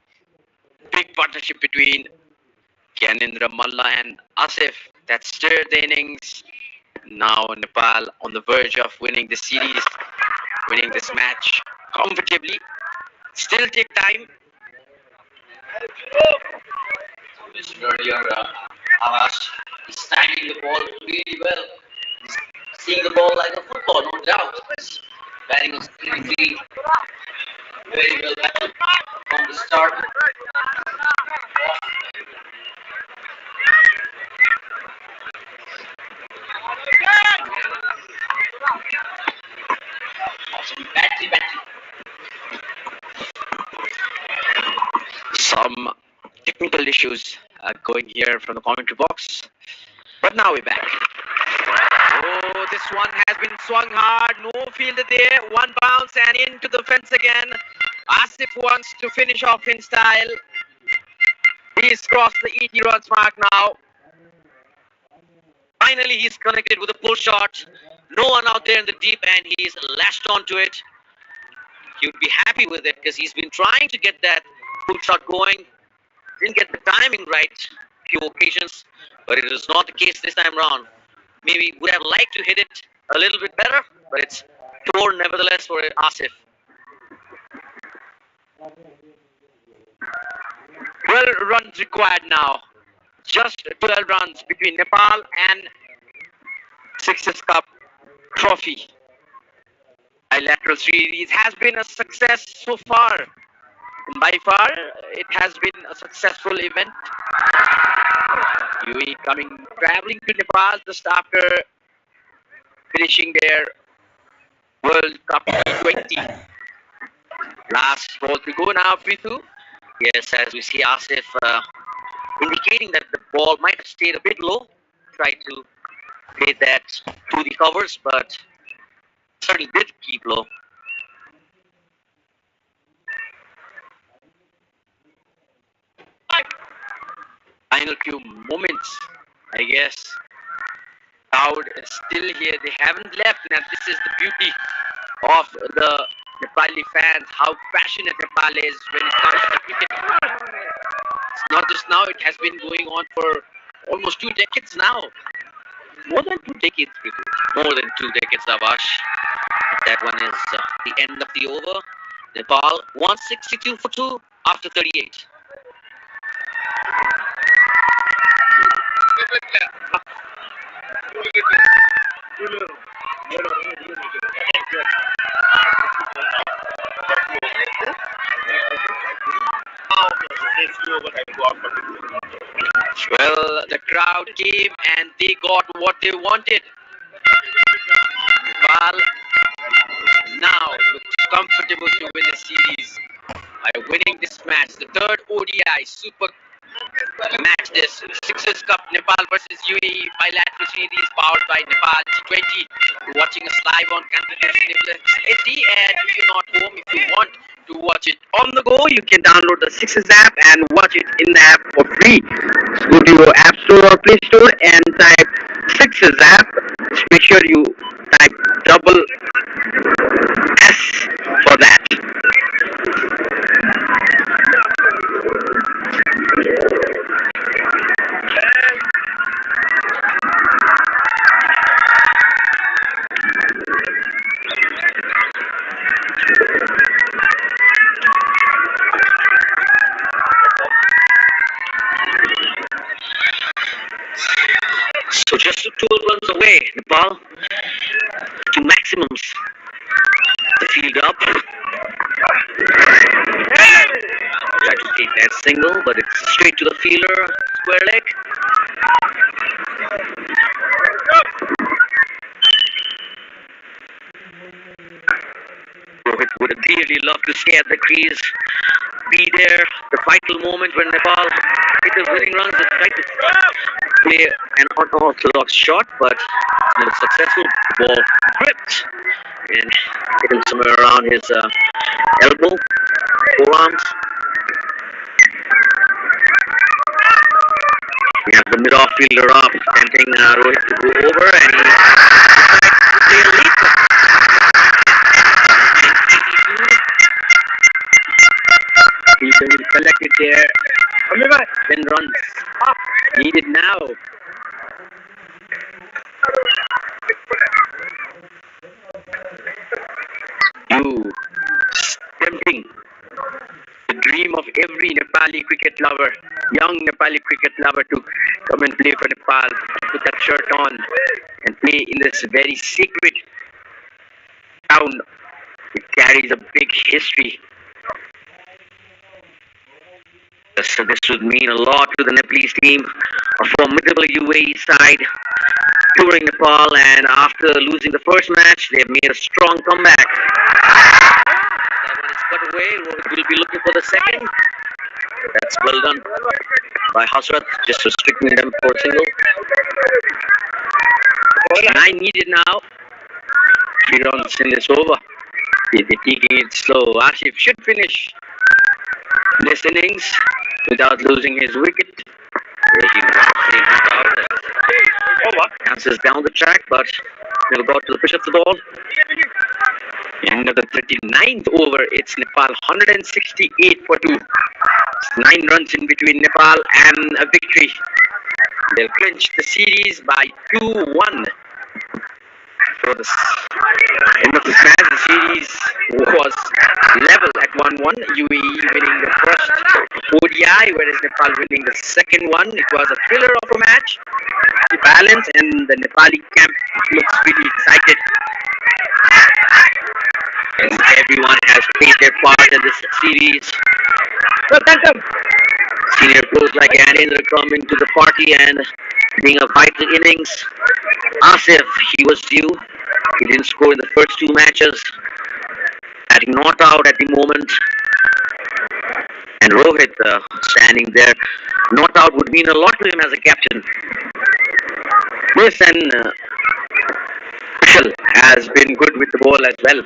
Big partnership between Kanindra Malla and Asif that stirred the innings. Now Nepal on the verge of winning the series, winning this match comfortably. Still take time. Earlier, Avash is timing the ball really well. He's seeing the ball like a football, no doubt. He's batting on 63. Very well batted from the start. Batty. Some technical issues going here from the commentary box. But now we're back. Oh, this one has been swung hard. No fielder there. One bounce and into the fence again. Asif wants to finish off in style. He's crossed the 80 runs mark now. Finally, he's connected with a pull shot. No one out there in the deep end. He's lashed onto it. He would be happy with it because he's been trying to get that pull shot going. Didn't get the timing right few occasions, but it was not the case this time round. Maybe would have liked to hit it a little bit better, but it's torn nevertheless for Asif. 12 runs required now. Just 12 runs between Nepal and Sixers Cup trophy. Bilateral series has been a success so far. And by far, it has been a successful event. UAE traveling to Nepal just after finishing their World Cup 20. Last ball to go now, Prithu. Yes, as we see Asif indicating that the ball might have stayed a bit low. Tried to play that to the covers, but certainly did keep low. Final few moments, I guess. Crowd is still here. They haven't left. Now this is the beauty of the Nepali fans, how passionate Nepal is when it comes to cricket. It's not just now, it has been going on for almost 2 decades now. More than 2 decades, people. More than 2 decades, Avash. That one is the end of the over. Nepal 162 for 2 after 38. Well, the crowd came and they got what they wanted. Nepal now looks comfortable to win the series by winning this match, the third ODI Super match. This Sixers Cup Nepal versus UAE bilateral series powered by Nepal T20. You're watching us live on Canada SD, and if you're not home, if you want to watch it on the go, you can download the Sixers app and watch it in the app for free. Just go to your App Store or Play Store and type Sixers app. Just make sure you type double S for that. So just 12 runs away, Nepal, to maximums. The field up. Tried to take that single, but it's straight to the fielder, square leg. Rohit would dearly love to stay at the crease, be there, the vital moment when Nepal hit the winning runs and tried to play an unorthodox shot, but it was successful. The ball gripped and hit him somewhere around his elbow, forearms. We have the mid-off fielder off, tempting Rohit to go over, and he play a lead. He's going to collect it there. Then runs needed now. You tempting the dream of every Nepali cricket lover, young Nepali cricket lover, to come and play for Nepal, put that shirt on and play in this very sacred town. It carries a big history. So this would mean a lot to the Nepalese team, a formidable UAE side touring Nepal, and after losing the first match, they have made a strong comeback. That one is cut away. Rohit will be looking for the second. That's well done by Hasrat, just restricting them for a single. 9 needed now. 3 runs in this over. They're taking it slow. Asif should finish this innings without losing his wicket. He not out. Bounces down the track, but never got to the pitch of the ball. End of the 39th over, it's Nepal 168 for 2. 9 runs in between Nepal and a victory. They'll clinch the series by 2-1. For the end of this match, the series was level at 1-1. UAE winning the first ODI, whereas Nepal winning the second one. It was a thriller of a match, the balance, and the Nepali camp looks really excited. And everyone has played their part in this series. Senior pros like Anindra coming to the party and being a vital innings. Asif, he was due. He didn't score in the first 2 matches. Batting not out at the moment. And Rohit standing there. Not out would mean a lot to him as a captain. Yes, and Kushal has been good with the ball as well.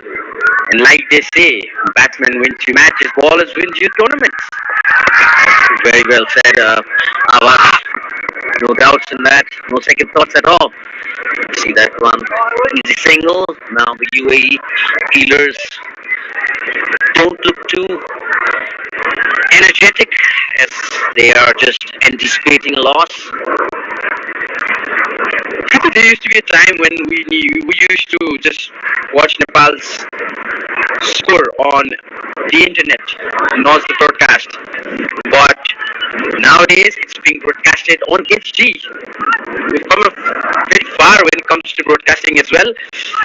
And like they say, batsmen win 3 matches, ballers win 2 tournaments. Very well said, Awad. No doubts in that, no second thoughts at all. See that one, easy single. Now the UAE fielders don't look too energetic as they are just anticipating a loss. There used to be a time when we used to just watch Nepal's score on the internet, not the broadcast. But nowadays it's being broadcasted on HD. We've come very far when it comes to broadcasting as well.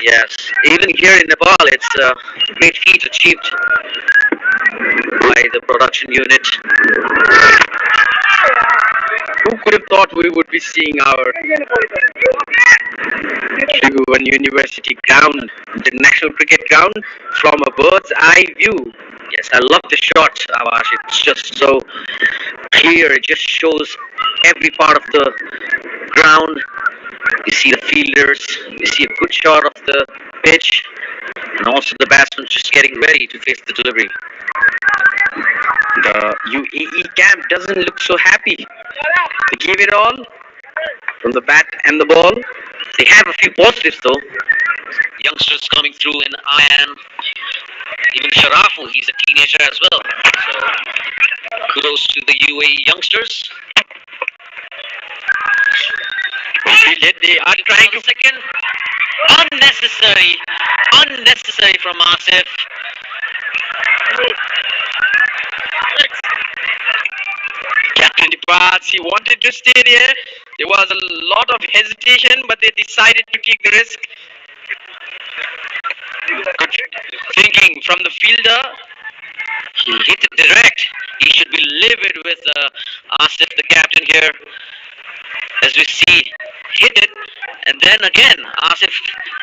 Yes, even here in Nepal, it's a great feat achieved by the production unit. Who could have thought we would be seeing our Tribhuvan University ground, the national cricket ground, from a bird's eye view? Yes, I love the shot, Avash. It's just so clear. It just shows every part of the ground. You see the fielders, you see a good shot of the pitch, and also the batsman just getting ready to face the delivery. The UAE camp doesn't look so happy. They gave it all from the bat and the ball. They have a few positives though. Youngsters coming through in Ayan, even Sharafu, he's a teenager as well. So kudos to the UAE youngsters. They are trying to second. Unnecessary from Asif. Captain departs. He wanted to stay there. There was a lot of hesitation, but they decided to take the risk. Good thinking from the fielder. He hit it direct. He should be livid with Asif, the captain here. As we see, hit it, and then again, Asif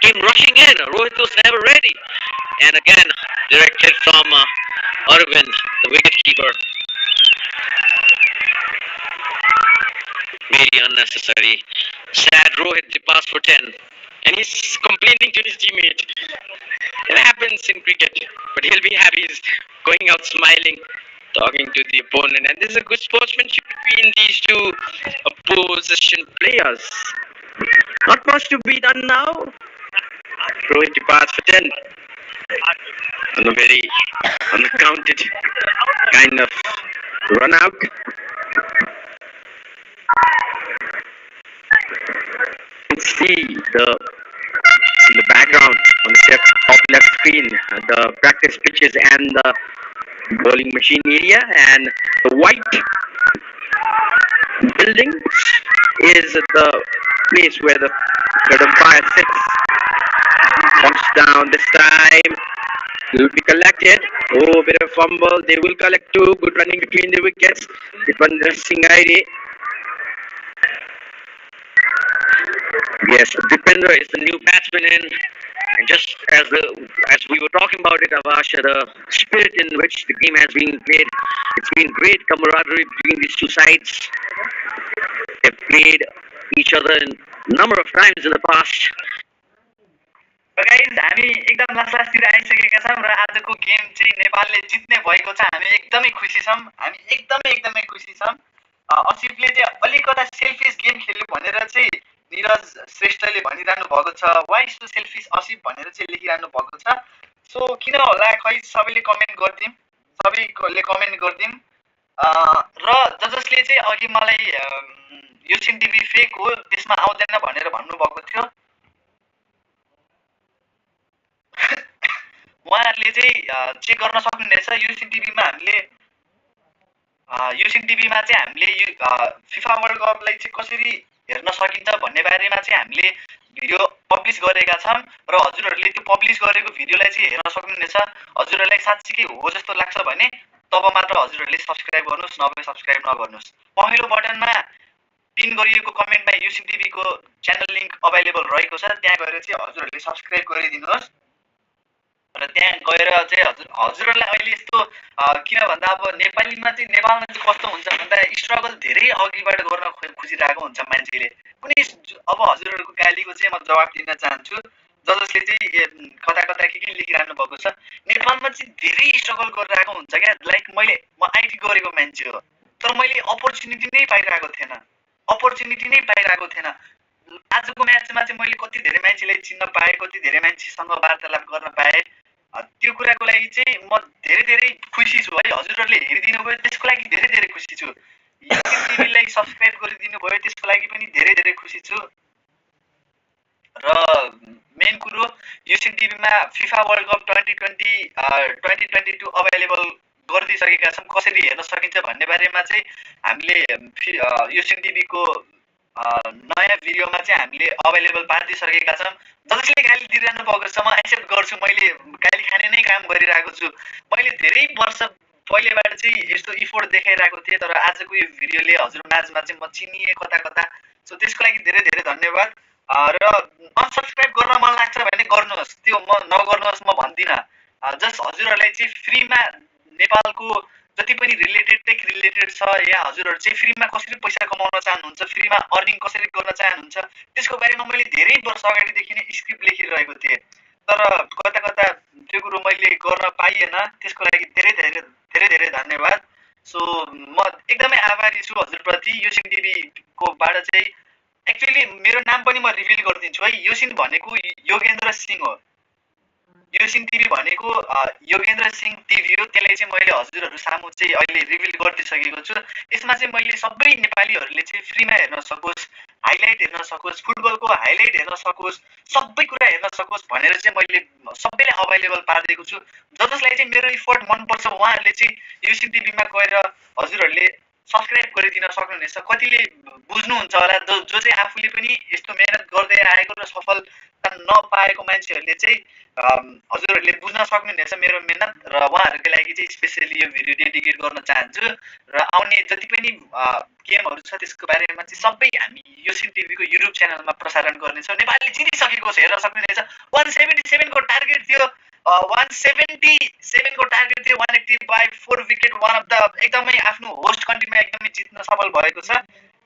came rushing in. Rohit was never ready. And again, directed from Arvind, the wicketkeeper. Very unnecessary. Sad Rohit pass for 10. And he's complaining to his teammate. It happens in cricket, but he'll be happy. He's going out smiling, talking to the opponent. And there's a good sportsmanship between these two opposition players. Not much to be done now. Rohit departs for 10. On a very uncounted kind of run out. See the background on the top left screen, the practice pitches and the bowling machine area, and the white building is the place where the umpire sits. Comes down this time. Will be collected. Oh, bit of fumble. They will collect two. Good running between the wickets. Dipendra Singh Aire. Yes, Dipendra is the new batsman in. And just as we were talking about it, Avash, the spirit in which the game has been played, it's been great camaraderie between these two sides. They've played each other a number of times in the past. Guys हामी एकदम लास्टतिर आइसकेका छौँ र आजको game चाहिँ नेपालले जित्ने भएको छ। हामी एकदमै खुसी छौँ। एकदमै खुसी छौँ। असिफले चाहिँ अलिकता सेल्फिस गेम खेल्यो भनेर चाहिँ निरज श्रेष्ठले भनिरहनु भएको छ। वाइ सो सेल्फिस असिफ भनेर चाहिँ लेखिरहनु भएको छ। सो किन होला खै सबैले कमेन्ट गर्दिम, र जसले चाहिँ अघि मलाई यो सिन टिभी फेक हो त्यसमा आउँदैन भनेर भन्नुभएको थियो, उहाँहरूले चाहिँ चेक गर्न सक्नुहुनेछ। यो सिन टिभीमा हामीले फिफा वर्ल्ड कपलाई चाहिँ कसरी हेर्न सकिन्छ भन्ने बारेमा चाहिँ हामीले भिडियो पब्लिस गरेका छौँ र हजुरहरूले त्यो पब्लिस गरेको भिडियोलाई चाहिँ हेर्न सक्नुहुनेछ। हजुरहरूलाई साँच्चीकै हो जस्तो लाग्छ भने तब मात्र हजुरहरूले सब्स्क्राइब गर्नुहोस्, नभए सब्स्क्राइब नगर्नुहोस्। पहिलो बटनमा पिन गरिएको कमेन्टमा यो सिन टिभीको च्यानल लिङ्क अभाइलेबल रहेको छ, त्यहाँ गएर चाहिँ हजुरहरूले सब्स्क्राइब गरिदिनुहोस्। र त्यहाँ गएर चाहिँ हजुरहरूलाई अहिले यस्तो किन भन्दा अब नेपालमा चाहिँ कस्तो हुन्छ भन्दा स्ट्रगल धेरै अघिबाट गर्न खोजिरहेको हुन्छ मान्छेले। कुनै अब हजुरहरूको गालीको चाहिँ म जवाब दिन चाहन्छु। जसले चाहिँ कता के लेखिरहनु भएको छ, नेपालमा चाहिँ धेरै स्ट्रगल गरिरहेको हुन्छ क्या। लाइक म आइटी गरेको मान्छे हो, तर मैले अपर्च्युनिटी नै पाइरहेको थिएन। आजको म्याचमा चाहिँ मैले कति धेरै मान्छेलाई चिन्न पाएँ, कति धेरै मान्छेसँग वार्तालाप गर्न पाएँ। त्यो कुराको लागि चाहिँ म धेरै खुसी छु है। हजुरहरूले हेरिदिनु भयो त्यसको लागि धेरै खुसी छु। यो टिभीलाई सब्स्क्राइब गरिदिनु भयो त्यसको लागि पनि धेरै खुसी छु। र मेन कुरो युसिन टिभीमा फिफा वर्ल्ड कप 2022 अभाइलेबल गरिदिइसकेका छौँ। कसरी हेर्न सकिन्छ भन्ने बारेमा चाहिँ हामीले युसिन टिभीको नयाँ भिडियोमा चाहिँ हामीले अभाइलेबल पारिदिइसकेका छौँ। जसले गाली दिइरहनु भएको छ म एक्सेप्ट गर्छु, मैले गाली खाने नै काम गरिरहेको छु। मैले धेरै वर्ष पहिलेबाट चाहिँ यस्तो इफोर्ट देखाइरहेको थिएँ, तर आजको यो भिडियोले हजुर माझमा चाहिँ म चिनिएँ कता कता। सो त्यसको लागि धेरै धेरै धन्यवाद। र अनसब्सक्राइब गर्न मन लाग्छ भने गर्नुहोस्, त्यो म नगर्नुहोस् म भन्दिनँ। जस्ट हजुरहरूलाई चाहिँ फ्रीमा नेपालको जति पनि टेक रिलेटेड छ या हजुरहरू चाहिँ फ्रीमा कसरी पैसा कमाउन चाहनुहुन्छ, फ्रीमा अर्निङ कसरी गर्न चाहनुहुन्छ, त्यसको बारेमा मैले धेरै वर्ष अगाडिदेखि नै स्क्रिप्ट लेखिरहेको थिएँ, तर कता कता त्यो कुरो मैले गर्न पाइएन। त्यसको लागि धेरै धेरै धेरै धेरै धन्यवाद। सो म एकदमै आभारी छु हजुरप्रति। युसिन टिभीकोबाट चाहिँ एक्चुअली मेरो नाम पनि म रिभिल गरिदिन्छु है। युसिन भनेको योगेन्द्र सिंह हो। युसिन टिभी भनेको योगेन्द्र सिंह टिभी हो। त्यसलाई चाहिँ मैले हजुरहरू सामु चाहिँ अहिले रिभिल गरिदिइसकेको छु। यसमा चाहिँ मैले सबै नेपालीहरूले चाहिँ फ्रीमा हेर्न सकोस्, हाइलाइट हेर्न सकोस्, फुटबलको हाइलाइट हेर्न सकोस्, सबै कुरा हेर्न सकोस् भनेर चाहिँ मैले सबैलाई अभाइलेबल पारिदिएको छु। जसलाई चाहिँ मेरो इफोर्ट मनपर्छ उहाँहरूले चाहिँ युसिन टिभीमा गएर हजुरहरूले सब्सक्राइब गरिदिन सक्नुहुनेछ। कतिले बुझ्नुहुन्छ होला, जो चाहिँ आफूले पनि यस्तो मेहनत गर्दै आएको र सफलता नपाएको मान्छेहरूले चाहिँ हजुरहरूले बुझ्न सक्नुहुनेछ मेरो मेहनत। र उहाँहरूको लागि चाहिँ स्पेसली यो भिडियो डेडिकेट गर्न चाहन्छु। र आउने जति पनि गेमहरू छ त्यसको बारेमा चाहिँ सबै हामी युसिन टिभीको युट्युब च्यानलमा प्रसारण गर्नेछौँ। नेपालले जितिसकेको छ, हेर्न सक्नुहुनेछ। 177 को टार्गेट थियो, 177 को टार्गेट थियो, 180 by 4 wicket, one of the एकदमै आफ्नो होस्ट कन्ट्रीमा एकदमै जित्न सफल भएको छ।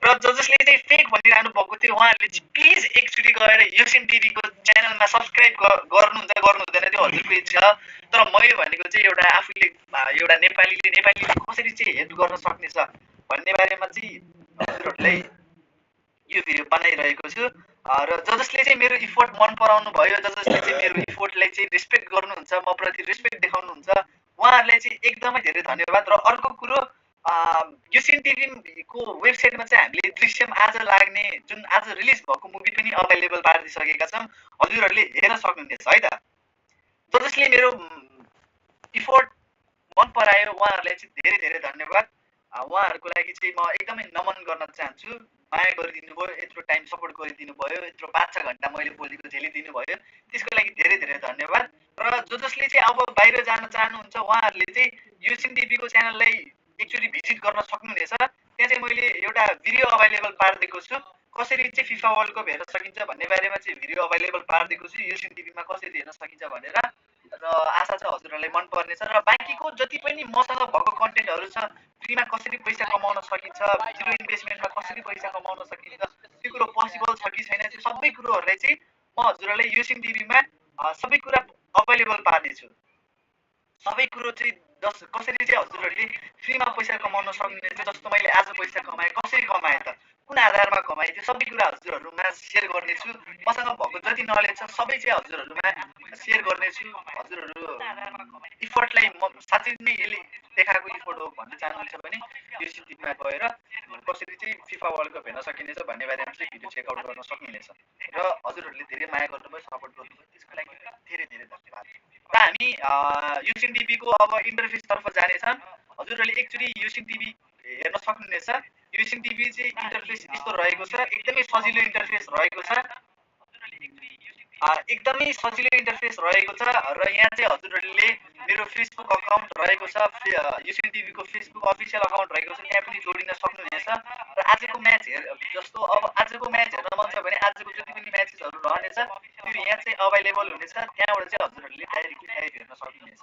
र जसले चाहिँ फेक भनिरहनु भएको थियो उहाँहरूले चाहिँ प्लिज एकचोटि गएर युसिन टिभीको च्यानलमा सब्सक्राइब गर्नुहुन्छ गर्नु हुँदैन, त्यो हजुरको इच्छा। तर मैले भनेको चाहिँ एउटा आफूले एउटा नेपालीले कसरी चाहिँ हेल्प गर्न सक्नेछ भन्ने बारेमा चाहिँ हजुरहरूलाई यो भिडियो बनाइरहेको छु। र जसले चाहिँ मेरो इफोर्ट मन पराउनु भयो, जसले चाहिँ मेरो इफोर्टलाई चाहिँ रेस्पेक्ट गर्नुहुन्छ, म प्रति रेस्पेक्ट देखाउनुहुन्छ, उहाँहरूलाई चाहिँ एकदमै धेरै धन्यवाद। र अर्को कुरो, युसिन टिभीको वेबसाइटमा चाहिँ हामीले दृश्यम आज लाग्ने जुन आज रिलिज भएको मुभी पनि अभाइलेबल पारिदिइसकेका छौँ, हजुरहरूले हेर्न सक्नुहुनेछ है त। जसले मेरो इफोर्ट मन परायो उहाँहरूलाई चाहिँ धेरै धेरै धन्यवाद। उहाँहरूको लागि चाहिँ म एकदमै नमन गर्न चाहन्छु। माया गरिदिनु भयो, यत्रो टाइम सपोर्ट गरिदिनु भयो, यत्रो 5-6 घन्टा मैले बोलेको झेलिदिनु भयो, त्यसको लागि धेरै धेरै धन्यवाद। र जसले चाहिँ अब बाहिर जान चाहनुहुन्छ उहाँहरूले चाहिँ युसिन टिभीको च्यानललाई एकचोटि भिजिट गर्न सक्नुहुनेछ। त्यहाँ चाहिँ मैले एउटा भिडियो अभाइलेबल पारिदिएको छु, कसरी चाहिँ फिफा वर्ल्ड कप हेर्न सकिन्छ भन्ने बारेमा चाहिँ भिडियो अभाइलेबल पारिदिएको छु युसिन टिभीमा कसरी हेर्न सकिन्छ भनेर। र आशा छ हजुरहरूलाई मन पर्नेछ। र बाँकीको जति पनि मसँग भएको कन्टेन्टहरू छ, फ्रीमा कसरी पैसा कमाउन सकिन्छ, जिरो इन्भेस्टमेन्टमा कसरी पैसा कमाउन सकिन्छ, त्यो कुरो पोसिबल छ कि छैन, त्यो सबै कुरोहरूलाई चाहिँ म हजुरहरूलाई युसिन टिभीमा सबै कुरा अभाइलेबल पार्नेछु। सबै कुरो चाहिँ कसरी चाहिँ हजुरहरूले फ्रीमा पैसा कमाउन सक्नुहुनेछ। जस्तो मैले आज पैसा कमाएँ, कसरी कमाएँ त, कुन आधारमा कमाएँ, त्यो सबै कुरा हजुरहरूमा सेयर गर्नेछु। मसँग भएको जति नलेज छ सबै चाहिँ हजुरहरूमा सेयर गर्नेछु। हजुरहरू इफोर्टलाई म साँच्चै नै यसले देखाएको इफोर्ट हो भन्न चाहनुहुन्छ भने युसिन टिभीमा गएर कसरी चाहिँ फिफा वर्ल्ड कप हेर्न सकिनेछ भन्ने बारेमा चाहिँ भिडियो चेकआउट गर्न सक्नुहुनेछ। र हजुरहरूले धेरै माया गर्नुभयो, सपोर्ट गर्नुभयो, त्यसको लागि धेरै धेरै धन्यवाद। र हामी युसिन टिभीको अब इन्टरफेसतर्फ जानेछौँ। हजुरहरूले एकचोटि युसिन टिभी हेर्न सक्नुहुनेछ। युसिन टिभी चाहिँ इन्टरफेस यस्तो रहेको छ, एकदमै सजिलो इन्टरफेस रहेको छ, एकदमै सजिलो इन्टरफेस रहेको छ। र यहाँ चाहिँ हजुरहरूले मेरो फेसबुक अकाउन्ट रहेको छ, युसिन टिभीको फेसबुक अफिसियल अकाउन्ट रहेको छ, त्यहाँ पनि जोडिन सक्नुहुनेछ। र आजको म्याच जस्तो अब आजको म्याच हेर्न मन छ भने आजको जति पनि म्याचेसहरू रहनेछ त्यो यहाँ चाहिँ अभाइलेबल हुनेछ। त्यहाँबाट चाहिँ हजुरहरूले डाइरेक्टली लाइभ हेर्न सक्नुहुनेछ।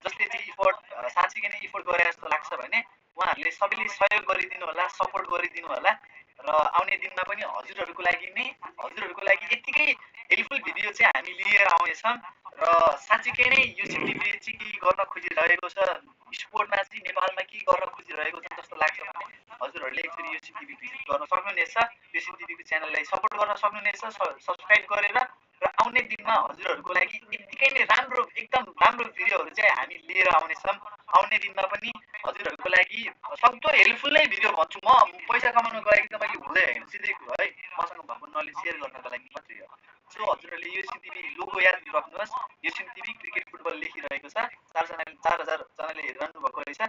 जसले चाहिँ इफोर्ट साँच्चीकै नै इफोर्ट गरे जस्तो लाग्छ भने उहाँहरूले सबैले सहयोग गरिदिनु होला, सपोर्ट गरिदिनु होला। र आउने दिनमा पनि हजुरहरूको लागि यत्तिकै हेल्पफुल भिडियो चाहिँ हामी लिएर आउनेछौँ। र साँच्चीकै नै युसिन टिभीले चाहिँ के गर्न खोजिरहेको छ, स्पोर्टमा चाहिँ नेपालमा के गर्न खोजिरहेको छ जस्तो लाग्छ भने हजुरहरूले एकचोटि युसिन टिभी भिजिट गर्न सक्नुहुनेछ। युसिन टिभीको च्यानललाई सपोर्ट गर्न सक्नुहुनेछ सब्सक्राइब गरेर। र आउने दिनमा हजुरहरूको लागि यत्तिकै नै राम्रो एकदम राम्रो भिडियोहरू चाहिँ हामी लिएर आउनेछौँ। आउने दिनमा पनि हजुरहरूको लागि सक्दो हेल्पफुल नै भिडियो भन्छु म। पैसा कमाउनको लागि त मैले हुँदै होइन, सिधै कुरो है, मसँग भएको नलेज सेयर गर्नको लागि मात्रै हो। सो हजुरहरूले युएसएन टिभी लोगो याद राख्नुहोस्, युएसएन टिभी क्रिकेट फुटबल लेखिरहेको छ, 4,000 जनाले हेरिरहनु भएको रहेछ।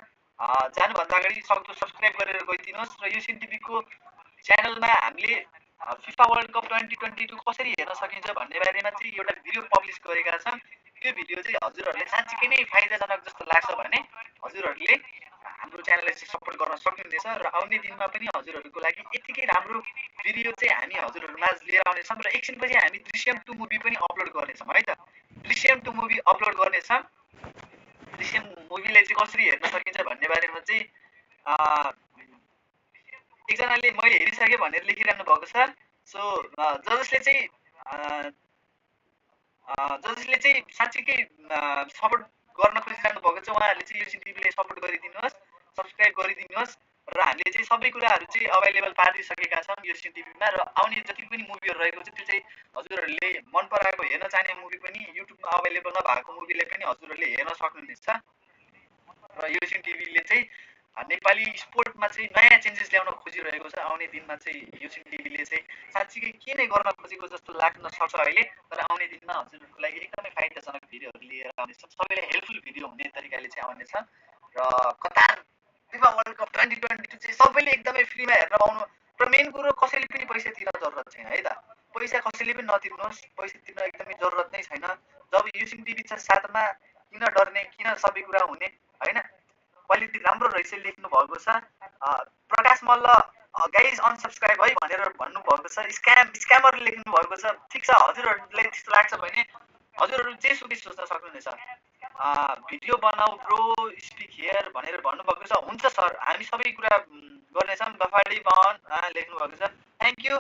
जानुभन्दा अगाडि सक्दो सब्सक्राइब गरेर गइदिनुहोस् र युएसएन टिभीको च्यानलमा हामीले फिफा वर्ल्ड कप 2022 कसरी हेर्न सकिन्छ भन्ने बारेमा चाहिँ एउटा भिडियो पब्लिस गरेका छौँ। त्यो भिडियो चाहिँ हजुरहरूले साँच्चीकै नै फाइदाजनक जस्तो लाग्छ भने हजुरहरूले हाम्रो च्यानललाई चाहिँ सपोर्ट गर्न सक्नुहुनेछ र आउने दिनमा पनि हजुरहरूको लागि यतिकै राम्रो भिडियो चाहिँ हामी हजुरहरूमा लिएर आउनेछौँ र एकछिनपछि हामी दृश्यम 2 मुभी पनि अपलोड गर्नेछौँ है त। दृश्यम 2 मुभी अपलोड गर्नेछौँ। दृश्यम मुभीलाई चाहिँ कसरी हेर्न सकिन्छ भन्ने बारेमा चाहिँ एकजनाले मैले हेरिसकेँ भनेर लेखिरहनु भएको छ। सो जसले चाहिँ साँच्चीकै सपोर्ट गर्न खोजिरहनु भएको छ उहाँहरूले चाहिँ युएसएन टिभीलाई सपोर्ट गरिदिनुहोस्, सब्सक्राइब गरिदिनुहोस् र हामीले चाहिँ सबै कुराहरू चाहिँ अभाइलेबल पारिदिइसकेका छौँ युएसएन टिभीमा र आउने जति पनि मुभीहरू रहेको छ त्यो चाहिँ हजुरहरूले मन पराएको हेर्न चाहने मुभी पनि युट्युबमा अभाइलेबल नभएको मुभीलाई पनि हजुरहरूले हेर्न सक्नुहुनेछ र युएसएन टिभीले चाहिँ नेपाली स्पोर्टमा चाहिँ नयाँ चेन्जेस ल्याउन खोजिरहेको छ। आउने दिनमा चाहिँ युएसएन टिभीले चाहिँ साँच्चीकै के नै गर्न खोजेको जस्तो लाग्न सक्छ अहिले, तर आउने दिनमा हजुरहरूको लागि एकदमै फाइदाजनक भिडियोहरू लिएर आउनेछौँ, सबैलाई हेल्पफुल भिडियो हुने तरिकाले चाहिँ आउनेछ र कतार फिफा वर्ल्ड कप 2022 चाहिँ सबैले एकदमै फ्रीमा हेर्न पाउनु र मेन कुरो कसैले पनि पैसा तिर्न जरुरत छैन है त। पैसा कसैले पनि नतिर्नुहोस्, पैसा तिर्न एकदमै जरुरत नै छैन। जब युएसएन टिभी छ साथमा किन डर्ने, किन सबै कुरा हुने होइन। क्वालिटी राम्रो रहेछ लेख्नु भएको छ। प्रकाश मल्ल गाइज अनसब्सक्राइब है भनेर भन्नुभएको छ। स्क्यामर लेख्नु भएको छ। ठिक छ, हजुरहरूलाई त्यस्तो लाग्छ भने हजुरहरू जे सुकै सोच्न सक्नुहुनेछ। भिडियो बनाऊ ब्रो स्पिक हियर भनेर भन्नुभएको छ। हुन्छ सर, हामी सबै कुरा गर्नेछौँ। गफाडी बहन लेख्नु भएको छ। Thank you.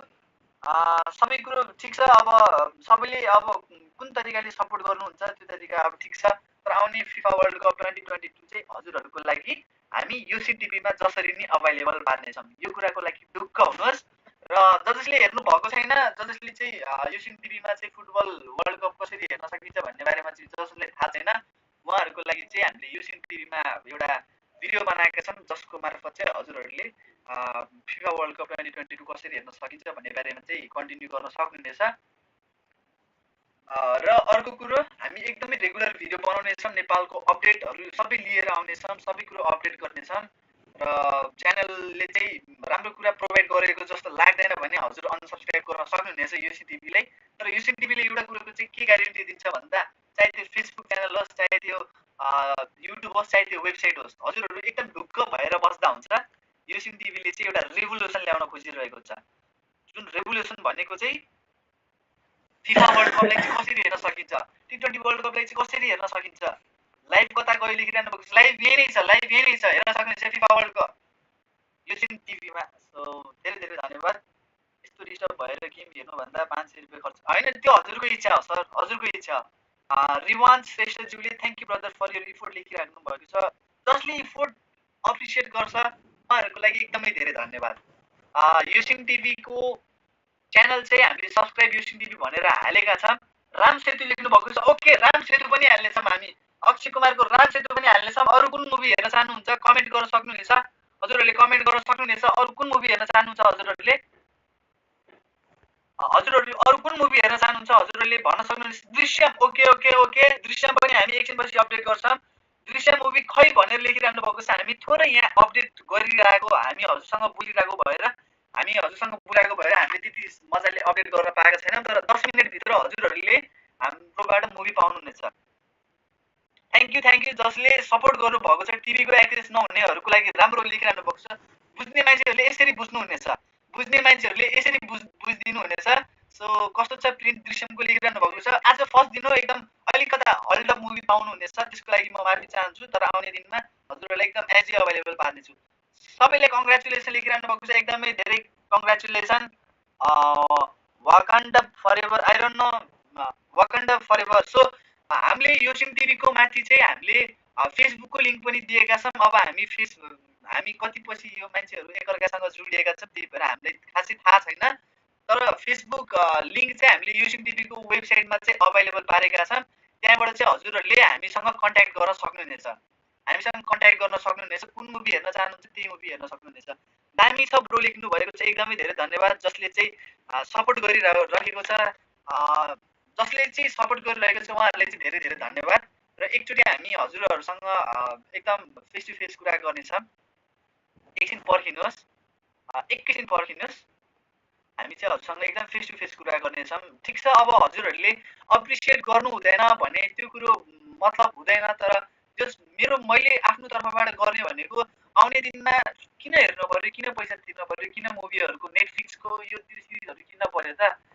सबै कुरो ठिक छ। अब सबैले अब कुन तरिकाले सपोर्ट गर्नुहुन्छ त्यो तरिका अब ठिक छ, तर आउने फिफा वर्ल्ड कप 2022 चाहिँ हजुरहरूको लागि हामी युएसएन टिभीमा जसरी नै अभाइलेबल पार्नेछौँ। यो कुराको लागि ढुक्क हुनुहोस् र जसले हेर्नु भएको छैन, जसले चाहिँ युएसएन टिभीमा चाहिँ फुटबल वर्ल्ड कप कसरी हेर्न सकिन्छ भन्ने बारेमा चाहिँ जसलाई थाहा छैन उहाँहरूको लागि चाहिँ हामीले युएसएन टिभीमा एउटा भिडियो बनाएका छौँ जसको मार्फत चाहिँ हजुरहरूले फिफा वर्ल्ड कप 2022 कसरी हेर्न सकिन्छ भन्ने बारेमा चाहिँ कन्टिन्यू गर्न सक्नुहुनेछ। र अर्को कुरो हामी एकदमै रेगुलर भिडियो बनाउनेछौँ, नेपालको अपडेटहरू सबै लिएर आउनेछौँ, सबै कुरो अपडेट गर्नेछौँ र च्यानलले चाहिँ राम्रो कुरा प्रोभाइड गरेको जस्तो लाग्दैन भने हजुर अनसब्सक्राइब गर्न सक्नुहुनेछ युएसएन टिभीलाई। तर युएसएन टिभीले एउटा कुरोको चाहिँ के ग्यारेन्टी दिन्छ भन्दा चाहे त्यो फेसबुक च्यानल होस्, चाहे त्यो युट्युब होस्, चाहे त्यो वेबसाइट होस्, हजुरहरू एकदम ढुक्क भएर बस्दा हुन्छ। युएसएन टिभीले चाहिँ एउटा रेभोल्युसन ल्याउन खोजिरहेको छ, जुन रेभोल्युसन भनेको चाहिँ फिफा वर्ल्ड कपलाई चाहिँ कसरी हेर्न सकिन्छ, टी20 वर्ल्ड कपलाई चाहिँ कसरी हेर्न सकिन्छ, लाइभ कता गयो लेखिरहनु भएको छ, लाइभ यही नै छ, हेर्न सक्नुहुन्छ फिफा वर्ल्ड कप युएसएन टिभीमा। सो धेरै धेरै धन्यवाद। यस्तो डिस्टर्ब भएर गेम हेर्नुभन्दा 500 रुपियाँ खर्च होइन, त्यो हजुरको इच्छा हो सर, हजुरको इच्छा। रिवान श्रेष्ठज्यूले thank you brother for your effort लेखिराख्नु भएको छ। जसले इफोर्ट अप्रिसिएट गर्छ उहाँहरूको लागि एकदमै धेरै धन्यवाद। युएसएन टिभीको च्यानल चाहिँ हामीले सब्सक्राइब युएसएन टिभी भनेर हालेका छौँ। राम सेतु लेख्नु भएको छ। ओके, राम सेतु पनि हाल्नेछौँ हामी। अक्षय कुमारको राम सेतु पनि हाल्नेछौँ। अरू कुन मुभी हेर्न चाहनुहुन्छ कमेन्ट गर्न सक्नुहुनेछ, हजुरहरूले कमेन्ट गर्न सक्नुहुनेछ। अरू कुन मुभी हेर्न चाहनुहुन्छ हजुरहरूले अरू कुन मुभी हेर्न चाहनुहुन्छ हजुरहरूले भन्न सक्नुहुनेछ। Drishyam, okay okay okay, Drishyam पनि हामी एकछिनपछि अपडेट गर्छौँ। दृश्यम मुभी खै भनेर लेखिरहनु भएको छ। हामी थोरै यहाँ अपडेट गरिरहेको, हामी हजुरसँग बोलिरहेको भएर हामीले त्यति मजाले अपडेट गर्न पाएका छैनौँ, तर 10 मिनटभित्र हजुरहरूले हाम्रोबाट मुभी पाउनुहुनेछ। थ्याङ्क यू जसले सपोर्ट गर्नुभएको छ। टिभीको एक्सेस नहुनेहरूको लागि राम्रो लेखिरहनु भएको छ। बुझ्ने मान्छेहरूले यसरी बुझ्नुहुनेछ, बुझ्ने मान्छेहरूले यसरी बुझिदिनुहुनेछ। सो कस्तो छ प्रिन्ट दृश्यमको लेखिरहनु भएको छ। आज फर्स्ट दिन हो, एकदम अलिकता हल्ड अप मुभी पाउनुहुनेछ, त्यसको लागि म माफी चाहन्छु, तर आउने दिनमा हजुरहरूलाई एकदम एजी अभाइलेबल पार्नेछु। सबैले कङ्ग्रेचुलेसन लेखिरहनु भएको छ, एकदमै धेरै congratulation. Wakanda forever, I don't know Wakanda forever. सो हामीले युएसएन टिभीको माथि चाहिँ हामीले फेसबुकको लिङ्क पनि दिएका छौँ। अब हामी कति पछि यो मान्छेहरू एकअर्कासँग जोडिएका छौँ, त्यही भएर हामीलाई खासै थाहा छैन, तर फेसबुक लिङ्क चाहिँ हामीले युएसएन टिभीको वेबसाइटमा चाहिँ अभाइलेबल पारेका छौँ। त्यहाँबाट चाहिँ हजुरहरूले हामीसँग कन्ट्याक्ट गर्न सक्नुहुनेछ, कुन मुभी हेर्न चाहनुहुन्छ त्यही मुभी हेर्न सक्नुहुनेछ। दामी छ ब्रो लेख्नु भएको छ, एकदमै धेरै धन्यवाद। जसले चाहिँ सपोर्ट गरिरहेको छ, जसले चाहिँ सपोर्ट गरिरहेको छ उहाँहरूलाई चाहिँ धेरै धेरै धन्यवाद र एकचोटि हामी हजुरहरूसँग एकदम फेस टु फेस कुरा गर्नेछौँ एकछिन पर्खिनुहोस् हामी चाहिँ हजुरसँग एकदम फेस टु फेस कुरा गर्नेछौँ ठिक छ अब हजुरहरूले अप्रिसिएट गर्नु हुँदैन भने त्यो कुरो मतलब हुँदैन तर त्यो मैले आफ्नो तर्फबाट गर्ने भनेको आउने दिनमा किन हेर्नु पर्यो किन पैसा तिर्नु पर्यो किन मुभीहरूको नेटफ्लिक्सको यो सिरिजहरू किन्न पर्यो त